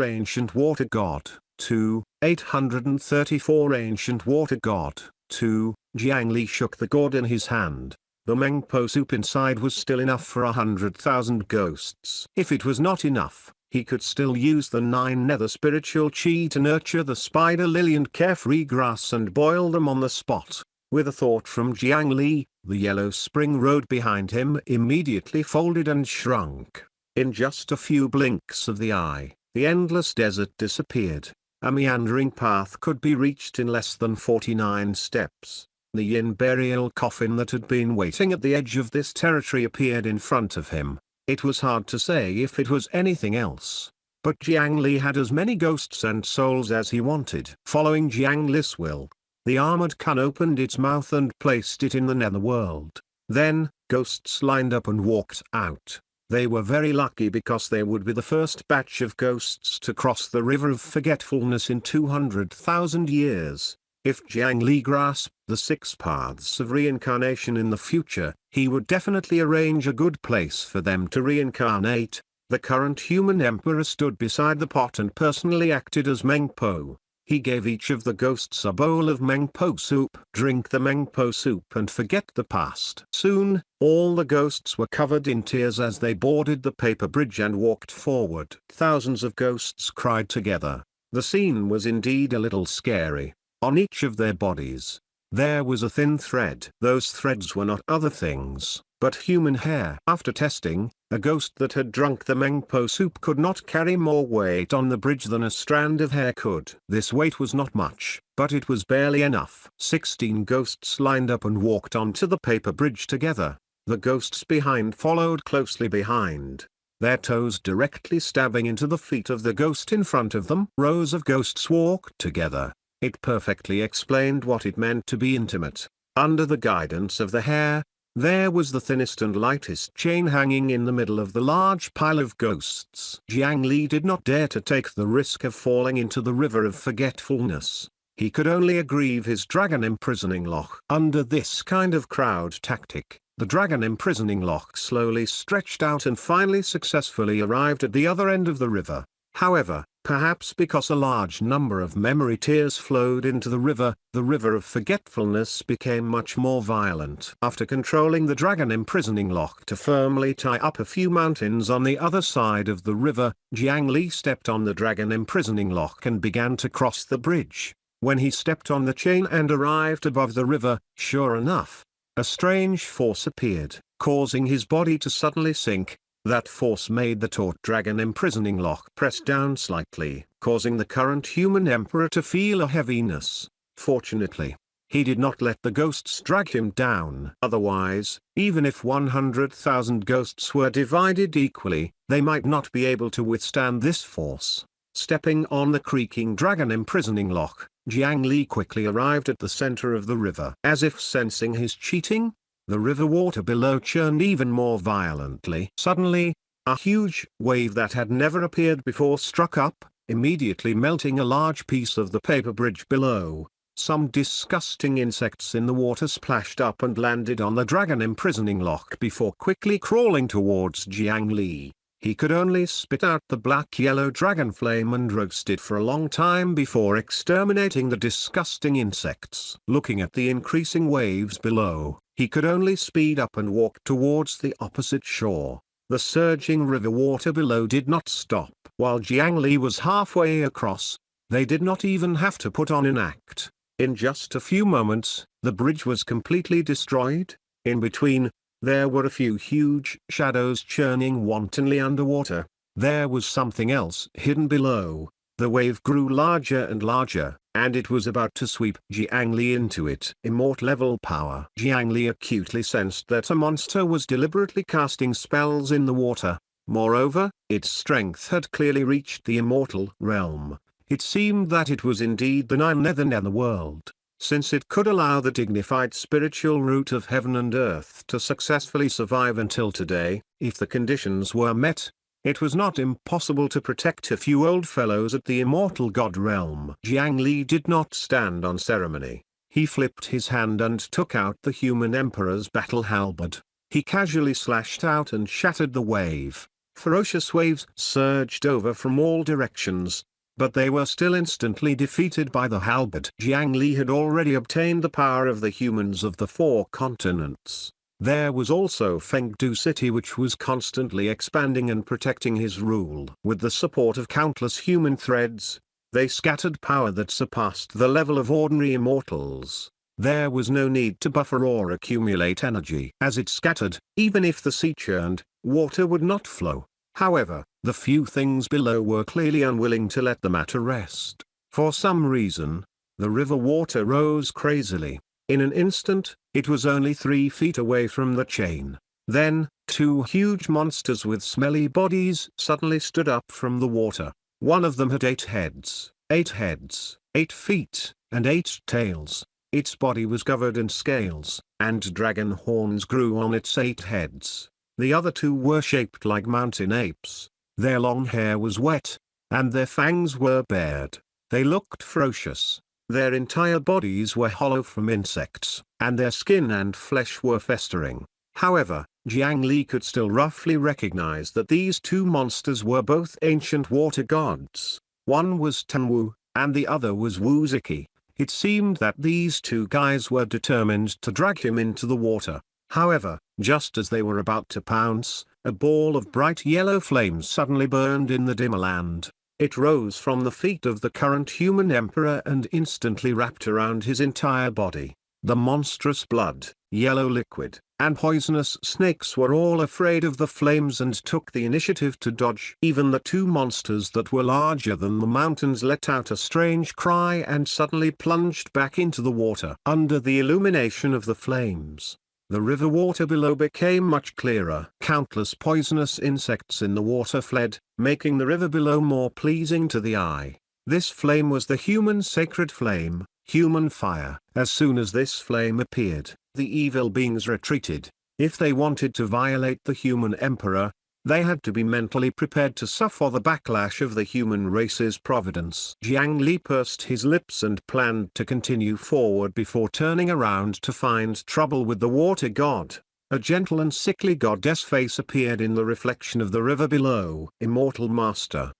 Ancient Water God 2, 834 Ancient Water God 2, Jiang Li shook the gourd in his hand. The Mengpo soup inside was still enough for 100,000 ghosts. If it was not enough, he could still use the 9 nether spiritual chi to nurture the spider lily and carefree grass and boil them on the spot. With a thought from Jiang Li, the yellow spring road behind him immediately folded and shrunk. In just a few blinks of the eye, the endless desert disappeared. A meandering path could be reached in less than 49 steps. The yin burial coffin that had been waiting at the edge of this territory appeared in front of him. It was hard to say if it was anything else. But Jiang Li had as many ghosts and souls as he wanted. Following Jiang Li's will, the armored Kun opened its mouth and placed it in the netherworld. Then, ghosts lined up and walked out. They were very lucky because they would be the first batch of ghosts to cross the river of forgetfulness in 200,000 years. If Jiang Li grasped the 6 paths of reincarnation in the future, he would definitely arrange a good place for them to reincarnate. The current human emperor stood beside the pot and personally acted as Mengpo. He gave each of the ghosts a bowl of Mengpo soup. Drink the Mengpo soup and forget the past. Soon, all the ghosts were covered in tears as they boarded the paper bridge and walked forward. Thousands of ghosts cried together. The scene was indeed a little scary. On each of their bodies, there was a thin thread. Those threads were not other things, but human hair. After testing, a ghost that had drunk the Mengpo soup could not carry more weight on the bridge than a strand of hair could. This weight was not much, but it was barely enough. 16 ghosts lined up and walked onto the paper bridge together. The ghosts behind followed closely behind, their toes directly stabbing into the feet of the ghost in front of them. Rows of ghosts walked together. It perfectly explained what it meant to be intimate. Under the guidance of the hair, there was the thinnest and lightest chain hanging in the middle of the large pile of ghosts. Jiang Li did not dare to take the risk of falling into the river of forgetfulness. He could only aggrieve his dragon imprisoning lock. Under this kind of crowd tactic, the dragon imprisoning lock slowly stretched out and finally successfully arrived at the other end of the river. However, perhaps because a large number of memory tears flowed into the river of forgetfulness became much more violent. After controlling the dragon imprisoning lock to firmly tie up a few mountains on the other side of the river, Jiang Li stepped on the dragon imprisoning lock and began to cross the bridge. When he stepped on the chain and arrived above the river, sure enough, a strange force appeared, causing his body to suddenly sink. That force made the taut dragon imprisoning lock press down slightly, causing the current human emperor to feel a heaviness. Fortunately, he did not let the ghosts drag him down. Otherwise, even if 100,000 ghosts were divided equally, they might not be able to withstand this force. Stepping on the creaking dragon imprisoning lock, Jiang Li quickly arrived at the center of the river. As if sensing his cheating, the river water below churned even more violently. Suddenly, a huge wave that had never appeared before struck up, immediately melting a large piece of the paper bridge below. Some disgusting insects in the water splashed up and landed on the dragon imprisoning lock before quickly crawling towards Jiang Li. He could only spit out the black-yellow dragon flame and roast it for a long time before exterminating the disgusting insects. Looking at the increasing waves below, he could only speed up and walk towards the opposite shore. The surging river water below did not stop. While Jiang Li was halfway across, they did not even have to put on an act. In just a few moments, the bridge was completely destroyed. In between, there were a few huge shadows churning wantonly underwater. There was something else hidden below. The wave grew larger and larger, and it was about to sweep Jiang Li into it. Immortal level power. Jiang Li acutely sensed that a monster was deliberately casting spells in the water. Moreover, its strength had clearly reached the immortal realm. It seemed that it was indeed the nether world, since it could allow the dignified spiritual root of heaven and earth to successfully survive until today. If the conditions were met, it was not impossible to protect a few old fellows at the immortal god realm. Jiang Li did not stand on ceremony. He flipped his hand and took out the human emperor's battle halberd. He casually slashed out and shattered the wave. Ferocious waves surged over from all directions, but they were still instantly defeated by the halberd. Jiang Li had already obtained the power of the humans of the 4 continents. There was also Fengdu City, which was constantly expanding and protecting his rule. With the support of countless human threads, they scattered power that surpassed the level of ordinary immortals. There was no need to buffer or accumulate energy. As it scattered, even if the sea churned, water would not flow. However, the few things below were clearly unwilling to let the matter rest. For some reason, the river water rose crazily. In an instant, it was only 3 feet away from the chain. Then, 2 huge monsters with smelly bodies suddenly stood up from the water. One of them had 8 heads, 8 feet, and 8 tails. Its body was covered in scales, and dragon horns grew on its 8 heads. The other 2 were shaped like mountain apes. Their long hair was wet, and their fangs were bared. They looked ferocious. Their entire bodies were hollow from insects, and their skin and flesh were festering. However, Jiang Li could still roughly recognize that these 2 monsters were both ancient water gods. One was Tanwu, and the other was Wu Ziki. It seemed that these 2 guys were determined to drag him into the water. However, just as they were about to pounce, a ball of bright yellow flames suddenly burned in the dim land. It rose from the feet of the current human emperor and instantly wrapped around his entire body. The monstrous blood, yellow liquid, and poisonous snakes were all afraid of the flames and took the initiative to dodge. Even the 2 monsters that were larger than the mountains let out a strange cry and suddenly plunged back into the water. Under the illumination of the flames, the river water below became much clearer. Countless poisonous insects in the water fled, making the river below more pleasing to the eye. This flame was the human sacred flame, human fire. As soon as this flame appeared, the evil beings retreated. If they wanted to violate the human emperor, they had to be mentally prepared to suffer the backlash of the human race's providence. Jiang Li pursed his lips and planned to continue forward before turning around to find trouble with the water god. A gentle and sickly goddess face appeared in the reflection of the river below. Immortal Master,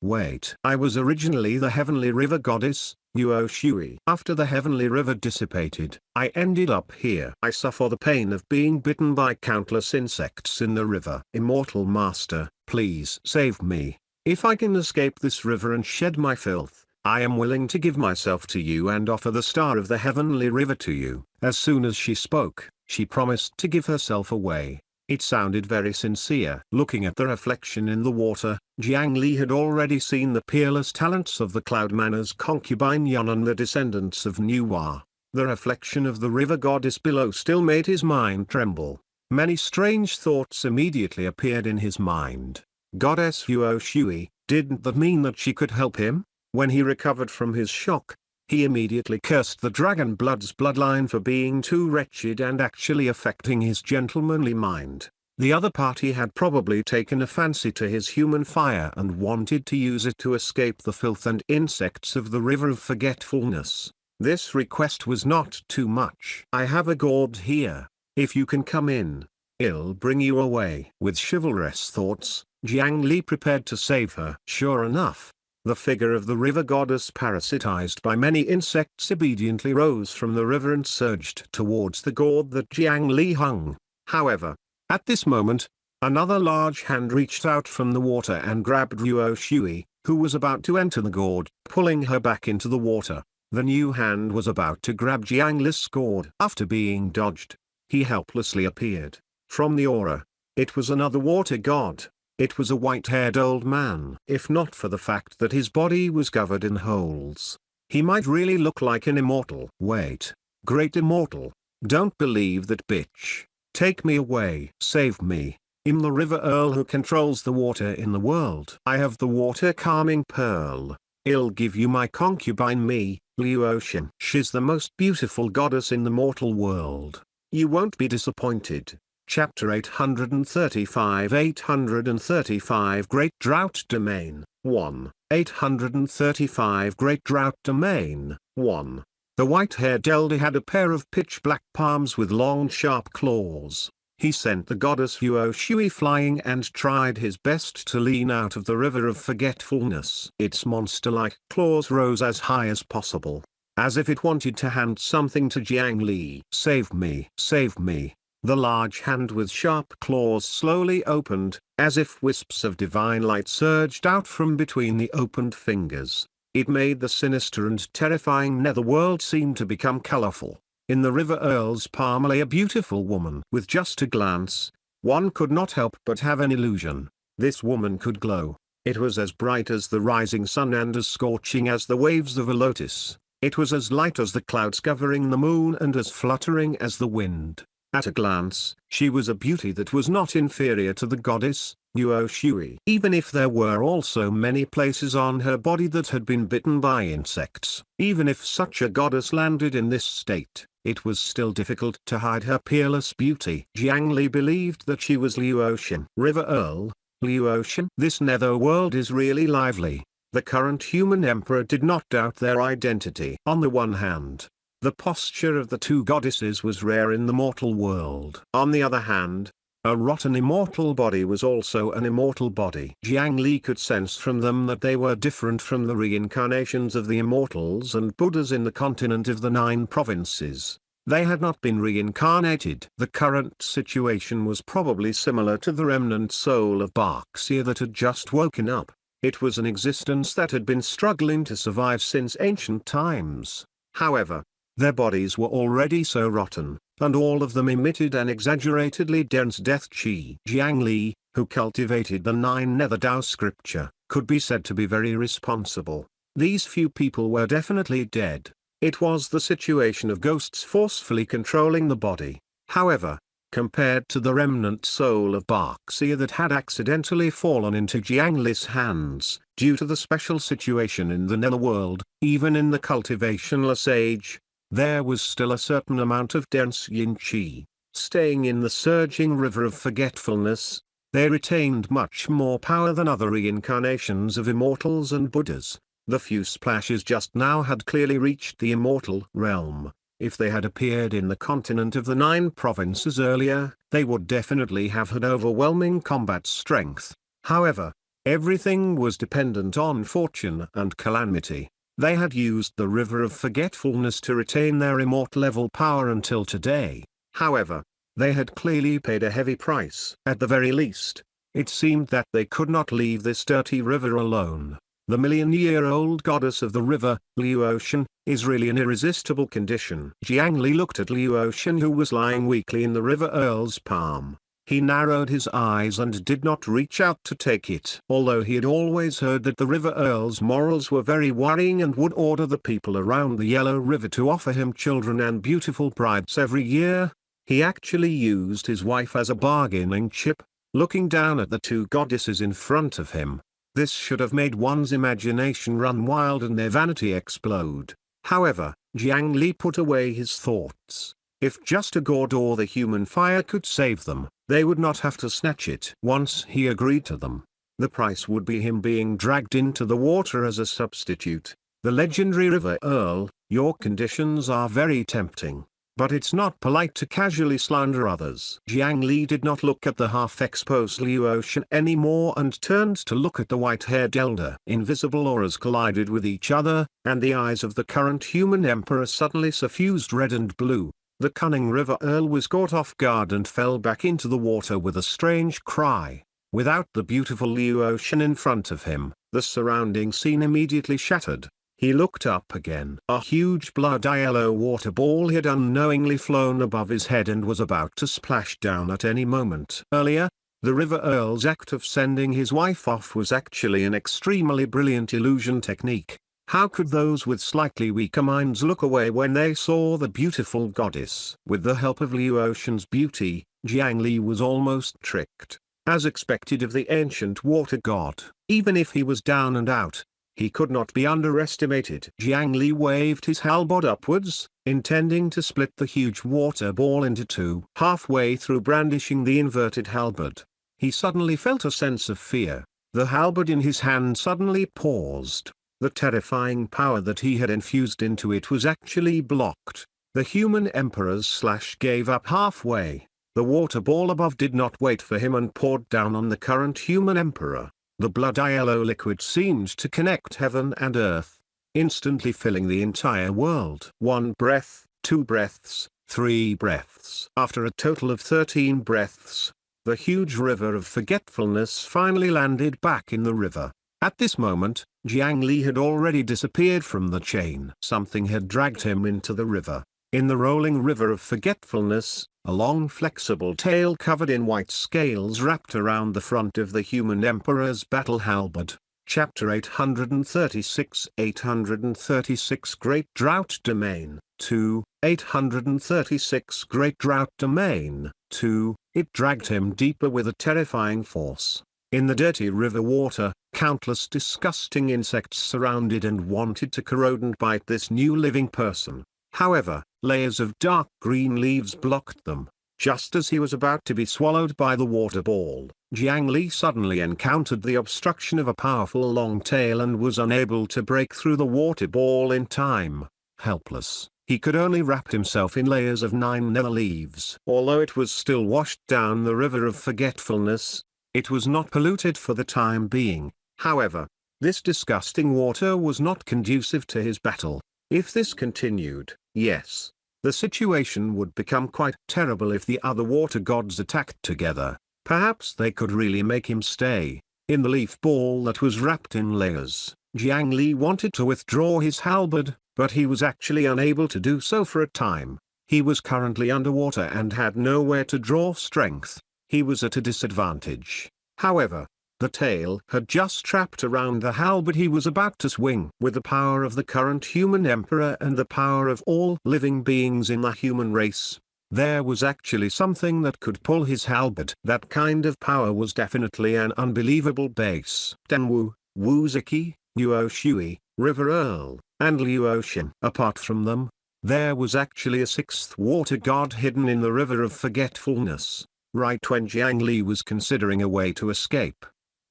wait. I was originally the heavenly river goddess, Yuo Shui. After the heavenly river dissipated, I ended up here. I suffer the pain of being bitten by countless insects in the river. Immortal Master, please save me. If I can escape this river and shed my filth, I am willing to give myself to you and offer the star of the heavenly river to you. As soon as she spoke, she promised to give herself away. It sounded very sincere. Looking at the reflection in the water, Jiang Li had already seen the peerless talents of the Cloudman's concubine Yan and the descendants of Nuwa. The reflection of the river goddess below still made his mind tremble. Many strange thoughts immediately appeared in his mind. Goddess Yuo Shui, didn't that mean that she could help him? When he recovered from his shock, he immediately cursed the dragon blood's bloodline for being too wretched and actually affecting his gentlemanly mind. The other party had probably taken a fancy to his human fire and wanted to use it to escape the filth and insects of the river of forgetfulness. This request was not too much. "I have a gourd here. If you can come in, I'll bring you away." With chivalrous thoughts, Jiang Li prepared to save her. Sure enough, the figure of the river goddess, parasitized by many insects, obediently rose from the river and surged towards the gourd that Jiang Li hung. However, at this moment, another large hand reached out from the water and grabbed Luo Shui, who was about to enter the gourd, pulling her back into the water. The new hand was about to grab Jiang Li's gourd. After being dodged, he helplessly appeared. From the aura, it was another water god. It was a white-haired old man. If not for the fact that his body was covered in holes, he might really look like an immortal. "Wait, great immortal, don't believe that bitch. Take me away. Save me. I'm the river earl who controls the water in the world. I have the water calming pearl. I'll give you my concubine, me, Luo Xin. She's the most beautiful goddess in the mortal world. You won't be disappointed." Chapter 835 835 Great Drought Domain 1. 835 Great Drought Domain 1. The white-haired elder had a pair of pitch-black palms with long sharp claws. He sent the goddess Luo Shui flying and tried his best to lean out of the river of forgetfulness. Its monster-like claws rose as high as possible, as if it wanted to hand something to Jiang Li. "Save me, save me." The large hand with sharp claws slowly opened, as if wisps of divine light surged out from between the opened fingers. It made the sinister and terrifying netherworld seem to become colorful. In the river earl's palm lay a beautiful woman. With just a glance, one could not help but have an illusion. This woman could glow. It was as bright as the rising sun and as scorching as the waves of a lotus. It was as light as the clouds covering the moon and as fluttering as the wind. At a glance, she was a beauty that was not inferior to the goddess, Luo Shui. Even if there were also many places on her body that had been bitten by insects. Even if such a goddess landed in this state, it was still difficult to hide her peerless beauty. Jiang Li believed that she was Luo Xin. River Earl, Luo Xin. This netherworld is really lively. The current human emperor did not doubt their identity. On the one hand, the posture of the two goddesses was rare in the mortal world. On the other hand, a rotten immortal body was also an immortal body. Jiang Li could sense from them that they were different from the reincarnations of the immortals and Buddhas in the continent of the 9 provinces. They had not been reincarnated. The current situation was probably similar to the remnant soul of Baxia that had just woken up. It was an existence that had been struggling to survive since ancient times. However, their bodies were already so rotten, and all of them emitted an exaggeratedly dense death chi. Jiang Li, who cultivated the 9 Nether Dao scripture, could be said to be very responsible. These few people were definitely dead. It was the situation of ghosts forcefully controlling the body. However, compared to the remnant soul of Baxia that had accidentally fallen into Jiang Li's hands, due to the special situation in the netherworld, even in the cultivationless age, there was still a certain amount of dense yin qi. Staying in the surging river of forgetfulness, they retained much more power than other reincarnations of immortals and Buddhas. The few splashes just now had clearly reached the immortal realm. If they had appeared in the continent of the 9 provinces earlier, they would definitely have had overwhelming combat strength. However, everything was dependent on fortune and calamity. They had used the river of forgetfulness to retain their immortal level power until today. However, they had clearly paid a heavy price. At the very least, it seemed that they could not leave this dirty river alone. The million-year-old goddess of the river, Luo Xin, is really an irresistible condition. Jiang Li looked at Luo Xin, who was lying weakly in the river earl's palm. He narrowed his eyes and did not reach out to take it. Although he had always heard that the river earl's morals were very worrying and would order the people around the Yellow River to offer him children and beautiful brides every year, he actually used his wife as a bargaining chip. Looking down at the 2 goddesses in front of him, This should have made one's imagination run wild and their vanity explode. However, Jiang Li put away his thoughts. If just a god or the human fire could save them, they would not have to snatch it. Once he agreed to them, the price would be him being dragged into the water as a substitute. The legendary River Earl, your conditions are very tempting. But it's not polite to casually slander others. Jiang Li did not look at the half-exposed Liu Ocean anymore and turned to look at the white-haired elder. Invisible auras collided with each other, and the eyes of the current human emperor suddenly suffused red and blue. The cunning River Earl was caught off guard and fell back into the water with a strange cry. Without the beautiful Liu Ocean in front of him, the surrounding scene immediately shattered. He looked up again. A huge bloody yellow water ball had unknowingly flown above his head and was about to splash down at any moment. Earlier, the River Earl's act of sending his wife off was actually an extremely brilliant illusion technique. How could those with slightly weaker minds look away when they saw the beautiful goddess? With the help of Liu Ocean's beauty, Jiang Li was almost tricked. As expected of the ancient water god, even if he was down and out, he could not be underestimated. Jiang Li waved his halberd upwards, intending to split the huge water ball into two. Halfway through brandishing the inverted halberd, he suddenly felt a sense of fear. The halberd in his hand suddenly paused. The terrifying power that he had infused into it was actually blocked. The human emperor's slash gave up halfway. The water ball above did not wait for him and poured down on the current human emperor. The bloody yellow liquid seemed to connect heaven and earth, instantly filling the entire world. 1 breath, 2 breaths, 3 breaths. After a total of 13 breaths, the huge river of forgetfulness finally landed back in the river. At this moment, Jiang Li had already disappeared from the chain. Something had dragged him into the river. In the rolling river of forgetfulness, a long flexible tail covered in white scales wrapped around the front of the human emperor's battle halberd. Chapter 836 836 Great Drought Domain 2 836 Great Drought Domain 2 It dragged him deeper with a terrifying force. In the dirty river water, countless disgusting insects surrounded and wanted to corrode and bite this new living person. However, layers of dark green leaves blocked them. Just as he was about to be swallowed by the water ball, Jiang Li suddenly encountered the obstruction of a powerful long tail and was unable to break through the water ball in time. Helpless, he could only wrap himself in layers of 9 nether leaves. Although it was still washed down the river of forgetfulness, it was not polluted for the time being. However, this disgusting water was not conducive to his battle. If this continued, yes, the situation would become quite terrible if the other water gods attacked together. Perhaps they could really make him stay. In the leaf ball that was wrapped in layers, Jiang Li wanted to withdraw his halberd, but he was actually unable to do so for a time. He was currently underwater and had nowhere to draw strength. He was at a disadvantage. However, the tail had just trapped around the halberd he was about to swing. With the power of the current human emperor and the power of all living beings in the human race, there was actually something that could pull his halberd. That kind of power was definitely an unbelievable base. Danwu, Wu Ziki, Yuo Shui, River Earl, and Liu Ocean. Apart from them, there was actually a sixth water god hidden in the river of forgetfulness. Right when Jiang Li was considering a way to escape,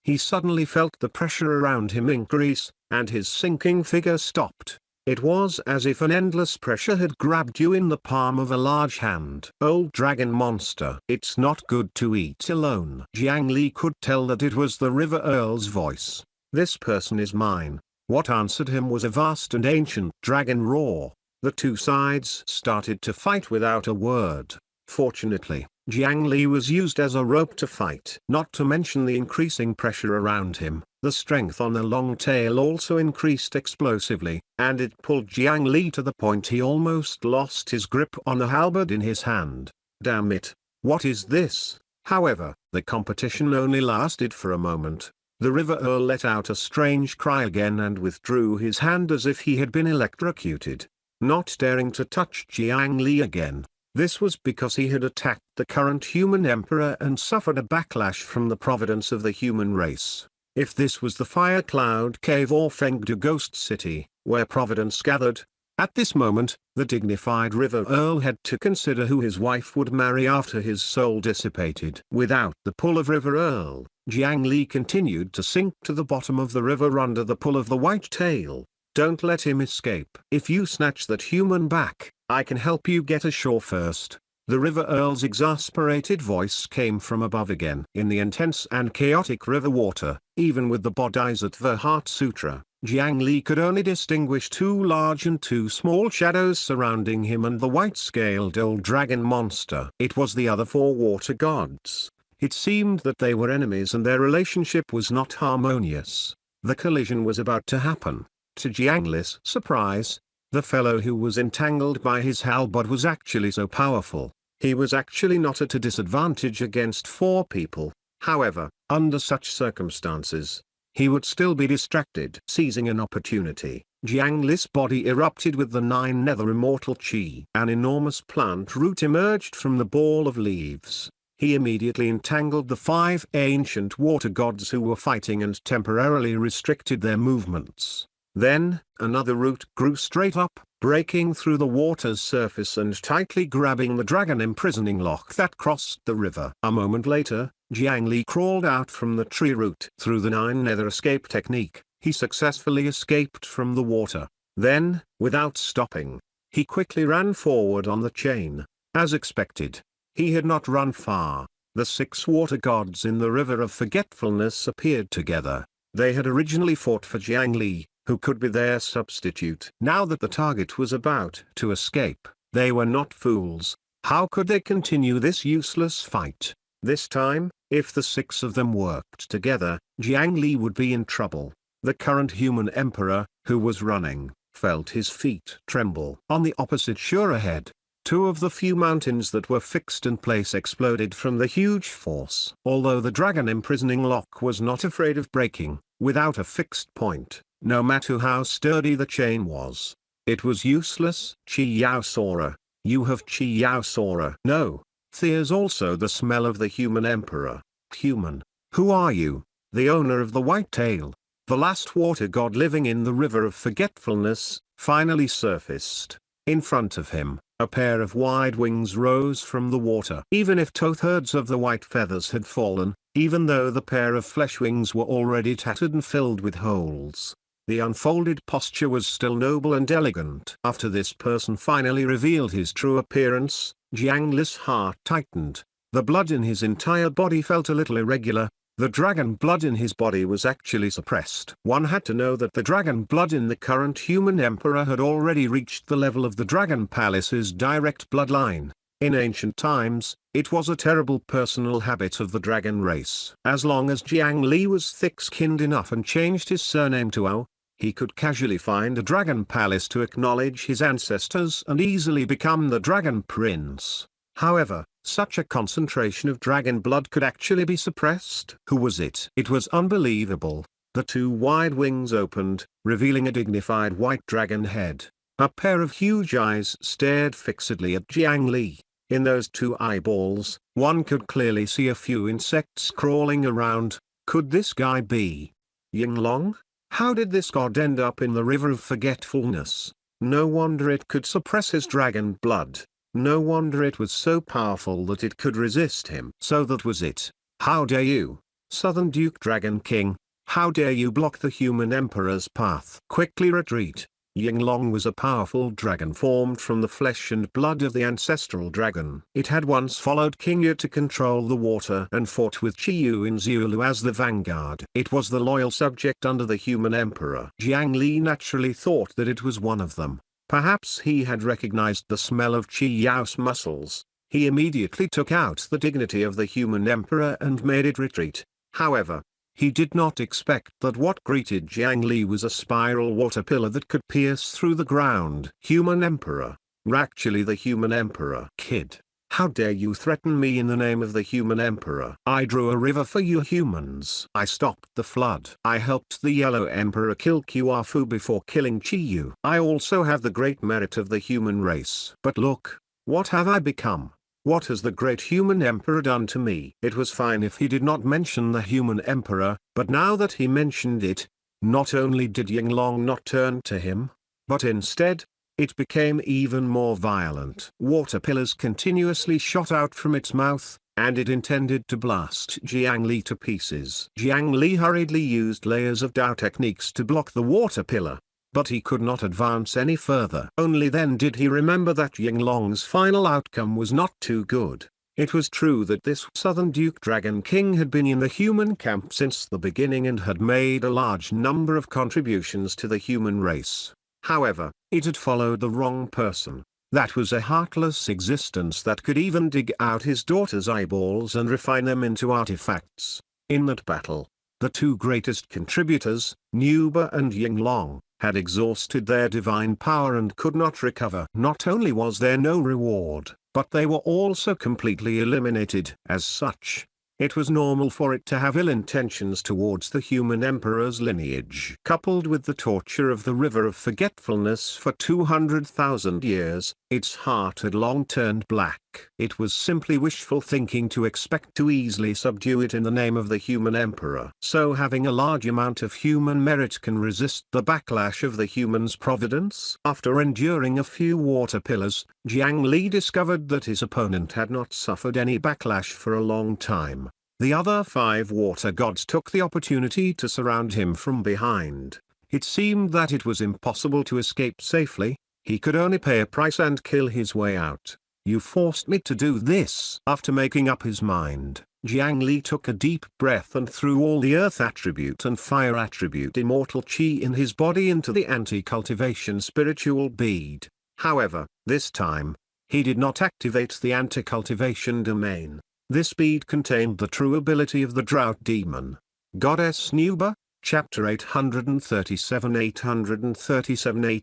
he suddenly felt the pressure around him increase, and his sinking figure stopped. It was as if an endless pressure had grabbed you in the palm of a large hand. Old dragon monster. It's not good to eat alone. Jiang Li could tell that it was the River Earl's voice. This person is mine. What answered him was a vast and ancient dragon roar. The two sides started to fight without a word. Fortunately, Jiang Li was used as a rope to fight. Not to mention the increasing pressure around him, the strength on the long tail also increased explosively, and it pulled Jiang Li to the point he almost lost his grip on the halberd in his hand. Damn it, what is this? However, the competition only lasted for a moment. The River Earl let out a strange cry again and withdrew his hand as if he had been electrocuted, not daring to touch Jiang Li again. This was because he had attacked the current human emperor and suffered a backlash from the providence of the human race. If this was the Fire Cloud Cave or Fengdu Ghost City, where Providence gathered, at this moment, the dignified River Earl had to consider who his wife would marry after his soul dissipated. Without the pull of River Earl, Jiang Li continued to sink to the bottom of the river under the pull of the white tail. Don't let him escape. If you snatch that human back, I can help you get ashore first. The River Earl's exasperated voice came from above again. In the intense and chaotic river water, even with the Bodhisattva Heart Sutra, Jiang Li could only distinguish 2 large and 2 small shadows surrounding him and the white-scaled old dragon monster. It was the other 4 water gods. It seemed that they were enemies and their relationship was not harmonious. The collision was about to happen. To Jiang Li's surprise, the fellow who was entangled by his halberd was actually so powerful. He was actually not at a disadvantage against 4 people. However, under such circumstances, he would still be distracted. Seizing an opportunity, Jiang Li's body erupted with the 9 nether immortal chi. An enormous plant root emerged from the ball of leaves. He immediately entangled the 5 ancient water gods who were fighting and temporarily restricted their movements. Then, another root grew straight up, breaking through the water's surface and tightly grabbing the dragon imprisoning lock that crossed the river. A moment later, Jiang Li crawled out from the tree root. Through the 9 nether escape technique, he successfully escaped from the water. Then, without stopping, he quickly ran forward on the chain. As expected, he had not run far. The 6 water gods in the River of Forgetfulness appeared together. They had originally fought for Jiang Li, who could be their substitute. Now that the target was about to escape, they were not fools. How could they continue this useless fight? This time, if the 6 of them worked together, Jiang Li would be in trouble. The current human emperor, who was running, felt his feet tremble. On the opposite shore ahead, 2 of the few mountains that were fixed in place exploded from the huge force. Although the dragon imprisoning lock was not afraid of breaking, without a fixed point, no matter how sturdy the chain was, it was useless. Chi Yao Sora, you have Chi Yao Sora. No, there's also the smell of the human emperor. Human, who are you? The owner of the white tail, the last water god living in the River of Forgetfulness, finally surfaced. In front of him, a pair of wide wings rose from the water. Even if 2/3 of the white feathers had fallen, even though the pair of flesh wings were already tattered and filled with holes, the unfolded posture was still noble and elegant. After this person finally revealed his true appearance, Jiang Li's heart tightened. The blood in his entire body felt a little irregular. The dragon blood in his body was actually suppressed. One had to know that the dragon blood in the current human emperor had already reached the level of the Dragon Palace's direct bloodline. In ancient times, it was a terrible personal habit of the dragon race. As long as Jiang Li was thick-skinned enough and changed his surname to Ao, he could casually find a dragon palace to acknowledge his ancestors and easily become the dragon prince. However, such a concentration of dragon blood could actually be suppressed. Who was it? It was unbelievable. The 2 wide wings opened, revealing a dignified white dragon head. A pair of huge eyes stared fixedly at Jiang Li. In those 2 eyeballs, one could clearly see a few insects crawling around. Could this guy be Yinglong? How did this god end up in the River of Forgetfulness? No wonder it could suppress his dragon blood. No wonder it was so powerful that it could resist him. So that was it. How dare you, Southern Duke Dragon King? How dare you block the human emperor's path? Quickly retreat. Yinglong was a powerful dragon formed from the flesh and blood of the ancestral dragon. It had once followed King Yu to control the water and fought with Chi Yu in Zulu as the vanguard. It was the loyal subject under the human emperor. Jiang Li naturally thought that it was one of them. Perhaps he had recognized the smell of Chi Yao's muscles. He immediately took out the dignity of the human emperor and made it retreat. However, he did not expect that what greeted Jiang Li was a spiral water pillar that could pierce through the ground. Human emperor. Actually the human emperor. Kid. How dare you threaten me in the name of the human emperor? I drew a river for you humans. I stopped the flood. I helped the yellow emperor kill Qiafu before killing Chi Yu. I also have the great merit of the human race. But look, what have I become? What has the great human emperor done to me? It was fine if he did not mention the human emperor, but now that he mentioned it, not only did Yinglong not turn to him, but instead, it became even more violent. Water pillars continuously shot out from its mouth, and it intended to blast Jiang Li to pieces. Jiang Li hurriedly used layers of Dao techniques to block the water pillar, but he could not advance any further. Only then did he remember that Yinglong's final outcome was not too good. It was true that this Southern Duke Dragon King had been in the human camp since the beginning and had made a large number of contributions to the human race. However, it had followed the wrong person. That was a heartless existence that could even dig out his daughter's eyeballs and refine them into artifacts. In that battle, the two greatest contributors, Nuba and Yinglong, had exhausted their divine power and could not recover. Not only was there no reward, but they were also completely eliminated. As such, it was normal for it to have ill intentions towards the human emperor's lineage. Coupled with the torture of the river of forgetfulness for 200,000 years, its heart had long turned black. It was simply wishful thinking to expect to easily subdue it in the name of the human emperor. So having a large amount of human merit can resist the backlash of the human's providence? After enduring a few water pillars, Jiang Li discovered that his opponent had not suffered any backlash for a long time. The other 5 water gods took the opportunity to surround him from behind. It seemed that it was impossible to escape safely. He could only pay a price and kill his way out. You forced me to do this. After making up his mind, Jiang Li took a deep breath and threw all the earth attribute and fire attribute immortal chi in his body into the anti-cultivation spiritual bead. However, this time, he did not activate the anti-cultivation domain. This bead contained the true ability of the drought demon. Goddess Nuba, Chapter 837 8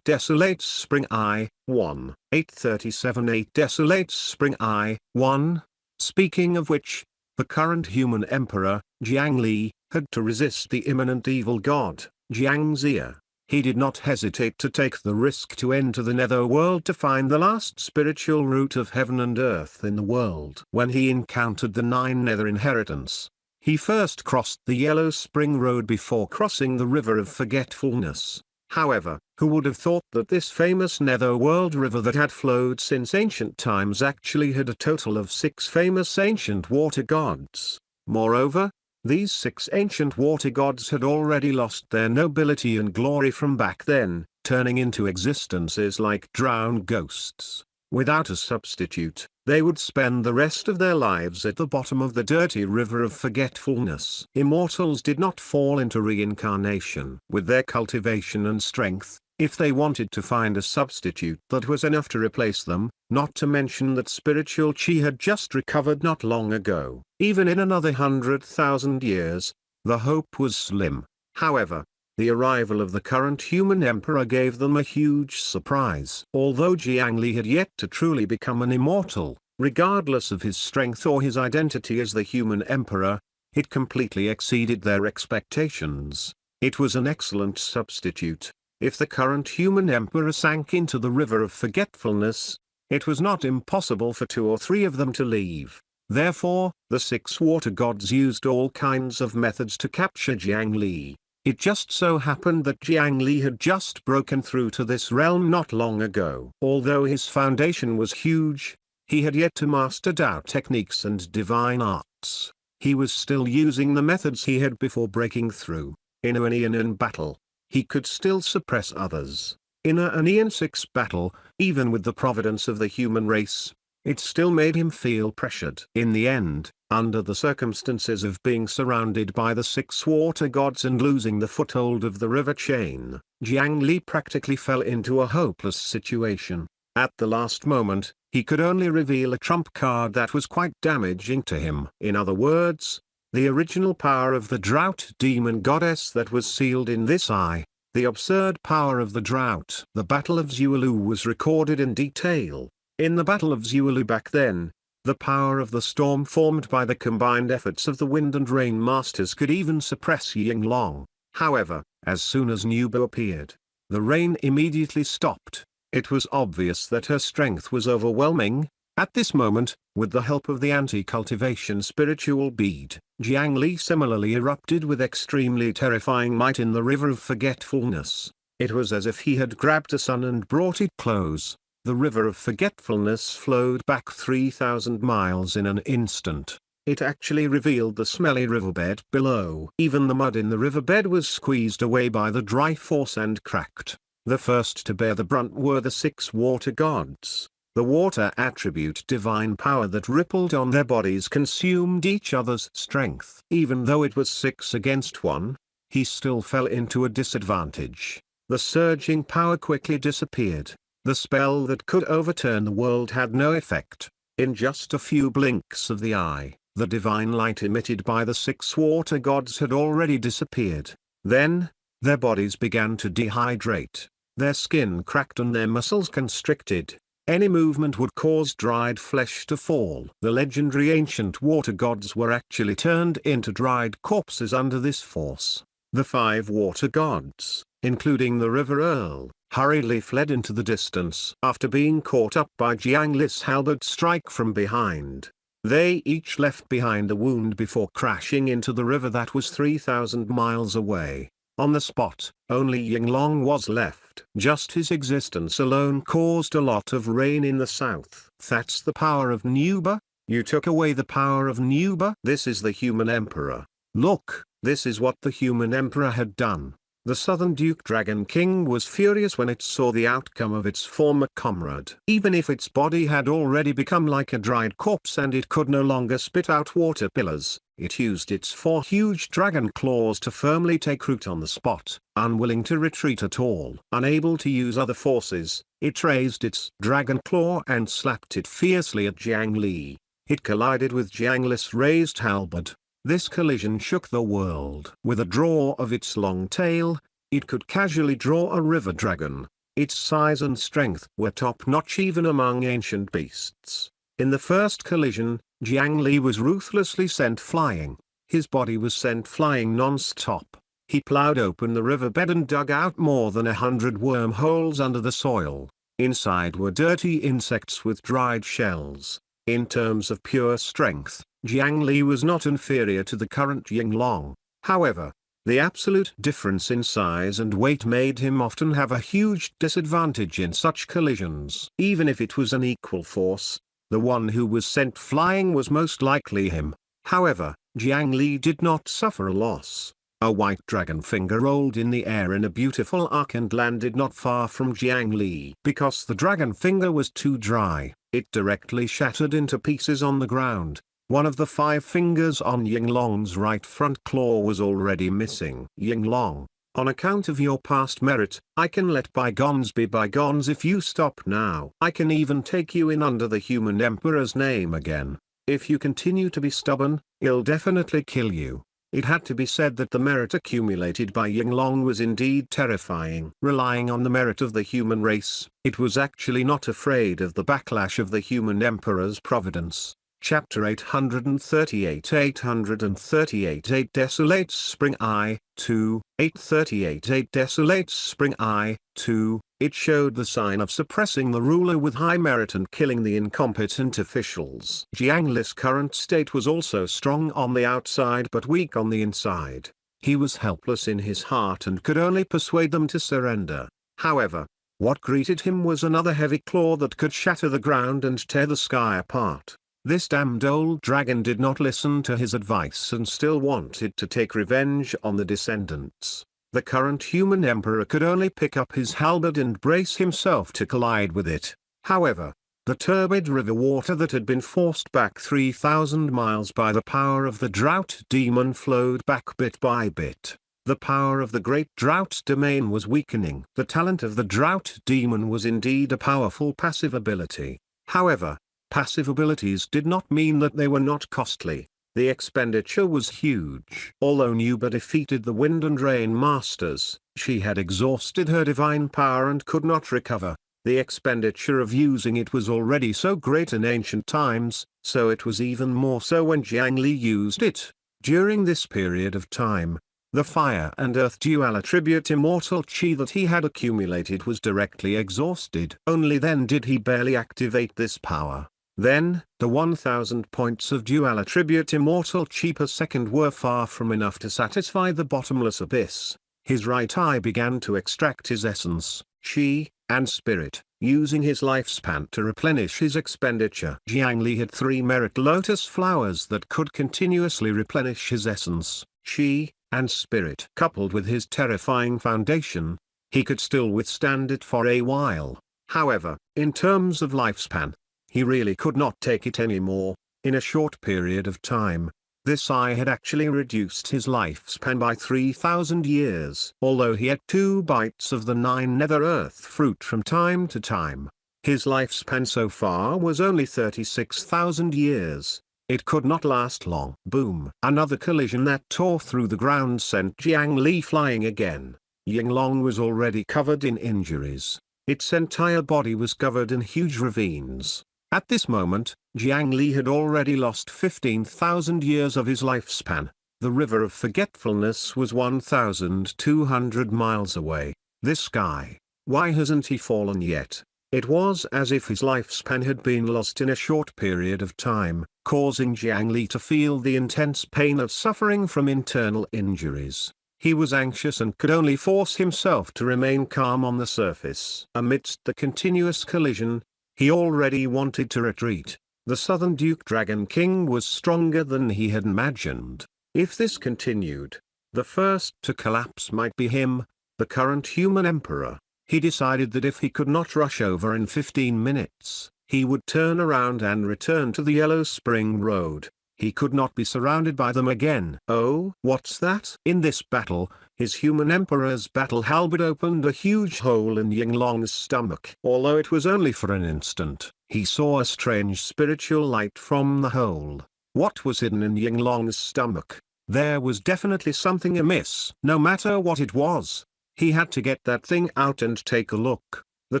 Desolates Spring I, 1, 8 Desolates Spring I, 1. Speaking of which, the current human emperor, Jiang Li, had to resist the imminent evil god, Jiang Zia. He did not hesitate to take the risk to enter the netherworld to find the last spiritual root of heaven and earth in the world. When he encountered the 9 nether inheritance, he first crossed the Yellow Spring Road before crossing the River of Forgetfulness. However, who would have thought that this famous netherworld river that had flowed since ancient times actually had a total of 6 famous ancient water gods? Moreover, these 6 ancient water gods had already lost their nobility and glory from back then, turning into existences like drowned ghosts. Without a substitute, they would spend the rest of their lives at the bottom of the dirty river of forgetfulness. Immortals did not fall into reincarnation. With their cultivation and strength, if they wanted to find a substitute that was enough to replace them, not to mention that spiritual chi had just recovered not long ago, even in another 100,000 years, the hope was slim. However, the arrival of the current human emperor gave them a huge surprise. Although Jiang Li had yet to truly become an immortal, regardless of his strength or his identity as the human emperor, it completely exceeded their expectations. It was an excellent substitute. If the current human emperor sank into the river of forgetfulness, it was not impossible for 2 or 3 of them to leave. Therefore, the 6 water gods used all kinds of methods to capture Jiang Li. It just so happened that Jiang Li had just broken through to this realm not long ago. Although his foundation was huge, he had yet to master Dao techniques and divine arts. He was still using the methods he had before breaking through. In an Aeonian battle, he could still suppress others. In an Aeon 6 battle, even with the providence of the human race, it still made him feel pressured. In the end, under the circumstances of being surrounded by the 6 water gods and losing the foothold of the river chain, Jiang Li practically fell into a hopeless situation. At the last moment, he could only reveal a trump card that was quite damaging to him. In other words, the original power of the drought demon goddess that was sealed in this eye, the absurd power of the drought. The Battle of Zualu was recorded in detail. In the Battle of Zualu back then, the power of the storm formed by the combined efforts of the wind and rain masters could even suppress Yinglong. However, as soon as Nuba appeared, the rain immediately stopped. It was obvious that her strength was overwhelming, At this moment, with the help of the anti-cultivation spiritual bead, Jiang Li similarly erupted with extremely terrifying might in the river of forgetfulness. It was as if he had grabbed a sun and brought it close. The river of forgetfulness flowed back 3,000 miles in an instant. It actually revealed the smelly riverbed below. Even the mud in the riverbed was squeezed away by the dry force and cracked. The first to bear the brunt were the 6 water gods. The water attribute divine power that rippled on their bodies consumed each other's strength. Even though it was 6 against 1, he still fell into a disadvantage. The surging power quickly disappeared. The spell that could overturn the world had no effect. In just a few blinks of the eye, the divine light emitted by the 6 water gods had already disappeared. Then, their bodies began to dehydrate. Their skin cracked and their muscles constricted. Any movement would cause dried flesh to fall. The legendary ancient water gods were actually turned into dried corpses under this force. The 5 water gods, including the River Earl, hurriedly fled into the distance after being caught up by Jiang Li's halberd strike from behind. They each left behind a wound before crashing into the river that was 3,000 miles away. On the spot, only Yinglong was left. Just his existence alone caused a lot of rain in the south. That's the power of Nuba. You took away the power of Nuba. This is the human emperor. Look, this is what the human emperor had done. The Southern Duke Dragon King was furious when it saw the outcome of its former comrade. Even if its body had already become like a dried corpse and it could no longer spit out water pillars, it used its 4 huge dragon claws to firmly take root on the spot. Unwilling to retreat at all, unable to use other forces, it raised its dragon claw and slapped it fiercely at Jiang Li. It collided with Jiang Li's raised halberd. This collision shook the world. With a draw of its long tail, it could casually draw a river dragon. Its size and strength were top-notch even among ancient beasts. In the first collision, Jiang Li was ruthlessly sent flying. His body was sent flying non-stop. He plowed open the riverbed and dug out more than 100 wormholes under the soil. Inside were dirty insects with dried shells. In terms of pure strength, Jiang Li was not inferior to the current Yinglong. However, the absolute difference in size and weight made him often have a huge disadvantage in such collisions. Even if it was an equal force, the one who was sent flying was most likely him. However, Jiang Li did not suffer a loss. A white dragon finger rolled in the air in a beautiful arc and landed not far from Jiang Li. Because the dragon finger was too dry, it directly shattered into pieces on the ground. One of the 5 fingers on Yinglong's right front claw was already missing. Yinglong, on account of your past merit, I can let bygones be bygones if you stop now. I can even take you in under the human emperor's name again. If you continue to be stubborn, I'll definitely kill you. It had to be said that the merit accumulated by Yinglong was indeed terrifying. Relying on the merit of the human race, it was actually not afraid of the backlash of the human emperor's providence. Chapter 838 838 Desolates Spring I, 2, 838 Desolates Spring I, 2, it showed the sign of suppressing the ruler with high merit and killing the incompetent officials. Jiang Li's current state was also strong on the outside but weak on the inside. He was helpless in his heart and could only persuade them to surrender. However, what greeted him was another heavy claw that could shatter the ground and tear the sky apart. This damned old dragon did not listen to his advice and still wanted to take revenge on the descendants. The current human emperor could only pick up his halberd and brace himself to collide with it. However, the turbid river water that had been forced back 3,000 miles by the power of the drought demon flowed back bit by bit. The power of the great drought domain was weakening. The talent of the drought demon was indeed a powerful passive ability. However, passive abilities did not mean that they were not costly. The expenditure was huge. Although Nuba defeated the Wind and Rain Masters, she had exhausted her divine power and could not recover. The expenditure of using it was already so great in ancient times, so it was even more so when Jiang Li used it. During this period of time, the fire and earth dual attribute immortal chi that he had accumulated was directly exhausted. Only then did he barely activate this power. Then, the 1000 points of dual attribute immortal chi per second were far from enough to satisfy the bottomless abyss. His right eye began to extract his essence, chi, and spirit, using his lifespan to replenish his expenditure. Jiang Li had 3 merit lotus flowers that could continuously replenish his essence, chi, and spirit. Coupled with his terrifying foundation, he could still withstand it for a while. However, in terms of lifespan, he really could not take it anymore. In a short period of time, this eye had actually reduced his lifespan by 3,000 years. Although he had 2 bites of the 9 nether earth fruit from time to time, his lifespan so far was only 36,000 years. It could not last long. Boom! Another collision that tore through the ground sent Jiang Li flying again. Yinglong was already covered in injuries. Its entire body was covered in huge ravines. At this moment, Jiang Li had already lost 15,000 years of his lifespan. The river of forgetfulness was 1,200 miles away. This guy, why hasn't he fallen yet? It was as if his lifespan had been lost in a short period of time, causing Jiang Li to feel the intense pain of suffering from internal injuries. He was anxious and could only force himself to remain calm on the surface. Amidst the continuous collision, he already wanted to retreat. The Southern Duke Dragon King was stronger than he had imagined. If this continued, the first to collapse might be him, the current human emperor. He decided that if he could not rush over in 15 minutes, he would turn around and return to the Yellow Spring Road. He could not be surrounded by them again. Oh, what's that? In this battle, his human emperor's battle halberd opened a huge hole in Yinglong's stomach. Although it was only for an instant, he saw a strange spiritual light from the hole. What was hidden in Yinglong's stomach? There was definitely something amiss. No matter what it was, he had to get that thing out and take a look. The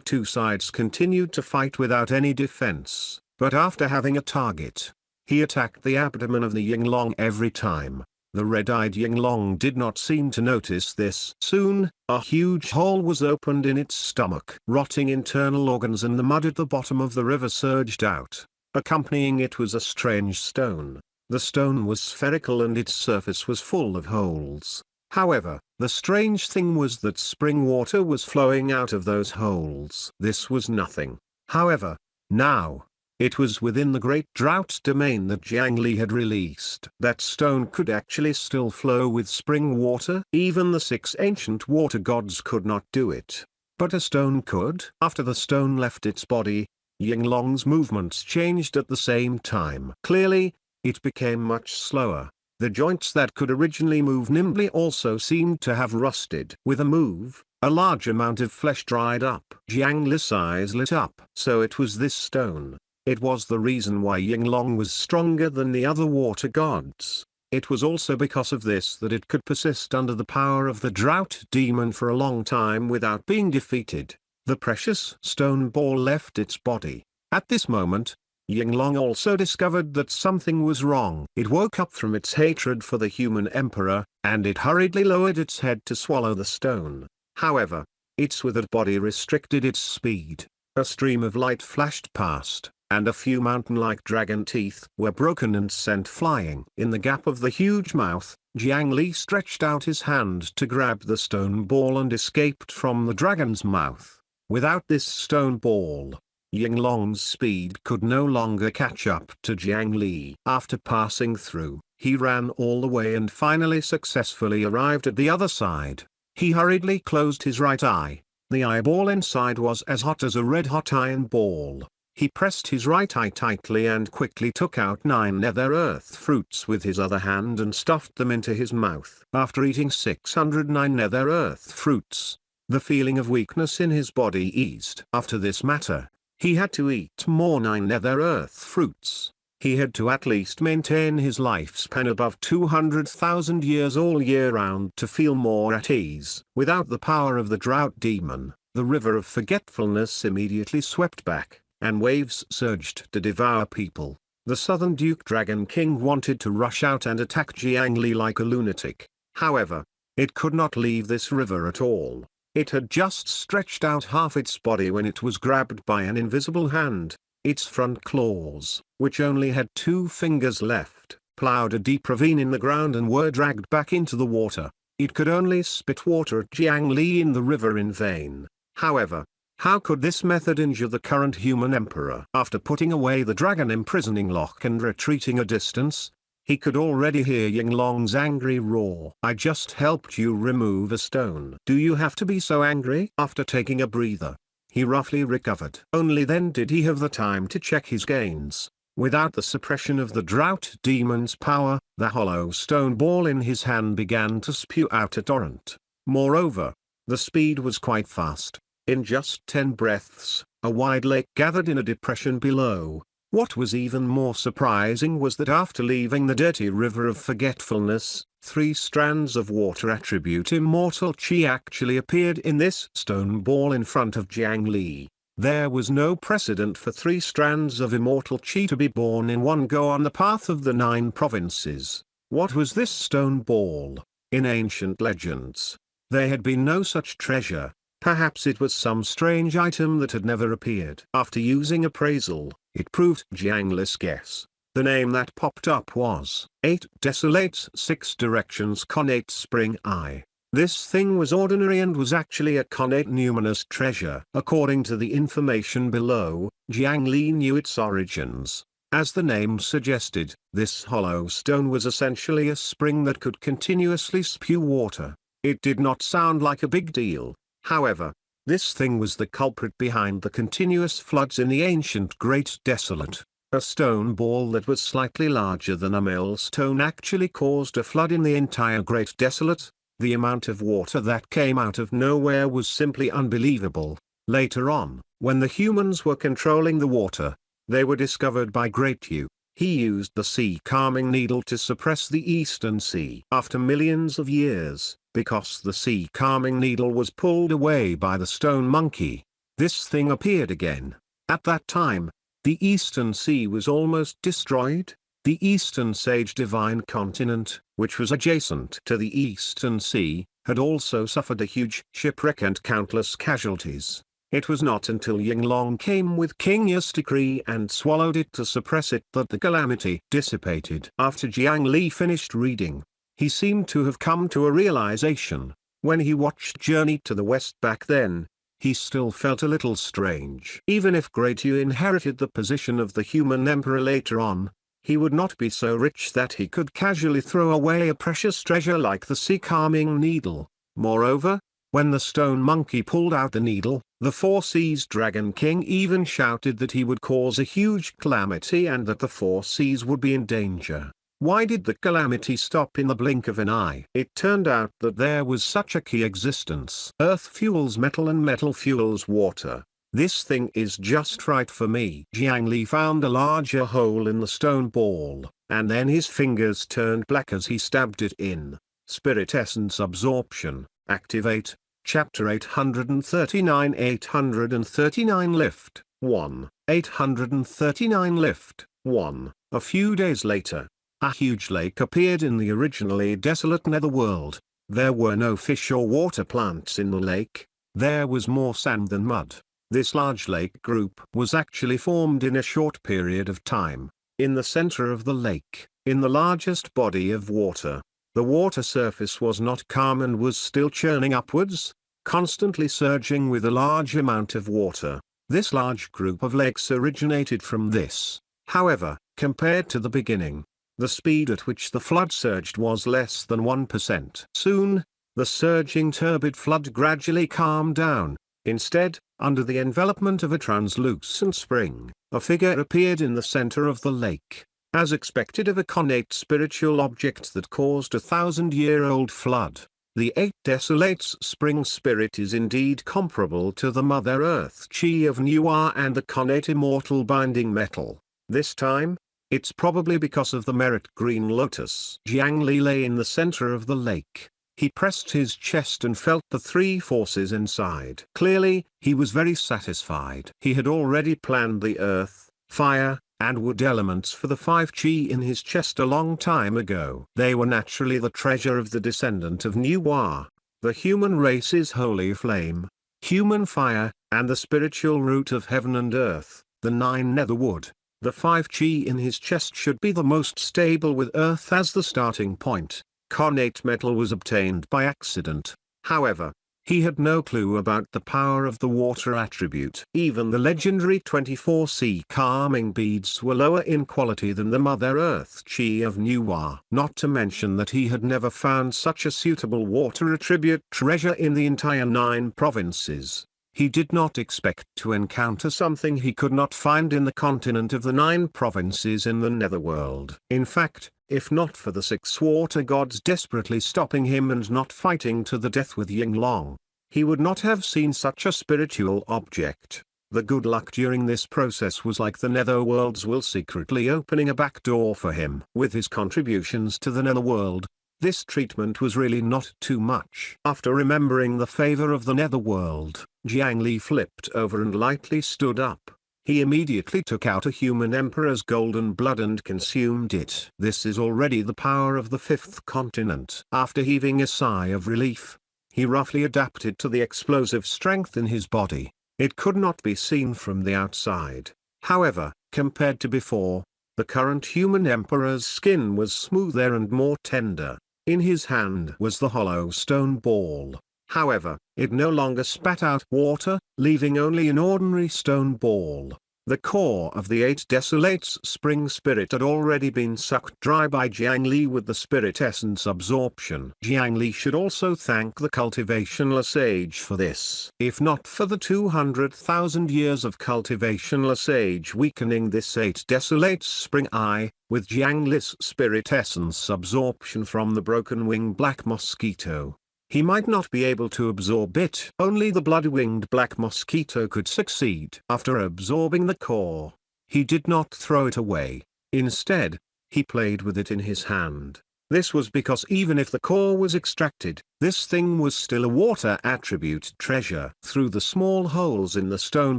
two sides continued to fight without any defense, but after having a target, he attacked the abdomen of the Yinglong every time. The red-eyed Yinglong did not seem to notice this. Soon, a huge hole was opened in its stomach. Rotting internal organs and the mud at the bottom of the river surged out. Accompanying it was a strange stone. The stone was spherical and its surface was full of holes. However, the strange thing was that spring water was flowing out of those holes. This was nothing. However, now, it was within the great drought domain that Jiang Li had released. That stone could actually still flow with spring water. Even the 6 ancient water gods could not do it. But a stone could. After the stone left its body, Yinglong's movements changed at the same time. Clearly, it became much slower. The joints that could originally move nimbly also seemed to have rusted. With a move, a large amount of flesh dried up. Jiang Li's eyes lit up. So it was this stone. It was the reason why Yinglong was stronger than the other water gods. It was also because of this that it could persist under the power of the drought demon for a long time without being defeated. The precious stone ball left its body. At this moment, Yinglong also discovered that something was wrong. It woke up from its hatred for the human emperor, and it hurriedly lowered its head to swallow the stone. However, its withered body restricted its speed. A stream of light flashed past, and a few mountain-like dragon teeth were broken and sent flying. In the gap of the huge mouth, Jiang Li stretched out his hand to grab the stone ball and escaped from the dragon's mouth. Without this stone ball, Yinglong's speed could no longer catch up to Jiang Li. After passing through, he ran all the way and finally successfully arrived at the other side. He hurriedly closed his right eye. The eyeball inside was as hot as a red-hot iron ball. He pressed his right eye tightly and quickly took out 9 nether earth fruits with his other hand and stuffed them into his mouth. After eating 609 nether earth fruits, the feeling of weakness in his body eased. After this matter, he had to eat more 9 nether earth fruits. He had to at least maintain his lifespan above 200,000 years all year round to feel more at ease. Without the power of the drought demon, the river of forgetfulness immediately swept back, and waves surged to devour people. The Southern Duke Dragon King wanted to rush out and attack Jiang Li like a lunatic. However, it could not leave this river at all. It had just stretched out half its body when it was grabbed by an invisible hand. Its front claws, which only had 2 fingers left, plowed a deep ravine in the ground and were dragged back into the water. It could only spit water at Jiang Li in the river in vain. However, how could this method injure the current human emperor? After putting away the dragon imprisoning lock and retreating a distance, he could already hear Yinglong's angry roar. "I just helped you remove a stone. Do you have to be so angry?" After taking a breather, he roughly recovered. Only then did he have the time to check his gains. Without the suppression of the drought demon's power, the hollow stone ball in his hand began to spew out a torrent. Moreover, the speed was quite fast. In just 10 breaths, a wide lake gathered in a depression below. What was even more surprising was that after leaving the dirty river of forgetfulness, 3 strands of water attribute immortal chi actually appeared in this stone ball in front of Jiang Li. There was no precedent for 3 strands of immortal chi to be born in one go on the path of the 9 provinces. What was this stone ball? In ancient legends, there had been no such treasure. Perhaps it was some strange item that had never appeared. After using appraisal, it proved Jiang Li's guess. The name that popped up was 8 Desolates 6 Directions Connate Spring Eye. This thing was ordinary and was actually a connate numinous treasure. According to the information below, Jiang Li knew its origins. As the name suggested, this hollow stone was essentially a spring that could continuously spew water. It did not sound like a big deal. However, this thing was the culprit behind the continuous floods in the ancient Great Desolate. A stone ball that was slightly larger than a millstone actually caused a flood in the entire Great Desolate. The amount of water that came out of nowhere was simply unbelievable. Later on, when the humans were controlling the water, they were discovered by Great Yu. He used the sea calming needle to suppress the Eastern Sea. After millions of years, because the sea calming needle was pulled away by the stone monkey, this thing appeared again. At that time, the Eastern Sea was almost destroyed. The Eastern Sage Divine Continent, which was adjacent to the Eastern Sea, had also suffered a huge shipwreck and countless casualties. It was not until Yinglong came with King Yu's decree and swallowed it to suppress it that the calamity dissipated. After Jiang Li finished reading, he seemed to have come to a realization. When he watched Journey to the West back then, he still felt a little strange. Even if Great Yu inherited the position of the human emperor later on, he would not be so rich that he could casually throw away a precious treasure like the sea calming needle. Moreover, when the stone monkey pulled out the needle, the Four Seas Dragon King even shouted that he would cause a huge calamity and that the Four Seas would be in danger. Why did the calamity stop in the blink of an eye? It turned out that there was such a key existence. Earth fuels metal and metal fuels water. This thing is just right for me. Jiang Li found a larger hole in the stone ball, and then his fingers turned black as he stabbed it in. Spirit Essence Absorption, Activate, Chapter 839 839 Lift, 1. 839 Lift, 1. A few days later, a huge lake appeared in the originally desolate netherworld. There were no fish or water plants in the lake. There was more sand than mud. This large lake group was actually formed in a short period of time. In the center of the lake, in the largest body of water, the water surface was not calm and was still churning upwards, constantly surging with a large amount of water. This large group of lakes originated from this. However, compared to the beginning, the speed at which the flood surged was less than 1%. Soon, the surging turbid flood gradually calmed down. Instead, under the envelopment of a translucent spring, a figure appeared in the center of the lake. As expected of a connate spiritual object that caused a 1,000-year-old flood, the 8 Desolates spring spirit is indeed comparable to the Mother Earth Chi of Nuwa and the connate immortal binding metal. This time, it's probably because of the merit green lotus. Jiang Li lay in the center of the lake. He pressed his chest and felt the 3 forces inside. Clearly, he was very satisfied. He had already planned the earth, fire, and wood elements for the 5 chi in his chest a long time ago. They were naturally the treasure of the descendant of Nuwa, the human race's holy flame, human fire, and the spiritual root of heaven and earth. the 9 nether wood. The 5 chi in his chest should be the most stable with earth as the starting point. Connate metal was obtained by accident. However, he had no clue about the power of the water attribute. Even the legendary 24C calming beads were lower in quality than the Mother Earth Chi of Nuwa. Not to mention that he had never found such a suitable water attribute treasure in the entire 9 provinces. He did not expect to encounter something he could not find in the continent of the 9 provinces in the netherworld. In fact, if not for the 6 water gods desperately stopping him and not fighting to the death with Yinglong, he would not have seen such a spiritual object. The good luck during this process was like the netherworld's will secretly opening a back door for him. With his contributions to the netherworld, this treatment was really not too much. After remembering the favor of the netherworld, Jiang Li flipped over and lightly stood up. He immediately took out a human emperor's golden blood and consumed it. This is already the power of the 5th continent. After heaving a sigh of relief, he roughly adapted to the explosive strength in his body. It could not be seen from the outside. However, compared to before, the current human emperor's skin was smoother and more tender. In his hand was the hollow stone ball. However, it no longer spat out water, leaving only an ordinary stone ball. The core of the 8 desolates spring spirit had already been sucked dry by Jiang Li with the spirit essence absorption. Jiang Li should also thank the cultivationless age for this. If not for the 200,000 years of cultivationless age weakening this 8 desolates spring eye, with Jiang Li's spirit essence absorption from the broken wing black mosquito, he might not be able to absorb it. Only the blood-winged black mosquito could succeed. After absorbing the core, he did not throw it away. Instead, he played with it in his hand. This was because even if the core was extracted, this thing was still a water attribute treasure. Through the small holes in the stone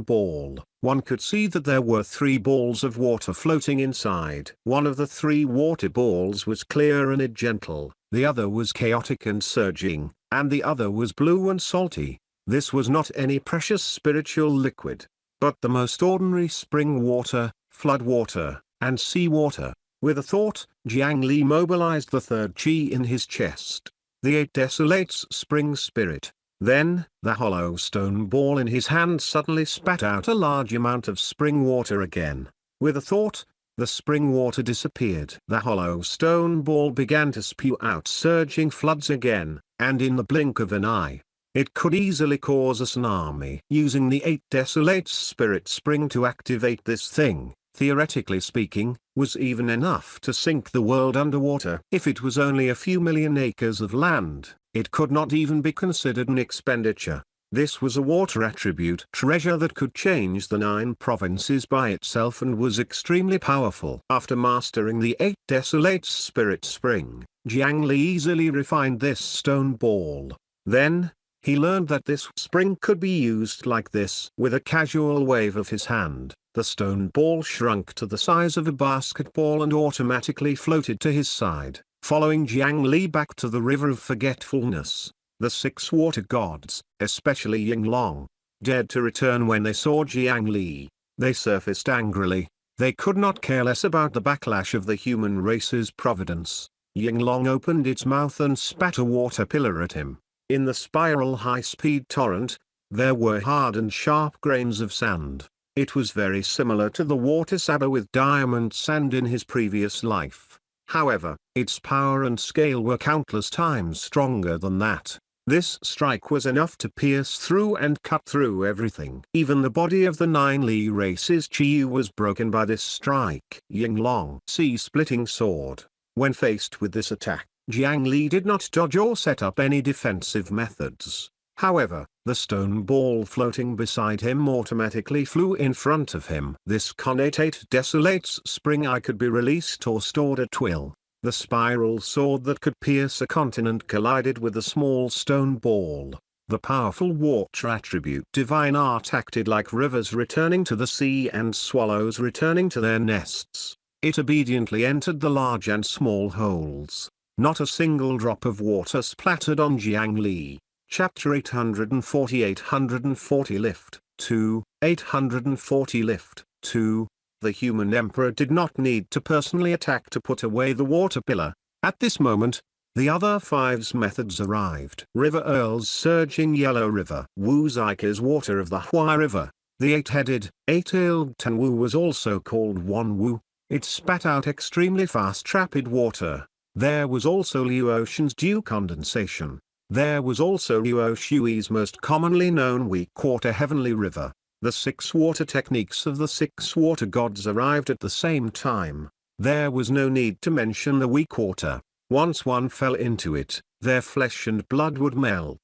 ball, one could see that there were 3 balls of water floating inside. One of the 3 water balls was clear and gentle, the other was chaotic and surging, and the other was blue and salty. This was not any precious spiritual liquid, but the most ordinary spring water, flood water, and sea water. With a thought, Jiang Li mobilized the 3rd chi in his chest, the 8 desolates spring spirit. Then, the hollow stone ball in his hand suddenly spat out a large amount of spring water again. With a thought, the spring water disappeared. The hollow stone ball began to spew out surging floods again, and in the blink of an eye, it could easily cause a tsunami. Using the 8 desolates spirit spring to activate this thing, theoretically speaking, was even enough to sink the world underwater. If it was only a few million acres of land, it could not even be considered an expenditure. This was a water attribute treasure that could change the 9 provinces by itself and was extremely powerful. After mastering the 8 desolates spirit spring, Jiang Li easily refined this stone ball. Then, he learned that this spring could be used like this. With a casual wave of his hand, the stone ball shrunk to the size of a basketball and automatically floated to his side, following Jiang Li back to the river of forgetfulness. The 6 water gods, especially Yinglong, dared to return when they saw Jiang Li. They surfaced angrily. They could not care less about the backlash of the human race's providence. Yinglong opened its mouth and spat a water pillar at him. In the spiral high-speed torrent, there were hard and sharp grains of sand. It was very similar to the water saber with diamond sand in his previous life. However, its power and scale were countless times stronger than that. This strike was enough to pierce through and cut through everything. Even the body of the 9 Li race's chi was broken by this strike. Yinglong sea-splitting sword. When faced with this attack, Jiang Li did not dodge or set up any defensive methods. However, the stone ball floating beside him automatically flew in front of him. This connate desolates spring eye could be released or stored at will. The spiral sword that could pierce a continent collided with the small stone ball. The powerful water attribute divine art acted like rivers returning to the sea and swallows returning to their nests. It obediently entered the large and small holes. Not a single drop of water splattered on Jiang Li. Chapter 840 840 Lift 2, 840 Lift 2. The human emperor did not need to personally attack to put away the water pillar. At this moment, the other 5's methods arrived. River Earl's surging yellow river. Wu Zika's water of the Hua River. The 8-headed, 8-tailed Tanwu was also called Wan Wu. It spat out extremely fast rapid water. There was also Liu Ocean's dew condensation. There was also Liu Shui's most commonly known weak water heavenly river. The 6 water techniques of the 6 water gods arrived at the same time. There was no need to mention the weak water. Once one fell into it, their flesh and blood would melt.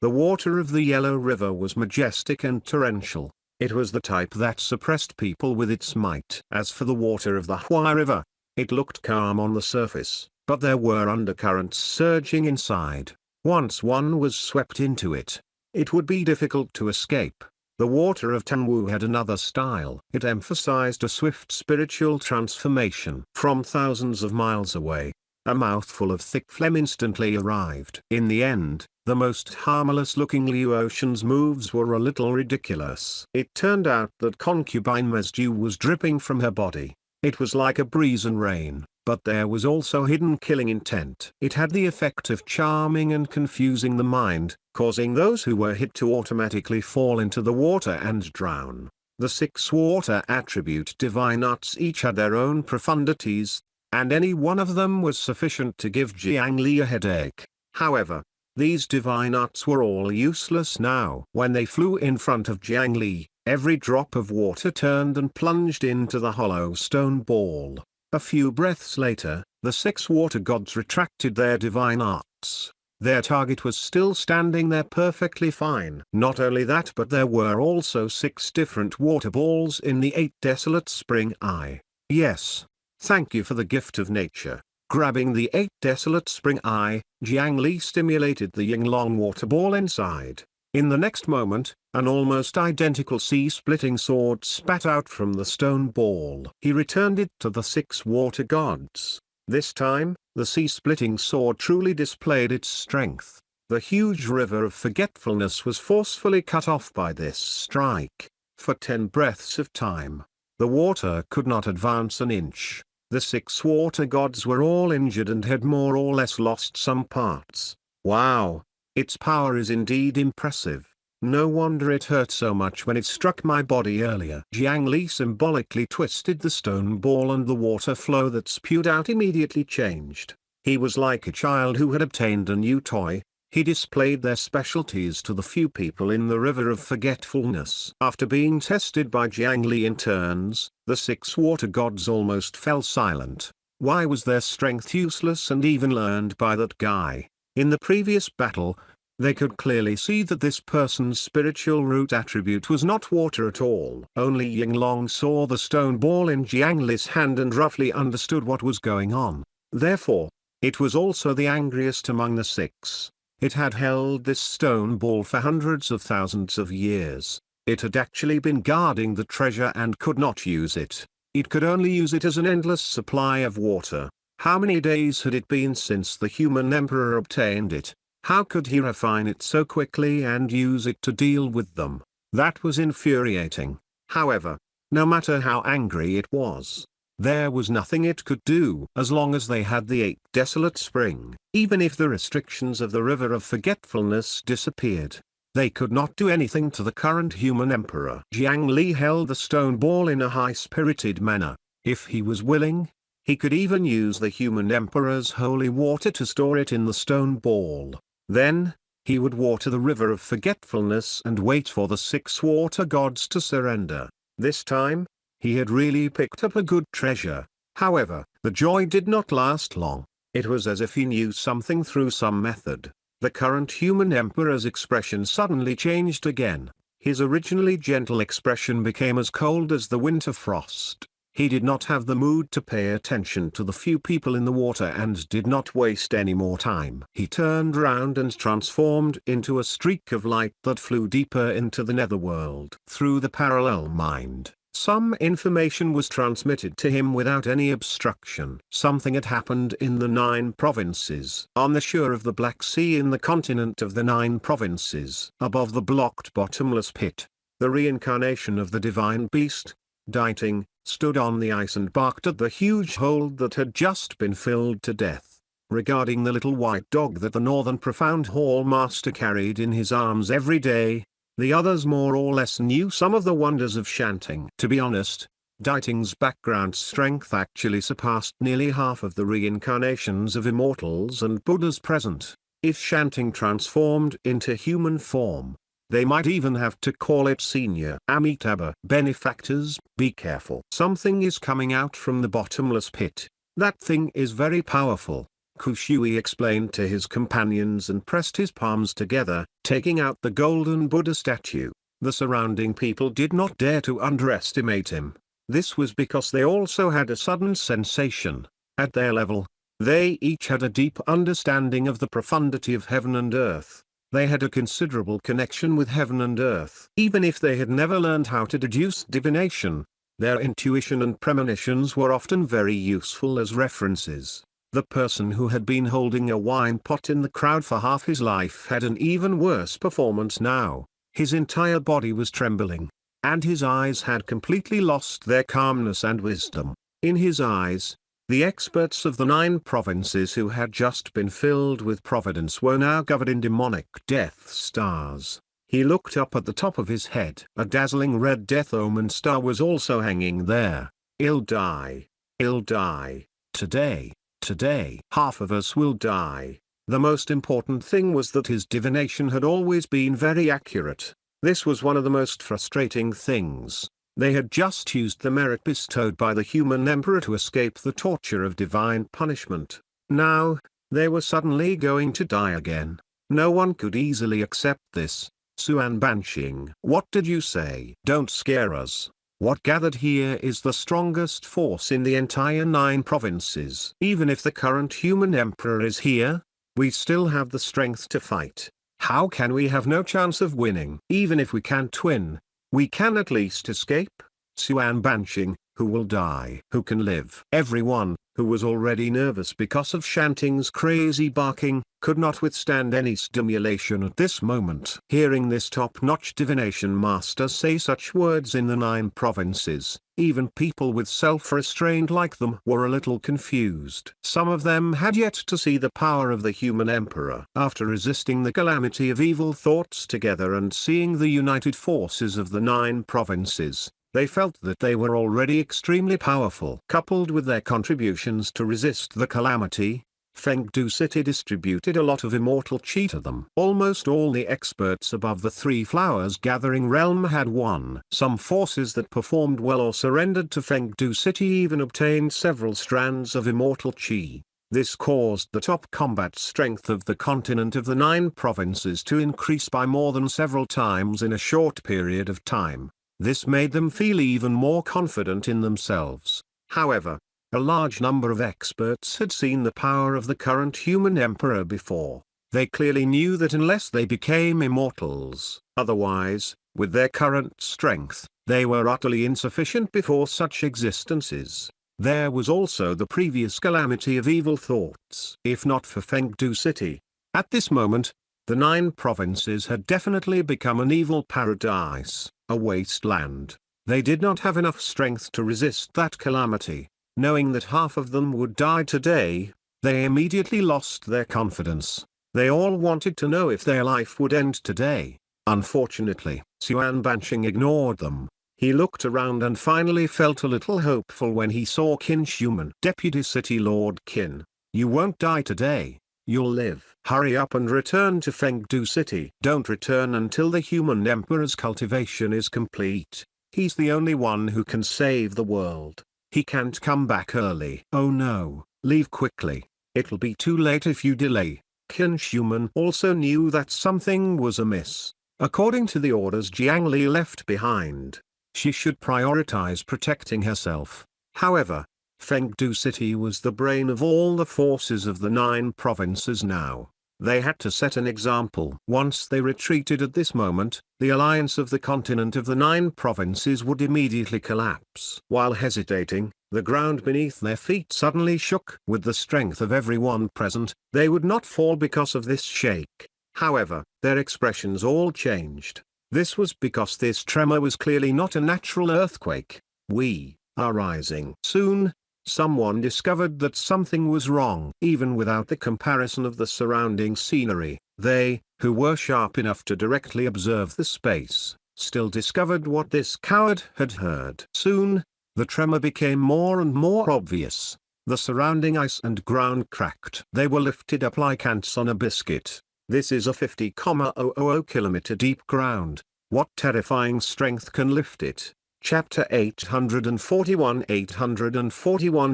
The water of the Yellow River was majestic and torrential. It was the type that suppressed people with its might. As for the water of the Hua River, it looked calm on the surface, but there were undercurrents surging inside. Once one was swept into it, it would be difficult to escape. The water of Tanwu had another style. It emphasized a swift spiritual transformation. From thousands of miles away, a mouthful of thick phlegm instantly arrived. In the end, the most harmless-looking Liu Ocean's moves were a little ridiculous. It turned out that concubine Me's dew was dripping from her body. It was like a breeze and rain, but there was also hidden killing intent. It had the effect of charming and confusing the mind, causing those who were hit to automatically fall into the water and drown. The 6 water attribute divine arts each had their own profundities, and any one of them was sufficient to give Jiang Li a headache. However, these divine arts were all useless now. When they flew in front of Jiang Li, every drop of water turned and plunged into the hollow stone ball. A few breaths later, the 6 water gods retracted their divine arts. Their target was still standing there perfectly fine. Not only that, but there were also 6 different water balls in the 8 desolate spring eye. Yes. Thank you for the gift of nature. Grabbing the 8 desolate spring eye, Jiang Li stimulated the Yinglong water ball inside. In the next moment, an almost identical sea-splitting sword spat out from the stone ball. He returned it to the 6 water gods. This time, the sea-splitting sword truly displayed its strength. The huge river of forgetfulness was forcefully cut off by this strike. For 10 breaths of time, the water could not advance an inch. The 6 water gods were all injured and had more or less lost some parts. Wow! Its power is indeed impressive. No wonder it hurt so much when it struck my body earlier. Jiang Li symbolically twisted the stone ball and the water flow that spewed out immediately changed. He was like a child who had obtained a new toy. He displayed their specialties to the few people in the river of forgetfulness. After being tested by Jiang Li in turns, the 6 water gods almost fell silent. Why was their strength useless and even learned by that guy? In the previous battle, they could clearly see that this person's spiritual root attribute was not water at all. Only Yinglong saw the stone ball in Jiang Li's hand and roughly understood what was going on. Therefore, it was also the angriest among the 6. It had held this stone ball for hundreds of thousands of years. It had actually been guarding the treasure and could not use it. It could only use it as an endless supply of water. How many days had it been since the human emperor obtained it? How could he refine it so quickly and use it to deal with them? That was infuriating. However, no matter how angry it was, there was nothing it could do as long as they had the 8 desolate spring. Even if the restrictions of the river of forgetfulness disappeared, they could not do anything to the current human emperor. Jiang Li held the stone ball in a high-spirited manner. If he was willing, he could even use the human emperor's holy water to store it in the stone ball. Then, he would water the river of forgetfulness and wait for the 6 water gods to surrender. This time, he had really picked up a good treasure. However, the joy did not last long. It was as if he knew something through some method. The current human emperor's expression suddenly changed again. His originally gentle expression became as cold as the winter frost. He did not have the mood to pay attention to the few people in the water and did not waste any more time. He turned round and transformed into a streak of light that flew deeper into the netherworld. Through the parallel mind, some information was transmitted to him without any obstruction. Something had happened in the 9 provinces. On the shore of the Black Sea in the continent of the 9 provinces, above the blocked bottomless pit, the reincarnation of the divine beast, Dighting, stood on the ice and barked at the huge hole that had just been filled to death. Regarding the little white dog that the Northern Profound Hall Master carried in his arms every day, the others more or less knew some of the wonders of chanting. To be honest, Dighting's background strength actually surpassed nearly half of the reincarnations of immortals and Buddhas present. If chanting transformed into human form, they might even have to call it Senior Amitabha. Benefactors, be careful. Something is coming out from the bottomless pit. That thing is very powerful, Kushui explained to his companions and pressed his palms together, taking out the golden Buddha statue. The surrounding people did not dare to underestimate him. This was because they also had a sudden sensation. At their level, they each had a deep understanding of the profundity of heaven and earth. They had a considerable connection with heaven and earth. Even if they had never learned how to deduce divination, their intuition and premonitions were often very useful as references. The person who had been holding a wine pot in the crowd for half his life had an even worse performance now. His entire body was trembling, and his eyes had completely lost their calmness and wisdom. In his eyes, the experts of the 9 provinces who had just been filled with providence were now covered in demonic death stars. He looked up at the top of his head. A dazzling red death omen star was also hanging there. "I'll die. I'll die. Today. Today. Half of us will die." The most important thing was that his divination had always been very accurate. This was one of the most frustrating things. They had just used the merit bestowed by the human emperor to escape the torture of divine punishment. Now, they were suddenly going to die again. No one could easily accept this. Suan Banshing. "What did you say?" "Don't scare us. What gathered here is the strongest force in the entire 9 provinces. Even if the current human emperor is here, we still have the strength to fight. How can we have no chance of winning? Even if we can't win, we can at least escape." Suan Banshing. "Who will die? Who can live?" Everyone, who was already nervous because of Shanting's crazy barking, could not withstand any stimulation at this moment. Hearing this top-notch divination master say such words in the 9 provinces, even people with self-restraint like them were a little confused. Some of them had yet to see the power of the human emperor. After resisting the calamity of evil thoughts together and seeing the united forces of the 9 provinces, they felt that they were already extremely powerful. Coupled with their contributions to resist the calamity, Fengdu City distributed a lot of immortal chi to them. Almost all the experts above the 3 flowers gathering realm had won. Some forces that performed well or surrendered to Fengdu City even obtained several strands of immortal chi. This caused the top combat strength of the continent of the 9 provinces to increase by more than several times in a short period of time. This made them feel even more confident in themselves. However, a large number of experts had seen the power of the current human emperor before. They clearly knew that unless they became immortals, otherwise, with their current strength, they were utterly insufficient before such existences. There was also the previous calamity of evil thoughts. If not for Fengdu City, at this moment, the 9 provinces had definitely become an evil paradise, a wasteland. They did not have enough strength to resist that calamity. Knowing that half of them would die today, they immediately lost their confidence. They all wanted to know if their life would end today. Unfortunately, Suan Banshing ignored them. He looked around and finally felt a little hopeful when he saw Qin Shuman. "Deputy City Lord Qin, you won't die today. You'll live. Hurry up and return to Fengdu City. Don't return until the human emperor's cultivation is complete. He's the only one who can save the world. He can't come back early." "Oh no, leave quickly. It'll be too late if you delay." Qin Shuman also knew that something was amiss. According to the orders Jiang Li left behind, she should prioritize protecting herself. However, Fengdu City was the brain of all the forces of the 9 provinces now. They had to set an example. Once they retreated at this moment, the alliance of the continent of the 9 provinces would immediately collapse. While hesitating, the ground beneath their feet suddenly shook. With the strength of everyone present, they would not fall because of this shake. However, their expressions all changed. This was because this tremor was clearly not a natural earthquake. We are rising. Soon, someone discovered that something was wrong. Even without the comparison of the surrounding scenery, they, who were sharp enough to directly observe the space, still discovered what this coward had heard. Soon, the tremor became more and more obvious. The surrounding ice and ground cracked. They were lifted up like ants on a biscuit. This is a 50,000 kilometer deep ground. What terrifying strength can lift it? Chapter 841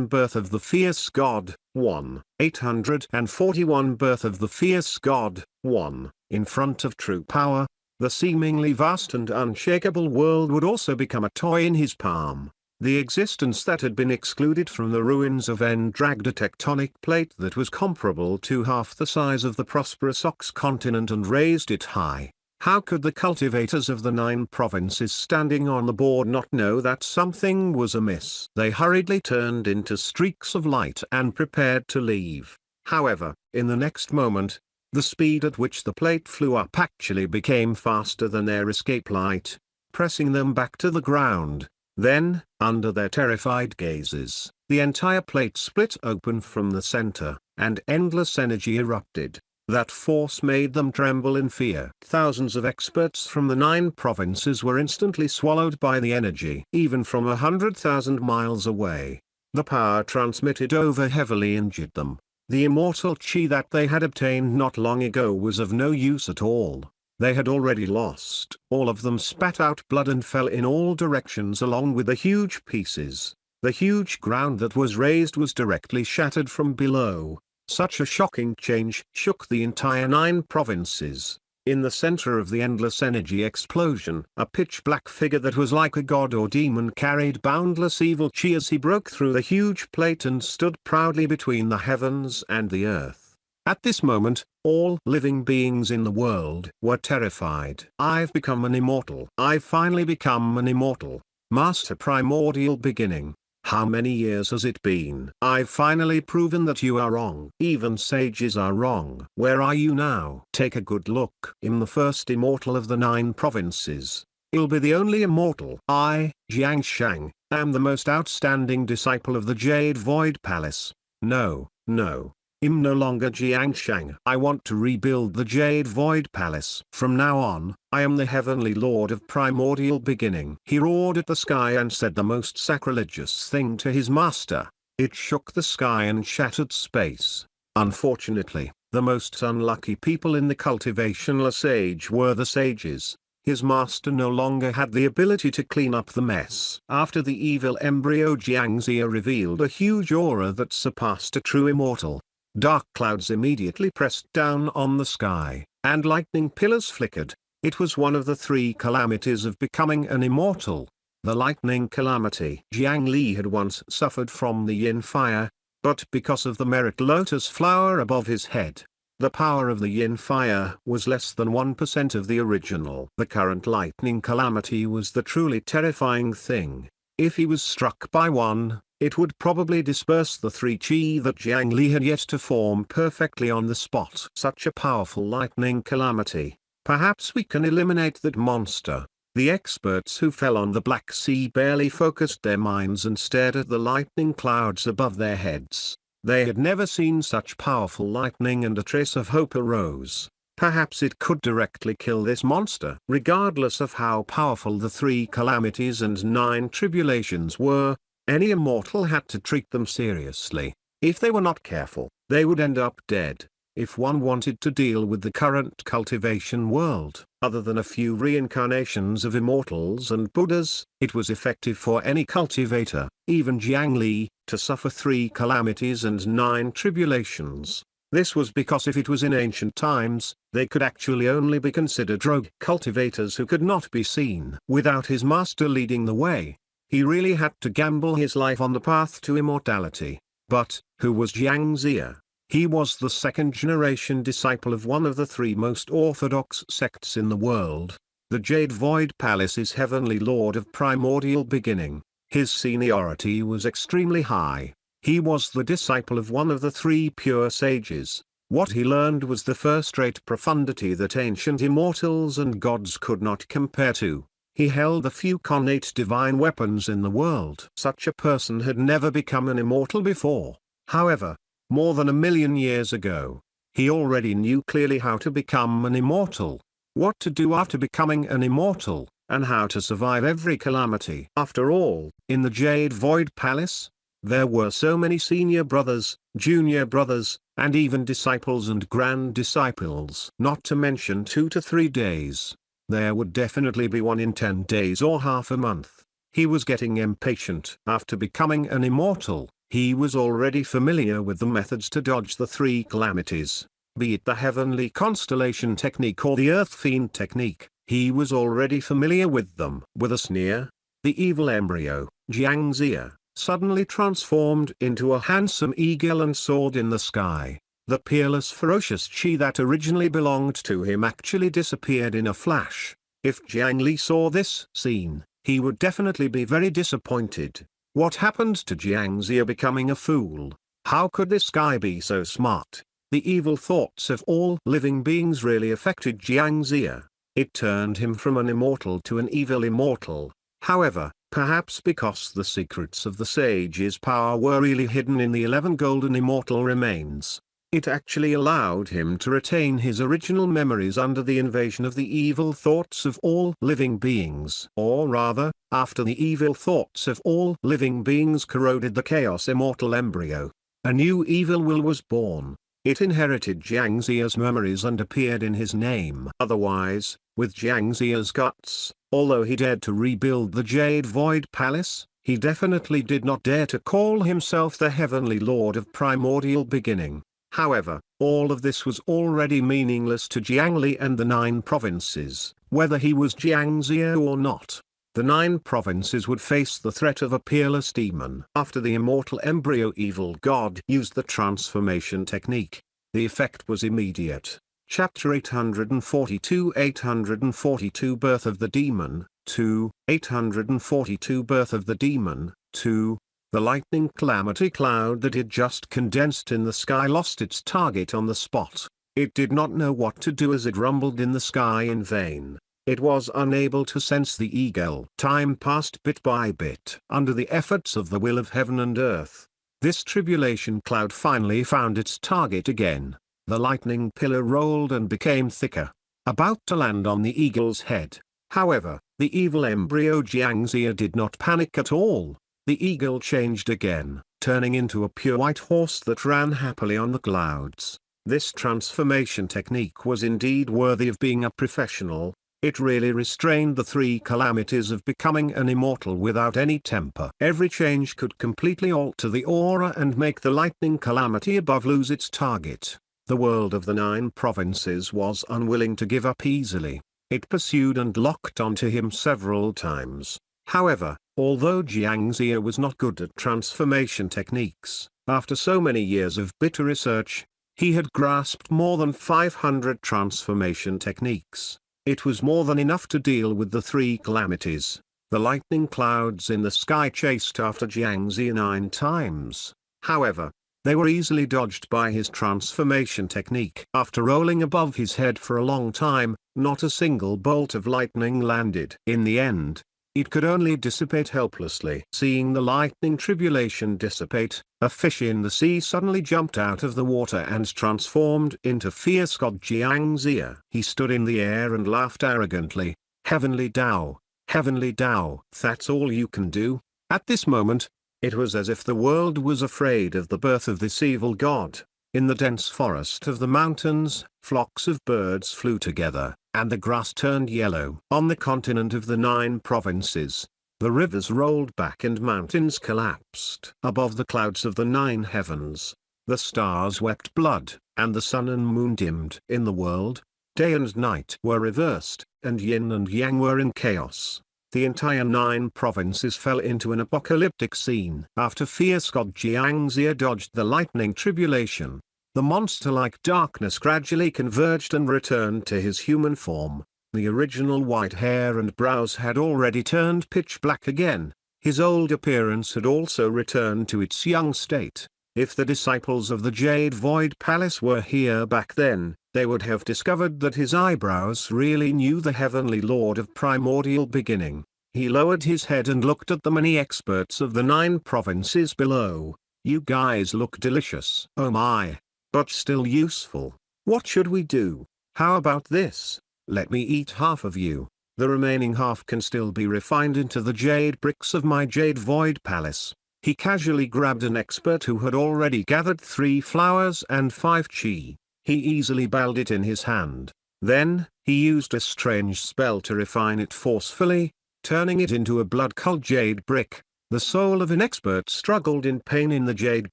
Birth of the Fierce God, 1. 841 Birth of the Fierce God, 1. In front of true power, the seemingly vast and unshakable world would also become a toy in his palm. The existence that had been excluded from the ruins of En dragged a tectonic plate that was comparable to half the size of the prosperous Ox continent and raised it high. How could the cultivators of the 9 provinces standing on the board not know that something was amiss? They hurriedly turned into streaks of light and prepared to leave. However, in the next moment, the speed at which the plate flew up actually became faster than their escape light, pressing them back to the ground. Then, under their terrified gazes, the entire plate split open from the center, and endless energy erupted. That force made them tremble in fear. Thousands of experts from the 9 provinces were instantly swallowed by the energy. Even from 100,000 miles away, the power transmitted over heavily injured them. The immortal chi that they had obtained not long ago was of no use at all. They had already lost. All of them spat out blood and fell in all directions along with the huge pieces. The huge ground that was raised was directly shattered from below. Such a shocking change shook the entire 9 provinces. In the center of the endless energy explosion, a pitch-black figure that was like a god or demon carried boundless evil chi as he broke through the huge plate and stood proudly between the heavens and the earth. At this moment, all living beings in the world were terrified. I've become an immortal. I've finally become an immortal. Master Primordial Beginning. How many years has it been? I've finally proven that you are wrong. Even sages are wrong. Where are you now? Take a good look. I'm the first immortal of the 9 provinces. I'll be the only immortal. I, Jiang Shang, am the most outstanding disciple of the Jade Void Palace. No, no. I'm no longer Jiang Shang. I want to rebuild the Jade Void Palace. From now on, I am the Heavenly Lord of Primordial Beginning. He roared at the sky and said the most sacrilegious thing to his master. It shook the sky and shattered space. Unfortunately, the most unlucky people in the cultivationless age were the sages. His master no longer had the ability to clean up the mess. After the evil embryo Jiangxia revealed a huge aura that surpassed a true immortal. Dark clouds immediately pressed down on the sky, and lightning pillars flickered. It was one of the 3 calamities of becoming an immortal. The lightning calamity. Jiang Li had once suffered from the yin fire, but because of the merit lotus flower above his head, the power of the yin fire was less than 1% of the original. The current lightning calamity was the truly terrifying thing. If he was struck by one, it would probably disperse the 3 chi that Jiang Li had yet to form perfectly on the spot. Such a powerful lightning calamity. Perhaps we can eliminate that monster. The experts who fell on the Black Sea barely focused their minds and stared at the lightning clouds above their heads. They had never seen such powerful lightning, and a trace of hope arose. Perhaps it could directly kill this monster. Regardless of how powerful the 3 calamities and 9 tribulations were, any immortal had to treat them seriously. If they were not careful, they would end up dead. If one wanted to deal with the current cultivation world, other than a few reincarnations of immortals and Buddhas, it was effective for any cultivator, even Jiang Li, to suffer 3 calamities and 9 tribulations. This was because if it was in ancient times, they could actually only be considered rogue cultivators who could not be seen. Without his master leading the way, he really had to gamble his life on the path to immortality. But, who was Jiang Xia? He was the 2nd-generation disciple of one of the 3 most orthodox sects in the world. The Jade Void Palace's Heavenly Lord of Primordial Beginning. His seniority was extremely high. He was the disciple of one of the 3 pure sages. What he learned was the first-rate profundity that ancient immortals and gods could not compare to. He held the few connate divine weapons in the world. Such a person had never become an immortal before. However, more than 1,000,000 years ago, he already knew clearly how to become an immortal, what to do after becoming an immortal, and how to survive every calamity. After all, in the Jade Void Palace, there were so many senior brothers, junior brothers, and even disciples and grand disciples. Not to mention 2 to 3 days. There would definitely be one in 10 days or half a month. He was getting impatient. After becoming an immortal, he was already familiar with the methods to dodge the 3 calamities. Be it the heavenly constellation technique or the earth fiend technique, he was already familiar with them. With a sneer, the evil embryo, Jiangxia, suddenly transformed into a handsome eagle and soared in the sky. The peerless ferocious chi that originally belonged to him actually disappeared in a flash. If Jiang Li saw this scene, he would definitely be very disappointed. What happened to Jiangxia becoming a fool? How could this guy be so smart? The evil thoughts of all living beings really affected Jiangxia. It turned him from an immortal to an evil immortal. However, perhaps because the secrets of the sage's power were really hidden in the 11 golden immortal remains, it actually allowed him to retain his original memories under the invasion of the evil thoughts of all living beings. Or rather, after the evil thoughts of all living beings corroded the chaos immortal embryo, a new evil will was born. It inherited Jiangxia's memories and appeared in his name. Otherwise, with Jiangxia's guts, although he dared to rebuild the Jade Void Palace, he definitely did not dare to call himself the Heavenly Lord of Primordial Beginning. However, all of this was already meaningless to Jiang Li and the 9 provinces, whether he was Jiangxia or not. The 9 provinces would face the threat of a peerless demon. After the immortal embryo evil god used the transformation technique, the effect was immediate. Chapter 842 842 Birth of the Demon, 2, 842 Birth of the Demon, 2. The lightning calamity cloud that had just condensed in the sky lost its target on the spot. It did not know what to do as it rumbled in the sky in vain. It was unable to sense the eagle. Time passed bit by bit. Under the efforts of the will of heaven and earth, this tribulation cloud finally found its target again. The lightning pillar rolled and became thicker, about to land on the eagle's head. However, the evil embryo Jiangxia did not panic at all. The eagle changed again, turning into a pure white horse that ran happily on the clouds. This transformation technique was indeed worthy of being a professional. It really restrained the 3 calamities of becoming an immortal without any temper. Every change could completely alter the aura and make the lightning calamity above lose its target. The world of the 9 provinces was unwilling to give up easily. It pursued and locked onto him several times. However, although Jiangxia was not good at transformation techniques, after so many years of bitter research, he had grasped more than 500 transformation techniques. It was more than enough to deal with the 3 calamities. The lightning clouds in the sky chased after Jiangxia 9 times. However, they were easily dodged by his transformation technique. After rolling above his head for a long time, not a single bolt of lightning landed. In the end, it could only dissipate helplessly. Seeing the lightning tribulation dissipate, a fish in the sea suddenly jumped out of the water and transformed into fierce god Jiangxia. He stood in the air and laughed arrogantly. Heavenly Tao, that's all you can do? At this moment, it was as if the world was afraid of the birth of this evil god. In the dense forest of the mountains, flocks of birds flew together, and the grass turned yellow. On the continent of the 9 provinces, the rivers rolled back and mountains collapsed. Above the clouds of the 9 heavens, the stars wept blood, and the sun and moon dimmed. In the world, day and night were reversed, and yin and yang were in chaos. The entire 9 provinces fell into an apocalyptic scene. After fierce god Jiangxia dodged the lightning tribulation, the monster-like darkness gradually converged and returned to his human form. The original white hair and brows had already turned pitch black again. His old appearance had also returned to its young state. If the disciples of the Jade Void Palace were here back then, they would have discovered that his eyebrows really knew the heavenly lord of primordial beginning. He lowered his head and looked at the many experts of the 9 provinces below. You guys look delicious. Oh my. But still useful. What should we do? How about this? Let me eat half of you. The remaining half can still be refined into the jade bricks of my Jade Void Palace. He casually grabbed an expert who had already gathered 3 flowers and 5 chi. He easily balled it in his hand. Then, he used a strange spell to refine it forcefully, turning it into a blood-colored jade brick. The soul of an expert struggled in pain in the jade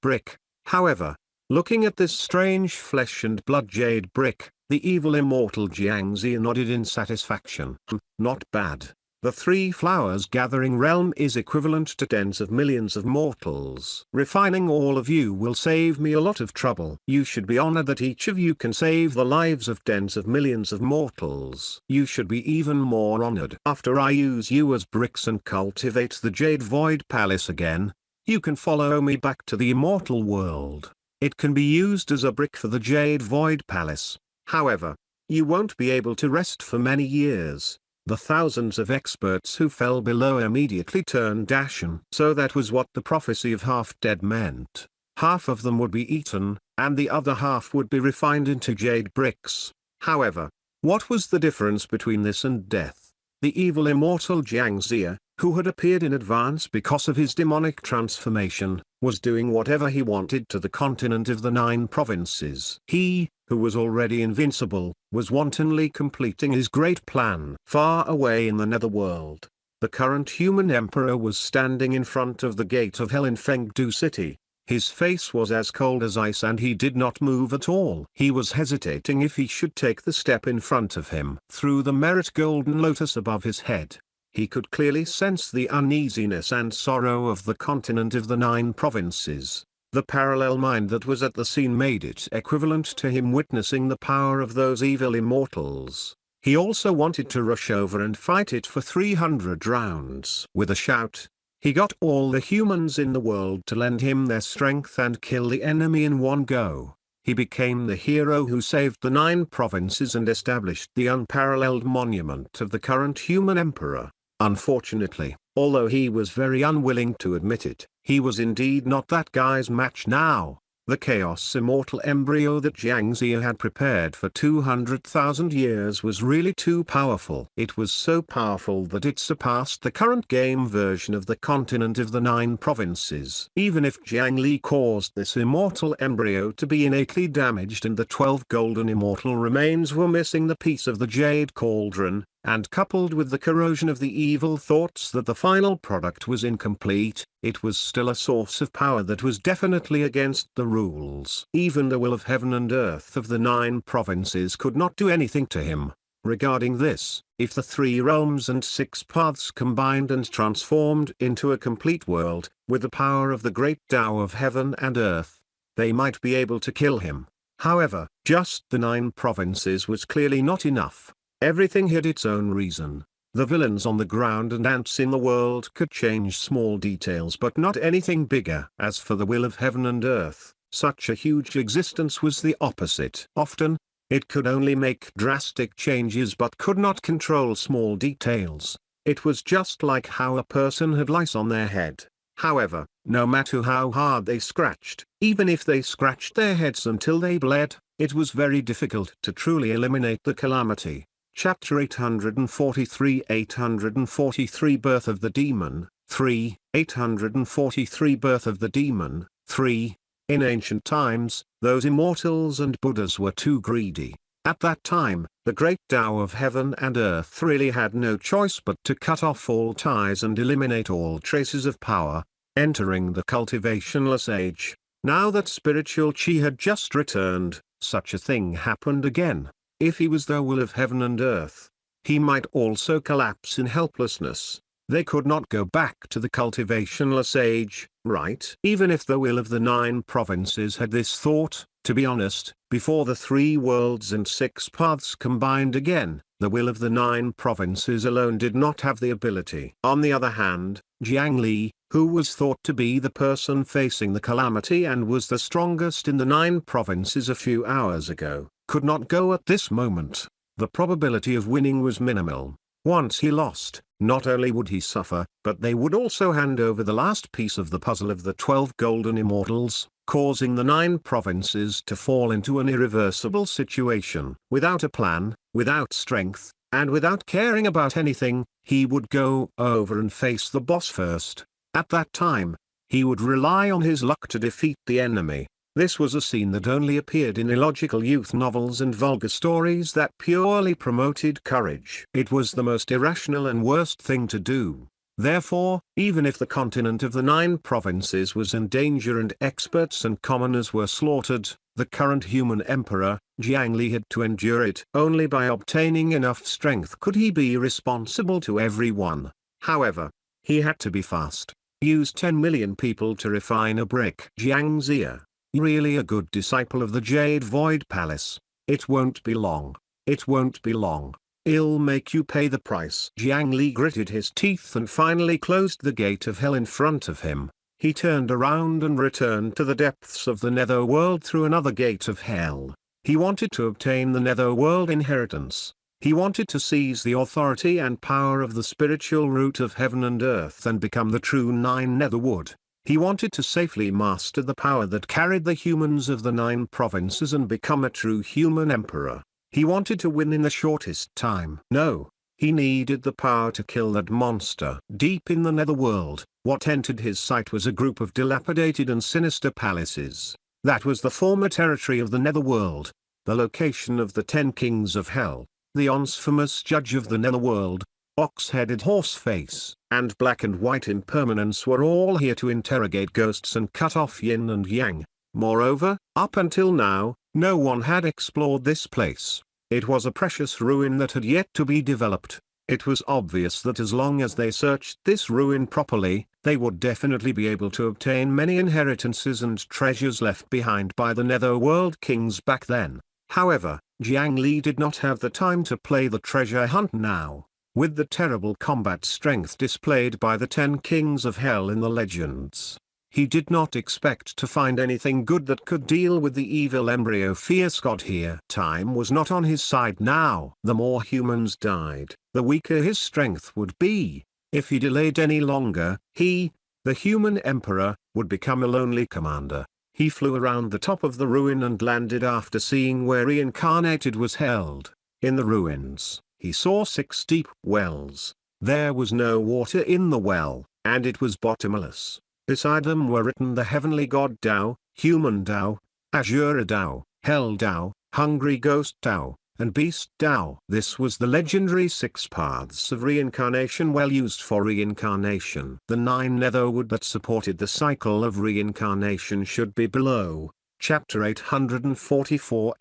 brick. However, looking at this strange flesh and blood jade brick, the evil immortal Jiangxi nodded in satisfaction. Not bad. The 3 flowers gathering realm is equivalent to tens of millions of mortals. Refining all of you will save me a lot of trouble. You should be honored that each of you can save the lives of tens of millions of mortals. You should be even more honored. After I use you as bricks and cultivate the Jade Void Palace again, you can follow me back to the immortal world. It can be used as a brick for the Jade Void Palace. However, you won't be able to rest for many years. The thousands of experts who fell below immediately turned ashen. So that was what the prophecy of half-dead meant. Half of them would be eaten, and the other half would be refined into jade bricks. However, what was the difference between this and death? The evil immortal Jiangxia, who had appeared in advance because of his demonic transformation, was doing whatever he wanted to the continent of the 9 provinces. He, who was already invincible, was wantonly completing his great plan. Far away in the netherworld, the current human emperor was standing in front of the gate of hell in Fengdu City. His face was as cold as ice and he did not move at all. He was hesitating if he should take the step in front of him. Through the merit golden lotus above his head, he could clearly sense the uneasiness and sorrow of the continent of the 9 provinces. The parallel mind that was at the scene made it equivalent to him witnessing the power of those evil immortals. He also wanted to rush over and fight it for 300 rounds. With a shout, he got all the humans in the world to lend him their strength and kill the enemy in one go. He became the hero who saved the 9 provinces and established the unparalleled monument of the current human emperor. Unfortunately, although he was very unwilling to admit it, he was indeed not that guy's match now. The chaos immortal embryo that Jiangxia had prepared for 200,000 years was really too powerful. It was so powerful that it surpassed the current game version of the continent of the 9 provinces. Even if Jiang Li caused this immortal embryo to be innately damaged and the 12 golden immortal remains were missing the piece of the jade cauldron, and coupled with the corrosion of the evil thoughts that the final product was incomplete, it was still a source of power that was definitely against the rules. Even the will of heaven and earth of the 9 provinces could not do anything to him. Regarding this, if the 3 realms and 6 paths combined and transformed into a complete world, with the power of the great Tao of heaven and earth, they might be able to kill him. However, just the 9 provinces was clearly not enough. Everything had its own reason. The villains on the ground and ants in the world could change small details but not anything bigger. As for the will of heaven and earth, such a huge existence was the opposite. Often, it could only make drastic changes but could not control small details. It was just like how a person had lice on their head. However, no matter how hard they scratched, even if they scratched their heads until they bled, it was very difficult to truly eliminate the calamity. Chapter 843 843 Birth of the Demon, 3, 843 Birth of the Demon, 3. In ancient times, those immortals and Buddhas were too greedy. At that time, the great Tao of heaven and earth really had no choice but to cut off all ties and eliminate all traces of power, entering the cultivationless age. Now that spiritual chi had just returned, such a thing happened again. If he was the will of heaven and earth, he might also collapse in helplessness. They could not go back to the cultivationless age, right? Even if the will of the 9 provinces had this thought, to be honest, before the 3 worlds and 6 paths combined again, the will of the 9 provinces alone did not have the ability. On the other hand, Jiang Li, who was thought to be the person facing the calamity and was the strongest in the 9 provinces a few hours ago, could not go at this moment. The probability of winning was minimal. Once he lost, not only would he suffer, but they would also hand over the last piece of the puzzle of the 12 golden immortals, causing the 9 provinces to fall into an irreversible situation. Without a plan, without strength, and without caring about anything, he would go over and face the boss first. At that time, he would rely on his luck to defeat the enemy. This was a scene that only appeared in illogical youth novels and vulgar stories that purely promoted courage. It was the most irrational and worst thing to do. Therefore, even if the continent of the 9 provinces was in danger and experts and commoners were slaughtered, the current human emperor, Jiang Li, had to endure it. Only by obtaining enough strength could he be responsible to everyone. However, he had to be fast. Use 10 million people to refine a brick. Jiang Zia, really a good disciple of the Jade Void Palace. It won't be long. It won't be long. It'll make you pay the price. Jiang Li gritted his teeth and finally closed the gate of hell in front of him. He turned around and returned to the depths of the netherworld through another gate of hell. He wanted to obtain the netherworld inheritance. He wanted to seize the authority and power of the spiritual root of heaven and earth and become the true 9 netherwood. He wanted to safely master the power that carried the humans of the 9 provinces and become a true human emperor. He wanted to win in the shortest time. No, he needed the power to kill that monster. Deep in the netherworld, what entered his sight was a group of dilapidated and sinister palaces. That was the former territory of the netherworld, the location of the 10 kings of hell. The infamous judge of the netherworld, ox-headed horseface, and black and white impermanence were all here to interrogate ghosts and cut off yin and yang. Moreover, up until now, no one had explored this place. It was a precious ruin that had yet to be developed. It was obvious that as long as they searched this ruin properly, they would definitely be able to obtain many inheritances and treasures left behind by the netherworld kings back then. However, Jiang Li did not have the time to play the treasure hunt now. With the terrible combat strength displayed by the 10 kings of hell in the legends, he did not expect to find anything good that could deal with the evil embryo fierce god here. Time was not on his side now. The more humans died, the weaker his strength would be. If he delayed any longer, he, the human emperor, would become a lonely commander. He flew around the top of the ruin and landed after seeing where reincarnated was held. In the ruins, he saw 6 deep wells. There was no water in the well, and it was bottomless. Beside them were written the heavenly god Tao, human Tao, Azure Tao, hell Tao, hungry ghost Tao, and beast Tao. This was the legendary 6 paths of reincarnation well used for reincarnation. The 9 netherwood that supported the cycle of reincarnation should be below. Chapter 844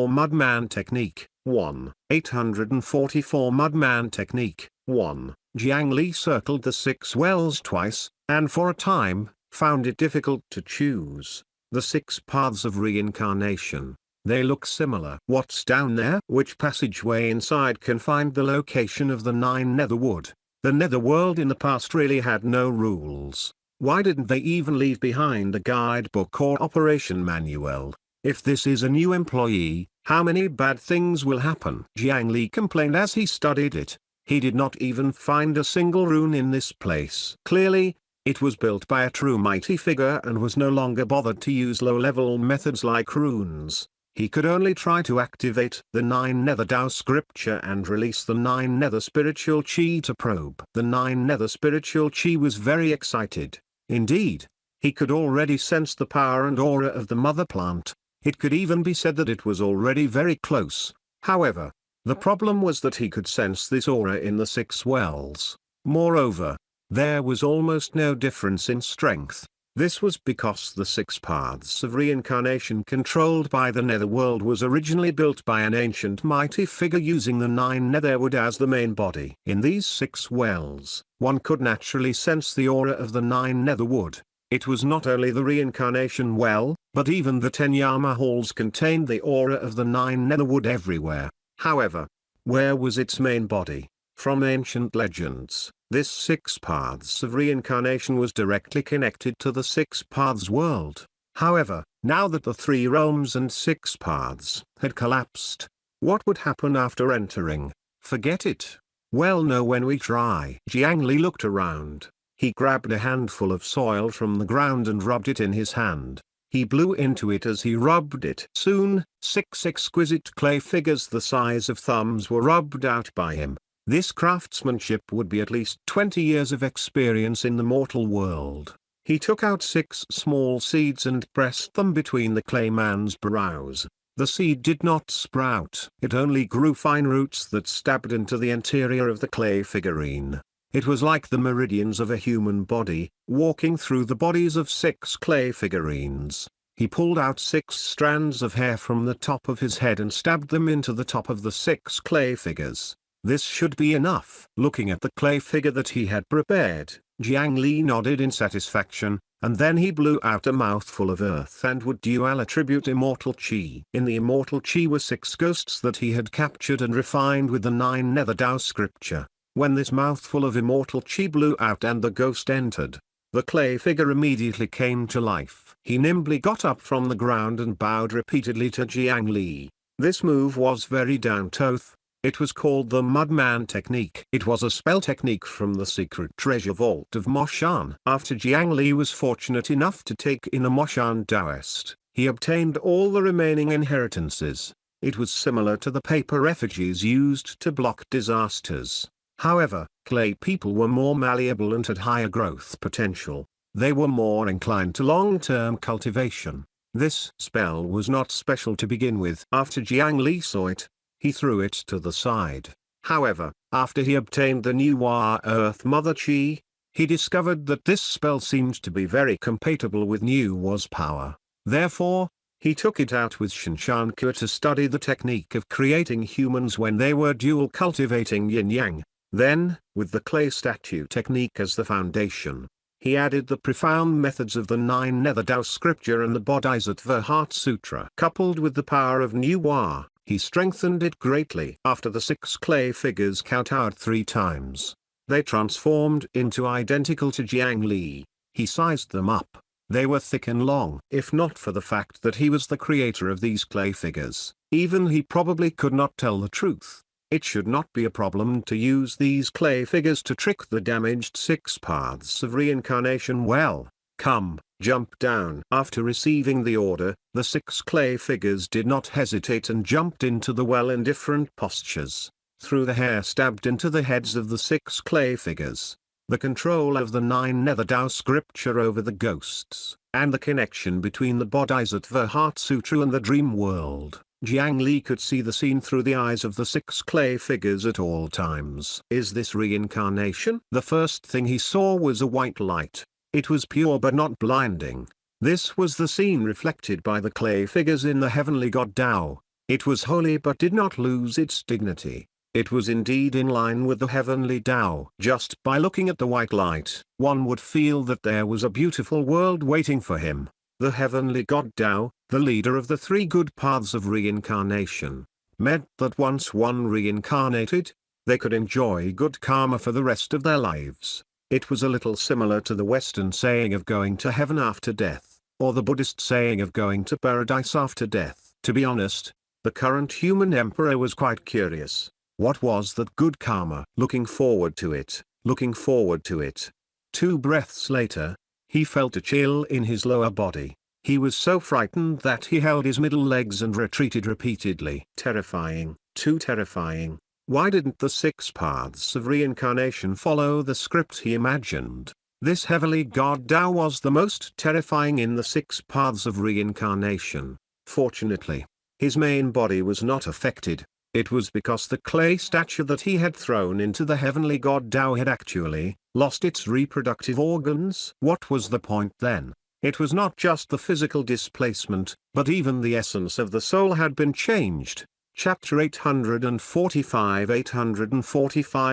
Mudman Technique 1. 844 Mudman Technique 1. Jiang Li circled the 6 wells twice, and for a time, found it difficult to choose. The 6 paths of reincarnation. They look similar. What's down there? Which passageway inside can find the location of the 9 netherwood? The netherworld in the past really had no rules. Why didn't they even leave behind a guidebook or operation manual? If this is a new employee, how many bad things will happen? Jiang Li complained as he studied it. He did not even find a single rune in this place. Clearly, it was built by a true mighty figure and was no longer bothered to use low-level methods like runes. He could only try to activate the 9 nether Tao scripture and release the 9 nether spiritual chi to probe. The 9 nether spiritual chi was very excited. Indeed, he could already sense the power and aura of the mother plant. It could even be said that it was already very close. However, the problem was that he could sense this aura in the 6 wells. Moreover, there was almost no difference in strength. This was because the 6 paths of reincarnation controlled by the netherworld was originally built by an ancient mighty figure using the 9 netherwood as the main body. In these 6 wells, one could naturally sense the aura of the 9 netherwood. It was not only the reincarnation well, but even the 10 Yama halls contained the aura of the 9 netherwood everywhere. However, where was its main body? From ancient legends, this six paths of reincarnation was directly connected to the six paths world. However, now that the three realms and six paths had collapsed, what would happen after entering? Forget it. Well, no, when we try. Jiang Li looked around. He grabbed a handful of soil from the ground and rubbed it in his hand. He blew into it as he rubbed it. Soon, 6 exquisite clay figures the size of thumbs were rubbed out by him. This craftsmanship would be at least 20 years of experience in the mortal world. He took out 6 small seeds and pressed them between the clay man's brows. The seed did not sprout. It only grew fine roots that stabbed into the interior of the clay figurine. It was like the meridians of a human body, walking through the bodies of 6 clay figurines. He pulled out 6 strands of hair from the top of his head and stabbed them into the top of the 6 clay figures. This should be enough. Looking at the clay figure that he had prepared, Jiang Li nodded in satisfaction, and then he blew out a mouthful of earth and would dual attribute immortal chi. In the immortal chi were 6 ghosts that he had captured and refined with the 9 Nether Dao scripture. When this mouthful of immortal chi blew out and the ghost entered, the clay figure immediately came to life. He nimbly got up from the ground and bowed repeatedly to Jiang Li. This move was very down-to-earth. It was called the Mudman technique. It was a spell technique from the secret treasure vault of Moshan. After Jiang Li was fortunate enough to take in a Moshan Taoist, he obtained all the remaining inheritances. It was similar to the paper effigies used to block disasters. However, clay people were more malleable and had higher growth potential. They were more inclined to long-term cultivation. This spell was not special to begin with. After Jiang Li saw it, he threw it to the side. However, after he obtained the new Earth Mother Chi, he discovered that this spell seemed to be very compatible with New War's power. Therefore, he took it out with Shinshankua to study the technique of creating humans when they were dual cultivating yin-yang. Then, with the clay statue technique as the foundation, he added the profound methods of the 9 Nether Dao scripture and the Bodhisattva Heart Sutra. Coupled with the power of New War, he strengthened it greatly. After the 6 clay figures kowtowed 3 times, they transformed into identical to Jiang Li. He sized them up. They were thick and long. If not for the fact that he was the creator of these clay figures, even he probably could not tell the truth. It should not be a problem to use these clay figures to trick the damaged 6 paths of reincarnation. Well, come, jump down. After receiving the order, the 6 clay figures did not hesitate and jumped into the well in different postures. Through the hair stabbed into the heads of the 6 clay figures, the control of the 9 Nether Dao scripture over the ghosts, and the connection between the Bodhisattva Heart Sutra and the dream world. Jiang Li could see the scene through the eyes of the 6 clay figures at all times. Is this reincarnation? The first thing he saw was a white light. It was pure but not blinding. This was the scene reflected by the clay figures in the heavenly God Tao. It was holy but did not lose its dignity. It was indeed in line with the heavenly Tao. Just by looking at the white light, one would feel that there was a beautiful world waiting for him. The heavenly God Tao, the leader of the 3 good paths of reincarnation, meant that once one reincarnated, they could enjoy good karma for the rest of their lives. It was a little similar to the Western saying of going to heaven after death, or the Buddhist saying of going to paradise after death. To be honest, the current human emperor was quite curious. What was that good karma? Looking forward to it, looking forward to it. 2 breaths later, he felt a chill in his lower body. He was so frightened that he held his middle legs and retreated repeatedly. Terrifying, too terrifying. Why didn't the 6 paths of reincarnation follow the script he imagined? This heavenly God Tao was the most terrifying in the 6 paths of reincarnation. Fortunately, his main body was not affected. It was because the clay statue that he had thrown into the heavenly God Tao had actually lost its reproductive organs. What was the point then? It was not just the physical displacement, but even the essence of the soul had been changed. Chapter 845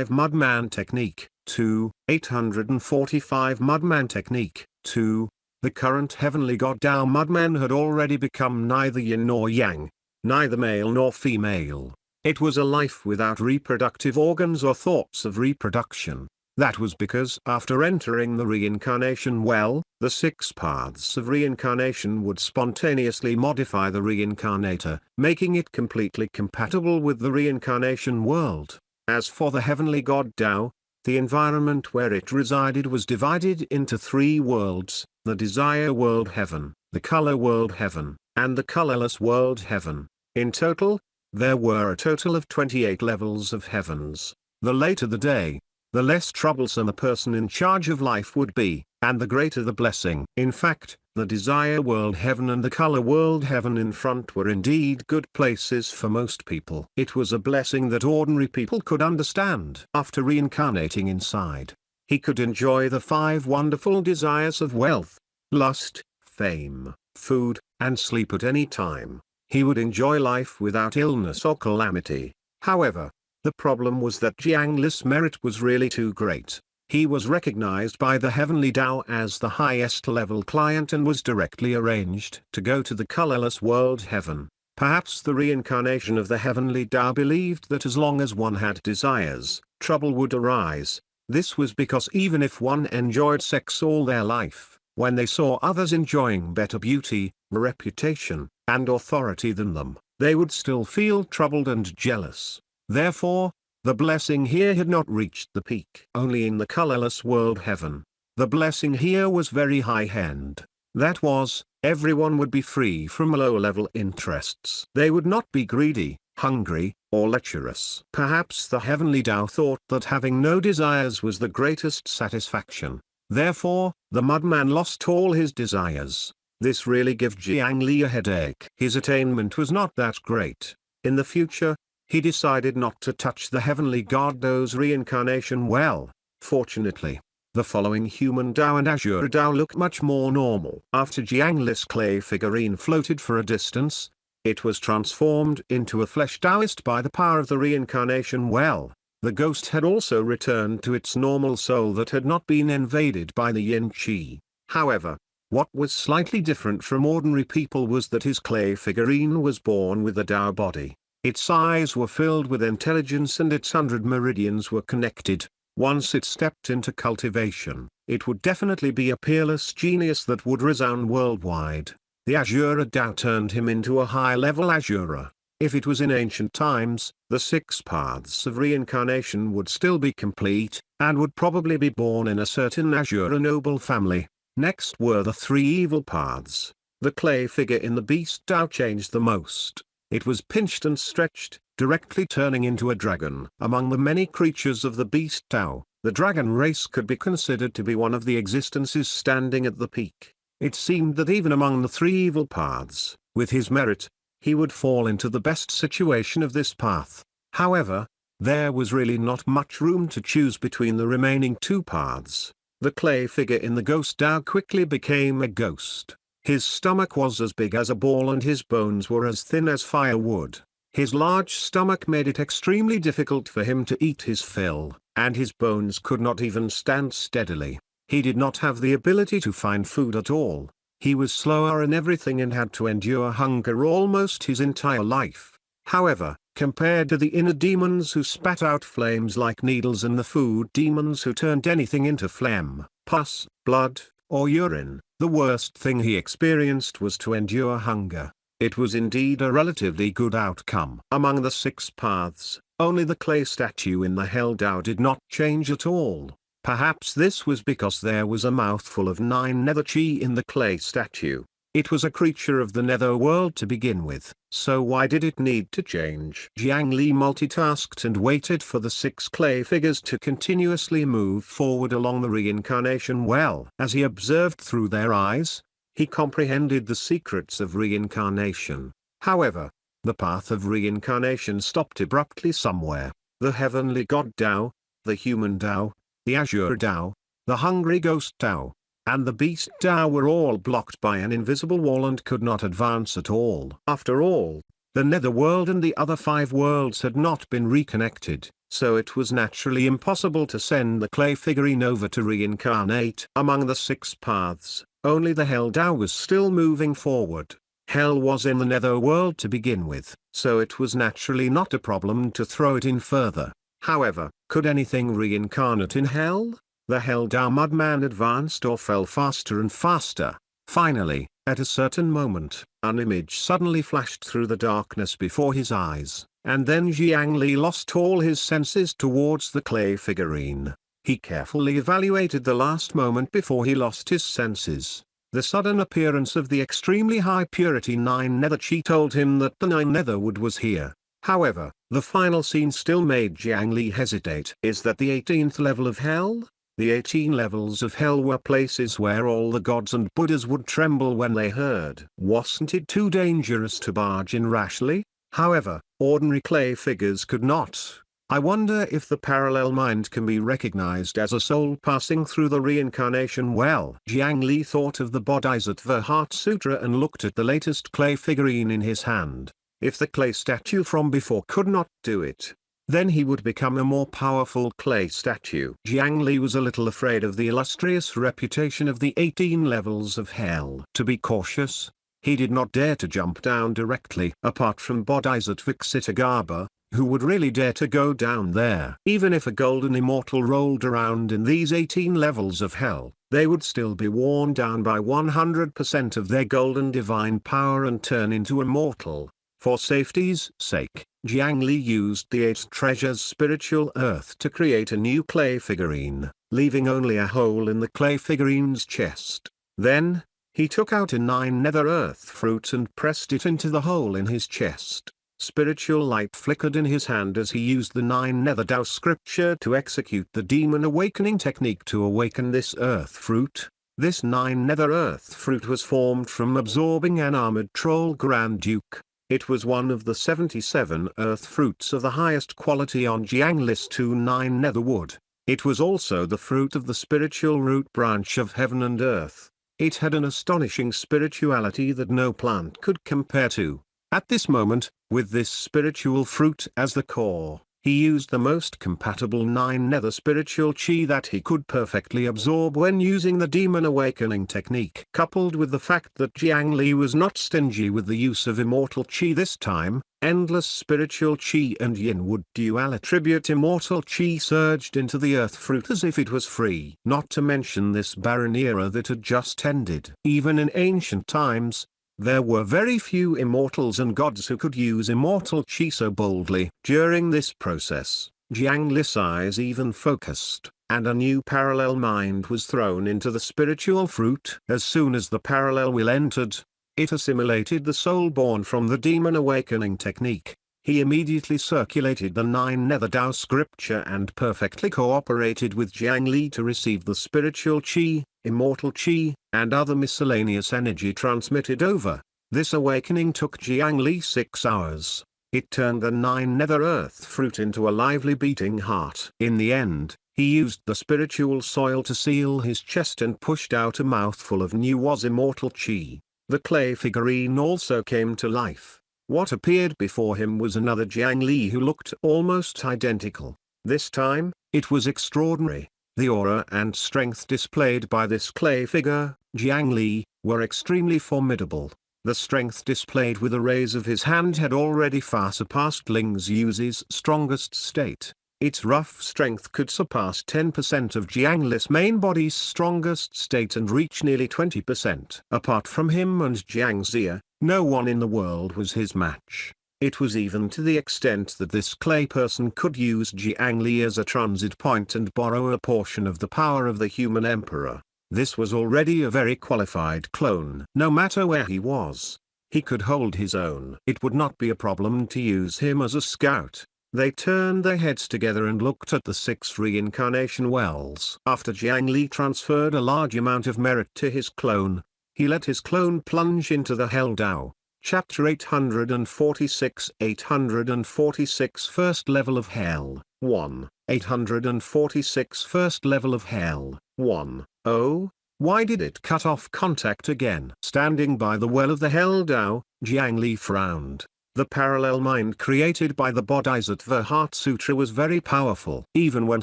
Mudman Technique 2, 845 Mudman Technique 2. The current heavenly God Tao Mudman had already become neither yin nor yang, neither male nor female. It was a life without reproductive organs or thoughts of reproduction. That was because after entering the reincarnation well, the 6 paths of reincarnation would spontaneously modify the reincarnator, making it completely compatible with the reincarnation world. As for the heavenly God Tao, the environment where it resided was divided into 3 worlds: the desire world heaven, the color world heaven, and the colorless world heaven. In total, there were a total of 28 levels of heavens. The later the day, the less troublesome a person in charge of life would be, and the greater the blessing. In fact, the desire world heaven and the color world heaven in front were indeed good places for most people. It was a blessing that ordinary people could understand. After reincarnating inside, he could enjoy the 5 wonderful desires of wealth, lust, fame, food, and sleep at any time. He would enjoy life without illness or calamity. However, the problem was that Jiang Li's merit was really too great. He was recognized by the heavenly Tao as the highest level client and was directly arranged to go to the colorless world heaven. Perhaps the reincarnation of the heavenly Tao believed that as long as one had desires, trouble would arise. This was because even if one enjoyed sex all their life, when they saw others enjoying better beauty, reputation, and authority than them, they would still feel troubled and jealous. Therefore, the blessing here had not reached the peak. Only in the colorless world heaven, the blessing here was very high-end. That was, everyone would be free from low-level interests. They would not be greedy, hungry, or lecherous. Perhaps the heavenly Tao thought that having no desires was the greatest satisfaction. Therefore, the mudman lost all his desires. This really gave Jiang Li a headache. His attainment was not that great. In the future, he decided not to touch the heavenly God Tao's reincarnation well. Fortunately, the following human Tao and azure Tao look much more normal. After Jiang Li's clay figurine floated for a distance, it was transformed into a flesh Taoist by the power of the reincarnation well. The ghost had also returned to its normal soul that had not been invaded by the yin qi. However, what was slightly different from ordinary people was that his clay figurine was born with a Tao body. Its eyes were filled with intelligence and its 100 meridians were connected. Once it stepped into cultivation, it would definitely be a peerless genius that would resound worldwide. The Azura Tao turned him into a high-level Azura. If it was in ancient times, the 6 paths of reincarnation would still be complete, and would probably be born in a certain Azura noble family. Next were the 3 evil paths. The clay figure in the beast Tao changed the most. It was pinched and stretched, directly turning into a dragon. Among the many creatures of the beast Tao, the dragon race could be considered to be one of the existences standing at the peak. It seemed that even among the 3 evil paths, with his merit, he would fall into the best situation of this path. However, there was really not much room to choose between the remaining 2 paths. The clay figure in the ghost Tao quickly became a ghost. His stomach was as big as a ball and his bones were as thin as firewood. His large stomach made it extremely difficult for him to eat his fill, and his bones could not even stand steadily. He did not have the ability to find food at all. He was slower in everything and had to endure hunger almost his entire life. However, compared to the inner demons who spat out flames like needles and the food demons who turned anything into phlegm, pus, blood, or urine, the worst thing he experienced was to endure hunger. It was indeed a relatively good outcome. Among the 6 paths, only the clay statue in the Hell Tao did not change at all. Perhaps this was because there was a mouthful of 9 nether chi in the clay statue. It was a creature of the nether world to begin with, so why did it need to change? Jiang Li multitasked and waited for the 6 clay figures to continuously move forward along the reincarnation well. As he observed through their eyes, he comprehended the secrets of reincarnation. However, the path of reincarnation stopped abruptly somewhere. The heavenly God Tao, the human Tao, the azure Tao, the hungry ghost Tao, and the beast Tao were all blocked by an invisible wall and could not advance at all. After all, the netherworld and the other 5 worlds had not been reconnected, so it was naturally impossible to send the clay figurine over to reincarnate. Among the 6 paths, only the Hell Tao was still moving forward. Hell was in the netherworld to begin with, so it was naturally not a problem to throw it in further. However, could anything reincarnate in hell? The Hell-Dao Mudman advanced or fell faster and faster. Finally, at a certain moment, an image suddenly flashed through the darkness before his eyes, and then Jiang Li lost all his senses towards the clay figurine. He carefully evaluated the last moment before he lost his senses. The sudden appearance of the extremely high purity 9 nether chi told him that the 9 netherwood was here. However, the final scene still made Jiang Li hesitate. Is that the 18th level of hell? The 18 levels of hell were places where all the gods and Buddhas would tremble when they heard. Wasn't it too dangerous to barge in rashly? However, ordinary clay figures could not. I wonder if the parallel mind can be recognized as a soul passing through the reincarnation well. Jiang Li thought of the Bodhisattva Heart Sutra and looked at the latest clay figurine in his hand. If the clay statue from before could not do it, then he would become a more powerful clay statue. Jiang Li was a little afraid of the illustrious reputation of the 18 levels of hell. To be cautious, he did not dare to jump down directly. Apart from Bodhisattva Ksitagarbha, who would really dare to go down there? Even if a golden immortal rolled around in these 18 levels of hell, they would still be worn down by 100% of their golden divine power and turn into immortal. For safety's sake, Jiang Li used the 8 treasures spiritual earth to create a new clay figurine, leaving only a hole in the clay figurine's chest. Then, he took out a 9 nether earth fruit and pressed it into the hole in his chest. Spiritual light flickered in his hand as he used the 9 nether Tao scripture to execute the demon awakening technique to awaken this earth fruit. This 9 nether earth fruit was formed from absorbing an armored troll Grand Duke. It was one of the 77 earth fruits of the highest quality on Jiang Li's 9 nether wood. It was also the fruit of the spiritual root branch of heaven and earth. It had an astonishing spirituality that no plant could compare to. At this moment, with this spiritual fruit as the core, he used the most compatible 9 nether spiritual chi that he could perfectly absorb when using the demon awakening technique. Coupled with the fact that Jiang Li was not stingy with the use of immortal chi this time, endless spiritual chi and yin-wood dual attribute immortal chi surged into the earth fruit as if it was free. Not to mention this barren era that had just ended. Even in ancient times, there were very few immortals and gods who could use immortal chi so boldly. During this process, Jiang Li's eyes even focused, and a new parallel mind was thrown into the spiritual fruit. As soon as the parallel will entered, it assimilated the soul born from the demon awakening technique. He immediately circulated the 9 nether Tao scripture and perfectly cooperated with Jiang Li to receive the spiritual chi, immortal chi, and other miscellaneous energy transmitted over. This awakening took Jiang Li 6 hours. It turned the 9 nether earth fruit into a lively beating heart. In the end, he used the spiritual soil to seal his chest and pushed out a mouthful of new was immortal chi. The clay figurine also came to life. What appeared before him was another Jiang Li who looked almost identical. This time, it was extraordinary. The aura and strength displayed by this clay figure, Jiang Li, were extremely formidable. The strength displayed with the raise of his hand had already far surpassed Ling Zhu's strongest state. Its rough strength could surpass 10% of Jiang Li's main body's strongest state and reach nearly 20%. Apart from him and Jiang Zia, no one in the world was his match. It was even to the extent that this clay person could use Jiang Li as a transit point and borrow a portion of the power of the human emperor. This was already a very qualified clone. No matter where he was, he could hold his own. It would not be a problem to use him as a scout. They turned their heads together and looked at the 6 reincarnation wells. After Jiang Li transferred a large amount of merit to his clone, he let his clone plunge into the Hell Dao. Chapter 846 846 First Level of Hell 1. 846 First Level of Hell 1. Oh, why did it cut off contact again? Standing by the well of the Hell Dao, Jiang Li frowned. The parallel mind created by the Bodhisattva Heart Sutra was very powerful. Even when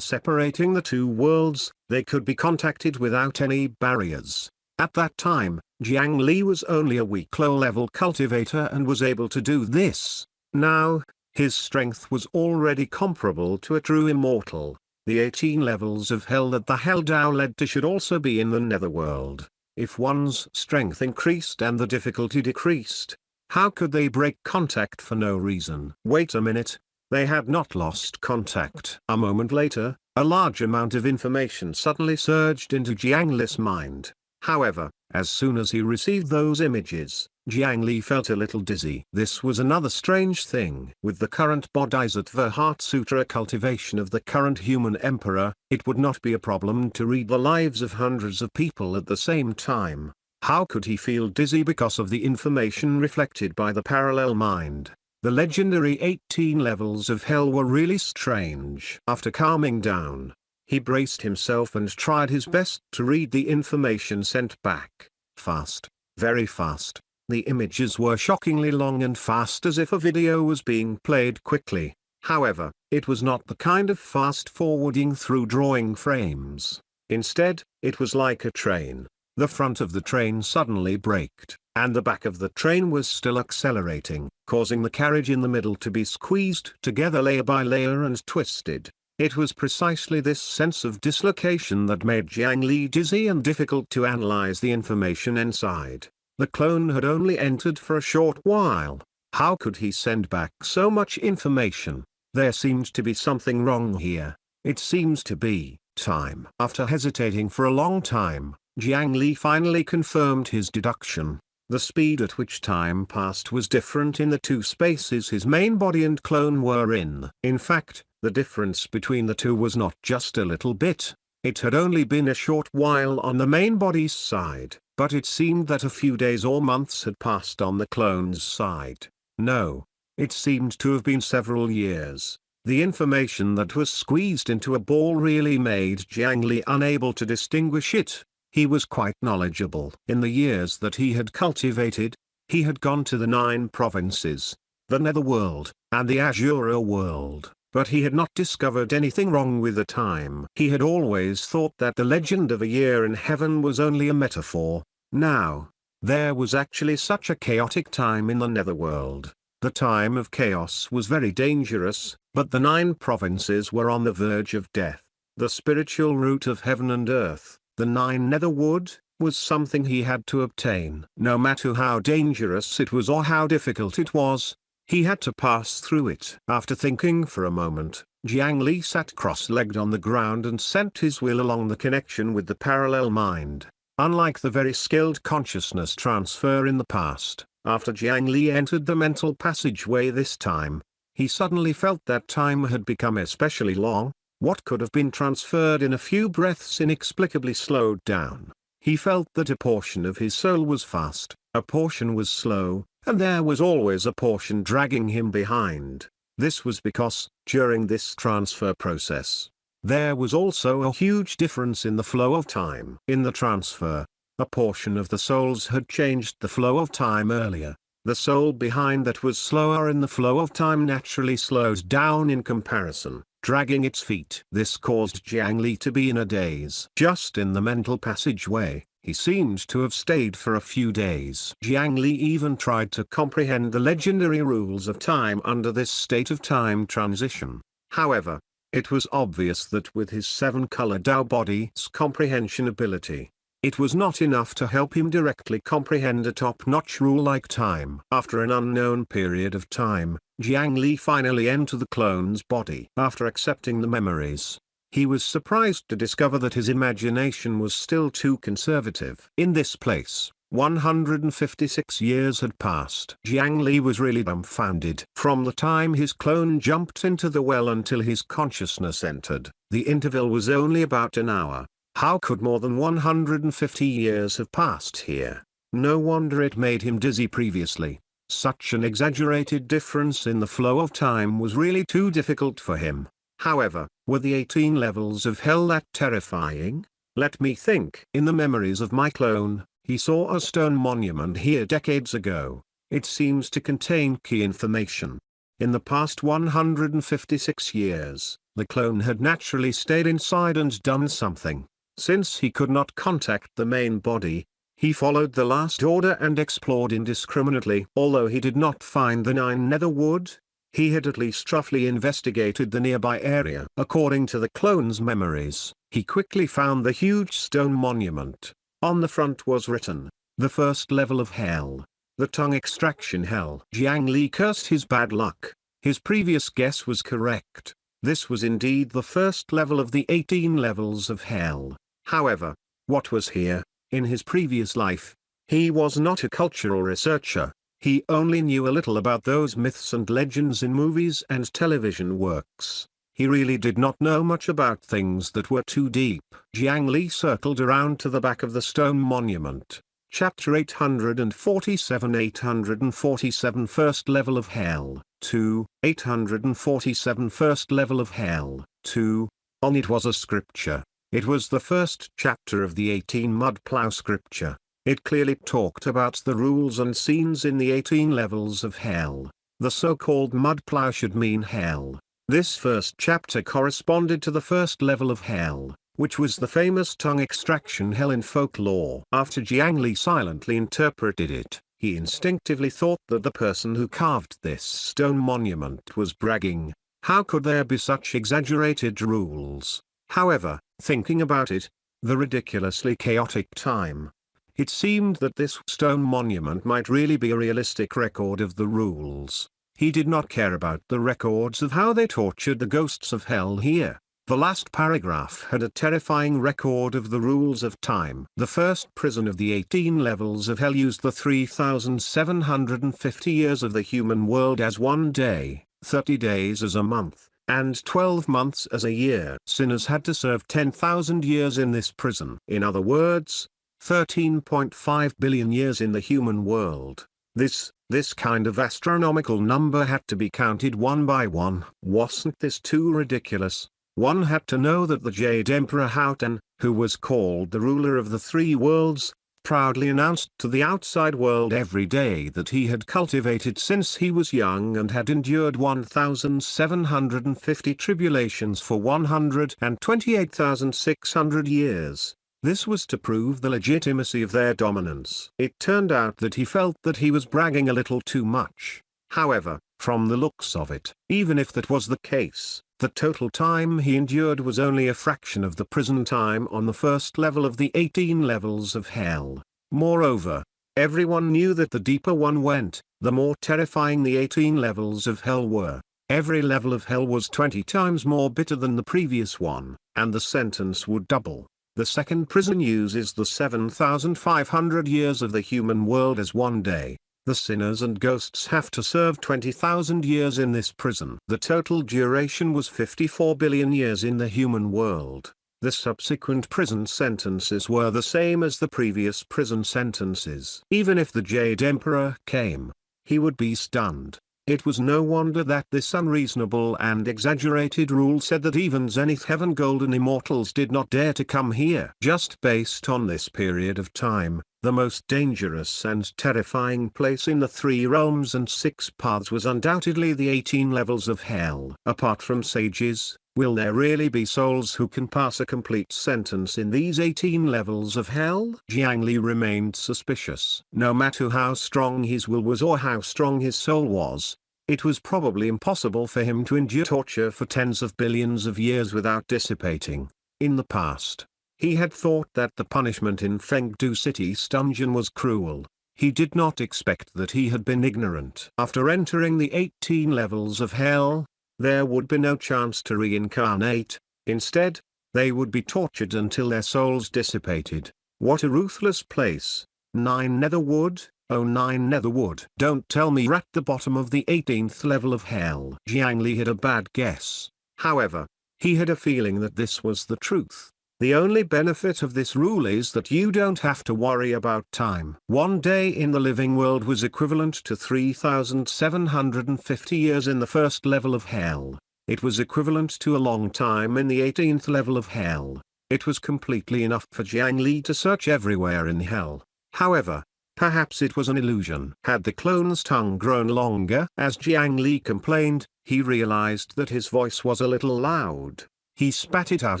separating the two worlds, they could be contacted without any barriers. At that time, Jiang Li was only a weak low-level cultivator and was able to do this. Now, his strength was already comparable to a true immortal. The 18 levels of hell that the Hell Dao led to should also be in the netherworld. If one's strength increased and the difficulty decreased, how could they break contact for no reason? Wait a minute. They had not lost contact. A moment later, a large amount of information suddenly surged into Jiang Li's mind. However, as soon as he received those images, Jiang Li felt a little dizzy. This was another strange thing. With the current Bodhisattva Heart Sutra cultivation of the current human emperor, it would not be a problem to read the lives of hundreds of people at the same time. How could he feel dizzy because of the information reflected by the parallel mind? The legendary 18 levels of hell were really strange. After calming down, he braced himself and tried his best to read the information sent back. Fast, very fast. The images were shockingly long and fast, as if a video was being played quickly. However, it was not the kind of fast forwarding through drawing frames. Instead, it was like a train. The front of the train suddenly braked, and the back of the train was still accelerating, causing the carriage in the middle to be squeezed together layer by layer and twisted. It was precisely this sense of dislocation that made Jiang Li dizzy and difficult to analyze the information inside. The clone had only entered for a short while. How could he send back so much information? There seemed to be something wrong here. It seems to be time. After hesitating for a long time, Jiang Li finally confirmed his deduction. The speed at which time passed was different in the two spaces his main body and clone were in. In fact, the difference between the two was not just a little bit. It had only been a short while on the main body's side, but it seemed that a few days or months had passed on the clone's side. No, it seemed to have been several years. The information that was squeezed into a ball really made Jiang Li unable to distinguish it. He was quite knowledgeable. In the years that he had cultivated, he had gone to the 9 provinces, the Netherworld, and the Azura world, but he had not discovered anything wrong with the time. He had always thought that the legend of a year in heaven was only a metaphor. Now, there was actually such a chaotic time in the Netherworld. The time of chaos was very dangerous, but the 9 provinces were on the verge of death. The spiritual root of heaven and earth, the 9 netherwood, was something he had to obtain. No matter how dangerous it was or how difficult it was, he had to pass through it. After thinking for a moment, Jiang Li sat cross-legged on the ground and sent his will along the connection with the parallel mind. Unlike the very skilled consciousness transfer in the past, after Jiang Li entered the mental passageway this time, he suddenly felt that time had become especially long. What could have been transferred in a few breaths inexplicably slowed down. He felt that a portion of his soul was fast, a portion was slow, and there was always a portion dragging him behind. This was because, during this transfer process, there was also a huge difference in the flow of time. In the transfer, a portion of the souls had changed the flow of time earlier. The soul behind that was slower in the flow of time naturally slowed down in comparison, dragging its feet. This caused Jiang Li to be in a daze. Just in the mental passageway, he seemed to have stayed for a few days. Jiang Li even tried to comprehend the legendary rules of time under this state of time transition. However, it was obvious that with his 7-color Dao body's comprehension ability, it was not enough to help him directly comprehend a top-notch rule like time. After an unknown period of time, Jiang Li finally entered the clone's body. After accepting the memories, he was surprised to discover that his imagination was still too conservative. In this place, 156 years had passed. Jiang Li was really dumbfounded. From the time his clone jumped into the well until his consciousness entered, the interval was only about an hour. How could more than 150 years have passed here? No wonder it made him dizzy previously. Such an exaggerated difference in the flow of time was really too difficult for him. However, were the 18 levels of hell that terrifying? Let me think. In the memories of my clone, he saw a stone monument here decades ago. It seems to contain key information. In the past 156 years, the clone had naturally stayed inside and done something. Since he could not contact the main body, He followed the last order and explored indiscriminately. Although he did not find the 9 netherwood, he had at least roughly investigated the nearby area. According to the clone's memories, he quickly found the huge stone monument. On the front was written, "The first level of hell. The tongue extraction hell." Jiang Li cursed his bad luck. His previous guess was correct. This was indeed the first level of the 18 levels of hell. However, what was here? In his previous life, he was not a cultural researcher. He only knew a little about those myths and legends in movies and television works. He really did not know much about things that were too deep. Jiang Li circled around to the back of the stone monument. Chapter 847 847 First Level of Hell, 2, 847 First Level of Hell, 2. On it was a scripture. It was the first chapter of the 18 mud plow scripture. It clearly talked about the rules and scenes in the 18 levels of hell. The so-called mud plow should mean hell. This first chapter corresponded to the first level of hell, which was the famous tongue extraction hell in folklore. After Jiang Li silently interpreted it, he instinctively thought that the person who carved this stone monument was bragging. How could there be such exaggerated rules? However, thinking about it, the ridiculously chaotic time, it seemed that this stone monument might really be a realistic record of the rules. He did not care about the records of how they tortured the ghosts of hell here. The last paragraph had a terrifying record of the rules of time. The first prison of the 18 levels of hell used the 3,750 years of the human world as one day, 30 days as a month, and 12 months as a year. Sinners had to serve 10,000 years in this prison. In other words, 13.5 billion years in the human world. This kind of astronomical number had to be counted one by one. Wasn't this too ridiculous? One had to know that the Jade Emperor Houghton, who was called the ruler of the three worlds, proudly announced to the outside world every day that he had cultivated since he was young and had endured 1,750 tribulations for 128,600 years. This was to prove the legitimacy of their dominance. It turned out that he felt that he was bragging a little too much. However, from the looks of it, even if that was the case, the total time he endured was only a fraction of the prison time on the first level of the 18 levels of hell. Moreover, everyone knew that the deeper one went, the more terrifying the 18 levels of hell were. Every level of hell was 20 times more bitter than the previous one, and the sentence would double. The second prison uses the 7,500 years of the human world as one day. The sinners and ghosts have to serve 20,000 years in this prison. The total duration was 54 billion years in the human world. The subsequent prison sentences were the same as the previous prison sentences. Even if the Jade Emperor came, he would be stunned. It was no wonder that this unreasonable and exaggerated rule said that even Zenith Heaven Golden Immortals did not dare to come here. Just based on this period of time, the most dangerous and terrifying place in the 3 realms and 6 paths was undoubtedly the 18 levels of hell. Apart from sages, will there really be souls who can pass a complete sentence in these 18 levels of hell? Jiang Li remained suspicious. No matter how strong his will was or how strong his soul was, it was probably impossible for him to endure torture for tens of billions of years without dissipating. In the past, he had thought that the punishment in Fengdu City's dungeon was cruel. He did not expect that he had been ignorant. After entering the 18 levels of hell, there would be no chance to reincarnate. Instead, they would be tortured until their souls dissipated. What a ruthless place. 9 netherwood, oh 9 netherwood. Don't tell me you're at the bottom of the 18th level of hell. Jiang Li had a bad guess. However, he had a feeling that this was the truth. The only benefit of this rule is that you don't have to worry about time. One day in the living world was equivalent to 3,750 years in the first level of hell. It was equivalent to a long time in the 18th level of hell. It was completely enough for Jiang Li to search everywhere in hell. However, perhaps it was an illusion. Had the clone's tongue grown longer? As Jiang Li complained, he realized that his voice was a little loud. He spat it out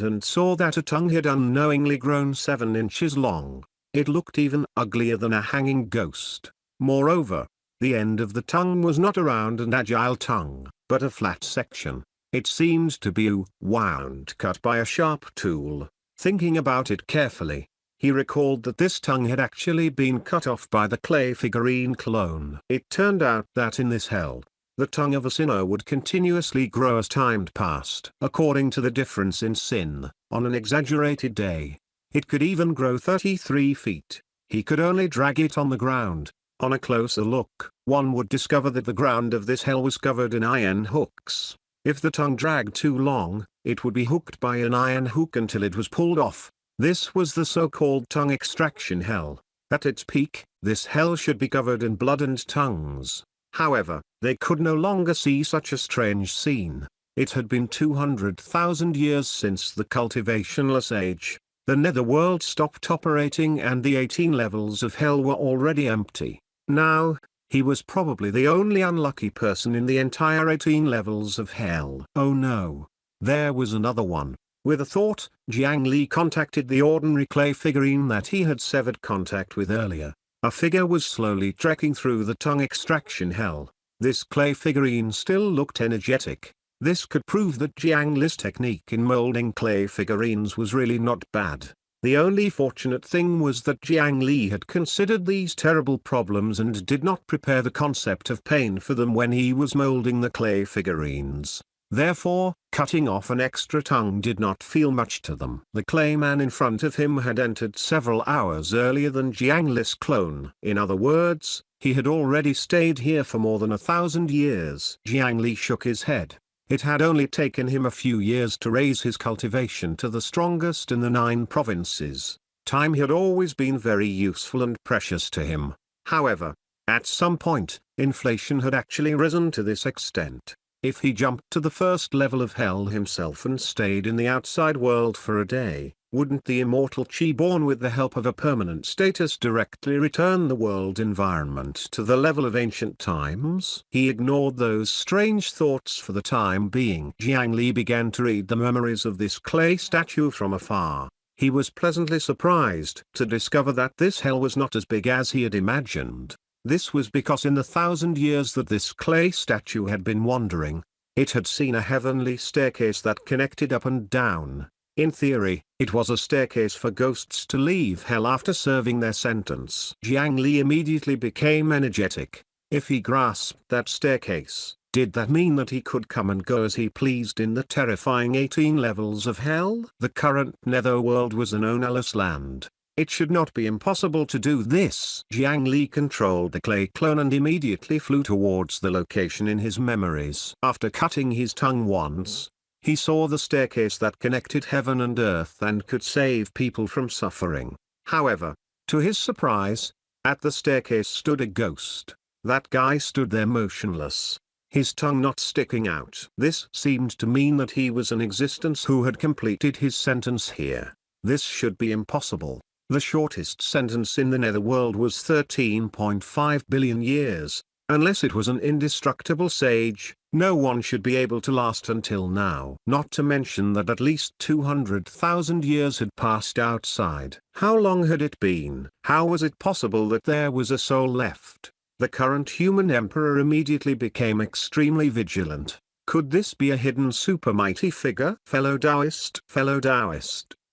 and saw that a tongue had unknowingly grown 7 inches long. It looked even uglier than a hanging ghost. Moreover, the end of the tongue was not a round and agile tongue, but a flat section. It seemed to be wound cut by a sharp tool. Thinking about it carefully, he recalled that this tongue had actually been cut off by the clay figurine clone. It turned out that in this hell, the tongue of a sinner would continuously grow as time passed. According to the difference in sin, on an exaggerated day, it could even grow 33 feet. He could only drag it on the ground. On a closer look, one would discover that the ground of this hell was covered in iron hooks. If the tongue dragged too long, it would be hooked by an iron hook until it was pulled off. This was the so-called tongue extraction hell. At its peak, this hell should be covered in blood and tongues. However, they could no longer see such a strange scene. It had been 200,000 years since the cultivationless age. The netherworld stopped operating and the 18 levels of hell were already empty. Now, he was probably the only unlucky person in the entire 18 levels of hell. Oh no. There was another one. With a thought, Jiang Li contacted the ordinary clay figurine that he had severed contact with earlier. A figure was slowly trekking through the tongue extraction hell. This clay figurine still looked energetic. This could prove that Jiang Li's technique in molding clay figurines was really not bad. The only fortunate thing was that Jiang Li had considered these terrible problems and did not prepare the concept of pain for them when he was molding the clay figurines. Therefore, cutting off an extra tongue did not feel much to them. The clay man in front of him had entered several hours earlier than Jiang Li's clone. In other words, he had already stayed here for more than 1,000 years. Jiang Li shook his head. It had only taken him a few years to raise his cultivation to the strongest in the 9 provinces. Time had always been very useful and precious to him. However, at some point, inflation had actually risen to this extent. If he jumped to the first level of hell himself and stayed in the outside world for a day, wouldn't the immortal Chi born with the help of a permanent status directly return the world environment to the level of ancient times? He ignored those strange thoughts for the time being. Jiang Li began to read the memories of this clay statue from afar. He was pleasantly surprised to discover that this hell was not as big as he had imagined. This was because in the 1,000 years that this clay statue had been wandering, it had seen a heavenly staircase that connected up and down. In theory, it was a staircase for ghosts to leave hell after serving their sentence. Jiang Li immediately became energetic. If he grasped that staircase, did that mean that he could come and go as he pleased in the terrifying 18 levels of hell? The current netherworld was an ownerless land. It should not be impossible to do this. Jiang Li controlled the clay clone and immediately flew towards the location in his memories. After cutting his tongue once, he saw the staircase that connected heaven and earth and could save people from suffering. However, to his surprise, at the staircase stood a ghost. That guy stood there motionless, his tongue not sticking out. This seemed to mean that he was an existence who had completed his sentence here. This should be impossible. The shortest sentence in the netherworld was 13.5 billion years. Unless it was an indestructible sage, no one should be able to last until now. Not to mention that at least 200,000 years had passed outside. How long had it been? How was it possible that there was a soul left? The current human emperor immediately became extremely vigilant. Could this be a hidden super mighty figure? Fellow Taoist,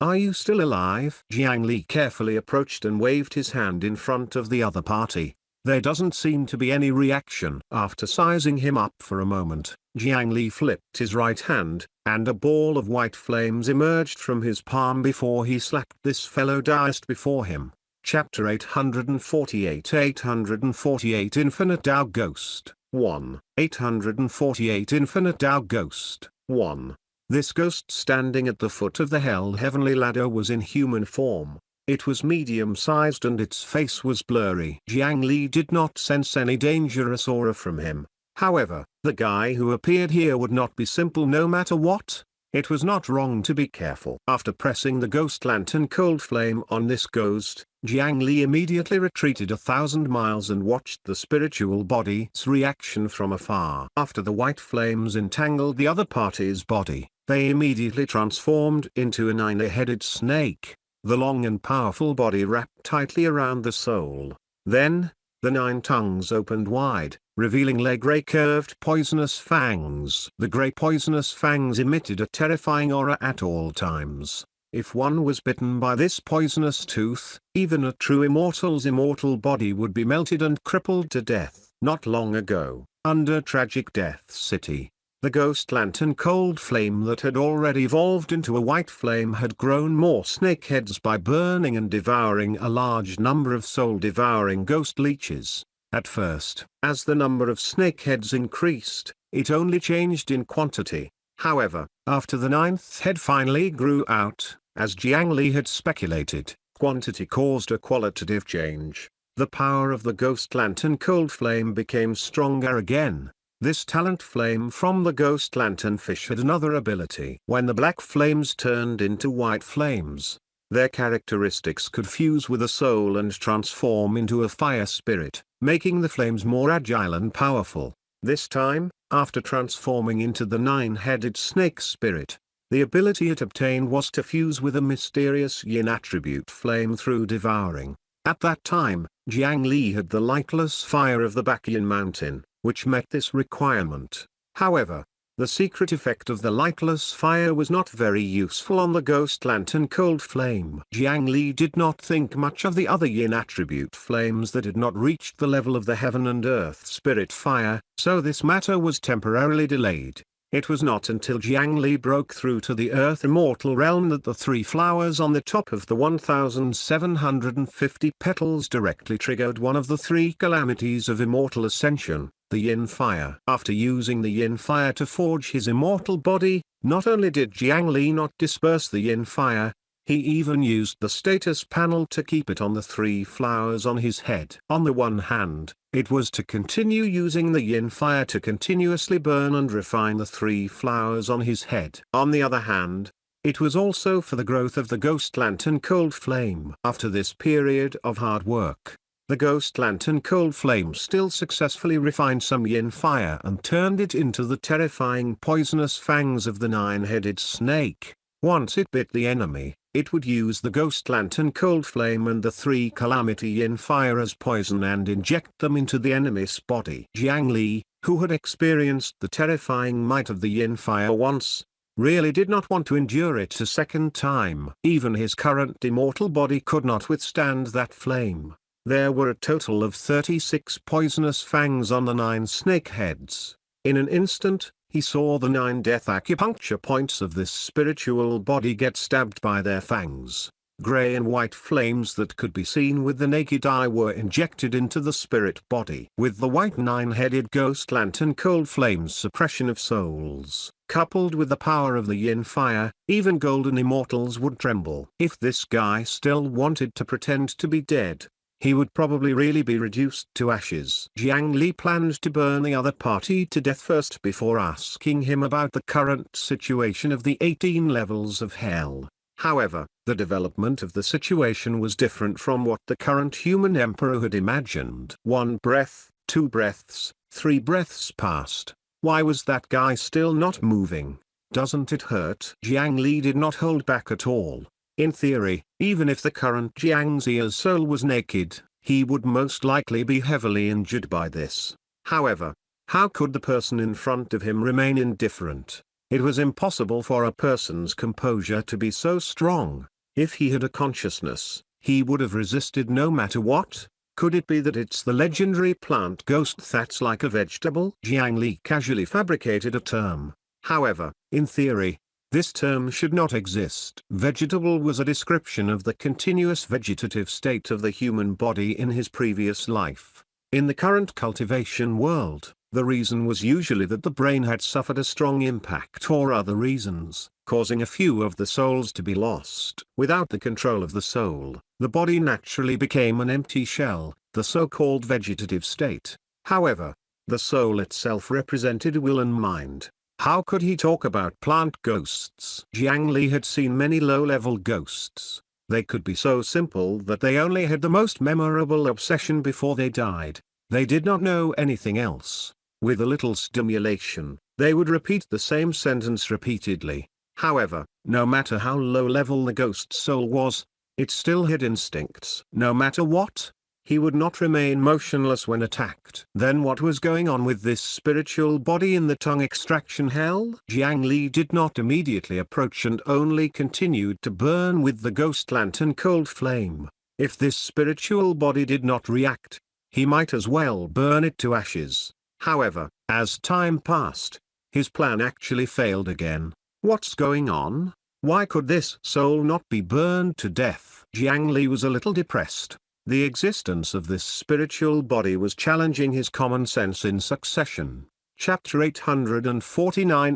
are you still alive? Jiang Li carefully approached and waved his hand in front of the other party. There doesn't seem to be any reaction. After sizing him up for a moment, Jiang Li flipped his right hand, and a ball of white flames emerged from his palm before he slapped this fellow Taoist before him. Chapter 848 848 Infinite Tao Ghost 1. 848 Infinite Tao Ghost 1. This ghost standing at the foot of the hell heavenly ladder was in human form. It was medium-sized and its face was blurry. Jiang Li did not sense any dangerous aura from him. However, the guy who appeared here would not be simple no matter what. It was not wrong to be careful. After pressing the ghost lantern cold flame on this ghost, Jiang Li immediately retreated 1,000 miles and watched the spiritual body's reaction from afar. After the white flames entangled the other party's body, they immediately transformed into a 9-headed snake. the long and powerful body wrapped tightly around the soul. Then, the 9 tongues opened wide, revealing grey curved poisonous fangs. The grey poisonous fangs emitted a terrifying aura at all times. If one was bitten by this poisonous tooth, even a true immortal's immortal body would be melted and crippled to death. Not long ago, under Tragic Death City, the ghost lantern cold flame that had already evolved into a white flame had grown more snakeheads by burning and devouring a large number of soul-devouring ghost leeches. At first, as the number of snakeheads increased, it only changed in quantity. However, after the 9th head finally grew out, as Jiang Li had speculated, quantity caused a qualitative change. The power of the ghost lantern cold flame became stronger again. This talent flame from the ghost lantern fish had another ability. When the black flames turned into white flames, their characteristics could fuse with a soul and transform into a fire spirit, making the flames more agile and powerful. This time, after transforming into the 9-headed snake spirit, the ability it obtained was to fuse with a mysterious yin attribute flame through devouring. At that time, Jiang Li had the lightless fire of the Baekyan mountain, which met this requirement. However, the secret effect of the lightless fire was not very useful on the ghost lantern cold flame. Jiang Li did not think much of the other yin attribute flames that had not reached the level of the heaven and earth spirit fire, so this matter was temporarily delayed. It was not until Jiang Li broke through to the earth immortal realm that the 3 flowers on the top of the 1750 petals directly triggered one of the 3 calamities of immortal ascension, the yin fire. After using the yin fire to forge his immortal body, not only did Jiang Li not disperse the yin fire, he even used the status panel to keep it on the 3 flowers on his head. On the one hand, it was to continue using the yin fire to continuously burn and refine the 3 flowers on his head. On the other hand, it was also for the growth of the ghost lantern cold flame. After this period of hard work, the ghost lantern cold flame still successfully refined some yin fire and turned it into the terrifying poisonous fangs of the 9-headed snake. Once it bit the enemy, it would use the ghost lantern cold flame and the 3 calamity yin fire as poison and inject them into the enemy's body. Jiang Li, who had experienced the terrifying might of the yin fire once, really did not want to endure it a second time. Even his current immortal body could not withstand that flame. There were a total of 36 poisonous fangs on the 9 snake heads. In an instant, he saw the 9 death acupuncture points of this spiritual body get stabbed by their fangs. Gray and white flames that could be seen with the naked eye were injected into the spirit body. With the white 9-headed ghost lantern cold flame's suppression of souls, coupled with the power of the yin fire, even golden immortals would tremble. If this guy still wanted to pretend to be dead, he would probably really be reduced to ashes. Jiang Li planned to burn the other party to death first before asking him about the current situation of the 18 levels of hell. However, the development of the situation was different from what the current human emperor had imagined. 1 breath, 2 breaths, 3 breaths passed. Why was that guy still not moving? Doesn't it hurt? Jiang Li did not hold back at all. In theory, even if the current Jiang Zi's soul was naked, he would most likely be heavily injured by this. However, how could the person in front of him remain indifferent? It was impossible for a person's composure to be so strong. If he had a consciousness, he would have resisted no matter what. Could it be that it's the legendary plant ghost that's like a vegetable? Jiang Li casually fabricated a term. However, in theory, this term should not exist. Vegetable was a description of the continuous vegetative state of the human body in his previous life. In the current cultivation world, the reason was usually that the brain had suffered a strong impact or other reasons, causing a few of the souls to be lost. Without the control of the soul, the body naturally became an empty shell, the so-called vegetative state. However, the soul itself represented will and mind. How could he talk about plant ghosts? Jiang Li had seen many low-level ghosts. They could be so simple that they only had the most memorable obsession before they died. They did not know anything else. With a little stimulation, they would repeat the same sentence repeatedly. However, no matter how low-level the ghost soul was, It still had instincts. No matter what, he would not remain motionless when attacked. Then what was going on with this spiritual body in the tongue extraction hell? Jiang Li did not immediately approach and only continued to burn with the ghost lantern cold flame. If this spiritual body did not react, he might as well burn it to ashes. However, as time passed, his plan actually failed again. What's going on? Why could this soul not be burned to death? Jiang Li was a little depressed. The existence of this spiritual body was challenging his common sense in succession. Chapter 849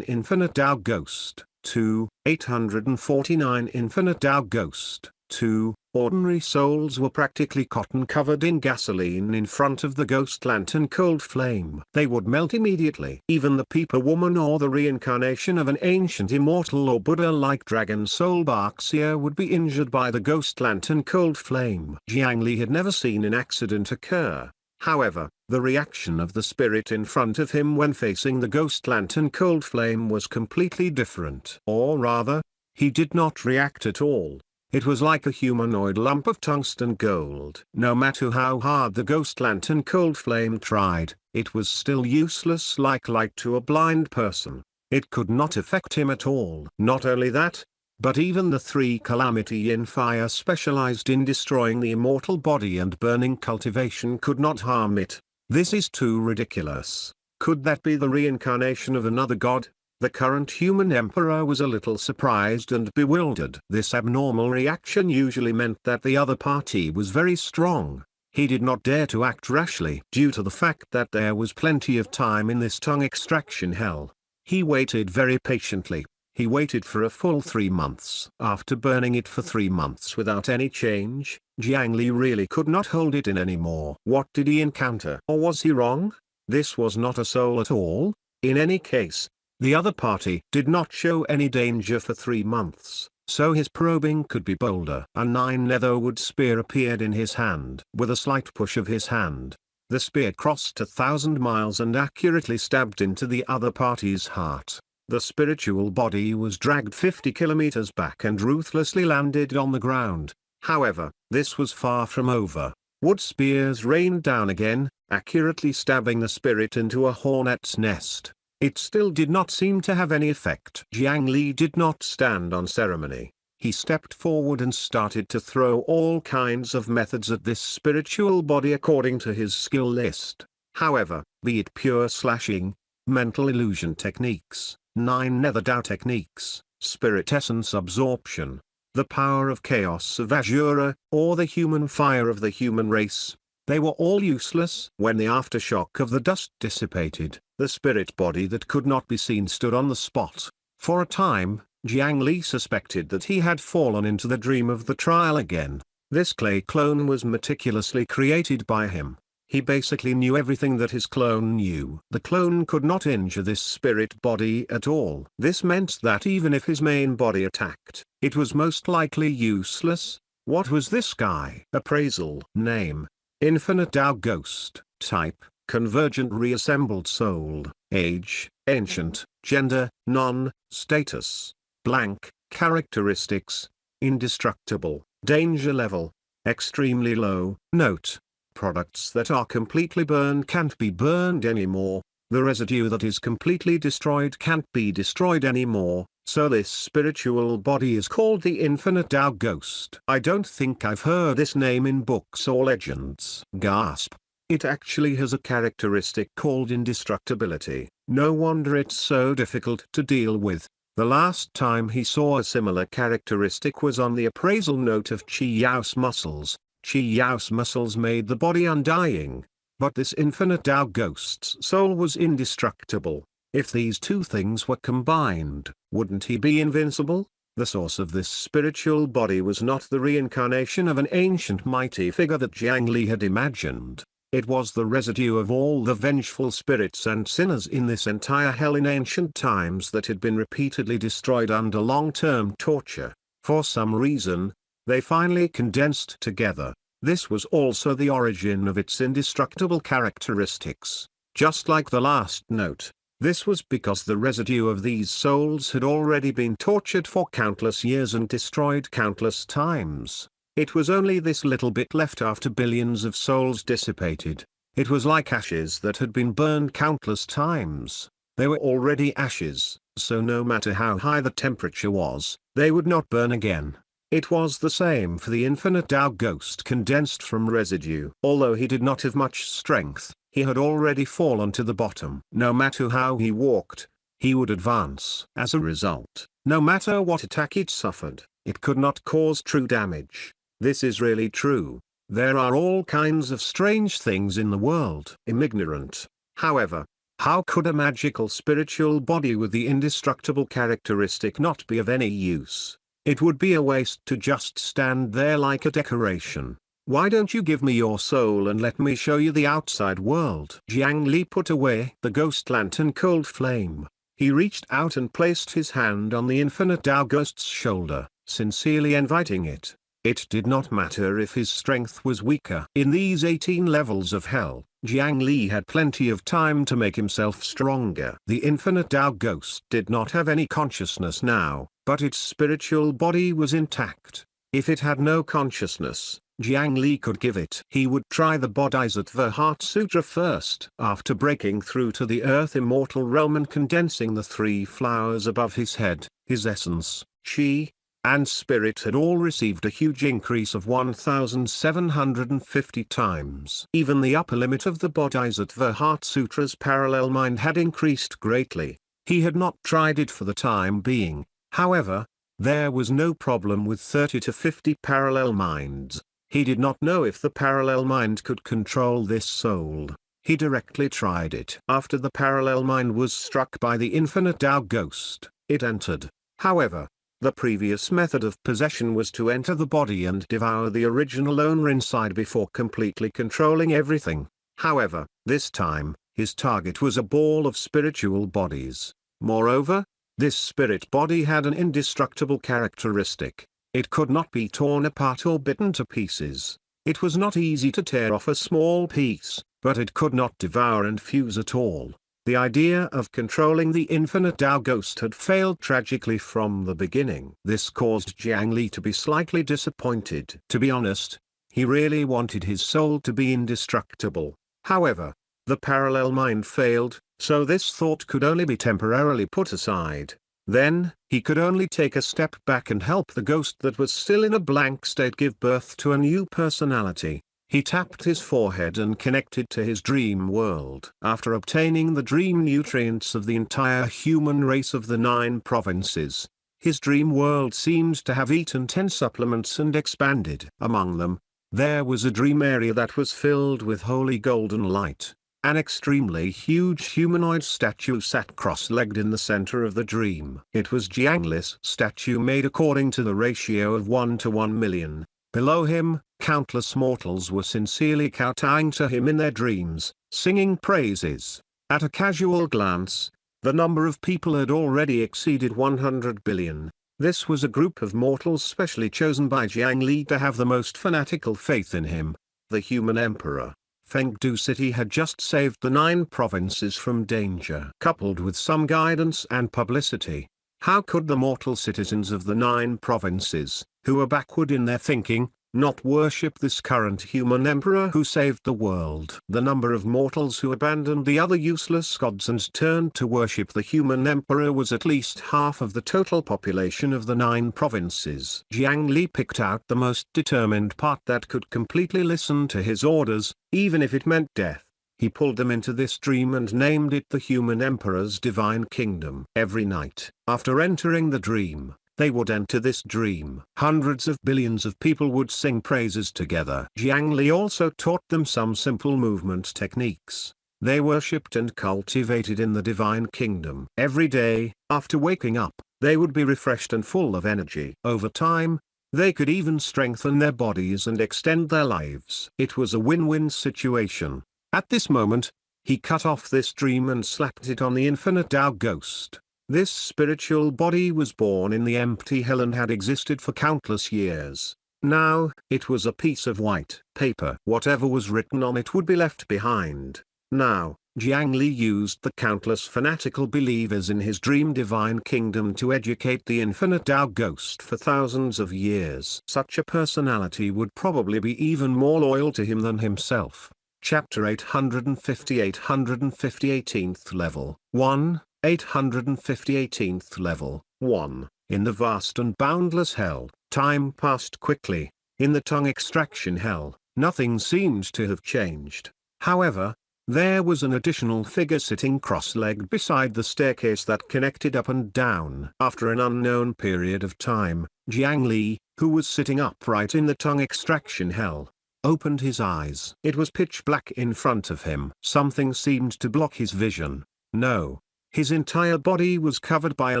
Infinite Tao Ghost 2, 849 Infinite Tao Ghost 2. Ordinary souls were practically cotton covered in gasoline in front of the ghost lantern cold flame. They would melt immediately. Even the Peeper woman or the reincarnation of an ancient immortal or Buddha-like dragon soul Baxia would be injured by the ghost lantern cold flame. Jiang Li had never seen an accident occur. However, the reaction of the spirit in front of him when facing the ghost lantern cold flame was completely different. Or rather, he did not react at all. It was like a humanoid lump of tungsten gold. No matter how hard the ghost lantern cold flame tried, it was still useless like light to a blind person. It could not affect him at all. Not only that, but even the three calamity yin fire specialized in destroying the immortal body and burning cultivation could not harm it. This is too ridiculous. Could that be the reincarnation of another god? The current human emperor was a little surprised and bewildered. This abnormal reaction usually meant that the other party was very strong. He did not dare to act rashly due to the fact that there was plenty of time in this tongue extraction hell. He waited very patiently. He waited for a full 3 months. After burning it for 3 months without any change, Jiang Li really could not hold it in anymore. What did he encounter? Or was he wrong? This was not a soul at all. In any case, the other party did not show any danger for 3 months, so his probing could be bolder. A 9-leatherwood spear appeared in his hand. With a slight push of his hand, the spear crossed 1,000 miles and accurately stabbed into the other party's heart. The spiritual body was dragged 50 kilometers back and ruthlessly landed on the ground. However, this was far from over. Wood spears rained down again, accurately stabbing the spirit into a hornet's nest. It still did not seem to have any effect. Jiang Li did not stand on ceremony. He stepped forward and started to throw all kinds of methods at this spiritual body according to his skill list. However, be it pure slashing, mental illusion techniques, 9 nether Dao techniques, spirit essence absorption, the power of chaos of Azura, or the human fire of the human race, they were all useless. When the aftershock of the dust dissipated, the spirit body that could not be seen stood on the spot. For a time, Jiang Li suspected that he had fallen into the dream of the trial again. This clay clone was meticulously created by him. He basically knew everything that his clone knew. The clone could not injure this spirit body at all. This meant that even if his main body attacked, it was most likely useless. What was this guy? Appraisal. Name: Infinite Tao Ghost. Type: Convergent Reassembled Soul. Age: Ancient. Gender: None. Status: Blank. Characteristics: Indestructible. Danger level: Extremely low. Note: products that are completely burned can't be burned anymore. The residue that is completely destroyed can't be destroyed anymore. So this spiritual body is called the Infinite Tao Ghost. I don't think I've heard this name in books or legends. Gasp. It actually has a characteristic called indestructibility. No wonder it's so difficult to deal with. The last time he saw a similar characteristic was on the appraisal note of Qi Yao's muscles. Qi Yao's muscles made the body undying. But this Infinite Tao Ghost's soul was indestructible. If these two things were combined, wouldn't he be invincible? The source of this spiritual body was not the reincarnation of an ancient mighty figure that Jiang Li had imagined. It was the residue of all the vengeful spirits and sinners in this entire hell in ancient times that had been repeatedly destroyed under long-term torture. For some reason, they finally condensed together. This was also the origin of its indestructible characteristics. Just like the last note, This was because the residue of these souls had already been tortured for countless years and destroyed countless times. It was only this little bit left after billions of souls dissipated. It was like ashes that had been burned countless times. They were already ashes, so no matter how high the temperature was, they would not burn again. It was the same for the infinite Tao ghost condensed from residue. Although he did not have much strength, he had already fallen to the bottom. No matter how he walked, he would advance. As a result, no matter what attack it suffered, it could not cause true damage. This is really true. There are all kinds of strange things in the world. I'm ignorant. However, how could a magical spiritual body with the indestructible characteristic not be of any use? It would be a waste to just stand there like a decoration. Why don't you give me your soul and let me show you the outside world? Jiang Li put away the ghost lantern cold flame. He reached out and placed his hand on the infinite Tao ghost's shoulder, sincerely inviting it. It did not matter if his strength was weaker. In these 18 levels of hell, Jiang Li had plenty of time to make himself stronger. The infinite Tao ghost did not have any consciousness now, but its spiritual body was intact. If it had no consciousness, Jiang Li could give it. He would try the Bodhisattva Heart Sutra first. After breaking through to the earth immortal realm and condensing the 3 flowers above his head, his essence, chi, and spirit had all received a huge increase of 1,750 times. Even the upper limit of the Bodhisattva Heart Sutra's parallel mind had increased greatly. He had not tried it for the time being, however. There was no problem with 30 to 50 parallel minds. He did not know if the parallel mind could control this soul. He directly tried it. After the parallel mind was struck by the infinite Tao ghost, it entered. However, the previous method of possession was to enter the body and devour the original owner inside before completely controlling everything. However, this time, his target was a ball of spiritual bodies. Moreover, this spirit body had an indestructible characteristic. It could not be torn apart or bitten to pieces. It was not easy to tear off a small piece, but it could not devour and fuse at all. The idea of controlling the infinite Tao ghost had failed tragically from the beginning. This caused Jiang Li to be slightly disappointed. To be honest, he really wanted his soul to be indestructible. However, the parallel mind failed, so this thought could only be temporarily put aside. Then, he could only take a step back and help the ghost that was still in a blank state give birth to a new personality. He tapped his forehead and connected to his dream world. After obtaining the dream nutrients of the entire human race of the 9 provinces, his dream world seemed to have eaten 10 supplements and expanded. Among them, there was a dream area that was filled with holy golden light. An extremely huge humanoid statue sat cross-legged in the center of the dream. It was Jiang Li's statue made according to the ratio of 1 to 1 million. Below him, countless mortals were sincerely kowtowing to him in their dreams, singing praises. At a casual glance, the number of people had already exceeded 100 billion. This was a group of mortals specially chosen by Jiang Li to have the most fanatical faith in him. The human emperor, Fengdu City, had just saved the 9 provinces from danger. Coupled with some guidance and publicity, how could the mortal citizens of the 9 provinces, who were backward in their thinking, not worship this current human emperor who saved the world? The number of mortals who abandoned the other useless gods and turned to worship the human emperor was at least half of the total population of the 9 provinces. Jiang Li picked out the most determined part that could completely listen to his orders, even if it meant death. He pulled them into this dream and named it the human emperor's divine kingdom. Every night, after entering the dream, they would enter this dream. Hundreds of billions of people would sing praises together. Jiang Li also taught them some simple movement techniques. They worshipped and cultivated in the divine kingdom. Every day, after waking up, they would be refreshed and full of energy. Over time, they could even strengthen their bodies and extend their lives. It was a win-win situation. At this moment, he cut off this dream and slapped it on the infinite Tao ghost. This spiritual body was born in the empty hell and had existed for countless years. Now, it was a piece of white paper. Whatever was written on it would be left behind. Now, Jiang Li used the countless fanatical believers in his dream divine kingdom to educate the infinite Tao ghost for thousands of years. Such a personality would probably be even more loyal to him than himself. Chapter 850 18th level 1, 850 18th level 1. In the vast and boundless hell, time passed quickly. In the tongue extraction hell, nothing seemed to have changed. However, there was an additional figure sitting cross-legged beside the staircase that connected up and down. After an unknown period of time, Jiang Li, who was sitting upright in the tongue extraction hell, opened his eyes. It was pitch black in front of him. Something seemed to block his vision. No. His entire body was covered by a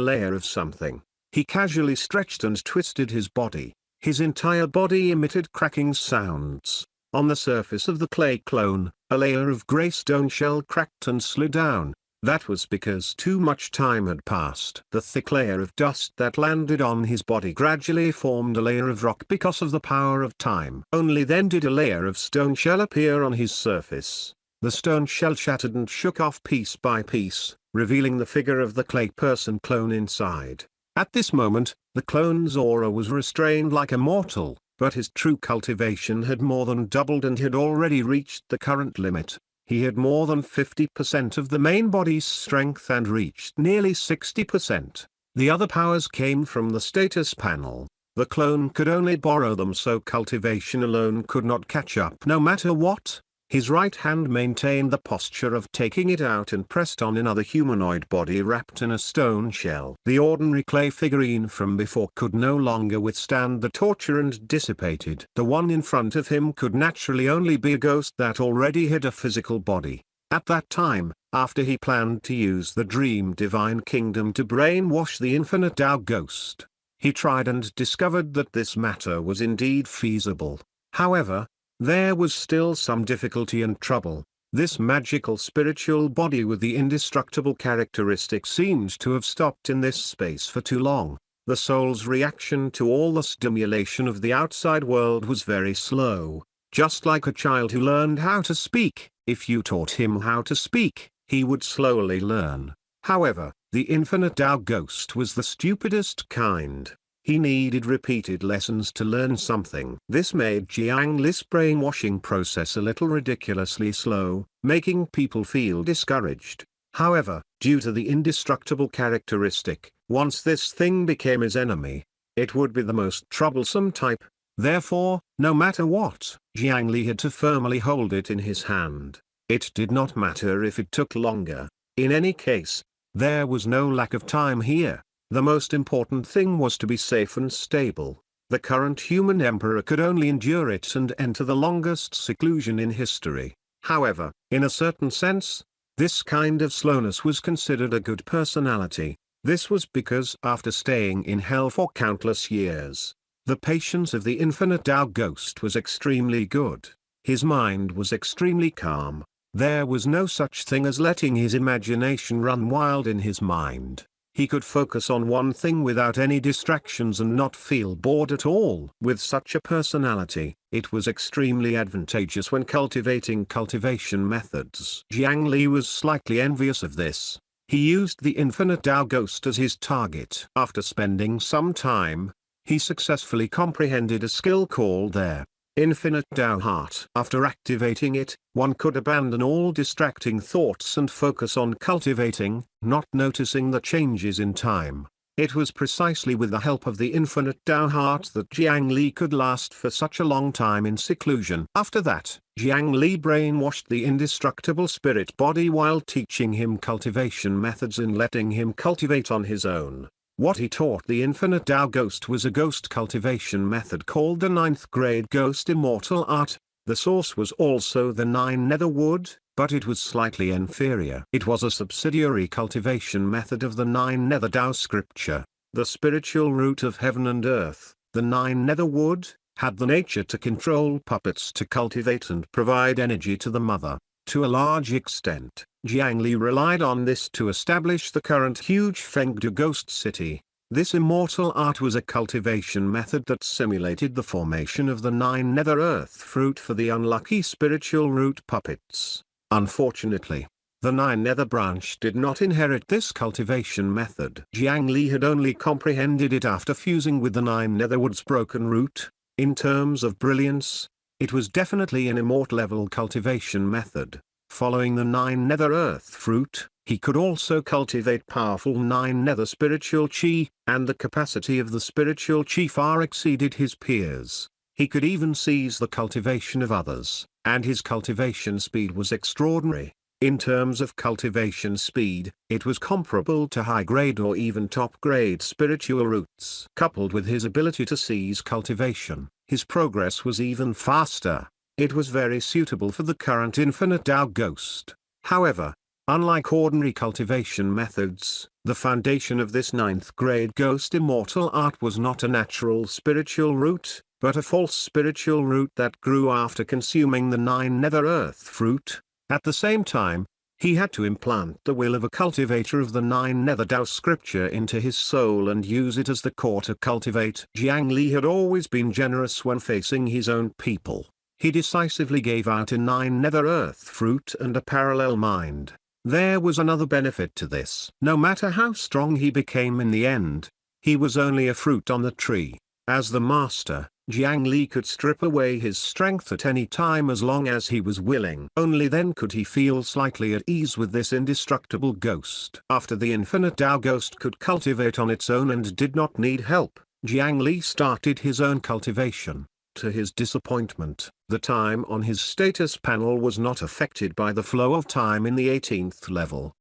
layer of something. He casually stretched and twisted his body. His entire body emitted cracking sounds. On the surface of the clay clone, a layer of grey stone shell cracked and slid down. That was because too much time had passed. The thick layer of dust that landed on his body gradually formed a layer of rock because of the power of time. Only then did a layer of stone shell appear on his surface. The stone shell shattered and shook off piece by piece, revealing the figure of the clay person clone inside. At this moment, the clone's aura was restrained like a mortal, but his true cultivation had more than doubled and had already reached the current limit. He had more than 50% of the main body's strength and reached nearly 60%. The other powers came from the status panel. The clone could only borrow them, so cultivation alone could not catch up no matter what. His right hand maintained the posture of taking it out and pressed on another humanoid body wrapped in a stone shell. The ordinary clay figurine from before could no longer withstand the torture and dissipated. The one in front of him could naturally only be a ghost that already had a physical body. At that time, after he planned to use the Dream Divine Kingdom to brainwash the infinite Tao ghost, he tried and discovered that this matter was indeed feasible. However, there was still some difficulty and trouble. This magical spiritual body with the indestructible characteristic seemed to have stopped in this space for too long. The soul's reaction to all the stimulation of the outside world was very slow. Just like a child who learned how to speak, if you taught him how to speak, he would slowly learn. However, the infinite Tao ghost was the stupidest kind. He needed repeated lessons to learn something. This made Jiang Li's brainwashing process a little ridiculously slow, making people feel discouraged. However, due to the indestructible characteristic, once this thing became his enemy, it would be the most troublesome type. Therefore, no matter what, Jiang Li had to firmly hold it in his hand. It did not matter if it took longer. In any case, there was no lack of time here. The most important thing was to be safe and stable. The current human emperor could only endure it and enter the longest seclusion in history. However, in a certain sense, this kind of slowness was considered a good personality. This was because after staying in hell for countless years, the patience of the infinite Tao ghost was extremely good. His mind was extremely calm. There was no such thing as letting his imagination run wild in his mind. He could focus on one thing without any distractions and not feel bored at all. With such a personality, it was extremely advantageous when cultivating cultivation methods. Jiang Li was slightly envious of this. He used the infinite Tao ghost as his target. After spending some time, he successfully comprehended a skill called their Infinite Tao Heart. After activating it, one could abandon all distracting thoughts and focus on cultivating, not noticing the changes in time. It was precisely with the help of the Infinite Tao Heart that Jiang Li could last for such a long time in seclusion. After that, Jiang Li brainwashed the indestructible spirit body while teaching him cultivation methods and letting him cultivate on his own. What he taught the infinite Tao ghost was a ghost cultivation method called the 9th grade Ghost Immortal Art. The source was also the 9 Nether Wood, but it was slightly inferior. It was a subsidiary cultivation method of the 9 Nether Tao scripture. The spiritual root of heaven and earth, the 9 Nether Wood, had the nature to control puppets to cultivate and provide energy to the mother. To a large extent, Jiang Li relied on this to establish the current huge Fengdu ghost city. This immortal art was a cultivation method that simulated the formation of the 9 nether earth fruit for the unlucky spiritual root puppets. Unfortunately, The 9 Nether branch did not inherit this cultivation method. Jiang Li had only comprehended it after fusing with the 9 Netherwood's broken root. In terms of brilliance, it was definitely an immortal level cultivation method. Following the 9 Nether Earth fruit, he could also cultivate powerful 9 Nether spiritual chi, and the capacity of the spiritual chi far exceeded his peers. He could even seize the cultivation of others, and his cultivation speed was extraordinary. In terms of cultivation speed, it was comparable to high-grade or even top-grade spiritual roots. Coupled with his ability to seize cultivation, his progress was even faster. It was very suitable for the current infinite Tao Ghost. However, unlike ordinary cultivation methods, the foundation of this 9th grade Ghost Immortal Art was not a natural spiritual root, but a false spiritual root that grew after consuming the 9 Nether Earth fruit. At the same time, he had to implant the will of a cultivator of the 9 Nether Tao scripture into his soul and use it as the core to cultivate. Jiang Li had always been generous when facing his own people. He decisively gave out a 9 Nether Earth fruit and a parallel mind. There was another benefit to this. No matter how strong he became in the end, he was only a fruit on the tree. As the master, Jiang Li could strip away his strength at any time as long as he was willing. Only then could he feel slightly at ease with this indestructible ghost. After the infinite Tao Ghost could cultivate on its own and did not need help, Jiang Li started his own cultivation. To his disappointment, the time on his status panel was not affected by the flow of time in the 18th level.